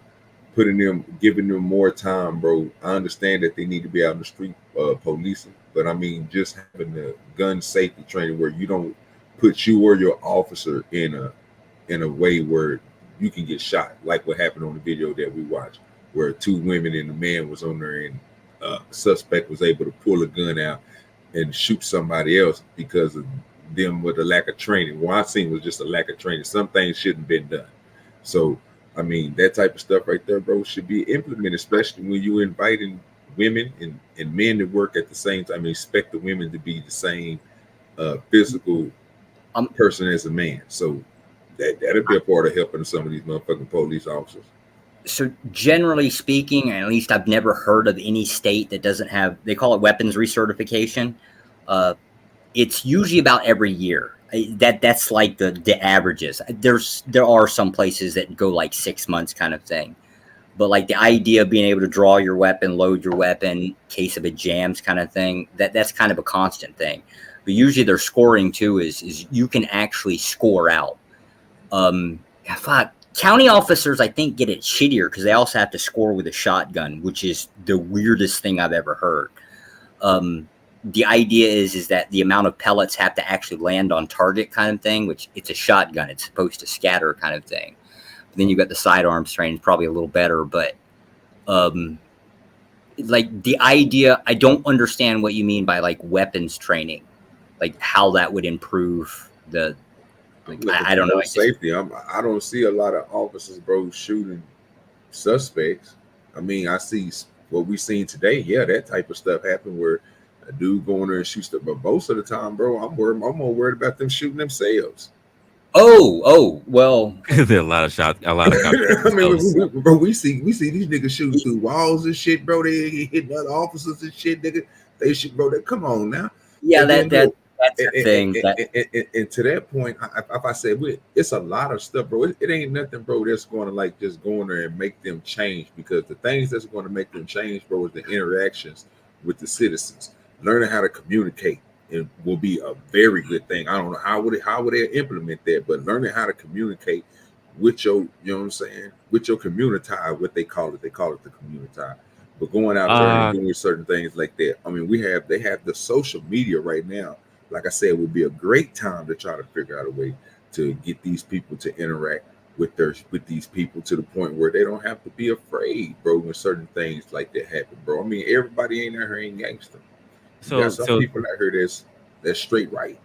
Giving them more time, bro. I understand that they need to be out in the street policing, but I mean, just having the gun safety training where you don't put you or your officer in a way where you can get shot, like what happened on the video that we watched, where 2 women and a man was on there, and suspect was able to pull a gun out and shoot somebody else because of them with a lack of training. What I seen was just a lack of training. Some things shouldn't have been done. So, I mean, that type of stuff right there, bro, should be implemented, especially when you inviting women and men to work at the same time. I mean, expect the women to be the same physical person as a man. So that'll be a part of helping some of these motherfucking police officers. So generally speaking, at least I've never heard of any state that doesn't have, they call it weapons recertification. It's usually about every year. That's like the averages. There are some places that go like 6 months kind of thing. But like the idea of being able to draw your weapon, load your weapon, in case of a jams kind of thing, that's kind of a constant thing. But usually their scoring too is you can actually score out. County officers, I think, get it shittier because they also have to score with a shotgun, which is the weirdest thing I've ever heard. The idea is that the amount of pellets have to actually land on target kind of thing, which it's a shotgun. It's supposed to scatter kind of thing. But then you've got the sidearms training, probably a little better. But like the idea, I don't understand what you mean by like weapons training, like how that would improve the. Like, I don't know. Safety. I don't see a lot of officers, bro, shooting suspects. I mean, I see what we seen today. Yeah, that type of stuff happened where a dude go in there and shoot stuff. But most of the time, bro, I'm more worried about them shooting themselves. Oh, well. There are a lot of shots. A lot of I mean, bro, we see these niggas shooting through walls and shit, bro. They hitting other officers and shit, nigga. They shoot, bro. Come on now. Yeah, that's the thing. And to that point, if I said it's a lot of stuff, bro. It ain't nothing, bro, that's going to like just go in there and make them change, because the things that's going to make them change, bro, is the interactions with the citizens. Learning how to communicate will be a very good thing. I don't know how would they implement that, but learning how to communicate with your, you know what I'm saying, with your community, what they call it the community. But going out there and doing certain things like that. I mean, they have the social media right now. Like I said, it would be a great time to try to figure out a way to get these people to interact with these people to the point where they don't have to be afraid, bro, when certain things like that happen, bro. I mean, everybody ain't out here ain't gangster. You got some people out here that's straight right.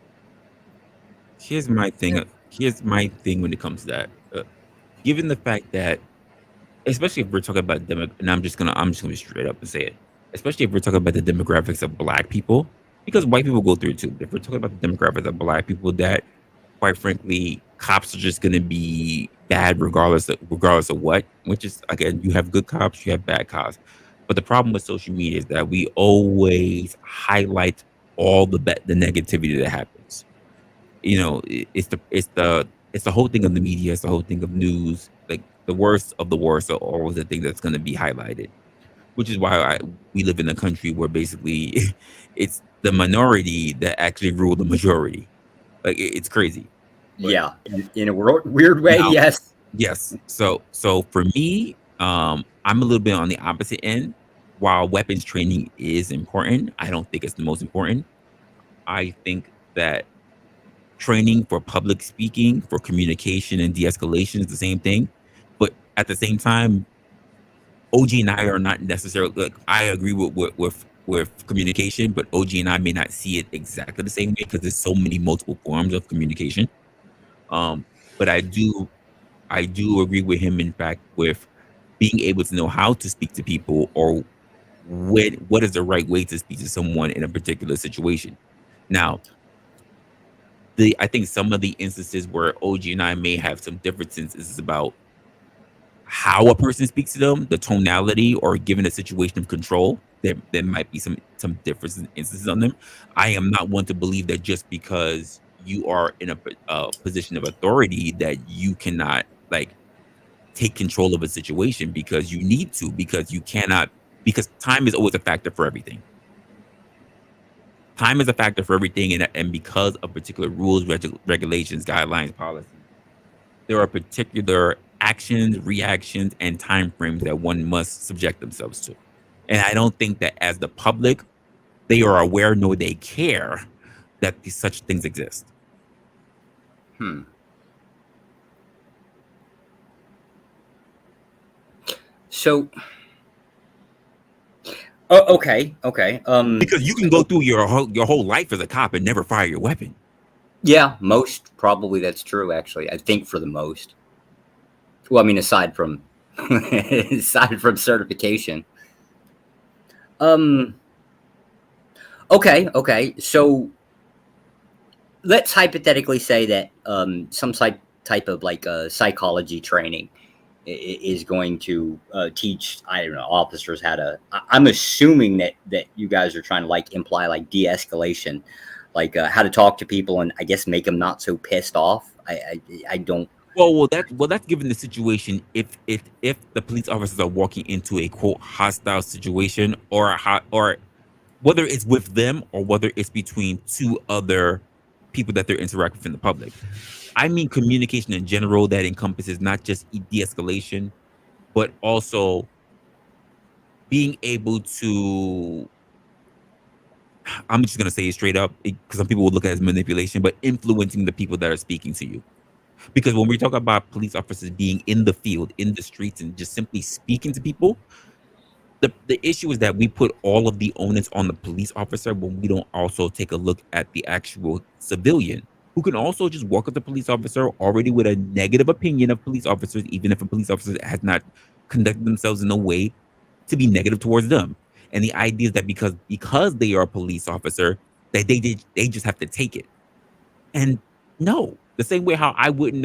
Here's my thing when it comes to that. Given the fact that, especially if we're talking about and I'm just gonna be straight up and say it, especially if we're talking about the demographics of Black people, because white people go through it too. If we're talking about the demographics of Black people, that quite frankly, cops are just gonna be bad regardless of what. Which is, again, you have good cops, you have bad cops. But the problem with social media is that we always highlight all the negativity that happens. You know, it's the whole thing of the media, it's the whole thing of news. Like the worst of the worst are always the thing that's going to be highlighted. Which is why we live in a country where basically it's the minority that actually rule the majority. Like it's crazy. But, yeah, in a weird way, yes. Yes. So for me, I'm a little bit on the opposite end. While weapons training is important, I don't think it's the most important. I think that training for public speaking, for communication and de-escalation is the same thing. But at the same time, OG and I are not necessarily, like, I agree with communication, but OG and I may not see it exactly the same way because there's so many multiple forms of communication. But I do agree with him, in fact, with being able to know how to speak to people, or what is the right way to speak to someone in a particular situation. Now, I think some of the instances where OG and I may have some differences is about how a person speaks to them, the tonality, or given a situation of control. There might be some differences in instances on them. I am not one to believe that just because you are in a position of authority that you cannot like take control of a situation, because you need to, because you cannot, because time is always a factor for everything. Time is a factor for everything, and because of particular rules, regulations, guidelines, policies, there are particular actions, reactions, and time frames that one must subject themselves to. And I don't think that as the public, they are aware nor they care that such things exist. So, okay. Because you can go through your whole life as a cop and never fire your weapon. Yeah, probably that's true. Actually, I think for the most. Well, I mean, aside from certification. Okay. So let's hypothetically say that some type of like psychology training is going to teach, I don't know, officers how to. I'm assuming that you guys are trying to like imply like de-escalation, like how to talk to people and I guess make them not so pissed off. I don't. Well, that's given the situation. If the police officers are walking into a quote hostile situation, or whether it's with them or whether it's between two other people that they're interacting with in the public. I mean communication in general that encompasses not just de-escalation, but also being able to, I'm just going to say it straight up because some people will look at it as manipulation, but influencing the people that are speaking to you. Because when we talk about police officers being in the field, in the streets, and just simply speaking to people, the issue is that we put all of the onus on the police officer when we don't also take a look at the actual civilian, who can also just walk up to the police officer already with a negative opinion of police officers, even if a police officer has not conducted themselves in a way to be negative towards them. And the idea is that because they are a police officer, that they just have to take it. And no, the same way how I wouldn't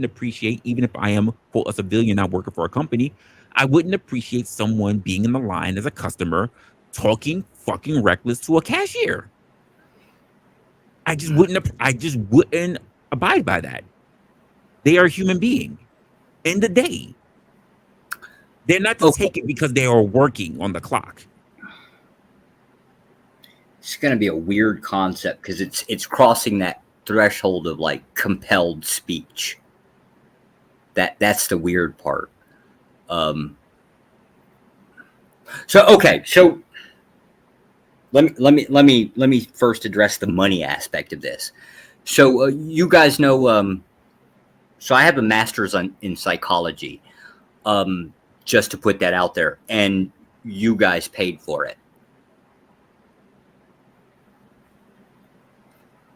appreciate, even if I am quote a civilian not working for a company, I wouldn't appreciate someone being in the line as a customer talking fucking reckless to a cashier. I just wouldn't abide by that. They are a human being. End of the day. They're not to take it because they are working on the clock. It's going to be a weird concept because it's crossing that threshold of like compelled speech. That's the weird part. So let me first address the money aspect of this. So you guys know, so I have a master's in psychology, just to put that out there, and you guys paid for it.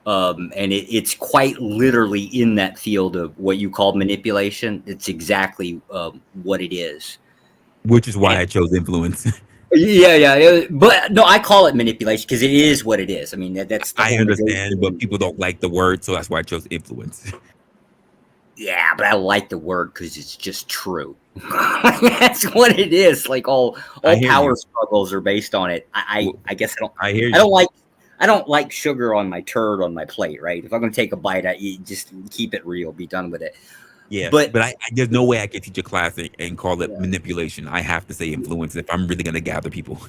And it's quite literally in that field of what you call manipulation. It's exactly what it is. Which is why I chose influence. Yeah. But no, I call it manipulation because it is what it is. I mean, that's. I understand, but people don't like the word, so that's why I chose influence. Yeah, but I like the word because it's just true. That's what it is. Like all power struggles are based on it. I guess I don't like sugar on my turd on my plate, right? If I'm going to take a bite, you just keep it real, be done with it. Yeah, but there's no way I can teach a class and call it manipulation. I have to say influence if I'm really going to gather people.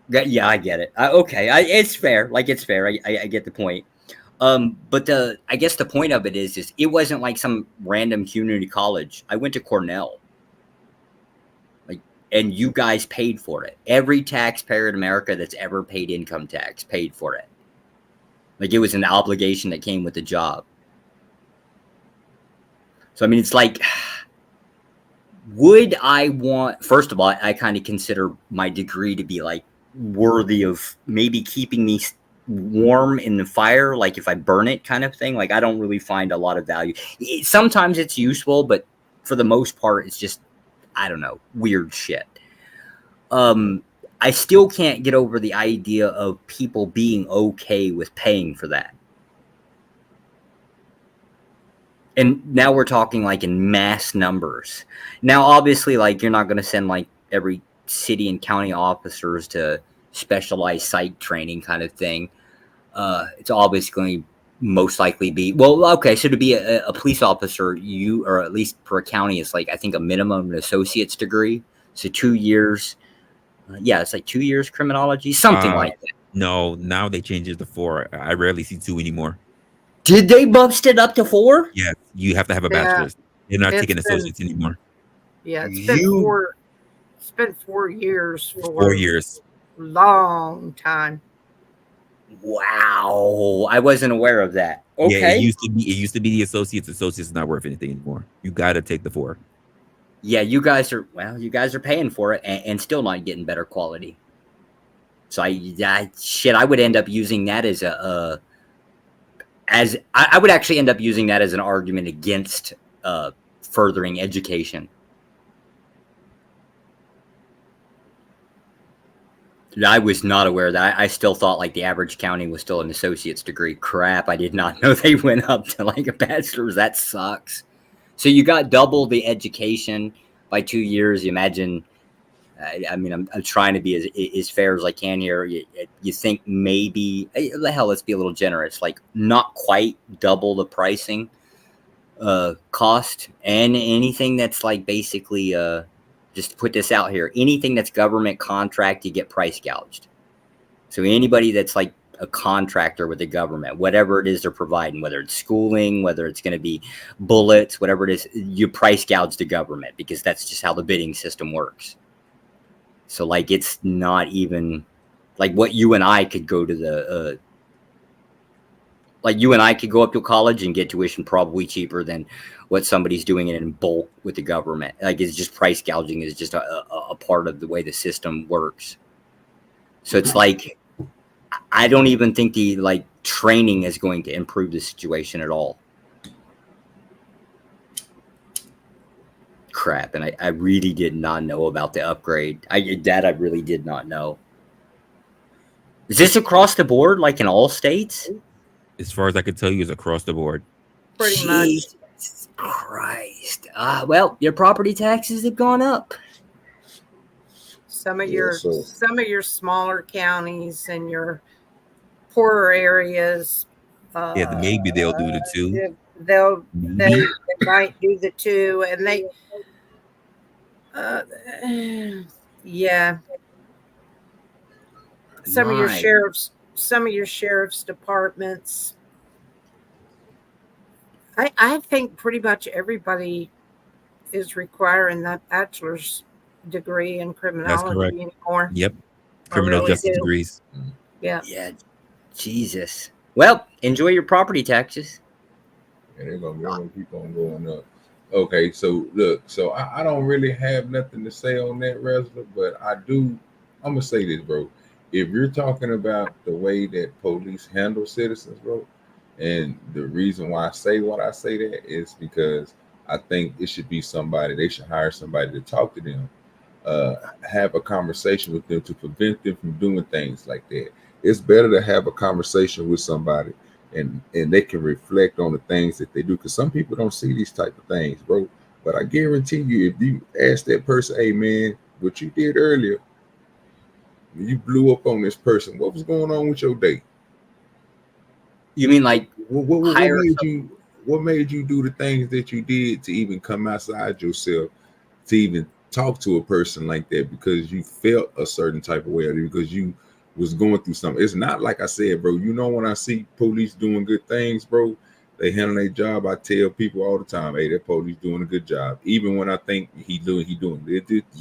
Yeah, I get it. Okay, it's fair. Like, it's fair. I get the point. But I guess the point of it is it wasn't like some random community college. I went to Cornell. And you guys paid for it. Every taxpayer in America that's ever paid income tax paid for it. Like, it was an obligation that came with the job. So, I mean, it's like, would I want, first of all, I kind of consider my degree to be like worthy of maybe keeping me warm in the fire, like if I burn it kind of thing. Like, I don't really find a lot of value. Sometimes it's useful, but for the most part, it's just, I don't know, weird shit. I still can't get over the idea of people being okay with paying for that. And now we're talking like in mass numbers. Now, obviously, like you're not going to send like every city and county officers to specialized psych training kind of thing. It's obviously going to most likely be, well, okay, so to be a police officer, you, or at least for a county, it's like, I think a minimum an associate's degree. So 2 years. Yeah, it's like 2 years criminology, something like that. No, now they changed it to 4. I rarely see 2 anymore. Did they bumped it up to 4? Yeah, you have to have a bachelor's. They're not taking associates anymore. Yeah, it's been 4. It's been 4 years. 4 years. Long time. Wow, I wasn't aware of that. Okay. Yeah, it used to be the associates. Associates is not worth anything anymore. You got to take the 4. Yeah, you guys are paying for it and still not getting better quality. So I would end up using that as I would actually end up using that as an argument against furthering education. I was not aware of that. I still thought like the average county was still an associate's degree. Crap, I did not know they went up to like a bachelor's. That sucks. So you got double the education by 2 years. You imagine, I mean, I'm trying to be as fair as I can here. You think maybe, hell, let's be a little generous, like not quite double the pricing cost, and anything that's like basically, just to put this out here, anything that's government contract, you get price gouged. So anybody that's like a contractor with the government, whatever it is they're providing, whether it's schooling, whether it's going to be bullets, whatever it is, you price gouge the government because that's just how the bidding system works. So like, it's not even like what you and I could go to the, like you and I could go up to college and get tuition probably cheaper than what somebody's doing it in bulk with the government. Like, it's just price gouging is just a part of the way the system works. So it's like, I don't even think the like training is going to improve the situation at all. Crap, and I really did not know about the upgrade. I really did not know. Is this across the board, like in all states? As far as I can tell you, is across the board. Pretty much. Jesus Christ. Well, your property taxes have gone up. Some of your smaller counties and your poorer areas. Yeah, maybe they'll do the 2. They might do the 2, and they. Yeah. Some of your sheriff's departments. I think pretty much everybody is requiring that bachelor's degree in criminology anymore. Yep. Criminal justice degrees. Yeah. Yeah. Jesus. Well, enjoy your property taxes. And they're gonna keep on going up. Okay, so look, so I don't really have nothing to say on that, Resla, but I'm gonna say this, bro. If you're talking about the way that police handle citizens, bro, and the reason why I say what I say that is because I think it should be somebody, they should hire somebody to talk to them, have a conversation with them to prevent them from doing things like that. It's better to have a conversation with somebody and they can reflect on the things that they do, because some people don't see these type of things, bro. But I guarantee you, if you ask that person, hey man, what you did earlier, you blew up on this person, what was going on with your day? You mean like what made you do the things that you did to even come outside yourself to even talk to a person like that? Because you felt a certain type of way, or because you was going through something. It's not like I said, bro. You know, when I see police doing good things, bro, they handle their job. I tell people all the time, hey, that police doing a good job. Even when I think he doing a little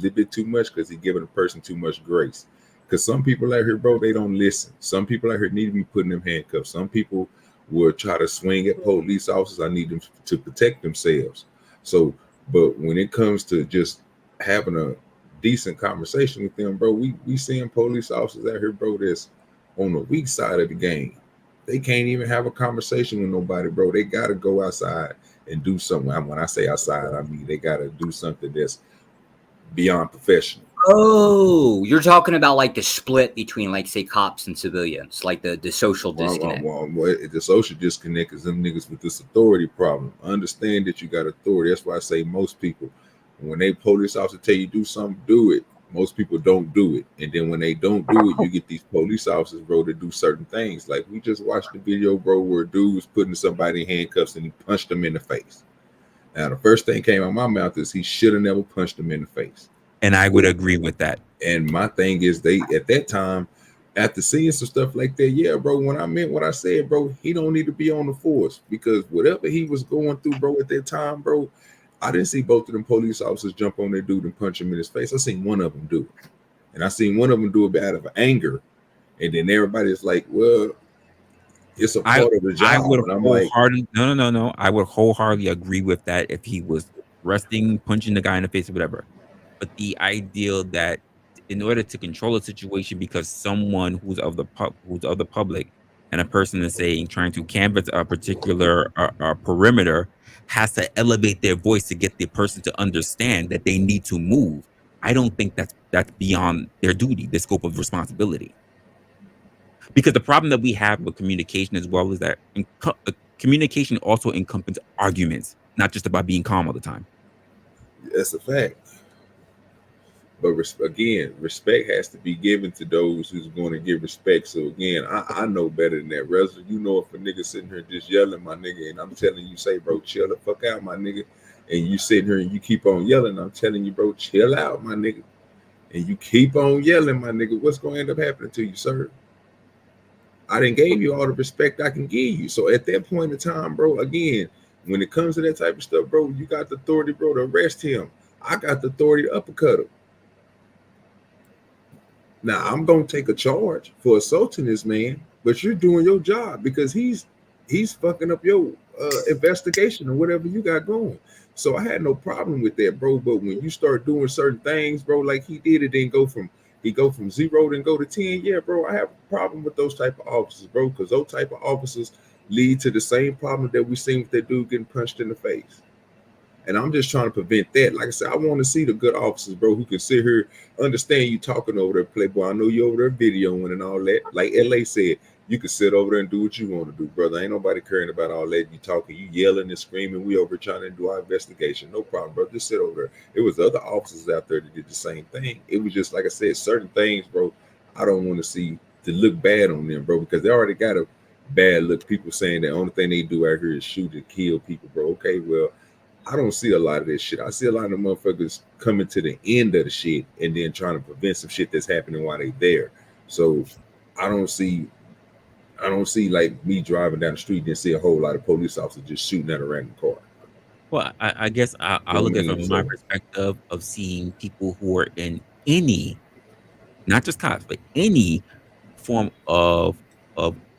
bit too much, because he giving a person too much grace. Because some people out here, bro, they don't listen. Some people out here need to be put in them handcuffs. Some people will try to swing at police officers. I need them to protect themselves. So, but when it comes to just having a decent conversation with them, bro, we seeing police officers out here, bro, that's on the weak side of the game. They can't even have a conversation with nobody, bro. They got to go outside and do something. When I say outside, I mean they got to do something that's beyond professional. Oh, you're talking about like the split between, like, say, cops and civilians, like the social disconnect. The social disconnect is them niggas with this authority problem. Understand that you got authority. That's why I say most people, when they police officer tell you do something, do it. Most people don't do it. And then when they don't do it, you get these police officers, bro, to do certain things. Like we just watched the video, bro, where a dude was putting somebody in handcuffs and he punched him in the face. Now, the first thing came out of my mouth is he should have never punched him in the face. And I would agree with that. And my thing is, they at that time, after seeing some stuff like that, yeah, bro, when I meant what I said, bro, he don't need to be on the force, because whatever he was going through, bro, at that time, bro, I didn't see both of them police officers jump on that dude and punch him in his face. I seen one of them do it. And I seen one of them do it out of anger. And then everybody's like, well, it's a part of the job. I would and I'm like, no. I would wholeheartedly agree with that if he was arresting, punching the guy in the face or whatever. But the ideal that in order to control a situation, because someone who's of the public and a person is saying trying to canvass a particular perimeter has to elevate their voice to get the person to understand that they need to move. I don't think that's beyond their duty, their scope of responsibility. Because the problem that we have with communication as well is that communication also encompasses arguments, not just about being calm all the time. that's a fact. But again, respect has to be given to those who's going to give respect. So again, I know better than that. Reza, you know, if a nigga sitting here just yelling, my nigga, and I'm telling you, say, bro, chill the fuck out, my nigga, and you sitting here and you keep on yelling, I'm telling you, bro, chill out, my nigga, and you keep on yelling, my nigga, what's going to end up happening to you, sir? I done gave you all the respect I can give you. So at that point in time, bro, again, when it comes to that type of stuff, bro, you got the authority, bro, to arrest him. I got the authority to uppercut him. Now, I'm going to take a charge for assaulting this man, but you're doing your job because he's fucking up your investigation or whatever you got going. So I had no problem with that, bro. But when you start doing certain things, bro, like he did, it didn't go from 0 then go to 10. Yeah, bro, I have a problem with those type of officers, bro, because those type of officers lead to the same problem that we seen with that dude getting punched in the face. And I'm just trying to prevent that. Like I said, I want to see the good officers, bro, who can sit here, understand you talking over there, Playboy. I know you over there videoing and all that. Like LA said, you can sit over there and do what you want to do, brother. Ain't nobody caring about all that. You talking, you yelling and screaming. We over trying to do our investigation. No problem, bro. Just sit over there. It was other officers out there that did the same thing. It was just, like I said, certain things, bro, I don't want to see to look bad on them, bro, because they already got a bad look. People saying the only thing they do out here is shoot and kill people, bro. Okay, well, I don't see a lot of this shit. I see a lot of the motherfuckers coming to the end of the shit and then trying to prevent some shit that's happening while they there. So I don't see like me driving down the street and see a whole lot of police officers just shooting at a random car. Well, I guess I'll look at it from my perspective of seeing people who are in any, not just cops, but any form of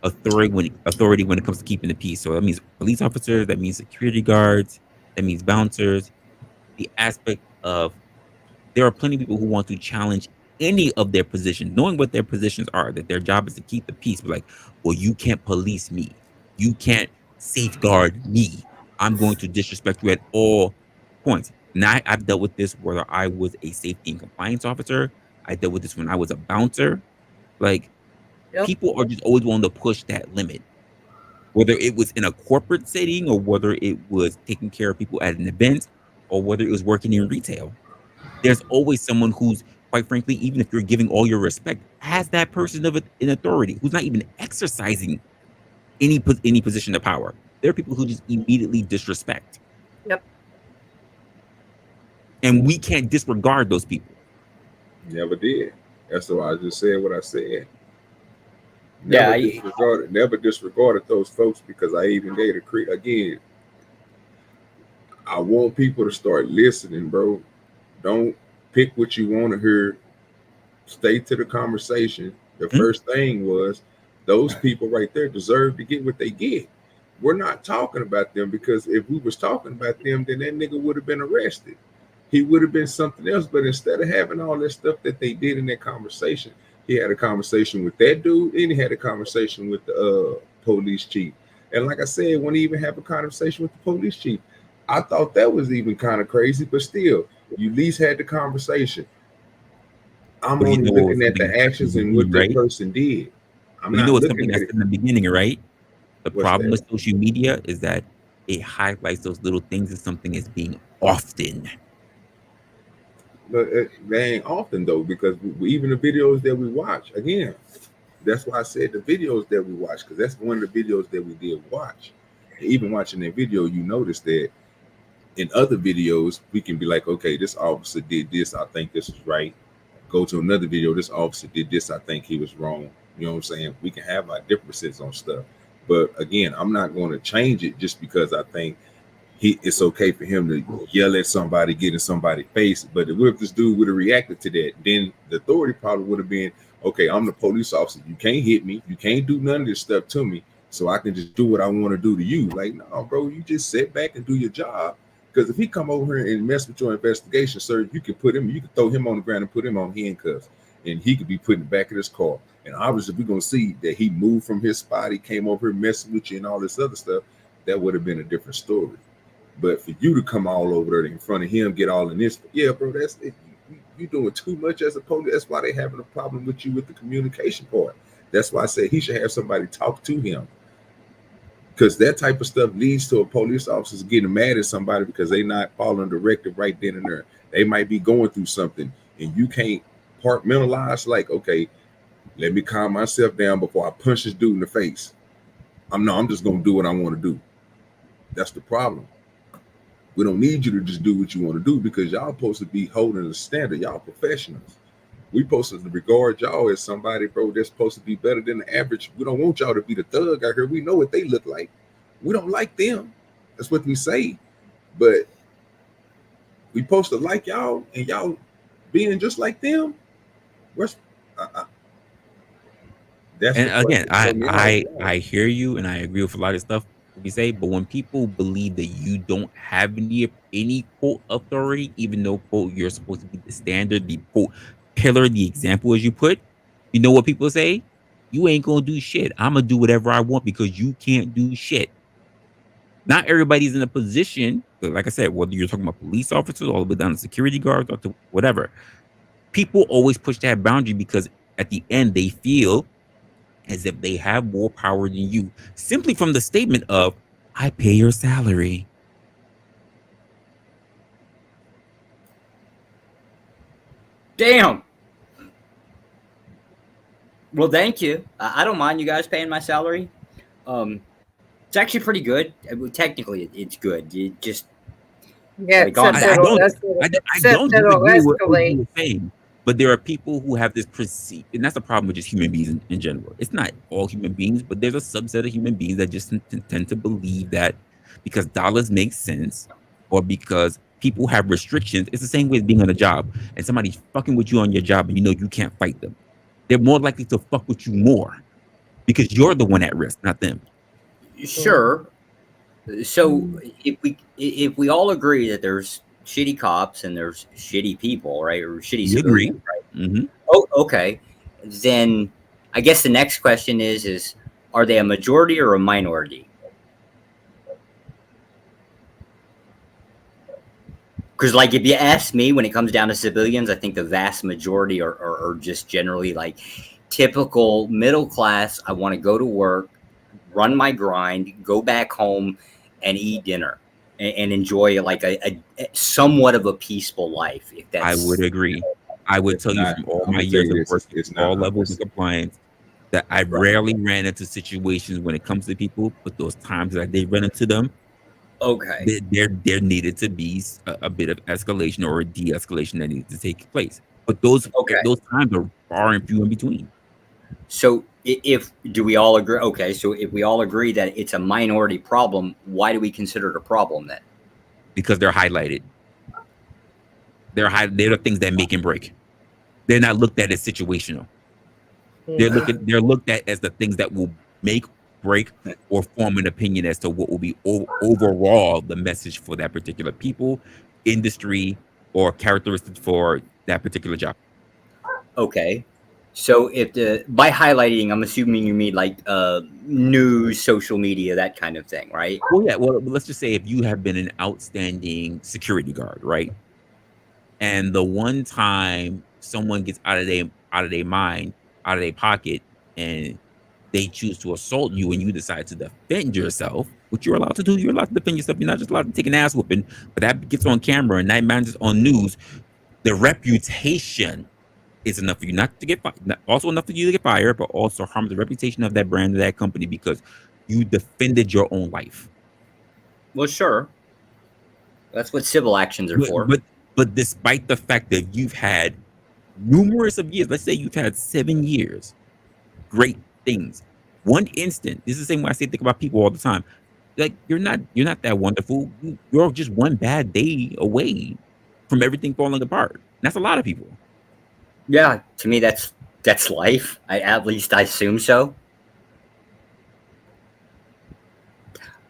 authority when it comes to keeping the peace. So that means police officers, that means security guards, that means bouncers. The aspect of there are plenty of people who want to challenge any of their positions, knowing what their positions are, that their job is to keep the peace. But like, well, you can't police me. You can't safeguard me. I'm going to disrespect you at all points. Now, I've dealt with this whether I was a safety and compliance officer. I dealt with this when I was a bouncer. Like, people are just always wanting to push that limit. Whether it was in a corporate setting or whether it was taking care of people at an event or whether it was working in retail, there's always someone who's, quite frankly, even if you're giving all your respect, has that person of an authority who's not even exercising any position of power. There are people who just immediately disrespect. Yep. And we can't disregard those people. Never did. That's why I just said what I said. Never disregarded those folks, because I even gave a creed again. I want people to start listening, bro. Don't pick what you want to hear. Stay to the conversation. The first thing was those people right there deserve to get what they get. We're not talking about them, because if we was talking about them, then that nigga would have been arrested. He would have been something else. But instead of having all that stuff that they did in that conversation, he had a conversation with that dude, and he had a conversation with the police chief. And like I said, when he even have a conversation with the police chief, I thought that was even kind of crazy, but still, you at least had the conversation. I'm But only you know looking at something the actions and what that person did. I'm But you not know it's something looking at that's it. in the beginning, right? The What's problem that? with social media is that it highlights those little things as something as being often. But they ain't often though, because even the videos that we watch, again, that's why I said the videos that we watch, because that's one of the videos that we did watch. And even watching that video, you notice that in other videos, we can be like, okay, this officer did this, I think this is right. Go to another video, this officer did this, I think he was wrong. You know what I'm saying? We can have our differences on stuff. But again, I'm not going to change it just because I think it's okay for him to yell at somebody, get in somebody's face. But if this dude would have reacted to that, then the authority probably would have been, okay, I'm the police officer. You can't hit me. You can't do none of this stuff to me. So I can just do what I want to do to you. Like, no, bro, you just sit back and do your job. Because if he come over here and mess with your investigation, sir, you can throw him on the ground and put him on handcuffs. And he could be put in the back of his car. And obviously, we're going to see that he moved from his spot. He came over here messing with you and all this other stuff. That would have been a different story. But for you to come all over there in front of him, get all in this, yeah, bro, that's it. You doing too much as a police. That's why they having a problem with you with the communication part. That's why I said he should have somebody talk to him. Because that type of stuff leads to a police officer getting mad at somebody because they not following directive right then and there. They might be going through something and you can't compartmentalize like, okay, let me calm myself down before I punch this dude in the face. I'm just going to do what I want to do. That's the problem. We don't need you to just do what you want to do because y'all supposed to be holding a standard. Y'all professionals. We supposed to regard y'all as somebody, bro, that's supposed to be better than the average. We don't want y'all to be the thug out here. We know what they look like. We don't like them. That's what we say. But we supposed to like y'all and y'all being just like them. That's and again, I hear you and I agree with a lot of stuff you say, but when people believe that you don't have any quote authority, even though quote you're supposed to be the standard, the quote pillar, the example as you put, you know what people say? You ain't gonna do shit. I'm gonna do whatever I want because you can't do shit. Not everybody's in a position, but like I said, whether you're talking about police officers all the way down to security guards or to whatever, people always push that boundary because at the end they feel as if they have more power than you, simply from the statement of, I pay your salary. Damn. Well, thank you. I don't mind you guys paying my salary. It's actually pretty good. Technically, it's good. You just I don't disagree with what you were saying, but there are people who have this perceived, and that's the problem with just human beings in general. It's not all human beings, but there's a subset of human beings that just tend to believe that because dollars make sense or because people have restrictions, it's the same way as being on a job and somebody's fucking with you on your job and you know you can't fight them. They're more likely to fuck with you more because you're the one at risk, not them. Sure. So if we all agree that there's shitty cops and there's shitty people, right, or shitty civilians, right? Mm-hmm. Oh, okay. Then I guess the next question is are they a majority or a minority? Because, like, if you ask me, when it comes down to civilians, I think the vast majority are just generally like typical middle class. I want to go to work, run my grind, go back home, and eat dinner and enjoy like a somewhat of a peaceful life. If that's, I would agree. I would tell you from all my years of work at all levels of compliance that I rarely ran into situations when it comes to people, but those times that they run into them, okay, there needed to be a bit of escalation or a de-escalation that needed to take place. But those times are far and few in between. So do we all agree? Okay, so if we all agree that it's a minority problem, why do we consider it a problem then? Because they're highlighted. They're the things that make and break. They're not looked at as situational. They're looked at as the things that will make, break, or form an opinion as to what will be overall the message for that particular people, industry, or characteristics for that particular job. Okay. So by highlighting, I'm assuming you mean like news, social media, that kind of thing, right? Well, yeah. Well, let's just say if you have been an outstanding security guard, right? And the one time someone gets out of their mind, out of their pocket, and they choose to assault you, and you decide to defend yourself, which you're allowed to do. You're allowed to defend yourself. You're not just allowed to take an ass whooping, but that gets on camera and that manages on news. The reputation is enough for you not to get fired, also enough for you to get fired, but also harm the reputation of that brand or that company because you defended your own life. Well, sure. That's what civil actions are for. But despite the fact that you've had numerous of years, let's say you've had 7 years, great things. One instant, this is the same way I say think about people all the time. Like you're not that wonderful. You're just one bad day away from everything falling apart. And that's a lot of people. Yeah, to me that's life. At least I assume so.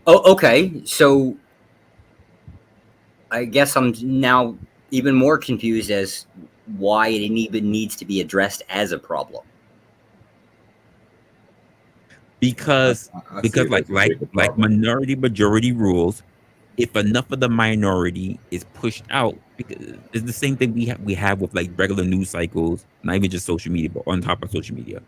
Oh, okay. So I guess I'm now even more confused as why it even needs to be addressed as a problem. Because like minority majority rules, if enough of the minority is pushed out, because it's the same thing we have with like regular news cycles, not even just social media, but on top of social media,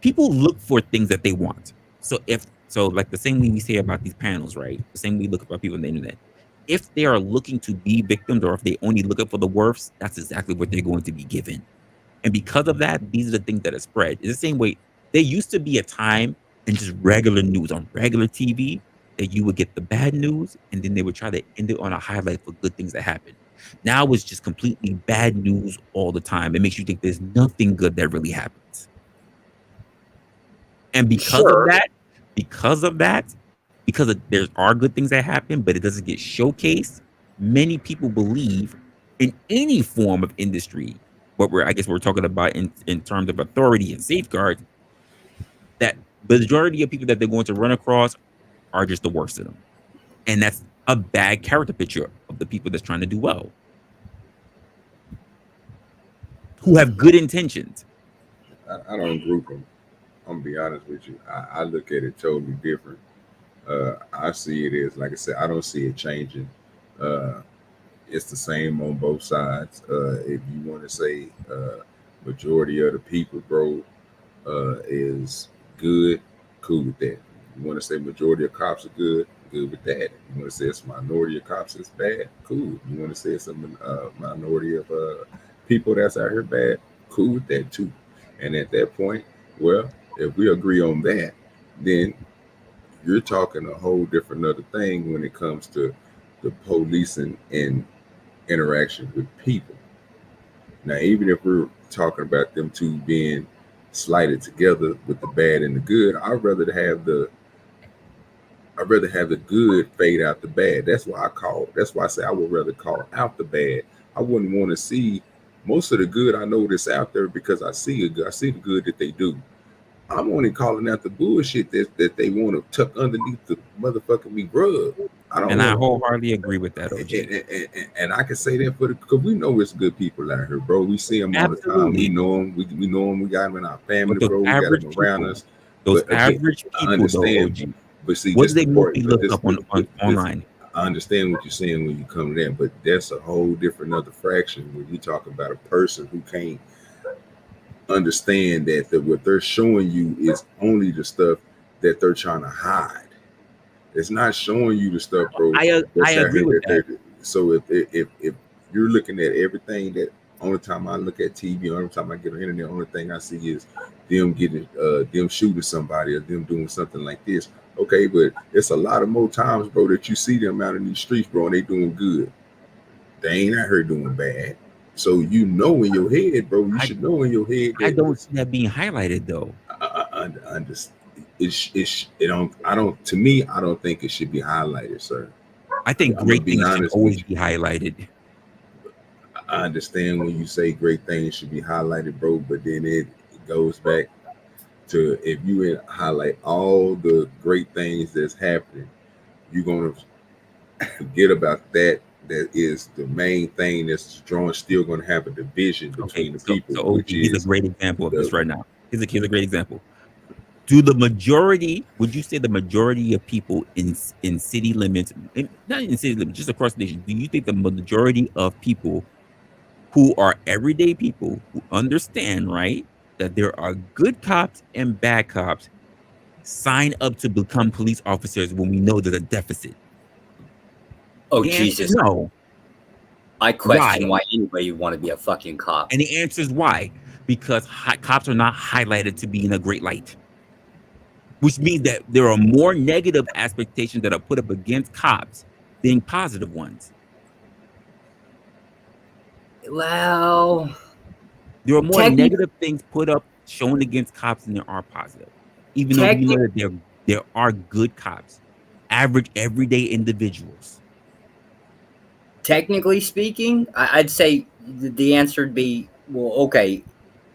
people look for things that they want. So like the same way we say about these panels, right? The same way we look about people on the internet. If they are looking to be victims, or if they only look up for the worst, that's exactly what they're going to be given. And because of that, these are the things that are spread. It's the same way there used to be a time in just regular news on regular TV that you would get the bad news and then they would try to end it on a highlight for good things that happen. Now it's just completely bad news all the time. It makes you think there's nothing good that really happens. And because of that, there are good things that happen, but it doesn't get showcased, many people believe in any form of industry, I guess we're talking about in terms of authority and safeguards, that the majority of people that they're going to run across are just the worst of them. And that's a bad character picture of the people that's trying to do well, who have good intentions. I don't group them. I'm gonna be honest with you. I look at it totally different. I see it as, like I said, I don't see it changing. It's the same on both sides. If you want to say majority of the people, bro, is good, cool with that. You want to say majority of cops are good with that. You want to say it's a minority of cops is bad, cool. You want to say it's a minority of people that's out here bad, cool with that too. And at that point, well, if we agree on that, then you're talking a whole different other thing when it comes to the policing and interaction with people. Now, even if we're talking about them two being slided together with the bad and the good, I'd rather have the good fade out the bad. That's why I say I would rather call out the bad. I wouldn't want to see most of the good I know that's out there because I see the good that they do. I'm only calling out the bullshit that they want to tuck underneath the motherfucking me grub. I wholeheartedly agree with that, OG. And I can say that because we know it's good people out here, bro. We see them all the time. We know them. We know them. We got them in our family, bro. We got them around us. Those average people, I understand. But see, what do they mostly look up online? I understand what you're saying when you come to that, but that's a whole different other fraction when you talk about a person who can't understand that what they're showing you is only the stuff that they're trying to hide. It's not showing you the stuff, bro. I agree with that. So if you're looking at everything, that only time I look at TV, only time I get on the internet, only thing I see is them getting them shooting somebody or them doing something like this. Okay, but it's a lot of more times, bro, that you see them out in these streets, bro, and they doing good. They ain't out here doing bad. So you know in your head, bro, you should know in your head. I don't see that being highlighted though. I understand. To me, I don't think it should be highlighted, sir. I think great things should always be highlighted. I understand when you say great things should be highlighted, bro, but then it goes back to if you highlight all the great things that's happening, you're gonna forget about that. That is the main thing that's still going to have a division between the people. So he's a great example of this right now. He's a great example. Would you say the majority of people in city limits, not in city limits, just across the nation, do you think the majority of people who are everyday people who understand, right, that there are good cops and bad cops, sign up to become police officers when we know there's a deficit? Oh, The answer is Jesus. no. I question Why? why anybody would want to be a fucking cop. And the answer is why? Because cops are not highlighted to be in a great light, which means that there are more negative expectations that are put up against cops than positive ones. Well, there are more technically- negative things put up shown against cops than there are positive, even though we know that there are good cops, average everyday individuals. Technically speaking, I'd say the answer would be, well, okay.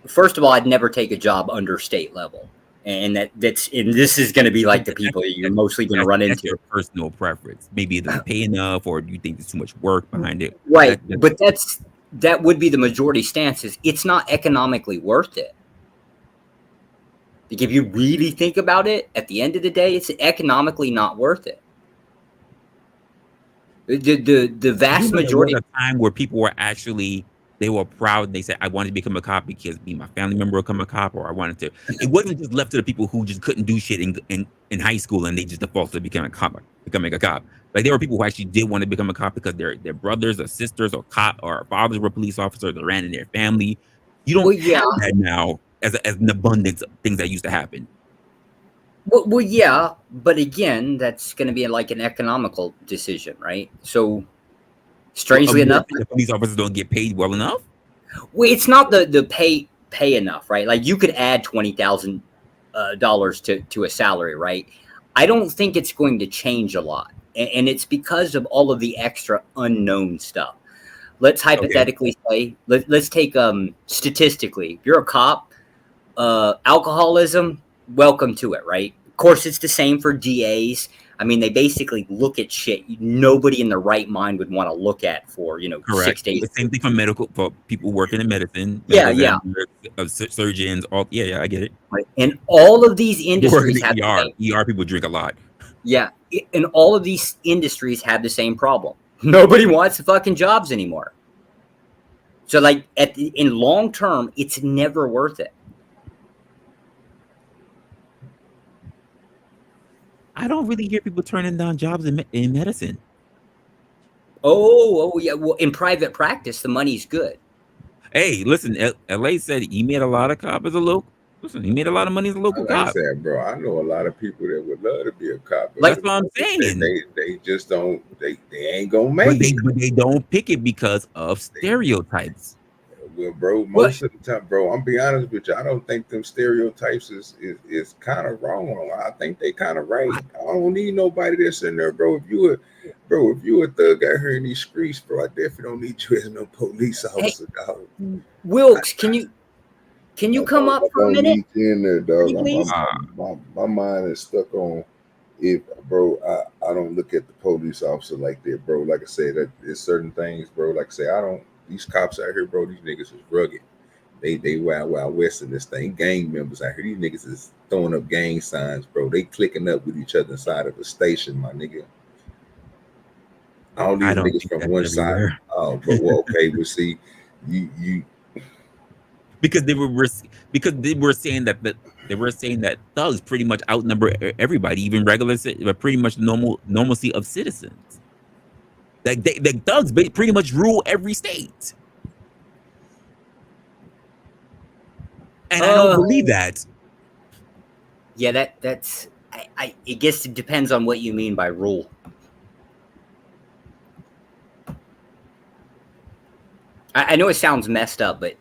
First of all, I'd never take a job under state level, and this is going to be like the people that you're mostly going to run That's into. your personal preference. Maybe it doesn't pay enough, or do you think there's too much work behind it? Right, but that would be the majority stance. Is it's not economically worth it. Like if you really think about it, at the end of the day, it's economically not worth it. The vast majority. There was a time where people were actually, they were proud. They said, I wanted to become a cop because my family member would become a cop, or I wanted to. It wasn't just left to the people who just couldn't do shit in high school and they just defaulted to becoming a cop. Like there were people who actually did want to become a cop because their brothers or sisters or fathers were police officers that ran in their family. You don't have that now as an abundance of things that used to happen. Well, yeah, but again, that's going to be like an economical decision, right? So, strangely enough, the police officers don't get paid well enough. Well, it's not the pay enough, right? Like you could add $20,000 to a salary, right? I don't think it's going to change a lot, and it's because of all of the extra unknown stuff. Let's hypothetically say, let's take statistically, if you're a cop, alcoholism, welcome to it, right? Of course, it's the same for DAs. I mean, they basically look at shit nobody in their right mind would want to look at for, 6 days. The same thing for people working in medicine. Yeah. Surgeons, I get it. Right. And all of these industries have ER people drink a lot. Yeah, and all of these industries have the same problem. Nobody wants the fucking jobs anymore. So, like, in long term, it's never worth it. I don't really hear people turning down jobs in medicine. Oh, yeah. Well, in private practice, the money's good. Hey, listen, LA said he made a lot of cop as a local. Listen, he made a lot of money as a local cop. I said, bro, I know a lot of people that would love to be a cop. That's what I'm saying. They just don't. They ain't gonna make it. But they don't pick it because of stereotypes. Well, bro, most of the time, bro, I'm be honest with you. I don't think them stereotypes is kind of wrong. I think they kind of right. I don't need nobody that's in there, bro. If you a thug out here in these streets, bro, I definitely don't need you as no police officer, dog. Wilkes, can you come up for a minute? In there, dog. Please? My mind is stuck on bro. I don't look at the police officer like that, bro. Like I said, there's certain things, bro. Like I say, these cops out here, bro, these niggas is rugged. They wild west in this thing. Gang members out here. These niggas is throwing up gang signs, bro. They clicking up with each other inside of a station, my nigga. All these niggas from one side. Oh, but well, okay, we'll see. You because they were saying that thugs pretty much outnumber everybody, even regular, but pretty much normalcy of citizens. Like the thugs pretty much rule every state, and I don't believe that. Yeah, that's. I guess it depends on what you mean by rule. I know it sounds messed up, but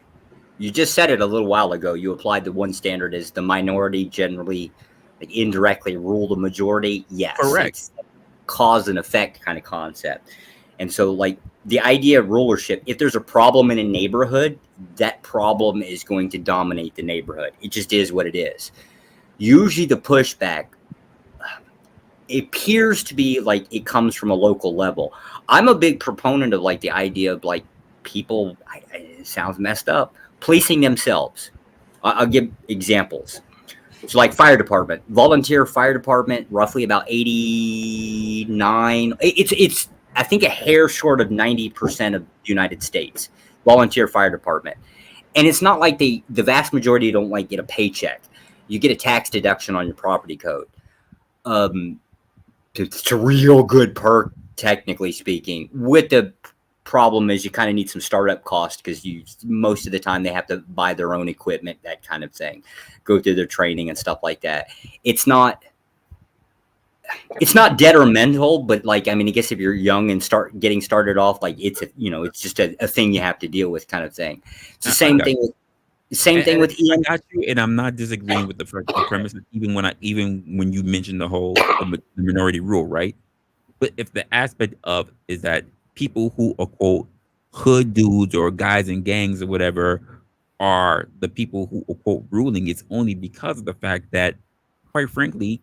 you just said it a little while ago. You applied the one standard as the minority generally, indirectly rule the majority. Yes, correct. It's cause and effect kind of concept. And so, like, the idea of rulership, if there's a problem in a neighborhood, that problem is going to dominate the neighborhood. It just is what it is. Usually the pushback appears to be like it comes from a local level. I'm a big proponent of, like, the idea of, like, people, it sounds messed up, policing themselves. I'll give examples. So, like, fire department, volunteer fire department, roughly about 89. It's I think a hair short of 90% of the United States. volunteer fire department. And it's not like the vast majority don't like get a paycheck. You get a tax deduction on your property code. It's a real good perk, technically speaking. With the problem is you kind of need some startup cost because most of the time they have to buy their own equipment, that kind of thing, go through their training and stuff like that. It's not detrimental, but like, I mean, I guess if you're young and getting started off, like it's just a thing you have to deal with, kind of thing. It's the same thing. Same thing with Ian. I got you, and I'm not disagreeing with the premise. Even when you mentioned the minority rule, right? But if the aspect of is that people who are quote hood dudes or guys in gangs or whatever are the people who are quote ruling, it's only because of the fact that, quite frankly,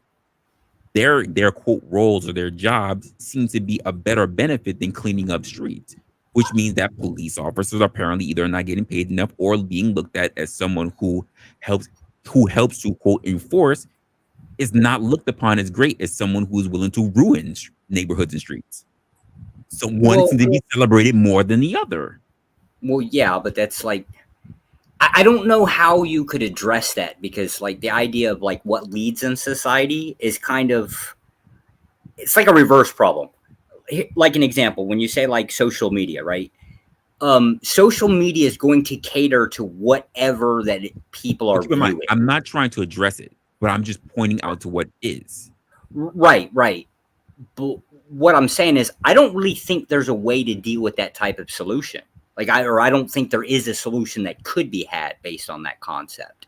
their quote roles or their jobs seem to be a better benefit than cleaning up streets, which means that police officers are apparently either not getting paid enough or being looked at as someone who helps to quote enforce is not looked upon as great as someone who is willing to ruin neighborhoods and streets. So one seems to be celebrated more than the other. Well, yeah, but that's like, I don't know how you could address that, because like the idea of like what leads in society is kind of, it's like a reverse problem. Like an example, when you say like social media, right? Social media is going to cater to whatever that people are viewing. I'm not trying to address it, but I'm just pointing out to what is. Right. But what I'm saying is, I don't really think there's a way to deal with that type of solution. Like I don't think there is a solution that could be had based on that concept.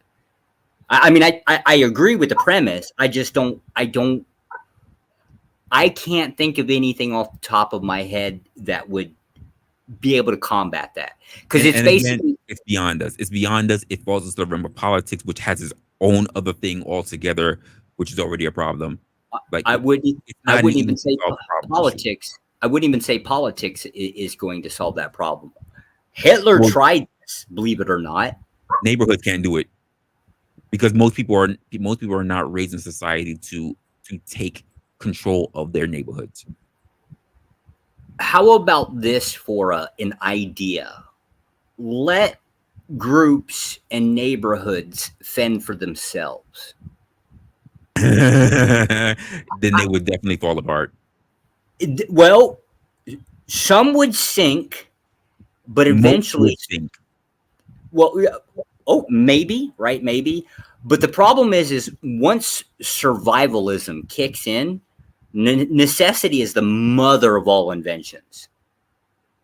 I mean, I agree with the premise. I just don't. I can't think of anything off the top of my head that would be able to combat that, because it's basically again, it's beyond us. It's beyond us. It falls into the realm of politics, which has its own other thing altogether, which is already a problem. Like I wouldn't even say politics. I wouldn't even say politics is going to solve that problem. Hitler tried this, believe it or not. Neighborhoods can't do it because most people are not raised in society to take control of their neighborhoods. How about this for an idea? Let groups and neighborhoods fend for themselves. Then they would definitely fall apart. Well, some would sink, but eventually sink. Well, maybe, right? Maybe. But the problem is once survivalism kicks in, necessity is the mother of all inventions.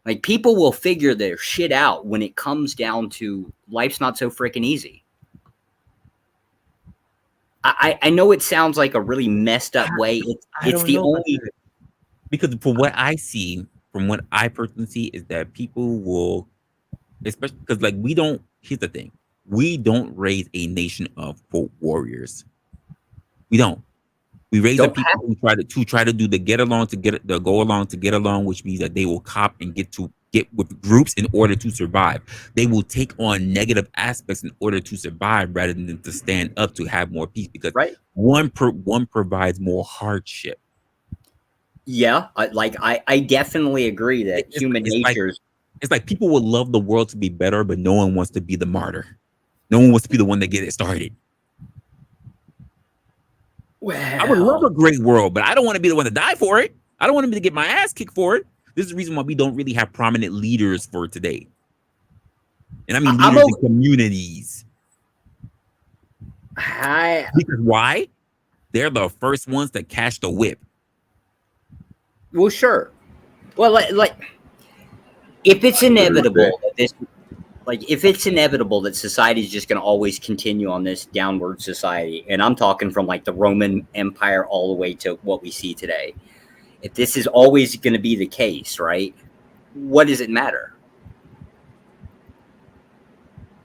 Like, people will figure their shit out when it comes down to life's not so freaking easy. I know it sounds like a really messed up way. It's the only, because for what I see, from what I personally see, is that people will, especially because like here's the thing, we don't raise a nation of quote warriors. We don't. We raise the people who try to do the go along to get along, which means that they will cop and get with groups in order to survive. They will take on negative aspects in order to survive rather than to stand up to have more peace, because one provides more hardship. Yeah, I definitely agree that human nature. It's like people would love the world to be better, but no one wants to be the martyr. No one wants to be the one that gets it started. Well, I would love a great world, but I don't want to be the one to die for it. I don't want to get my ass kicked for it. This is the reason why we don't really have prominent leaders for today. And I mean leaders in communities. Because why? They're the first ones that catch the whip. Well, sure. Well, like if it's inevitable that society is just going to always continue on this downward society, and I'm talking from like the Roman Empire all the way to what we see today, if this is always going to be the case, right? What does it matter?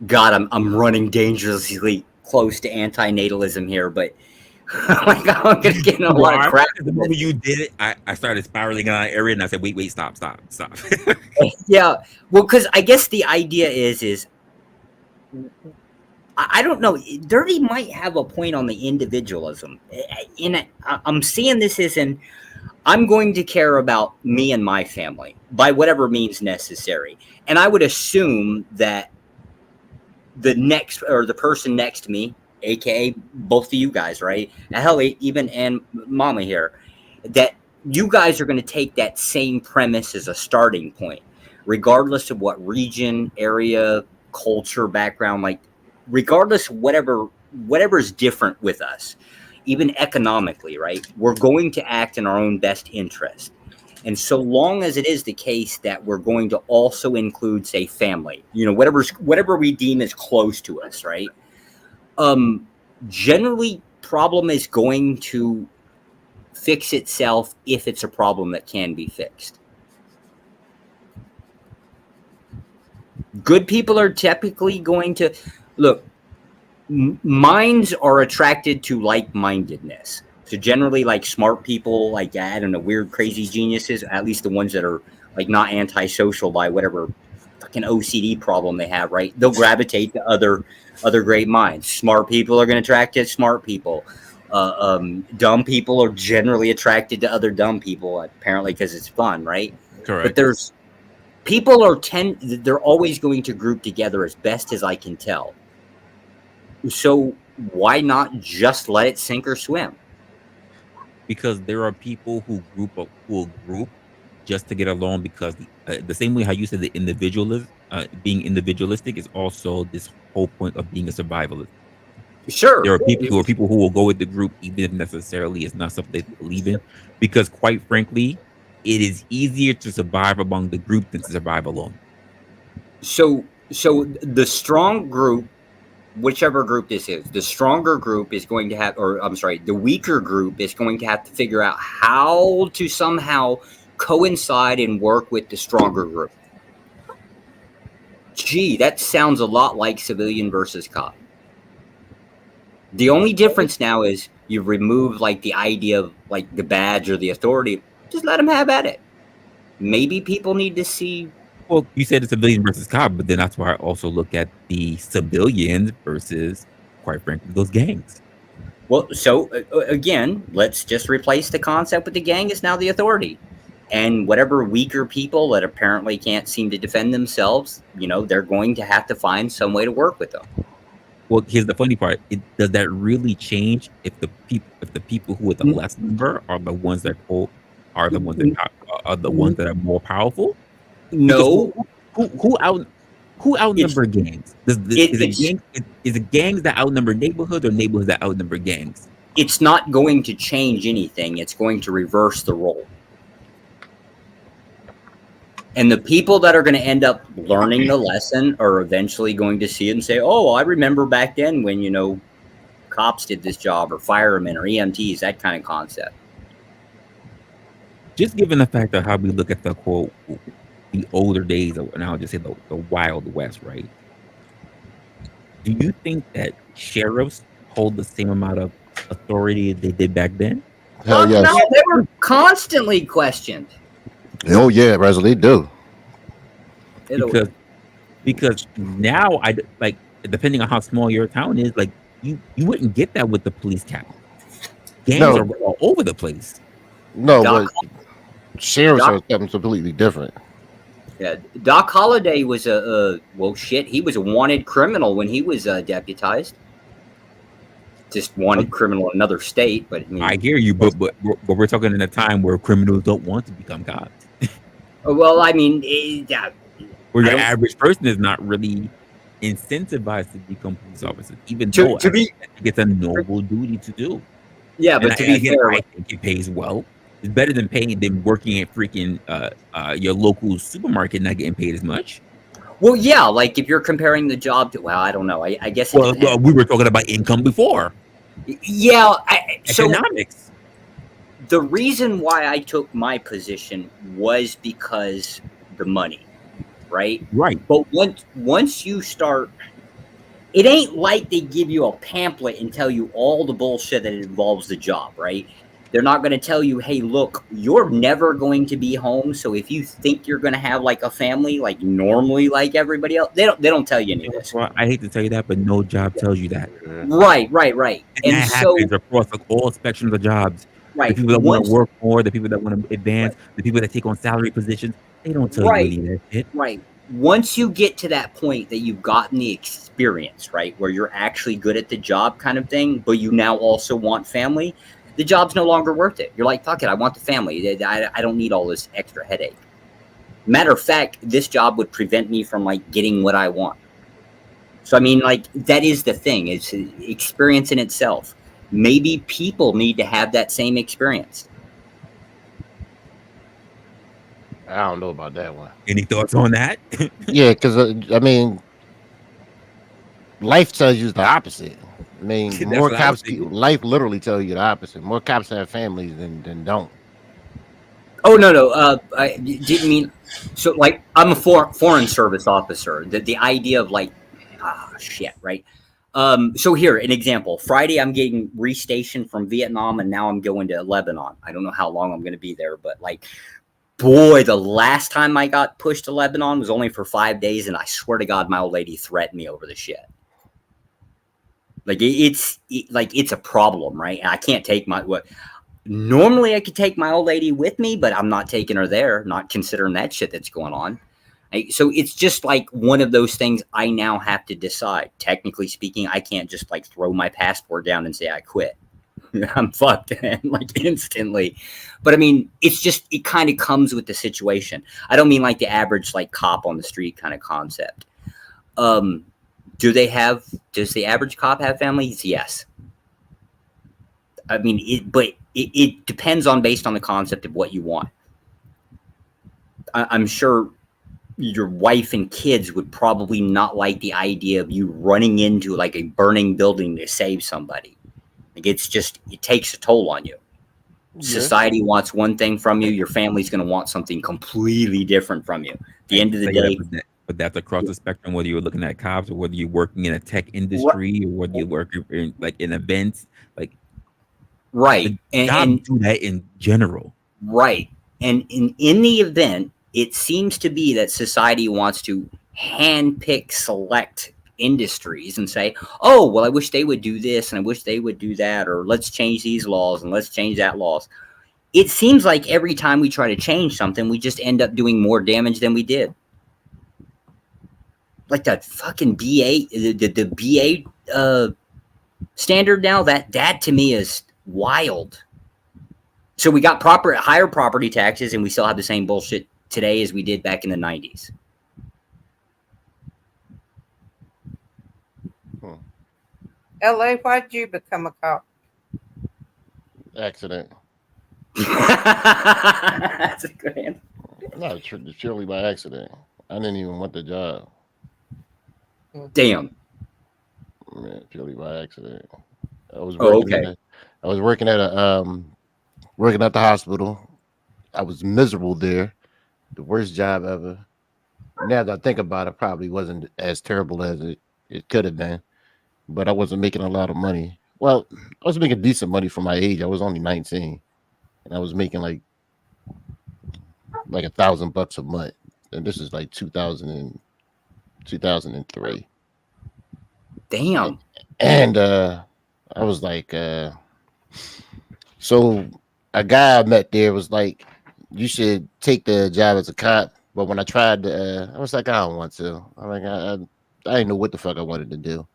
God, I'm running dangerously close to anti-natalism here, but I'm gonna get in a lot of crap. The moment you did it, I started spiraling in that area, and I said, "Wait, stop." Yeah, well, because I guess the idea is I don't know. Dirty might have a point on the individualism. I'm seeing this as I'm going to care about me and my family. by whatever means necessary. And I would assume that the next, or the person next to me, aka both of you guys, right? Hell, even and Mama here, that you guys are going to take that same premise as a starting point, regardless of what region, area, culture, background, like regardless of whatever's different with us, even economically, right? We're going to act in our own best interest. And so long as it is the case that we're going to also include, say, family, you know, whatever we deem as close to us, right? Generally, problem is going to fix itself if it's a problem that can be fixed. Good people are typically going to look. Minds are attracted to like-mindedness. So generally, like smart people, like I don't know, weird, crazy geniuses, at least the ones that are like not antisocial by whatever fucking OCD problem they have, right? They'll gravitate to other great minds. Smart people are going to attract to smart people. Dumb people are generally attracted to other dumb people, apparently, because it's fun, right? Correct. But they're always going to group together as best as I can tell. So why not just let it sink or swim? Because there are people who will group just to get along, because the same way how you said the individualism, being individualistic is also this whole point of being a survivalist. Sure. There are people who will go with the group even if necessarily it's not something they believe in, because quite frankly, it is easier to survive among the group than to survive alone. So the strong group, whichever group this is, the stronger group is going to have, or I'm sorry, the weaker group is going to have to figure out how to somehow coincide and work with the stronger group. Gee, that sounds a lot like civilian versus cop. The only difference now is you've removed like the idea of like the badge or the authority. Just let them have at it. Maybe people need to see. Well, you said the civilian versus cop, but then that's why I also look at the civilians versus, quite frankly, those gangs. Well, so again, let's just replace the concept with the gang is now the authority. And whatever weaker people that apparently can't seem to defend themselves, you know, they're going to have to find some way to work with them. Well, here's the funny part. Does that really change if the people who are the less number are the ones that are the ones that are more powerful? No. Who outnumber gangs? Is it gangs that outnumber neighborhoods or neighborhoods that outnumber gangs? It's not going to change anything. It's going to reverse the role. And the people that are going to end up learning the lesson are eventually going to see it and say, oh, I remember back then when, you know, cops did this job, or firemen or EMTs, that kind of concept. Just given the fact of how we look at the quote, the older days, and I'll just say the Wild West, right? Do you think that sheriffs hold the same amount of authority they did back then? Hell yes. No, they were constantly questioned. Oh yeah, Resla, they do. Because now I like, depending on how small your town is, like you wouldn't get that with the police cap. Gangs are all over the place. No, but sheriffs are something completely different. Yeah, Doc Holliday was he was a wanted criminal when he was deputized. Just wanted criminal in another state, but I hear you, but we're talking in a time where criminals don't want to become cops. Well, I mean, where your average person is not really incentivized to become police officers, even though it's a noble duty to do. Yeah, but to be fair, I think it pays well. It's better than working at freaking your local supermarket not getting paid as much. Well, yeah, like if you're comparing the job to, well, I don't know. I guess. Well, we were talking about income before. Yeah, economics. So the reason why I took my position was because the money, right? Right. But once you start, it ain't like they give you a pamphlet and tell you all the bullshit that involves the job, right? They're not going to tell you, hey, look, you're never going to be home. So if you think you're going to have like a family, like normally, like everybody else, they don't tell you any of this. Well, I hate to tell you that, but no job tells you that. Right. And that happens across all spectrums of jobs. Right. The people that want to work more, the people that want to advance, the people that take on salary positions, They don't tell you any of that shit. Right. Once you get to that point that you've gotten the experience, right, where you're actually good at the job kind of thing, but you now also want family, the job's no longer worth it. You're like, fuck it, I want the family. I don't need all this extra headache. Matter of fact, this job would prevent me from like getting what I want. So, I mean, like, that is the thing. It's an experience in itself. Maybe people need to have that same experience. I don't know about that one. Any thoughts on that? Yeah, because I mean, life tells you the opposite. I mean, That's more what I was cops, thinking. life literally tells you the opposite. More cops have families than don't. Oh, no. I didn't mean, so like, I'm a foreign service officer. The idea of like, shit, right? So here, an example. Friday, I'm getting restationed from Vietnam, and now I'm going to Lebanon. I don't know how long I'm going to be there, but like, boy, the last time I got pushed to Lebanon was only for 5 days, and I swear to God, my old lady threatened me over the shit. Like, it's a problem, right? And I can't take normally I could take my old lady with me, but I'm not taking her there, not considering that shit that's going on. So it's just like one of those things I now have to decide. Technically speaking, I can't just like throw my passport down and say I quit. I'm fucked like instantly. But I mean, it's just, it kind of comes with the situation. I don't mean like the average like cop on the street kind of concept. Does the average cop have families? Yes. I mean, it depends on based on the concept of what you want. I'm sure your wife and kids would probably not like the idea of you running into like a burning building to save somebody. Like, it's just, it takes a toll on you. Yes. Society wants one thing from you. Your family's going to want something completely different from you. At the end of the day. But that's across the spectrum, whether you're looking at cops or whether you're working in a tech industry or whether you're working in like in events, like. Right. And do that in general. Right. And in the event, it seems to be that society wants to handpick select industries and say, oh, well, I wish they would do this and I wish they would do that, or let's change these laws and let's change that laws. It seems like every time we try to change something, we just end up doing more damage than we did. Like that fucking BA, the BA standard now, that to me is wild. So we got higher property taxes and we still have the same bullshit today as we did back in the 90s. LA, why'd you become a cop? Accident. That's a good answer. No, surely by accident. I didn't even want the job. Damn. Man, purely by accident. I was working at the hospital. I was miserable there. The worst job ever. Now that I think about it, probably wasn't as terrible as it could have been. But I wasn't making a lot of money. Well, I was making decent money for my age. I was only 19. And I was making like $1,000 a month. And this is like 2003. Damn. And I was like, so a guy I met there was like, you should take the job as a cop. But when I tried to, I was like, I don't want to. I'm like, I didn't know what the fuck I wanted to do.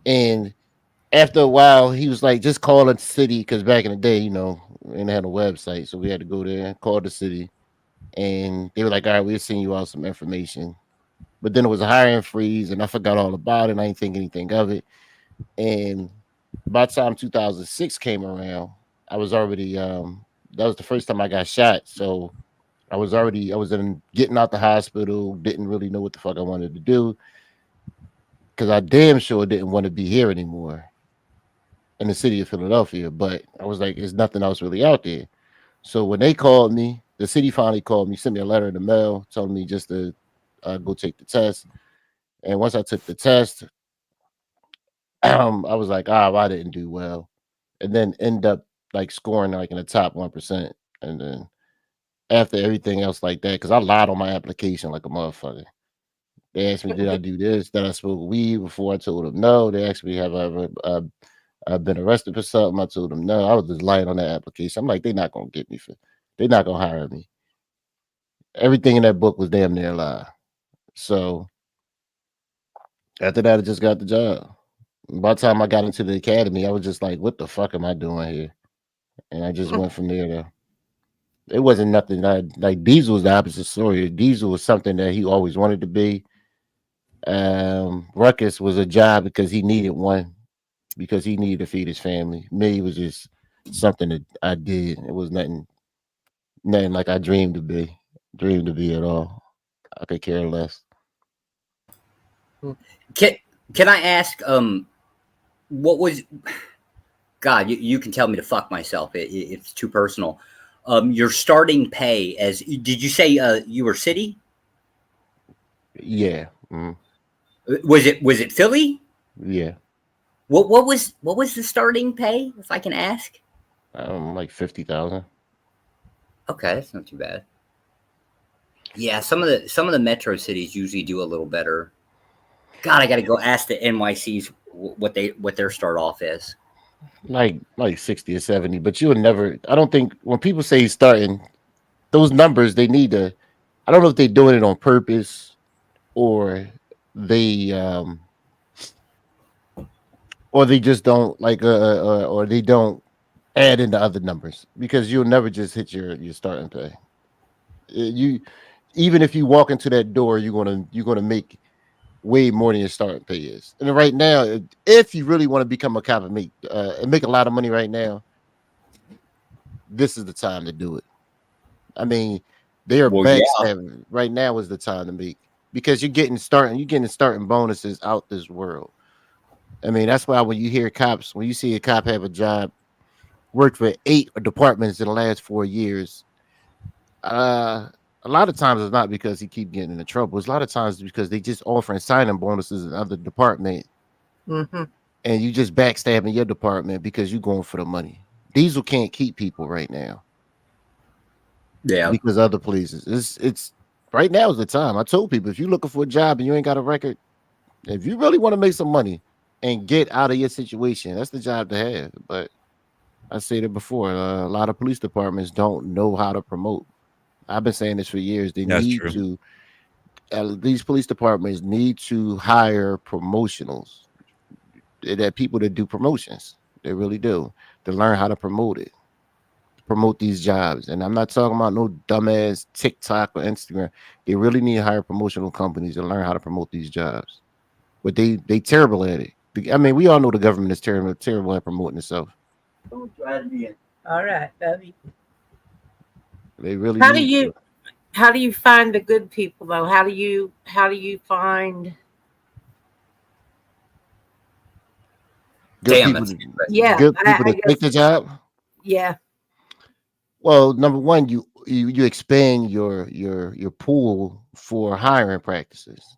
And after a while, he was like, just call the city. Because back in the day, you know, we didn't have a website. So we had to go there and call the city. And they were like, all right, we'll send you out some information. But then it was a hiring freeze, and I forgot all about it. And I didn't think anything of it. And by the time 2006 came around, I was already, that was the first time I got shot. So I was getting out the hospital, didn't really know what the fuck I wanted to do. Because I damn sure didn't want to be here anymore in the city of Philadelphia. But I was like, there's nothing else really out there. So when they called me, the city finally called me, sent me a letter in the mail, telling me just to go take the test. And once I took the test, I was like, I didn't do well. And then end up like scoring like in the top 1%. And then after everything else like that, because I lied on my application like a motherfucker. They asked me, did I do this? That I smoked weed before? I told them no. They asked me, have I ever been arrested for something? I told them no. I was just lying on that application. I'm like, they're not going to get me they're not going to hire me. everything in that book was damn near a lie. So after that, I just got the job. By the time I got into the academy, I was just like, what the fuck am I doing here? And I just went from there to, it wasn't nothing like Diesel was the opposite story. Diesel was something that he always wanted to be. Ruckus was a job because he needed one, because he needed to feed his family. Me was just something that I did. It was nothing like I dreamed to be at all. I could care less. Can I ask, what was, God, you can tell me to fuck myself. It's too personal. Your starting pay as, did you say you were city? Yeah. Mm. Was it Philly? Yeah. What was the starting pay, if I can ask? Like 50,000. Okay, that's not too bad. Yeah, some of the metro cities usually do a little better. God, I got to go ask the NYCs what their start off is. Like 60 or 70, but you would never. I don't think when people say he's starting, those numbers they need to. I don't know if they're doing it on purpose or they just don't like or they don't add into other numbers, because you'll never just hit your starting pay. You even if you walk into that door, you're gonna make way more than your starting pay is. And right now, if you really want to become a cop and make a lot of money right now, this is the time to do it. I mean, they are backstabbing. Right now is the time to make, because you're getting starting bonuses out this world. I mean, that's why when you see a cop have a job, worked for 8 departments in the last 4 years, a lot of times it's not because he keep getting into trouble. It's a lot of times because they just offering signing bonuses in other department, and you just backstabbing your department because you're going for the money. Diesel can't keep people right now. Yeah, because other places. It's right now is the time. I told people, if you're looking for a job and you ain't got a record, if you really want to make some money and get out of your situation, that's the job to have. But I said it before, a lot of police departments don't know how to promote. I've been saying this for years. These police departments need to hire promotionals, that people that do promotions. They really do, to learn how to promote these jobs. And I'm not talking about no dumbass TikTok or Instagram. They really need to hire promotional companies to learn how to promote these jobs. But they terrible at it. I mean, we all know the government is terrible at promoting itself. Don't try to be in. All right, Bubby. They really how do you find the good people though? How do you find good people to take the job? Yeah. Well, number one, you expand your pool for hiring practices.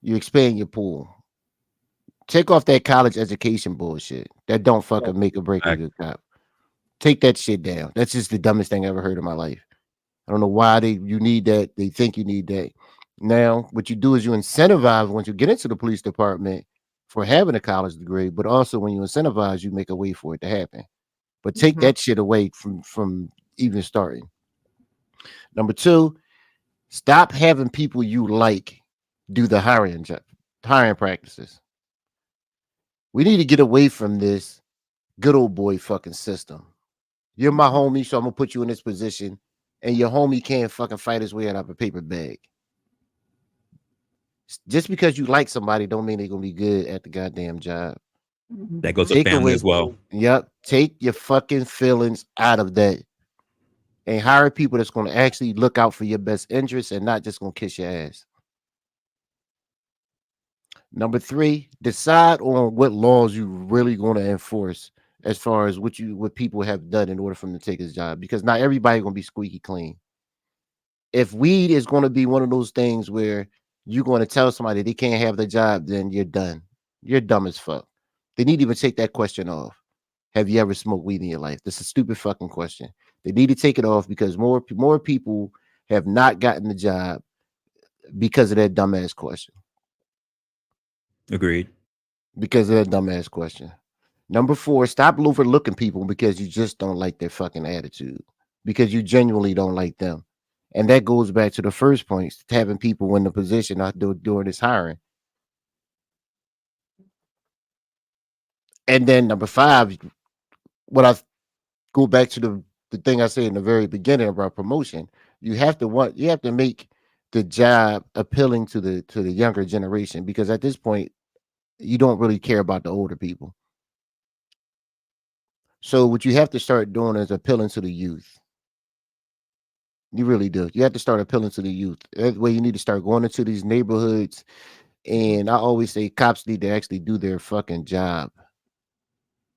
You expand your pool. Take off that college education bullshit. That don't fucking make or break a good cop. Take that shit down. That's just the dumbest thing I ever heard in my life. I don't know why you need that. They think you need that. Now, what you do is you incentivize once you get into the police department for having a college degree, but also when you incentivize, you make a way for it to happen. But take that shit away from even starting. Number two, stop having people you like do the hiring practices. We need to get away from this good old boy fucking system. You're my homie, so I'm gonna put you in this position, and your homie can't fucking fight his way out of a paper bag. Just because you like somebody don't mean they're gonna be good at the goddamn job. That goes to family as well. Yep. Take your fucking feelings out of that and hire people that's going to actually look out for your best interests and not just going to kiss your ass. Number three, decide on what laws you really going to enforce as far as what people have done in order for them to take his job, because not everybody going to be squeaky clean. If weed is going to be one of those things where you're going to tell somebody they can't have the job, then you're done. You're dumb as fuck. They need to even take that question off. Have you ever smoked weed in your life? That's a stupid fucking question. They need to take it off because more people have not gotten the job because of that dumbass question. Agreed. Because of that dumbass question. Number four, stop overlooking people because you just don't like their fucking attitude. Because you genuinely don't like them. And that goes back to the first point, having people in the position of doing this hiring. And then number 5, what I go back to the thing I said in the very beginning about promotion, you have to make the job appealing to the younger generation, because at this point you don't really care about the older people. So what you have to start doing is appealing to the youth. You really do. You have to start appealing to the youth. That way you need to start going into these neighborhoods. And I always say cops need to actually do their fucking job.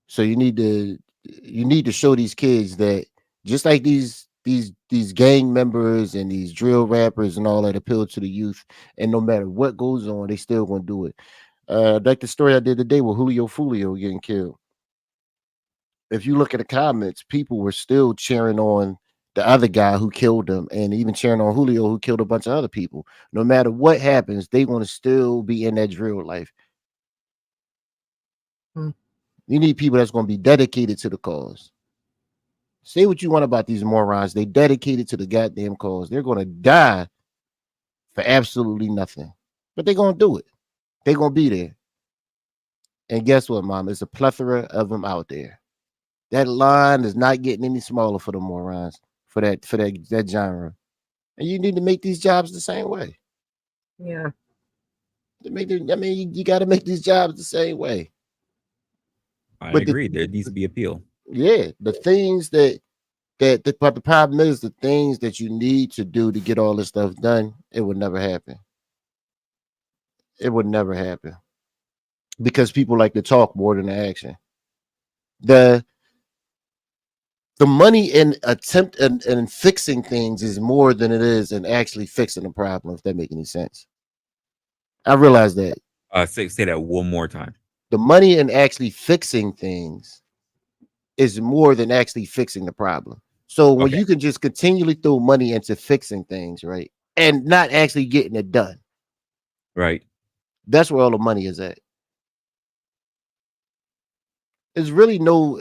So you need to show these kids that just like these gang members and these drill rappers and all that appeal to the youth, and no matter what goes on, they still gonna do it. Like the story I did today with Julio Fulio getting killed. If you look at the comments, people were still cheering on the other guy who killed him, and even cheering on Julio, who killed a bunch of other people. No matter what happens, they want to still be in that drill life. You need people that's going to be dedicated to the cause. Say what you want about these morons. They dedicated to the goddamn cause. They're going to die for absolutely nothing, but they're going to do it. They're going to be there. And guess what, Mom? There's a plethora of them out there. That line is not getting any smaller for the morons, for that genre. And you need to make these jobs the same way. Yeah. You got to make these jobs the same way. I agree. There needs to be appeal. Yeah, the things but the problem is the things that you need to do to get all this stuff done, it would never happen. It would never happen because people like to talk more than the action. The money in attempt and fixing things is more than it is in actually fixing the problem, if that makes any sense. I realize that. Say that one more time. The money in actually fixing things is more than actually fixing the problem. So when you can just continually throw money into fixing things, right, and not actually getting it done, right, that's where all the money is at. It's really no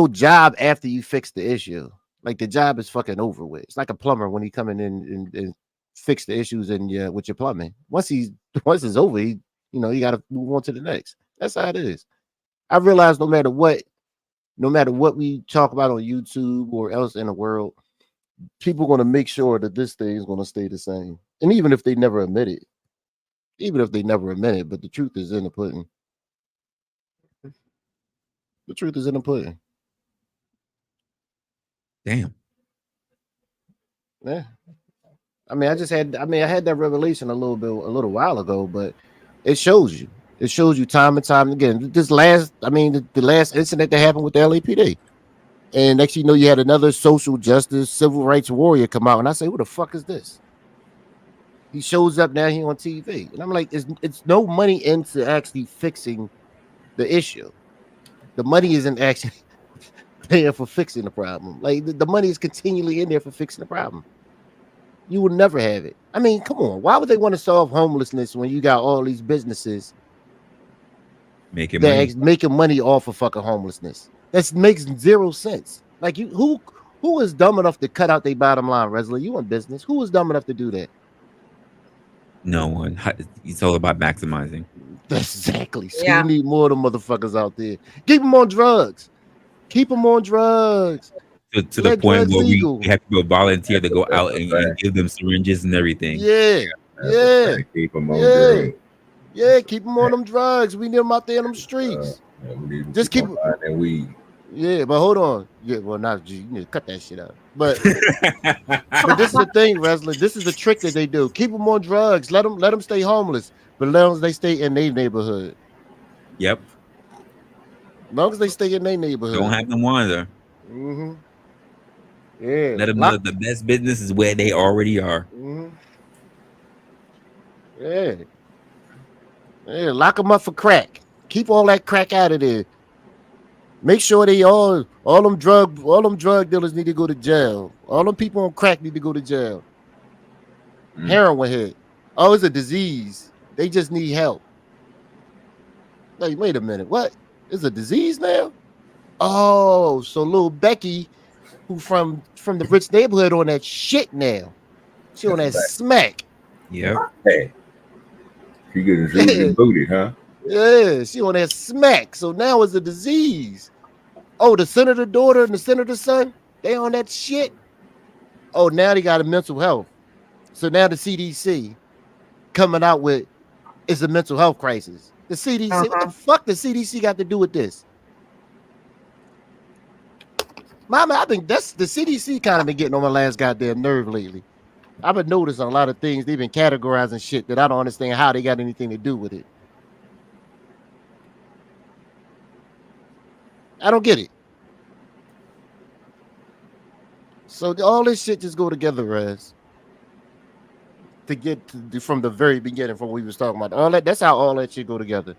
job after you fix the issue. Like the job is fucking over with. It's like a plumber when he come in and fix the issues with your plumbing. Once it's over, you got to move on to the next. That's how it is. I realize no matter what we talk about on YouTube or else in the world, people are going to make sure that this thing is going to stay the same. And even if they never admit it, but the truth is in the pudding. The truth is in the pudding. Damn. Yeah. I had that revelation a little while ago, but it shows you. It shows you time and time again. The last incident that happened with the LAPD. And next you know, you had another social justice, civil rights warrior come out. And I say, who the fuck is this? He shows up now, he on TV. And I'm like, it's no money into actually fixing the issue. The money isn't actually paying for fixing the problem. Like the money is continually in there for fixing the problem. You will never have it. I mean, come on. Why would they want to solve homelessness when you got all these businesses making money off of fucking homelessness? That makes zero sense. Like who is dumb enough to cut out their bottom line, Resla? You in business? Who is dumb enough to do that? No one. It's all about maximizing. Exactly. So you need more of them motherfuckers out there. Keep them on drugs. Keep them on drugs. To the point where we have to go volunteer to go out and give them syringes and everything. Yeah. Keep them on drugs. Yeah, keep them on them drugs. We need them out there in them streets. Just keep that weed. Yeah, but hold on. Yeah, well, not you need to cut that shit out. But but this is the thing, Resla. This is the trick that they do. Keep them on drugs. Let them stay homeless, but as long as they stay in their neighborhood. Yep. As long as they stay in their neighborhood. Don't have them wander. Mm-hmm. Yeah. Let them know the best business is where they already are. Mm-hmm. Yeah. Yeah, lock them up for crack. Keep all that crack out of there. Make sure they all them drug dealers need to go to jail. All them people on crack need to go to jail. Heroin hit. Oh, it's a disease. They just need help. Like, wait a minute. What? It's a disease now? Oh, so little Becky who from the rich neighborhood on that shit now. She on that smack. Yep. Hey, she getting zooted booted, huh? Yeah, she on that smack. So now it's a disease. Oh, the senator daughter and the senator son, they on that shit. Oh, now they got a mental health. So now the CDC coming out with it's a mental health crisis. The CDC, what the fuck the CDC got to do with this? Mama, I think that's the CDC kind of been getting on my last goddamn nerve lately. I've been noticing a lot of things. They've been categorizing shit that I don't understand how they got anything to do with it. I don't get it. So all this shit just go together, Raz. To get to, from the very beginning, from what we was talking about, all that. That's how all that shit go together.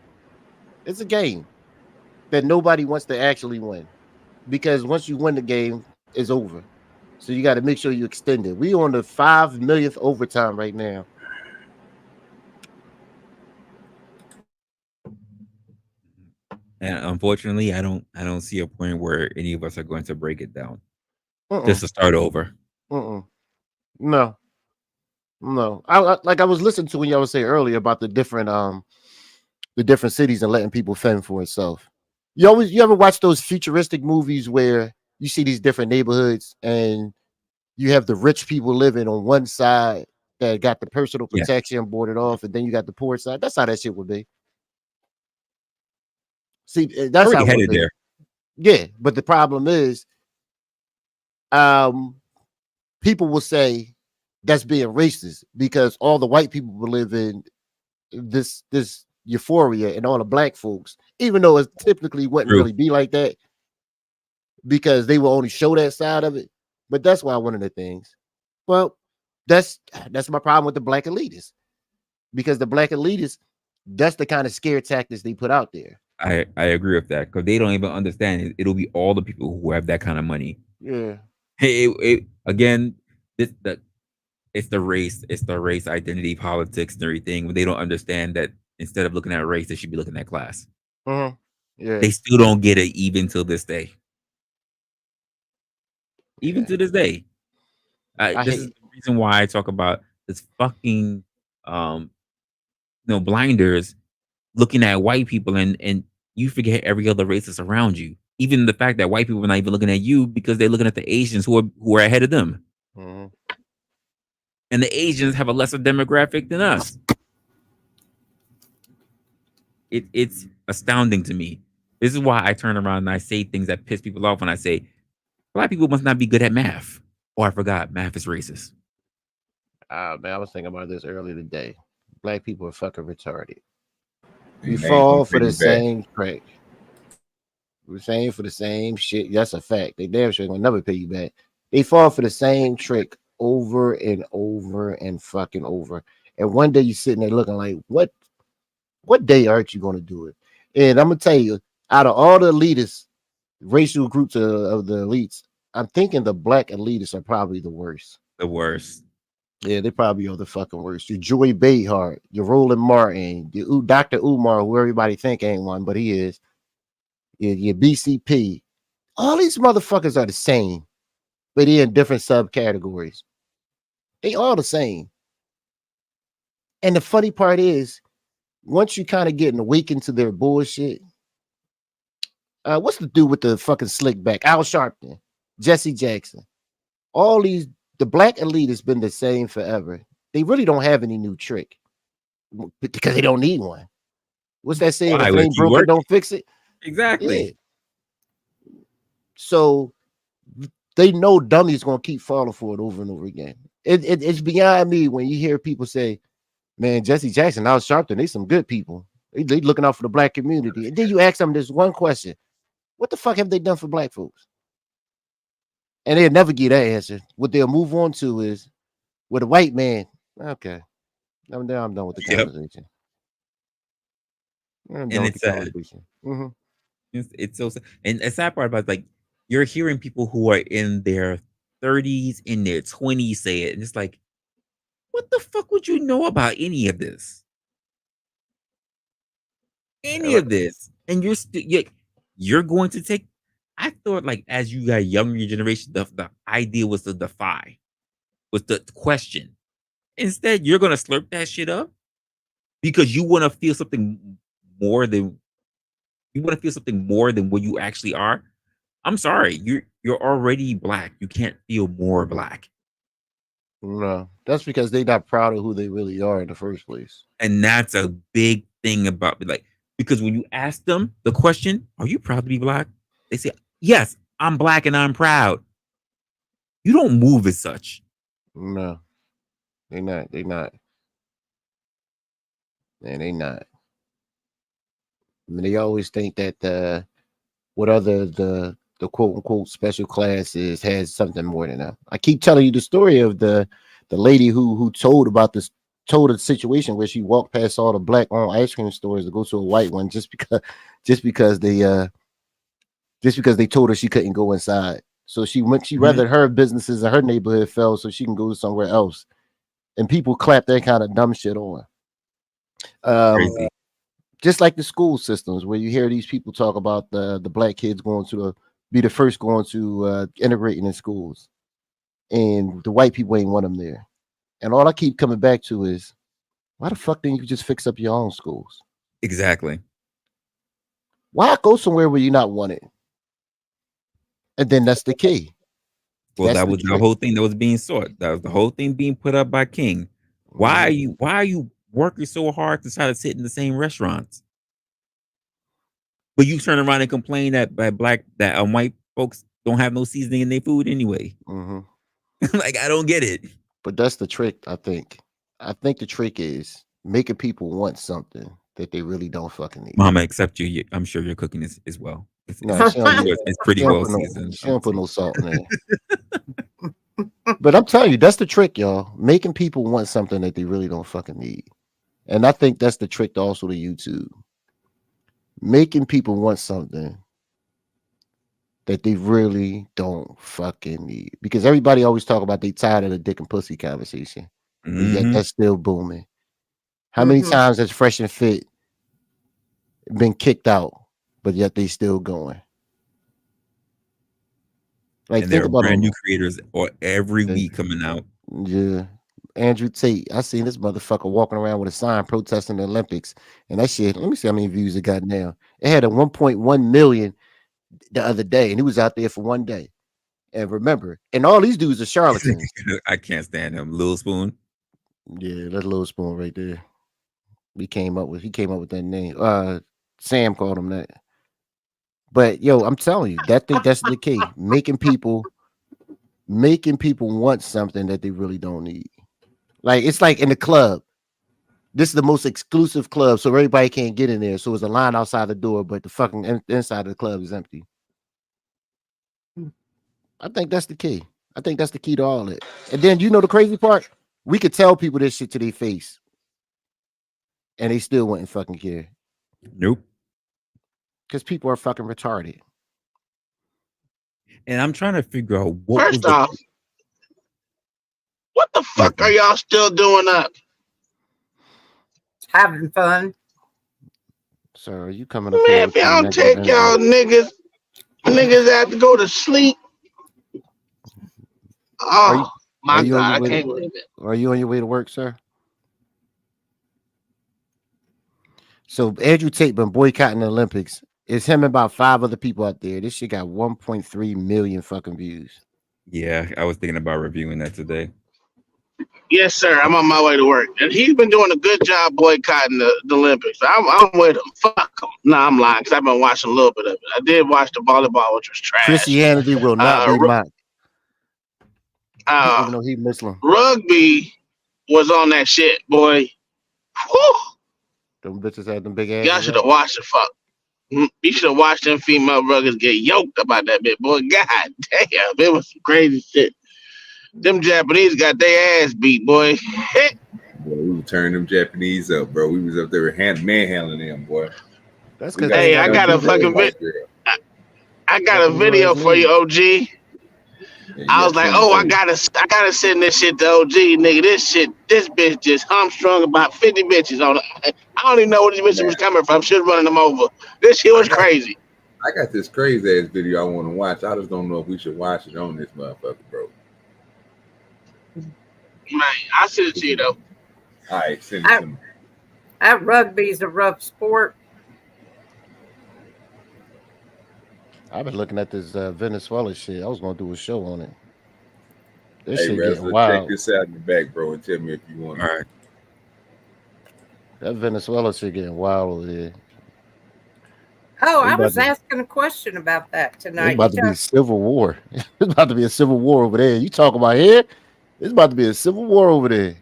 It's a game that nobody wants to actually win, because once you win the game, it's over. So you got to make sure you extend it. We on the 5 millionth overtime right now. And unfortunately, I don't see a point where any of us are going to break it down. Just to start over. No. I like I was listening to when y'all was saying earlier about the different cities and letting people fend for itself. You ever watch those futuristic movies where you see these different neighborhoods and you have the rich people living on one side that got the personal protection boarded off, and then you got the poor side? That's how that shit would be. See, that's already how it would headed be. there. Yeah, but the problem is, people will say that's being racist because all the white people will live in this euphoria, and all the black folks, even though it typically wouldn't really be like that, because they will only show that side of it. But that's why one of the things. Well, that's my problem with the black elitists, because the black elitists, that's the kind of scare tactics they put out there. I agree with that, because they don't even understand it. It'll be all the people who have that kind of money. Yeah. Again, it's the race identity politics and everything. When they don't understand that instead of looking at race, they should be looking at class. Yeah. They still don't get it even till this day. Even to this day. This is the reason why I talk about this fucking blinders, looking at white people, and you forget every other race that's around you. Even the fact that white people are not even looking at you because they're looking at the Asians who are ahead of them. And the Asians have a lesser demographic than us. It's astounding to me. This is why I turn around and I say things that piss people off when I say black people must not be good at math. Oh, I forgot, math is racist. Man, I was thinking about this earlier today. Black people are fucking retarded. We fall for the same trick. We're saying for the same shit. That's a fact. They damn sure gonna never pay you back. They fall for the same trick over and over and fucking over. And one day you're sitting there looking like, what day aren't you gonna do it? And I'm gonna tell you, out of all the elitists, racial groups of the elites, I'm thinking the black elitists are probably the worst. The worst. Yeah, they probably are the fucking worst. Your Joy Behar, your Roland Martin, your Dr. Umar, who everybody think ain't one, but he is. Your BCP. All these motherfuckers are the same, but they're in different subcategories. They all the same. And the funny part is, once you kind of get awakened to their bullshit, what's the dude with the fucking slick back? Al Sharpton, Jesse Jackson. All these, the black elite has been the same forever. They really don't have any new trick because they don't need one. What's that saying? If it ain't broken, don't fix it. Exactly. Yeah. So they know dummies gonna keep falling for it over and over again. It's beyond me when you hear people say, man, Jesse Jackson, Al Sharpton, they some good people. They looking out for the black community. And then you ask them this one question: what the fuck have they done for black folks? And they'll never get that answer. What they'll move on to is, with a white man, okay, I'm done with the conversation. And it's it's so, and the sad part about it, like, you're hearing people who are in their 30s, in their 20s say it, and it's like, what the fuck would you know about any of this? Any of this? And you're going to take. I thought like as you got younger generation, the idea was to defy, was the question. Instead, you're gonna slurp that shit up because you want to feel something more than what you actually are. I'm sorry, you're already black. You can't feel more black. No, that's because they're not proud of who they really are in the first place. And that's a big thing about like, because when you ask them the question, are you proud to be black? They say, yes, I'm black and I'm proud. You don't move as such. No, they not. They not. Man, they not. I mean, they always think that what other the quote unquote special classes has something more than that. I keep telling you the story of the lady who told a situation where she walked past all the black owned ice cream stores to go to a white one just because they told her she couldn't go inside. So she rather her businesses in her neighborhood fell so she can go somewhere else. And people clap that kind of dumb shit on. Crazy. Just like the school systems where you hear these people talk about the black kids going to be the first going to integrating in schools, and the white people ain't want them there. And all I keep coming back to is, why the fuck didn't you just fix up your own schools? Exactly. Why go somewhere where you're not wanted? And then that's the key. Well, that was the whole thing that was being sought. That was the whole thing being put up by King. Why are you working so hard to try to sit in the same restaurants? But you turn around and complain that white folks don't have no seasoning in their food anyway. Like, I don't get it. But that's the trick, I think. I think the trick is making people want something that they really don't fucking need. Mama, except you, I'm sure you're cooking this as well. It's pretty well seasoned. She don't put no salt in there. But I'm telling you, that's the trick, y'all. Making people want something that they really don't fucking need. And I think that's the trick also to YouTube. Making people want something that they really don't fucking need. Because everybody always talk about they tired of the dick and pussy conversation. And yet that's still booming. How many times has Fresh and Fit been kicked out, but yet they still going? Like, and there are brand new creators every week coming out. Yeah. Andrew Tate, I seen this motherfucker walking around with a sign protesting the Olympics. And that shit, let me see how many views it got now. It had a 1.1 million the other day, and he was out there for one day. And remember, and all these dudes are charlatans. I can't stand him. Lil Spoon. Yeah, that's Lil Spoon right there. He came up with that name. Sam called him that. But yo, I'm telling you, that's the key. Making people want something that they really don't need. Like, it's like in the club. This is the most exclusive club, so everybody can't get in there. So it's a line outside the door, but the fucking inside of the club is empty. I think that's the key. I think that's the key to all it. And then, you know, the crazy part, we could tell people this shit to their face, and they still wouldn't fucking care. Nope. Because people are fucking retarded. And I'm trying to figure out First off, what the fuck are y'all still doing up? Having fun. Sir, are you coming up? Man, if y'all don't take y'all niggas have to go to sleep. Oh my God, I can't believe it. Are you on your way to work, sir? So Andrew Tate been boycotting the Olympics. It's him and about 5 other people out there. This shit got 1.3 million fucking views. Yeah, I was thinking about reviewing that today. Yes, sir. I'm on my way to work, and he's been doing a good job boycotting the Olympics. I'm with him. Fuck him. Nah, I'm lying because I've been watching a little bit of it. I did watch the volleyball, which was trash. Christianity will not be mocked. Even though he's Muslim. Rugby was on that shit, boy. Whew. Them bitches had them big ass. Y'all should have watched the fuck. You should have watched them female ruggers get yoked about that bit, boy. God damn, it was some crazy shit. Them Japanese got their ass beat, boy. Boy, we were turning them Japanese up, bro. We was up there manhandling them, boy. That's because hey, I got a fucking I got a video for you, OG. Yeah, I was like, oh, I gotta send this shit to OG, nigga. This bitch just humstrung about 50 bitches on it. I don't even know where these bitches was coming from. She was running them over. This shit was crazy. I got this crazy ass video I want to watch. I just don't know if we should watch it on this motherfucker, bro. Man, I send it to you though. All right, send it to me. That rugby's a rough sport. I've been looking at this Venezuela shit. I was gonna do a show on it. This Hey, shit Rez, getting check wild. this out in the back, bro, and tell me if you want. All right. That Venezuela shit getting wild over there. Oh, It's I about was to- asking a question about that It's tonight. about to be a civil war. It's about to be a civil war over there. You talk about here? It's about to be a civil war over there.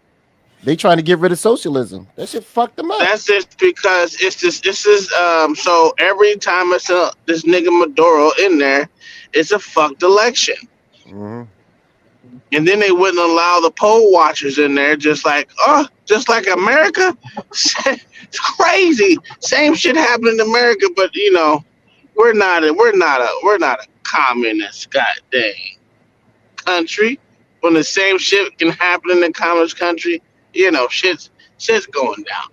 They trying to get rid of socialism. That shit fucked them up. That's just because it's this. This is so every time it's this nigga Maduro in there, it's a fucked election. Mm-hmm. And then they wouldn't allow the poll watchers in there, just like America. It's crazy. Same shit happened in America, but you know, we're not a communist goddamn country. When the same shit can happen in a communist country, you know, shit's going down.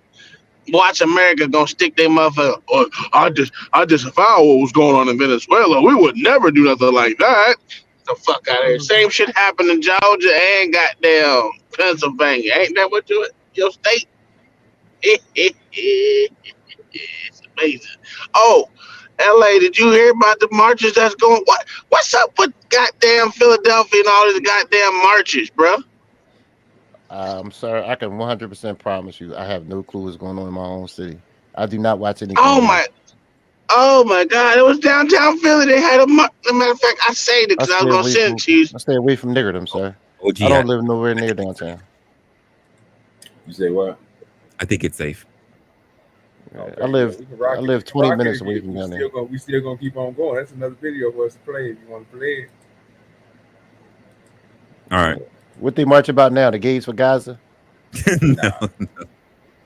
Watch America gonna stick their motherfucker. Oh, I disavow what was going on in Venezuela. We would never do nothing like that. The fuck out of here. Same shit happened in Georgia and goddamn Pennsylvania. Ain't that what your state? It's amazing. Oh, LA, did you hear about the marches that's going? What's up with goddamn Philadelphia and all these goddamn marches, bro? I'm sorry. I can 100% promise you. I have no clue what's going on in my own city. I do not watch anything. Oh my God! It was downtown Philly. They had a matter of fact, I saved it because I was gonna send it to you. I stay away from niggerdom, sir. OG, I don't live nowhere near downtown. You say what? I think it's safe. Okay, I live we can rock it. 20 Rock it minutes if away you- from we down there. still gonna keep on going. That's another video for us to play if you want to play it. All right. What they march about now? The gays for Gaza? No.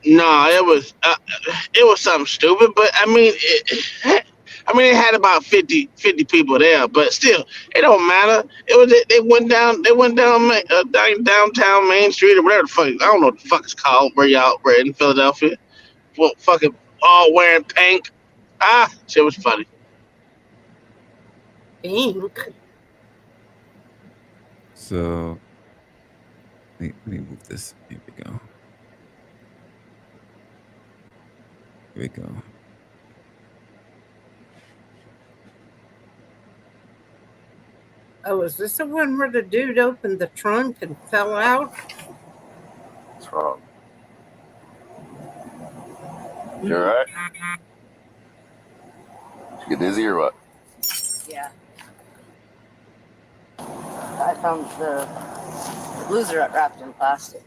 No, it was something stupid, but I mean, it had about 50 people there, but still, it don't matter. They went down downtown Main Street or whatever the fuck. I don't know what the fuck it's called. We're in Philadelphia. Well, fucking all wearing pink. Shit was funny. Pink. So let me move this. Here we go. Here we go. Oh, is this the one where the dude opened the trunk and fell out? What's wrong? You all right? Did you get dizzy or what? Yeah. I found the loser wrapped in plastic.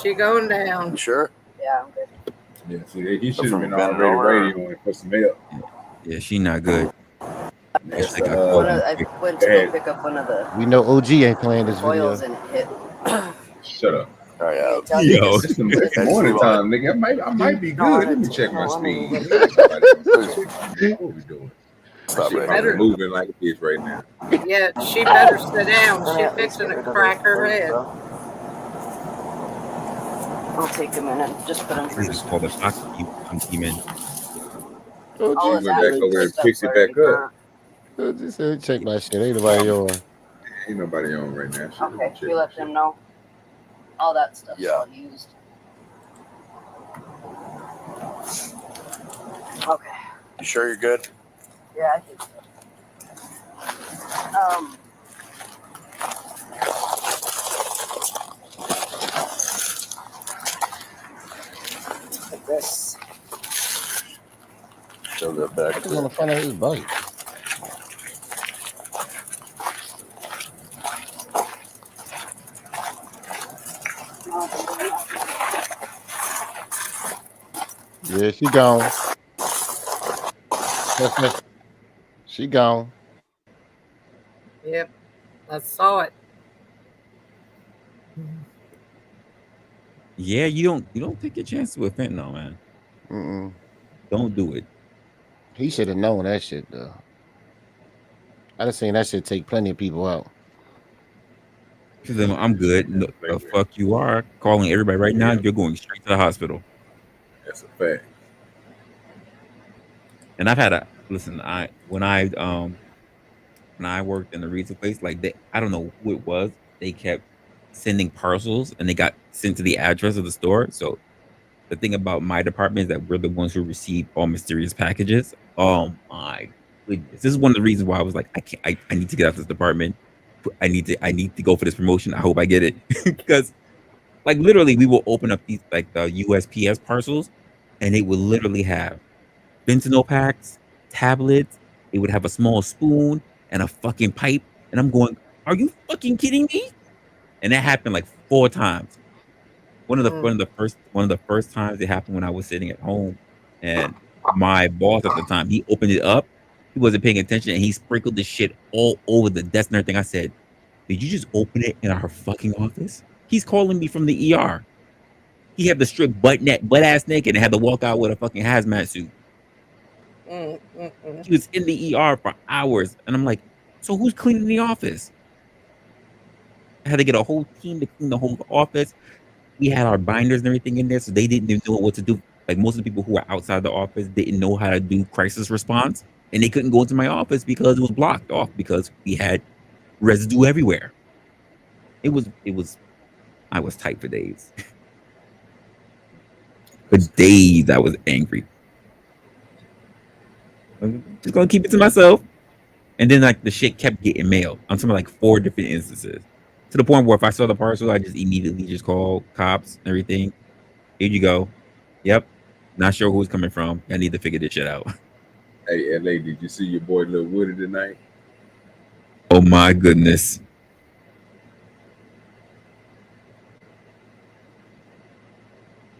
She going down. You sure? Yeah, I'm good. Yeah, see, he should have from been bending already over. radio and put some help. Yeah, she not good. That's, She got I went to go pick up one of the We know OG ain't playing this video. oils and it hit. Shut up. All right, yeah. Tell you Yo. It's the morning time, nigga. I might be good. Let me check my speed. What we doing? Stop Shit it. probably moving like a bitch right now. Yeah, she better sit down. She's fixing to crack her head. I'll take a minute. Just put them This is called a shock demon. OG All went is back actually over and fixed up, fixed it sorry. back up. OG said, check my shit. Ain't nobody on. Ain't nobody on right now. Shit, Okay, check you let them know. All that stuff's Yeah. all used. Okay. You sure you're good? Yeah, I think so. Like this. Show that back. I just want to find out his bike. Yeah, she gone. She gone. Yep, I saw it. Yeah, you don't take your chances with fentanyl, man. Mm-mm. Don't do it. He should have known that shit though. I done seen that shit take plenty of people out. She said, I'm good. No, the fuck you are. Calling everybody right now. You're going straight to the hospital. That's a fact. And I've had when I worked in the retail place, like I don't know who it was. They kept sending parcels and they got sent to the address of the store. So the thing about my department is that we're the ones who receive all mysterious packages. Oh my goodness. This is one of the reasons why I was like, I need to get out of this department. I need to go for this promotion. I hope I get it. Because like literally we will open up these like the USPS parcels and it would literally have fentanyl packs, tablets, it would have a small spoon and a fucking pipe. And I'm going, are you fucking kidding me? And that happened like 4 times. One of the first times it happened when I was sitting at home and my boss at the time, he opened it up. He wasn't paying attention and he sprinkled the shit all over the desk and everything. I said, did you just open it in our fucking office? He's calling me from the ER. He had the strip butt ass naked and had to walk out with a fucking hazmat suit. He was in the ER for hours. And I'm like, so who's cleaning the office? I had to get a whole team to clean the whole office. We had our binders and everything in there, so they didn't even know what to do. Like most of the people who were outside the office didn't know how to do crisis response. And they couldn't go into my office because it was blocked off because we had residue everywhere. I was tight for days. For days I was angry. I'm just gonna keep it to myself. And then like the shit kept getting mailed. I'm talking like 4 different instances. To the point where if I saw the parcel, I just immediately just call cops and everything. Here you go. Yep. Not sure who it's coming from. I need to figure this shit out. Hey, LA, did you see your boy Lil Woody tonight? Oh my goodness.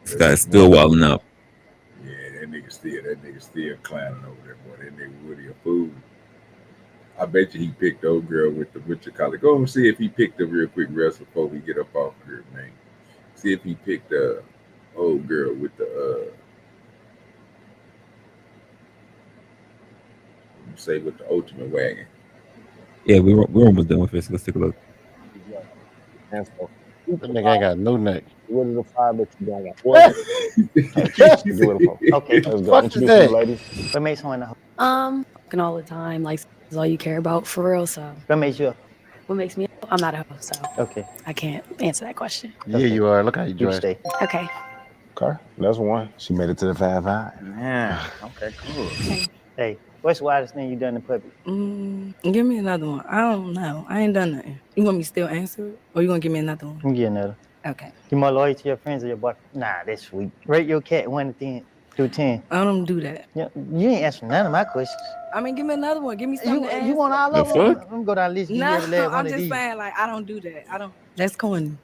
This guy's still wilding up. Yeah, that nigga still clowning over there, boy. That nigga Woody a fool. I bet you he picked the old girl with your collar. Go and see if he picked the real quick wrestle before we get up off here, man. See if he picked the old girl with the say with the ultimate wagon. Yeah, we're almost done with this. Let's take a look. That nigga ain't got no neck. What is the 5 that you don't got? What? Okay, let's go. Introduce the ladies. What makes someone Fucking all the time. Like, is all you care about for real. So, what makes you? What makes me? I'm not a hoe, so okay. I can't answer that question. Yeah, you are. Look how you dress. Stay. Okay. Okay, that's one. She made it to the 5-5. Yeah. Okay, cool. Hey, what's the wildest thing you done in public? Give me another one. I don't know. I ain't done nothing. You want me to still answer it, or you gonna give me another one? You get another. Okay. You more loyal to your friends or your boyfriend? Nah, that's sweet. Rate your cat 1 to 10 through 10. I don't do that. Yeah, you ain't answering none of my questions. I mean, give me another one. Give me something. to You want all of them? I'm gonna go down the list. No, I'm just saying, like, I don't do that. I don't. That's corny.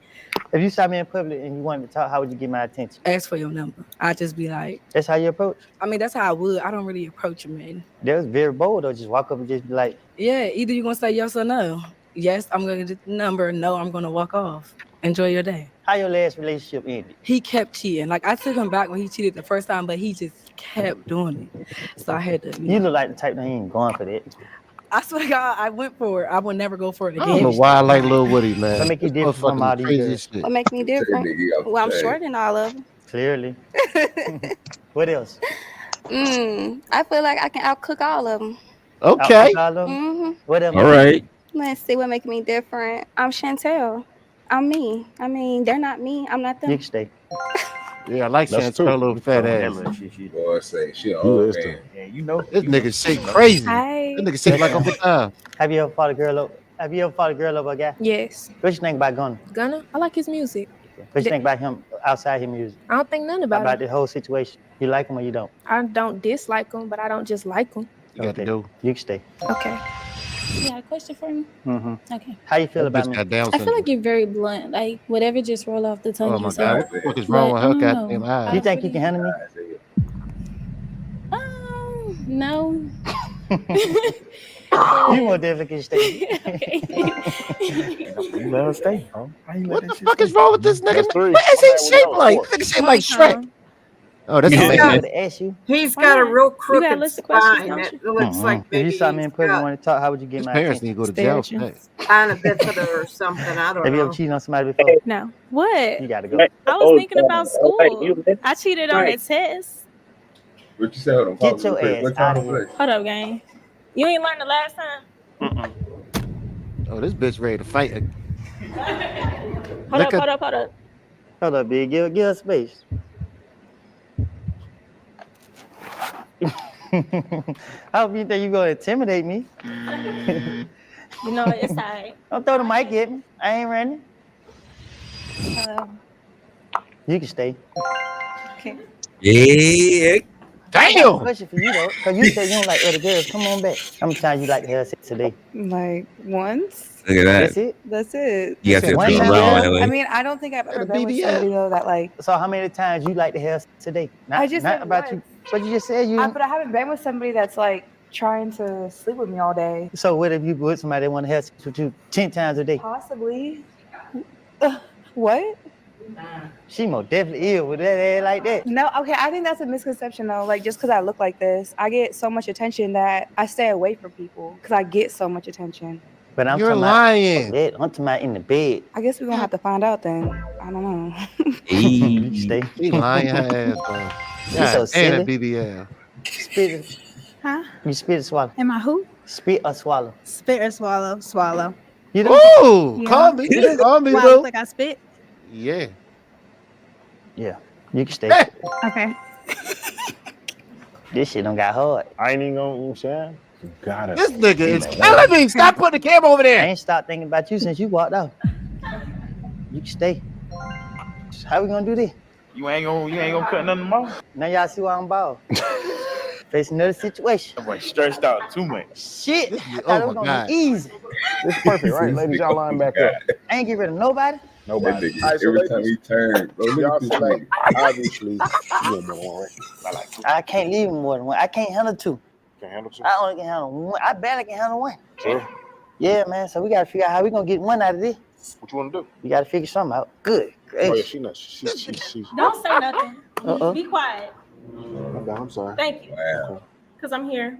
If you saw me in public and you wanted to talk, how would you get my attention? Ask for your number. I just be like. That's how you approach? I mean, that's how I would. I don't really approach a man. That was very bold, though. Just walk up and just be like. Yeah, either you're gonna say yes or no. Yes, I'm gonna get the number. No, I'm gonna walk off. Enjoy your day. How your last relationship ended? He kept cheating. Like, I took him back when he cheated the first time, but he just kept doing it. So I had to. You look like the type that ain't going for that. I swear to God, I went for it. I would never go for it again. I don't know why I like Lil Woody, man. What make you different from all these girls? What make me different? Well, I'm shorter than all of them. Clearly. What else? I feel like I can outcook all of them. Okay. What else? All right. Let's see what makes me different. I'm Chantel. I'm me. I mean, they're not me. I'm not them. You can stay. Yeah, I like Chantel, little fat ass. Boy, say she old man. Yeah, you know this nigga shake crazy. Hi. This nigga shake like Uncle Tom. Have you ever fought a girl up? Have you ever fought a girl over a guy? Yes. What you think about Gunna? Gunna, I like his music. What you think about him outside his music? I don't think nothing about About him. the whole situation. You like him or you don't? I don't dislike him, but I don't just like him. You got to go. You can stay. Okay. You got a question for me? Mm-hmm. Okay. How you feel about me? I feel like you're very blunt. Like, whatever just roll off the tongue. Oh you my say. God, what the fuck is wrong with her But I don't goddamn know. eyes? You think you can handle me? No. You more definitely can stay. You let her stay, bro. What the fuck is wrong with this nigga? What is he shaped like? This nigga shaped like Shrek. Oh, that's He's amazing. got, to ask you. he's Why got a not? real You got a crooked list of questions, spine don't that you? looks like If maybe you saw me he's in person and got wanted to talk, how would you get His my parents attention? need to go to Stare jail. at you. kind of bifida or something. I don't Have you ever know. cheated on somebody before? No. What? You got to go. I was thinking about school. I cheated on a test. What you say? Hold on, Get pause your real quick. ass What time out of to here. play? Hold up, gang. You ain't learned the last time? Oh, this bitch ready to fight. Hold up. Hold up, big. Give us space. I hope you think you're going to intimidate me. You know it's all right. Don't throw the mic at me. I ain't running. You can stay. Okay. Yeah. I got a Damn. question for you, though. Because you said you don't like other girls. Come on back. How many times you like to have sex today? Like once. Look at that. That's it? That's it. You got to One feel time, around, yeah. LA. I mean, I don't think I've ever been with somebody though that like. So how many times you like to have sex today? Not, I just not said about once. you. But you just said you. But I haven't been with somebody that's like trying to sleep with me all day. So what if you with somebody that want to have sex with you 10 times a day? Possibly. What? She most definitely ill with that ass like that. No, okay, I think that's a misconception though. Like just because I look like this, I get so much attention that I stay away from people because I get so much attention. But I'm You're talking lying. About, I'm talking about in the bed. I guess we're gonna have to find out then. I don't know. You stay. She lying her ass off. You so God damn, silly. BBL. Spit it. Huh? You spit or swallow? Am I who? Spit or swallow? Spit or swallow? Swallow. You don't. Ooh, Yeah. call me. Call me, Why I bro. look like I spit? Yeah. Yeah. You can stay. Okay. This shit don't got hard. I ain't even gonna, you know what I'm saying? You gotta. This nigga is killing me. Stop putting the camera over I there. ain't stopped thinking about you since you walked out. You can stay. How we gonna do this? You ain't gonna cut nothing more. Now y'all see why I'm bald. Face another situation. That boy stretched out too much. Shit. I thought Oh it was my gonna God. be easy. It's perfect, right? Ladies, y'all line back up. I ain't get rid of nobody. Nobody. That nigga, All right, so every time ladies, he turns, bro, look y'all at this feel like, nigga. obviously, you don't know, right? I like you. I can't leave more than one. I can't handle two. Can handle two. I only can handle one. I barely can handle one. Sure. Yeah, man. So we gotta figure out how we gonna get one out of this. What you want to do? We gotta figure something out. Good. Oh, yeah, Great. she not. She's. Don't say nothing. Uh-oh. Be quiet. I'm sorry. Thank you. Wow. Because I'm here.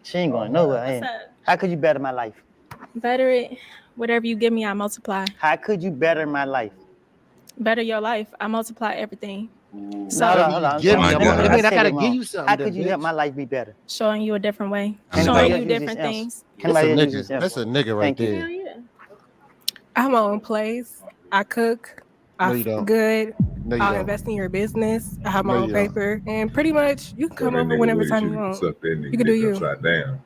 She ain't going nowhere. What's ain't it? up? How could you better my life? Better it. Whatever you give me, I multiply. How could you better my life? Better your life. I multiply everything. So Hold on. Give me I a said moment. it I mean, I wrong. gotta give you something. How could you then, help bitch. my life be better? showing you a different way. Can Showing nobody you else use this different answer? things. Can That's a nobody else use nigga. this That's a answer? nigga right Thank you. there. Hell yeah. I have my own place. I cook. No, I you don't. good. No, you I'll don't. invest in your business. I have my No, own you don't. paper. And pretty much you can So come that over nigga whenever with time you you can want. suck that nigga You can do dick you. upside down.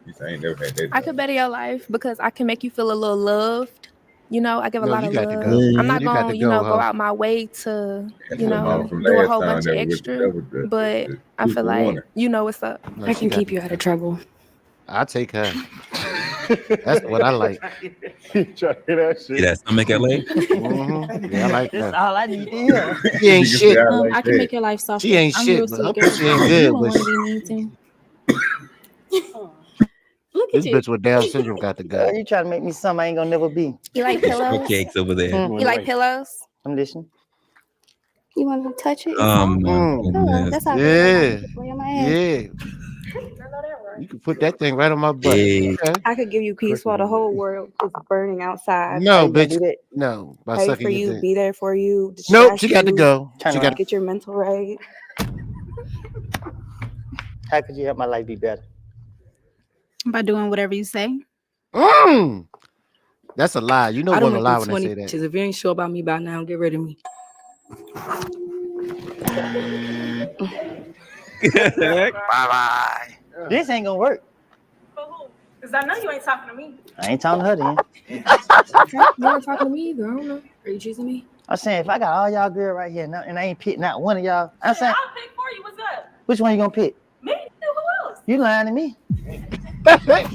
He said, I ain't never had that. I could better your life because I can make you feel a little loved. You know, I give a No, lot you of got to love. go. I'm not You got gonna, to go, go ho. out my way to, That's you the mom know, from do a last whole time bunch that of was extra. the But I two feel for like one. you know what's up. No, I she can got keep to you out go. of trouble. I'll take her. That's what I like. You try to hear that shit? Yeah, that stomach LA. Mm-hmm. Yeah, I like That's that. all I need to hear. She ain't Nigga shit. say, I like I can that. make your life softer. She ain't I'm shit, real but sweet her girl. pussy ain't You good. won't But want to be mean to me. Look at this you. bitch with Down syndrome got to Girl, go. you trying to make me something I ain't gonna never be. You like pillows? Cakes over there. Mm. You like pillows? I'm listening. You want to touch it? It's My soft. Mm. Pillow. goodness. That's how I feel Yeah. like lay on my ass. Yeah. You can put that thing right on my butt. Hey. Okay. I could give you peace while the whole world is burning outside. How No, you gonna bitch. do that? No. By Pray sucking for your you, dick. be there for you, Nope. distract She got to you, go. Turn She around. got. get your mental right. How could you help my life be better? By doing whatever you say. Mm. That's a lie. You know I don't women went lie through when they 20 say that. bitches. If you ain't sure about me by now, get rid of me. Bye-bye. This ain't gonna work. Because I know you ain't talking to me. I ain't talking to her then. Okay. You weren't talking to me either. I don't know. Are you choosing me? I'm saying if I got all y'all girl right here and I ain't pick not one of y'all, I'm saying I'll pick for you. What's up? which one you gonna pick? Me? Who else? You lying to me?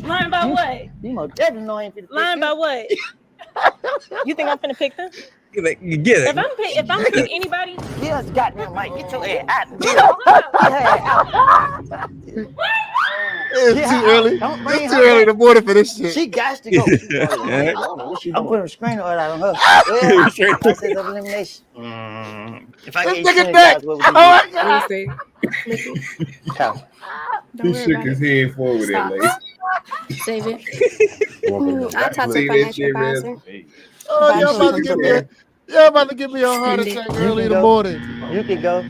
Lying about what? You most definitely know I ain't finna pick Lying you. about what? You think I'm finna pick them? Get it. If I'm pick anybody, Yes, goddamn Mike, get your ass out. get her out. It's Get too her early. out. Don't bring It's her too early in back. the morning for this shit. She got to go. Yeah. I'm putting a screen order out on her. Well, process of elimination. If I Let's gave take it 10 back. guys, what would you Oh do? my God. How? He shook his head forward there, lady. Save it. I talk to See a that financial shit, Rez? advisor. Oh, y'all about to give me a heart Spend it. attack You early can in the go. morning. You can go.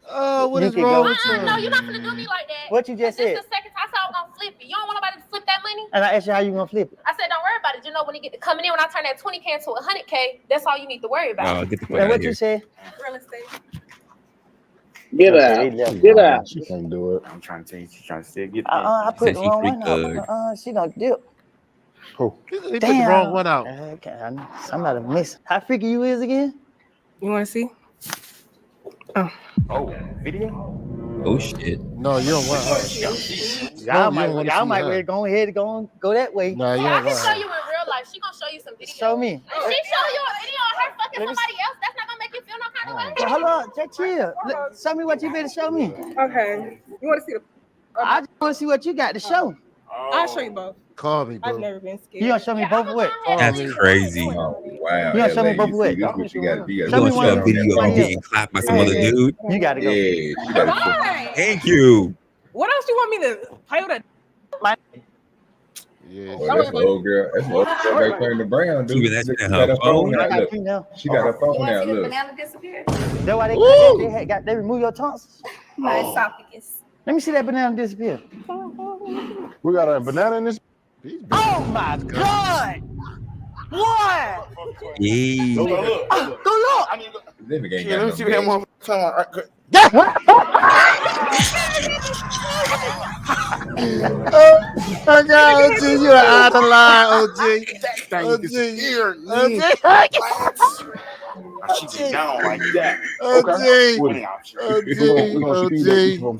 Oh, what You is can wrong go. with you? No, you're not gonna do me like that. What you just said? This is the second time I said I was gonna flip it. You don't want nobody to flip that money? And I asked you how you gonna flip it. I said, don't worry about it. You know, when you get to coming in, when I turn that 20K into 100K, that's all you need to worry about. Get the fuck And out what of you here. said? Real estate. Get out. She can't do it. I'm trying to tell you, she's trying to still get I put Said the she wrong free one out. thug. She gonna dip. Who? He put the Damn. wrong one out. Okay, I know. Somebody missed. How freaky you is again? You want to see? Oh, video? Oh shit. No, you don't want her. Y'all No, you don't wanna y'all see might her. ready go ahead and go that way. No, you I don't can want show her. you in real life. She gonna show you some video. Show me. If she show you a video of her fucking Let me somebody else, that's not gonna make you feel no kind of way. Well, hold on, just chill. Show me what you better show me. Okay. You want to see the? I just want to see what you got to show. I'll show you both. Call me, I've bro. never been scared. You gonna show me both of what? That's crazy. Oh, wow. You gonna show me LA, both you what? see, this what you got. You Show got me You one gonna show a of video of one you of getting clapped by some other dude? You gotta go. Yeah, she got Why? Thank you. What else do you want me to play with? Yeah. Oh, that's an old girl. That's an old girl back there in the brown, dude. Keeping that She shit in got her her phone phone. I out. got Look. two now. She got her You phone want to out. see the Look. banana disappear? That's why they remove your tonsils. My esophagus. Let me see that banana disappear. We got a banana in this. Oh my God! What? Yeah. Go look. This nigga ain't Yeah, let me got see no that neck. motherfucker. Come on, right, good. Oh my God, OG, you're out of line, OG. That thing disappeared. She get down like that. Okay. OG.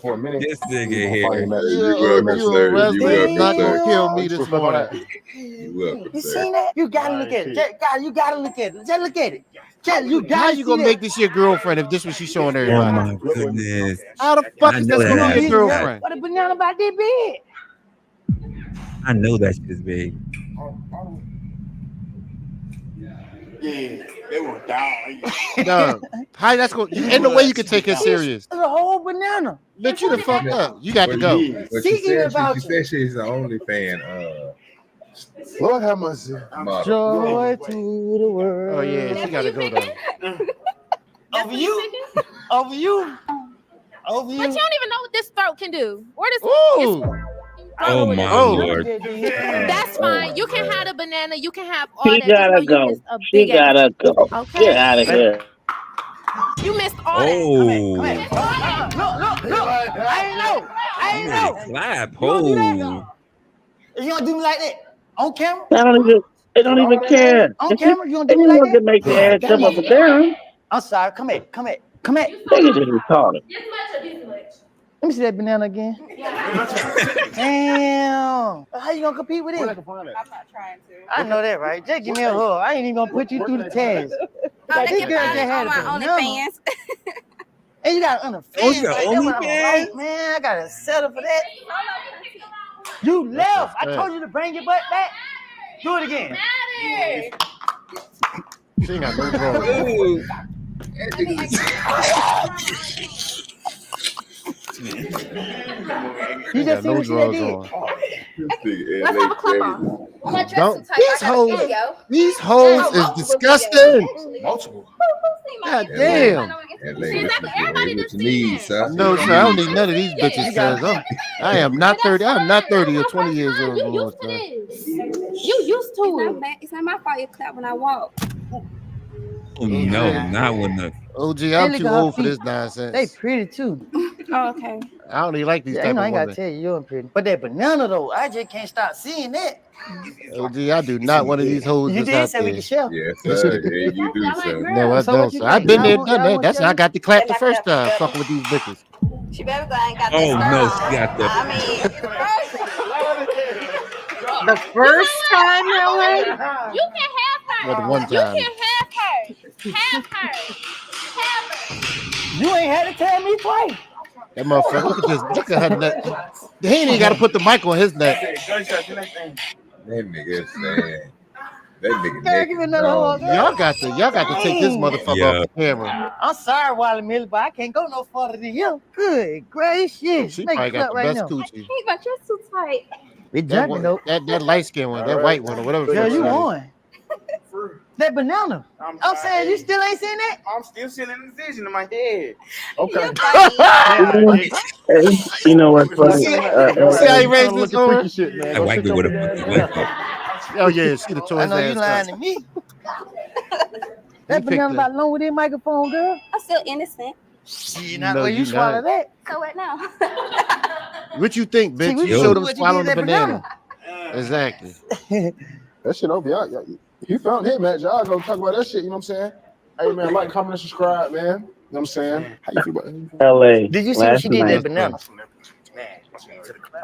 For a minute. This nigga here. You welcome, sir. You welcome, Not gonna sir. kill me this morning. You welcome, You sir. seen that? You gotta look at it. You gotta look at it. Just look at it. You gotta How you gonna see make this your girlfriend if this what she's showing Oh everybody? my goodness. How the fuck I is know that that gonna be happened. your girlfriend? What a banana about that big. I know that shit is big. Yeah, they were down. No, how that's going? Ain't no way you can take her serious. It's a whole banana. Bitch, you the fuck up. You got to go. But she said she's the only fan. Lord have mercy. Joy to the world. Oh yeah, she got to go though. Over you. Over you. Over But you. you don't even know what this throat can do. Where does Ooh. Oh my lord. That's fine. You can have a banana. You can have all She that. Just know gotta you go. missed a She big ass. gotta go. Okay. Get out of here. You missed all that. Oh. Look. I ain't know. Clap. You Oh. gonna do me like that on camera? They don't even care. On camera, you gonna They do me like don't that? make the ass jump up and down. I'm sorry. Come here. They can just retarded. Let me see that banana again. Damn. How you gonna compete with it? I'm not trying to. I know that, right? Just give me a hug. I ain't even gonna put you through the test. I This can girl find just it had on a my banana. OnlyFans. And you got an OnlyFans. Oh, you got Like, that's what I'm OnlyFans? like, man, I gotta settle for that. You left. I told you to bring your butt back. Do it again. She ain't got no drawers. Ooh. You just see no what she did? drawers on. Let's have a clap on. My dress Don't too tight. I got a these video. These hoes is disgusting. Multiple. God damn. Everybody what you need, sir. No, sir, I don't need none of these bitches. Cause I am not 30. I'm not 30 or 20 years old. You anymore, used to sir. this. You used to it. It's not my fault you clap when I walk. Oh, no, not when the OG, I'm look too at her old for feet. this nonsense. They pretty too. Oh, okay. I don't even like these Yeah, type I of ain't gotta women. tell you, you're pretty. But that banana though, I just can't stop seeing that. OG, I do not one of these hoes You that's did out say we there. could share. Yes, sir. Yeah, you do, sir. No, I So what don't. you So I've think? been there, Y'all done want- that. That's how I got the clap the first time. Fucking with these bitches. She better go and got Oh that skirt no, on. she got the I mean, The first time, LA? You can have her. Well, the one You time. can have her. Have her. Have her. You ain't had to tell me twice. That motherfucker. Look at this. Look at her neck. He ain't even got to put the mic on his neck. That nigga is sad. That nigga Girl, give me another hug. Y'all got to take this motherfucker off the camera. I'm sorry, Wally Millie, but I can't go no farther than him. Good gracious. She Make probably it got cut the right best now. coochie. But you're too tight. It's That jumping one, though. that light skin one, that white one, or whatever. the Girl, fuck you it is. won. That banana. I'm saying you still ain't seen that? I'm still seeing the vision in my head. Okay. You know what's funny? See how he raised this arm? That white girl would have fucked his life up. Oh yeah, she the I know you ass lying up. to me. That banana about long with that microphone, girl. I'm still innocent. She not No, where you you swallow not. that. So what now? What you think, bitch? we You showed showed you him what you swallowing did the that banana. Exactly. That shit over. Y'all, you found him, man. Y'all go talk about that shit. You know what I'm saying? Hey, man, like, comment, and subscribe, man. You know what I'm saying? How you feel about it? LA. Did you see what last she did night. that banana?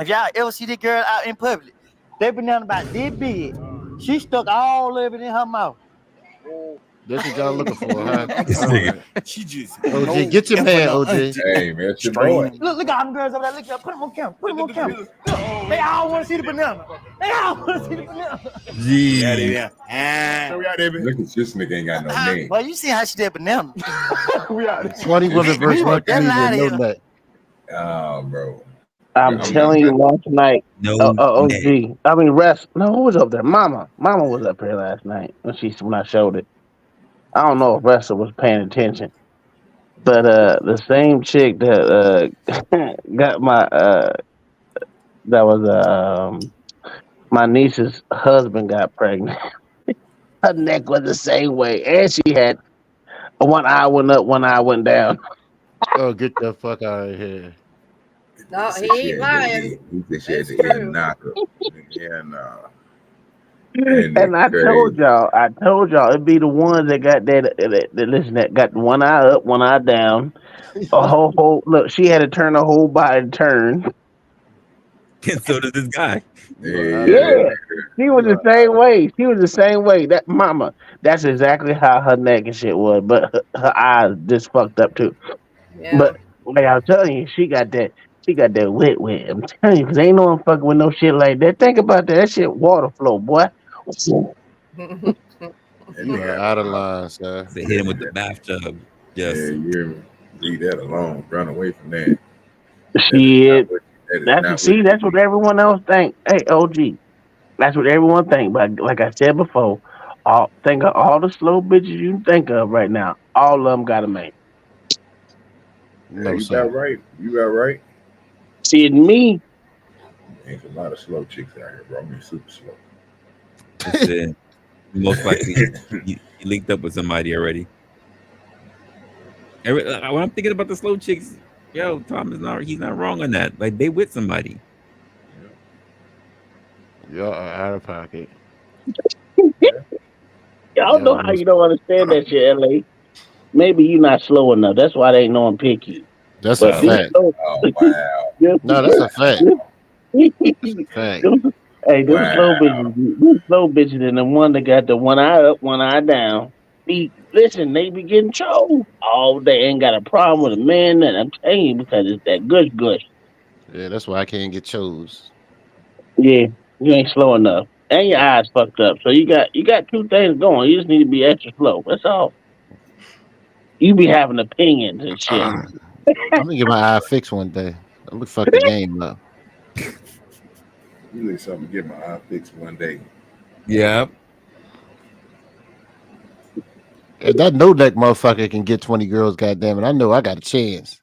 If y'all ever see this girl out in public, that banana about this big. She stuck all of it in her mouth. That's what y'all looking for, huh? This All nigga. right. She just OG, get your man, OG. Hey, man, it's your boy. Look at them girls over there. Look at them. Put them on camera. Put them on camera. Look, they all want to see the banana. They all want to see the banana. Jeez. So we out there, man. Look at this nigga ain't got no name. Well, you see how she did banana. We out there. 20 women versus one comedian, no nut. Oh, bro. I'm telling you, last night. No. OG. I mean, rest. No, who was up there? Mama. Mama was up here last night when I showed it. I don't know if Ressa was paying attention, but the same chick that got my that was my niece's husband got pregnant. Her neck was the same way, and she had one eye went up, one eye went down. Oh, get the fuck out of here. No, he ain't lying. He said she had It's the ear true. knocker. Yeah, nah. And I told y'all, it'd be the ones that got that got one eye up, one eye down. A whole look. She had to turn her whole body to turn. And so does this guy. Yeah, she was the same way. She was the same way. That mama, that's exactly how her neck and shit was, but her eyes just fucked up too. Yeah. But like I was telling you, she got that wet. I'm telling you, because ain't no one fucking with no shit like that. Think about that. That shit water flow, boy. You are out of line, sir. They hit him with the bathtub. Yes. Yeah, you leave that alone. Run away from that. Shit. That's what everyone else think. Hey, OG. That's what everyone think. But like I said before, think of all the slow bitches you can think of right now. All of them got a man. No, you got right. You got right. See, it me. There's a lot of slow chicks out here, bro. I mean, super slow. Listen, most likely you linked up with somebody already. When I'm thinking about the slow chicks, yo, Tom he's not wrong on that. Like, they with somebody. Y'all are out of pocket. Y'all know how you don't understand that shit, LA. Maybe you're not slow enough. That's why they ain't no one pick you. That's a fact. Oh, wow. No, that's a fact. Fact. Hey, them slow bitches, and the one that got the one eye up, one eye down. They be getting chose. Oh, they ain't got a problem with a man, and I'm telling you, because it's that gush. Yeah, that's why I can't get chose. Yeah, you ain't slow enough, and your eyes fucked up. So you got two things going. You just need to be extra slow. That's all. You be having opinions and shit. I'm gonna get my eye fixed one day. I'm gonna fuck the game up. You need something to get my eye fixed one day. Yeah. If that no neck motherfucker can get 20 girls, goddamn it, I know I got a chance.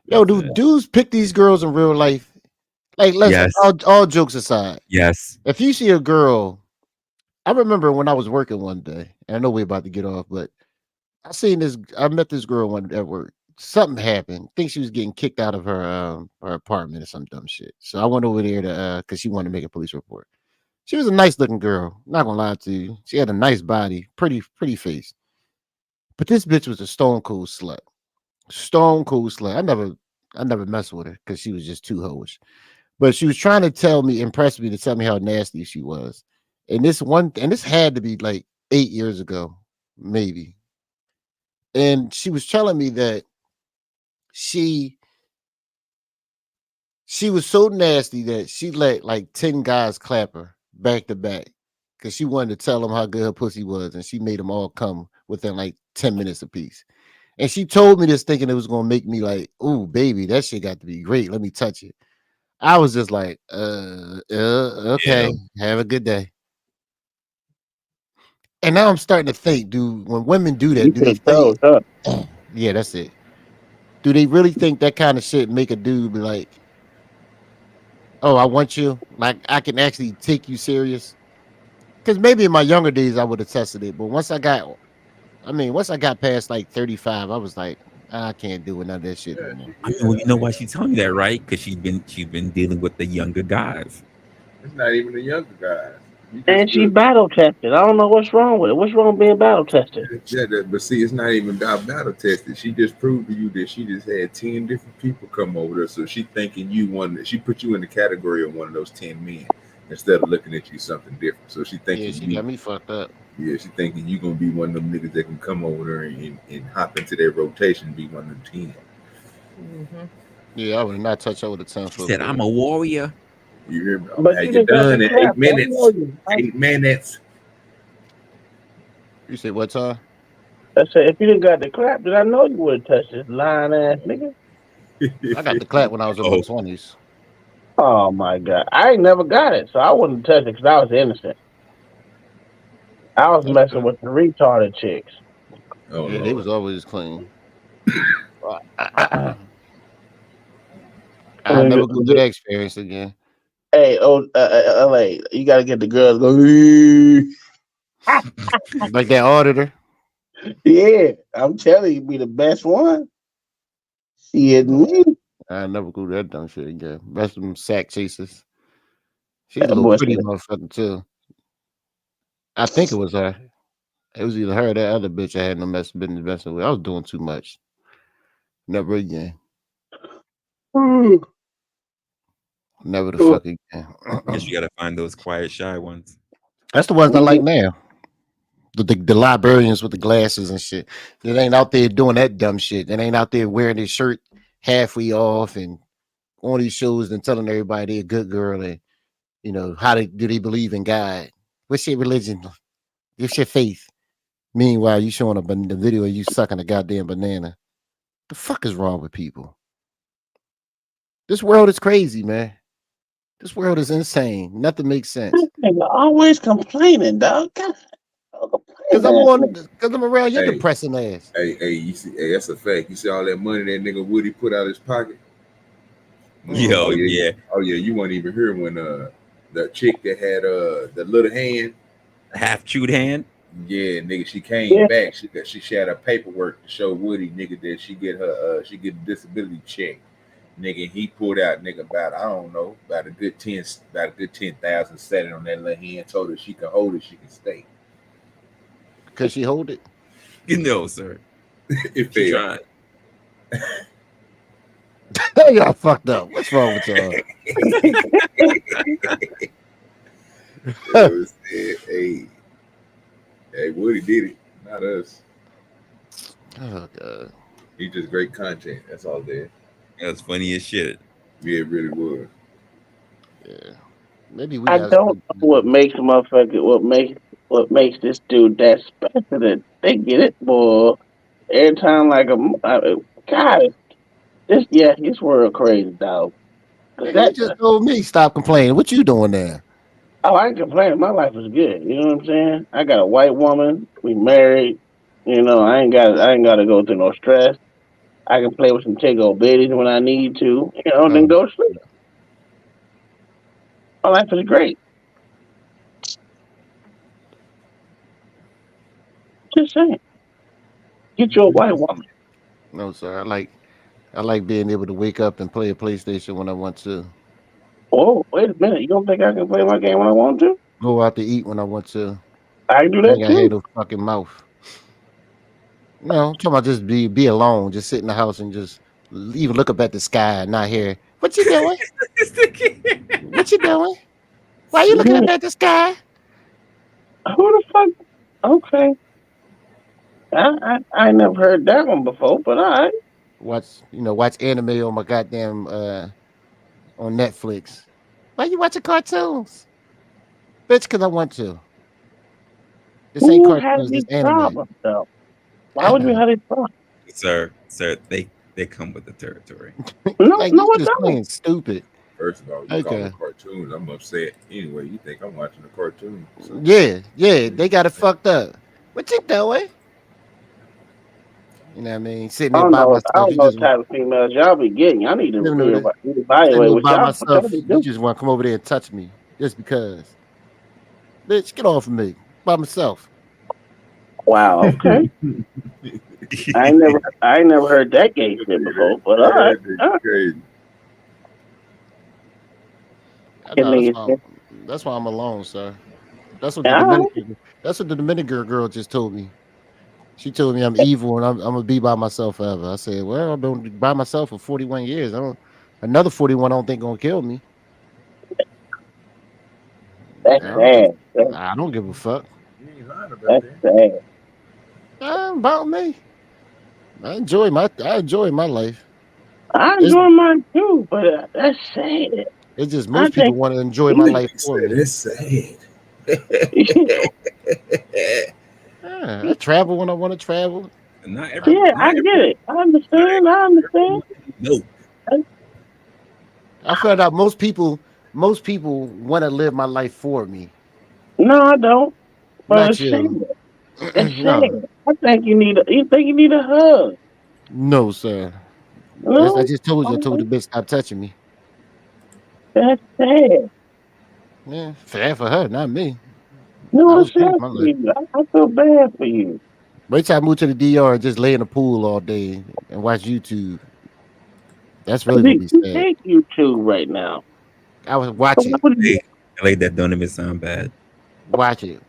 Yo, do dudes pick these girls in real life? Like, let's all jokes aside. Yes. If you see a girl, I remember when I was working one day, and I know we're about to get off, but I met this girl at work. Something happened. I think she was getting kicked out of her apartment or some dumb shit. So I went over there to because she wanted to make a police report. She was a nice looking girl. Not gonna lie to you. She had a nice body, pretty face. But this bitch was a stone cold slut. Stone cold slut. I never messed with her because she was just too hoish. But she was trying to impress me to tell me how nasty she was. And this had to be like 8 years ago, maybe. And she was telling me that she was so nasty that she let like 10 guys clap her back to back because she wanted to tell them how good her pussy was, and she made them all come within like 10 minutes apiece. And she told me this thinking it was gonna make me like, "Ooh, baby, that shit got to be great. Let me touch it." I was just like, okay, have a good day. And now I'm starting to think, dude, when women do that, do they think, yeah, that's it. Do they really think that kind of shit make a dude be like, oh, I want you, like I can actually take you serious? Because maybe in my younger days I would have tested it, but once I got past like 35, I was like, I can't do none of that shit no more. I mean, well, you know why she's telling me that, right? Because she's been dealing with the younger guys. It's not even the younger guys. And she battle tested. I don't know what's wrong with it. What's wrong being battle tested? Yeah, but see, it's not even about battle tested. She just proved to you that she just had 10 different people come over there. So she thinking you one. She put you in the category of one of those 10 men instead of looking at you something different. So she thinking she got me fucked up. Yeah, she thinking you gonna be one of them niggas that can come over there and hop into their rotation and be one of them 10. Mm-hmm. Yeah, I would not touch over the 10. She said, "I'm a warrior." You hear me? But You're done in 8 minutes. 8 minutes. You said what time? I said, if you didn't got the clap, then I know you would have touched this lying ass nigga. I got the clap when I was in my 20s. Oh my god, I ain't never got it, so I wouldn't touch it because I was innocent. I was messing with the retarded chicks. Oh, yeah, they was always clean. I never go through that experience again. Hey, LA, you gotta get the girls go. Like that auditor. Yeah, I'm telling you, be the best one. See it me. I never go through that dumb shit again. Best of them sack chasers. She's a little pretty motherfucker too. I think it was her. It was either her or that other bitch I had no business messing with. I was doing too much. Never again. Never the fuck again. Guess you gotta find those quiet, shy ones. That's the ones I like now. The librarians with the glasses and shit. That ain't out there doing that dumb shit. That ain't out there wearing their shirt halfway off and on these shows and telling everybody they're a good girl and how do they believe in God? What's your religion? What's your faith? Meanwhile, you showing the video of you sucking a goddamn banana. The fuck is wrong with people? This world is crazy, man. This world is insane. Nothing makes sense. Nigga always complaining, dog. Because I'm around your depressing ass. Hey, you see, that's a fact. You see all that money that nigga Woody put out his pocket? Yo, yeah. Oh yeah, you weren't even here when the chick that had the little hand, half chewed hand. Yeah, nigga, she came back. She had her paperwork to show Woody, nigga, that she get a disability check. Nigga, he pulled out, nigga, about a good 10,000 set it on that little hand. Told her she could hold it, she could stay. Could she hold it? No, sir. If she tried. Y'all fucked up. What's wrong with y'all? Hey, Woody did it, not us. Oh god, he just great content. That's all there. That's funny as shit. Yeah, it really was. Yeah, maybe I don't know what makes motherfucker. What makes this dude that special? That they get it, boy. Every time, God, this world crazy, dog. That just told me stop complaining. What you doing there? Oh, I ain't complaining. My life is good. You know what I'm saying? I got a white woman. We married. I ain't got to go through no stress. I can play with some Tego bitties when I need to. Then go to sleep. My life is great. Just saying. Get you a white woman. No, sir. I like being able to wake up and play a PlayStation when I want to. Oh, wait a minute. You don't think I can play my game when I want to? Go out to eat when I want to. I can do that too. I hate no fucking mouth. No, I'm talking about just be alone, just sit in the house and just even look up at the sky and not hear. What you doing? What you doing? Why you looking up at the sky? Who the fuck? Okay. I never heard that one before, but all right. Watch anime on my goddamn on Netflix. Why you watching cartoons? Bitch, because I want to. This ain't Who has cartoons, these this anime. problems, though? Why would you have these problems? Sir, they come with the territory. No, Like, no, you it just don't. playing stupid. First of all, you call Okay. it cartoons. I'm upset. Anyway, you think I'm watching a cartoon? So. Yeah, they got it fucked up. What you doing? You know what I mean? Sitting I there don't by know. I myself. don't You know just what type of females y'all be getting. Y'all need to sitting there evaluate what by y'all myself. be You doing. just want to come over there and touch me just because. Bitch, get off of me by myself. Wow. Okay. I ain't never heard that gay shit before. But all right. Crazy. That's why I'm alone, sir. That's what the Dominican girl just told me. She told me I'm evil and I'm gonna be by myself forever. I said, well, I've been by myself for 41 years. Another 41 I don't think gonna kill me. That's sad. I don't give a fuck. That's sad. About me. I enjoy my life. I enjoy mine too, but that's sad. It's just most people want to enjoy my life for me. It's sad. I travel when I want to travel. I get it. I understand. No. I found out most people want to live my life for me. No, I don't. But Not it's you. sad. It's No. sad. I think you need a hug. No, sir. No? I just told you. I told the bitch stop touching me. That's sad. Yeah, sad for her, not me. No, it's sad for you. I feel bad for you. Wait till I move to the DR and just lay in the pool all day and watch YouTube. That's really gonna be sad. Take YouTube right now. I was watching. Hey, like that don't even sound bad. Watch it.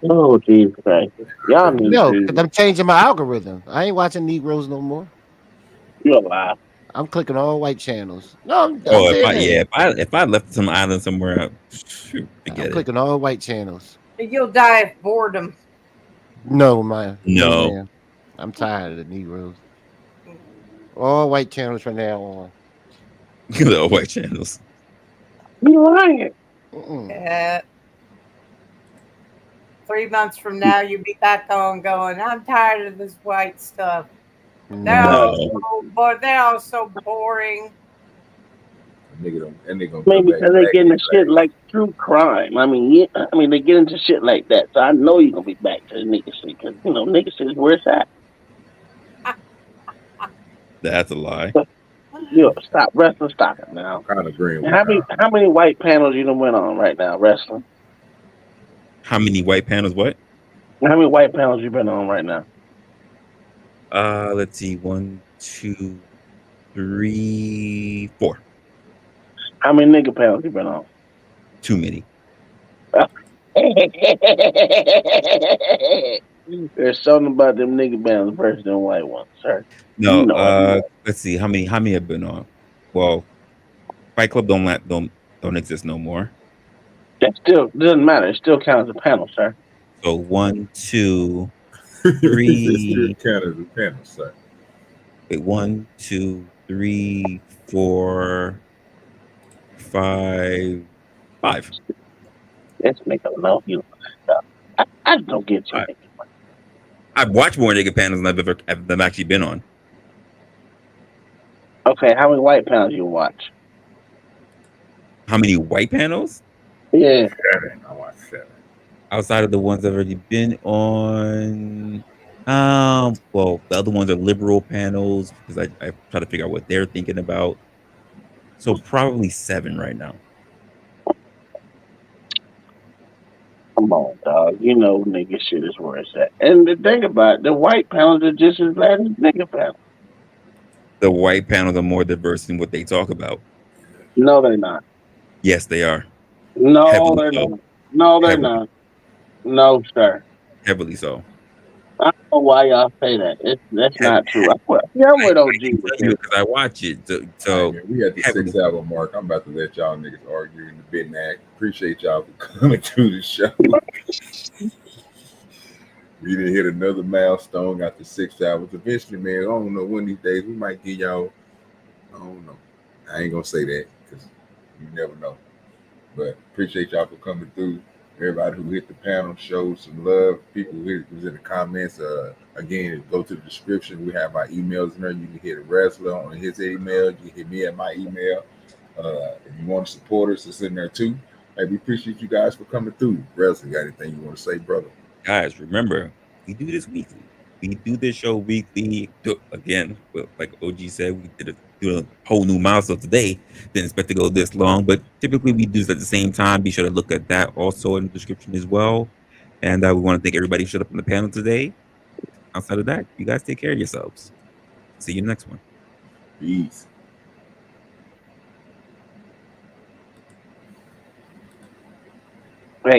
Oh, Jesus Christ. Y'all need because I'm changing my algorithm. I ain't watching Negroes no more. You're alive. I'm clicking all white channels. No, if I left some island somewhere, I'm clicking all white channels. You'll die of boredom. No, man. No. Man. I'm tired of the Negroes. All white channels from now on. The white channels. You lying. Yeah. 3 months from now, you'll be back on going, I'm tired of this white stuff. They're all so boring. Maybe because they get into shit like true crime. I mean, they get into shit like that. So I know you're gonna be back to the nigga shit because nigga shit is where it's at. That's a lie. Yo, stop wrestling. Stop it now. I'm kind of agreeing. How many white panels you done went on right now wrestling? How many white panels? What? How many white panels you been on right now? Let's see. 1, 2, 3, 4. How many nigga panels you been on? Too many. There's something about them nigga panels versus them white ones, sir. No. Let's see. How many have been on? Well, Fight Club don't exist no more. That still doesn't matter. It still counts as a panel, sir. So 1, 2, 3. Count as a panel, sir. Wait, 1, 2, 3, 4, 5. Let's make a know you. I don't get you. I've watched more nigga panels than I've actually been on. Okay, how many white panels you watch? How many white panels? Yeah. 7. I watched 7. Outside of the ones I've already been on. Well, the other ones are liberal panels because I try to figure out what they're thinking about. So probably 7 right now. Come on, dog. You know nigga shit is where it's at. And the thing about it, the white panels are just as bad as nigga panels. The white panels are more diverse than what they talk about. No, they're not. Yes, they are. No, Heavily they're so. not. No, they're Heavily. not. No, sir. Heavily so. I don't know why y'all say that. That's not true. I'm with OG. Because I watch it. So Right, we at the 6 hour mark. I'm about to let y'all niggas argue in the bid act. Appreciate y'all for coming to the show. We didn't hit another milestone after 6 hours. Eventually, man, I don't know, one of these days we might give y'all, I don't know. I ain't gonna say that because you never know. But appreciate y'all for coming through. Everybody who hit the panel, showed some love. People who was in the comments. Again, go to the description. We have our emails in there. You can hit Resla on his email. You can hit me at my email. If you want to support us, it's in there too. Hey, we appreciate you guys for coming through. Resla, got anything you want to say, brother? Guys, remember, we do this weekly. We do this show weekly. Again, like OG said, we do a whole new milestone today. Didn't expect to go this long, but typically we do this at the same time. Be sure to look at that also in the description as well. And we want to thank everybody who showed up on the panel today. Outside of that, you guys take care of yourselves. See you next one. Peace.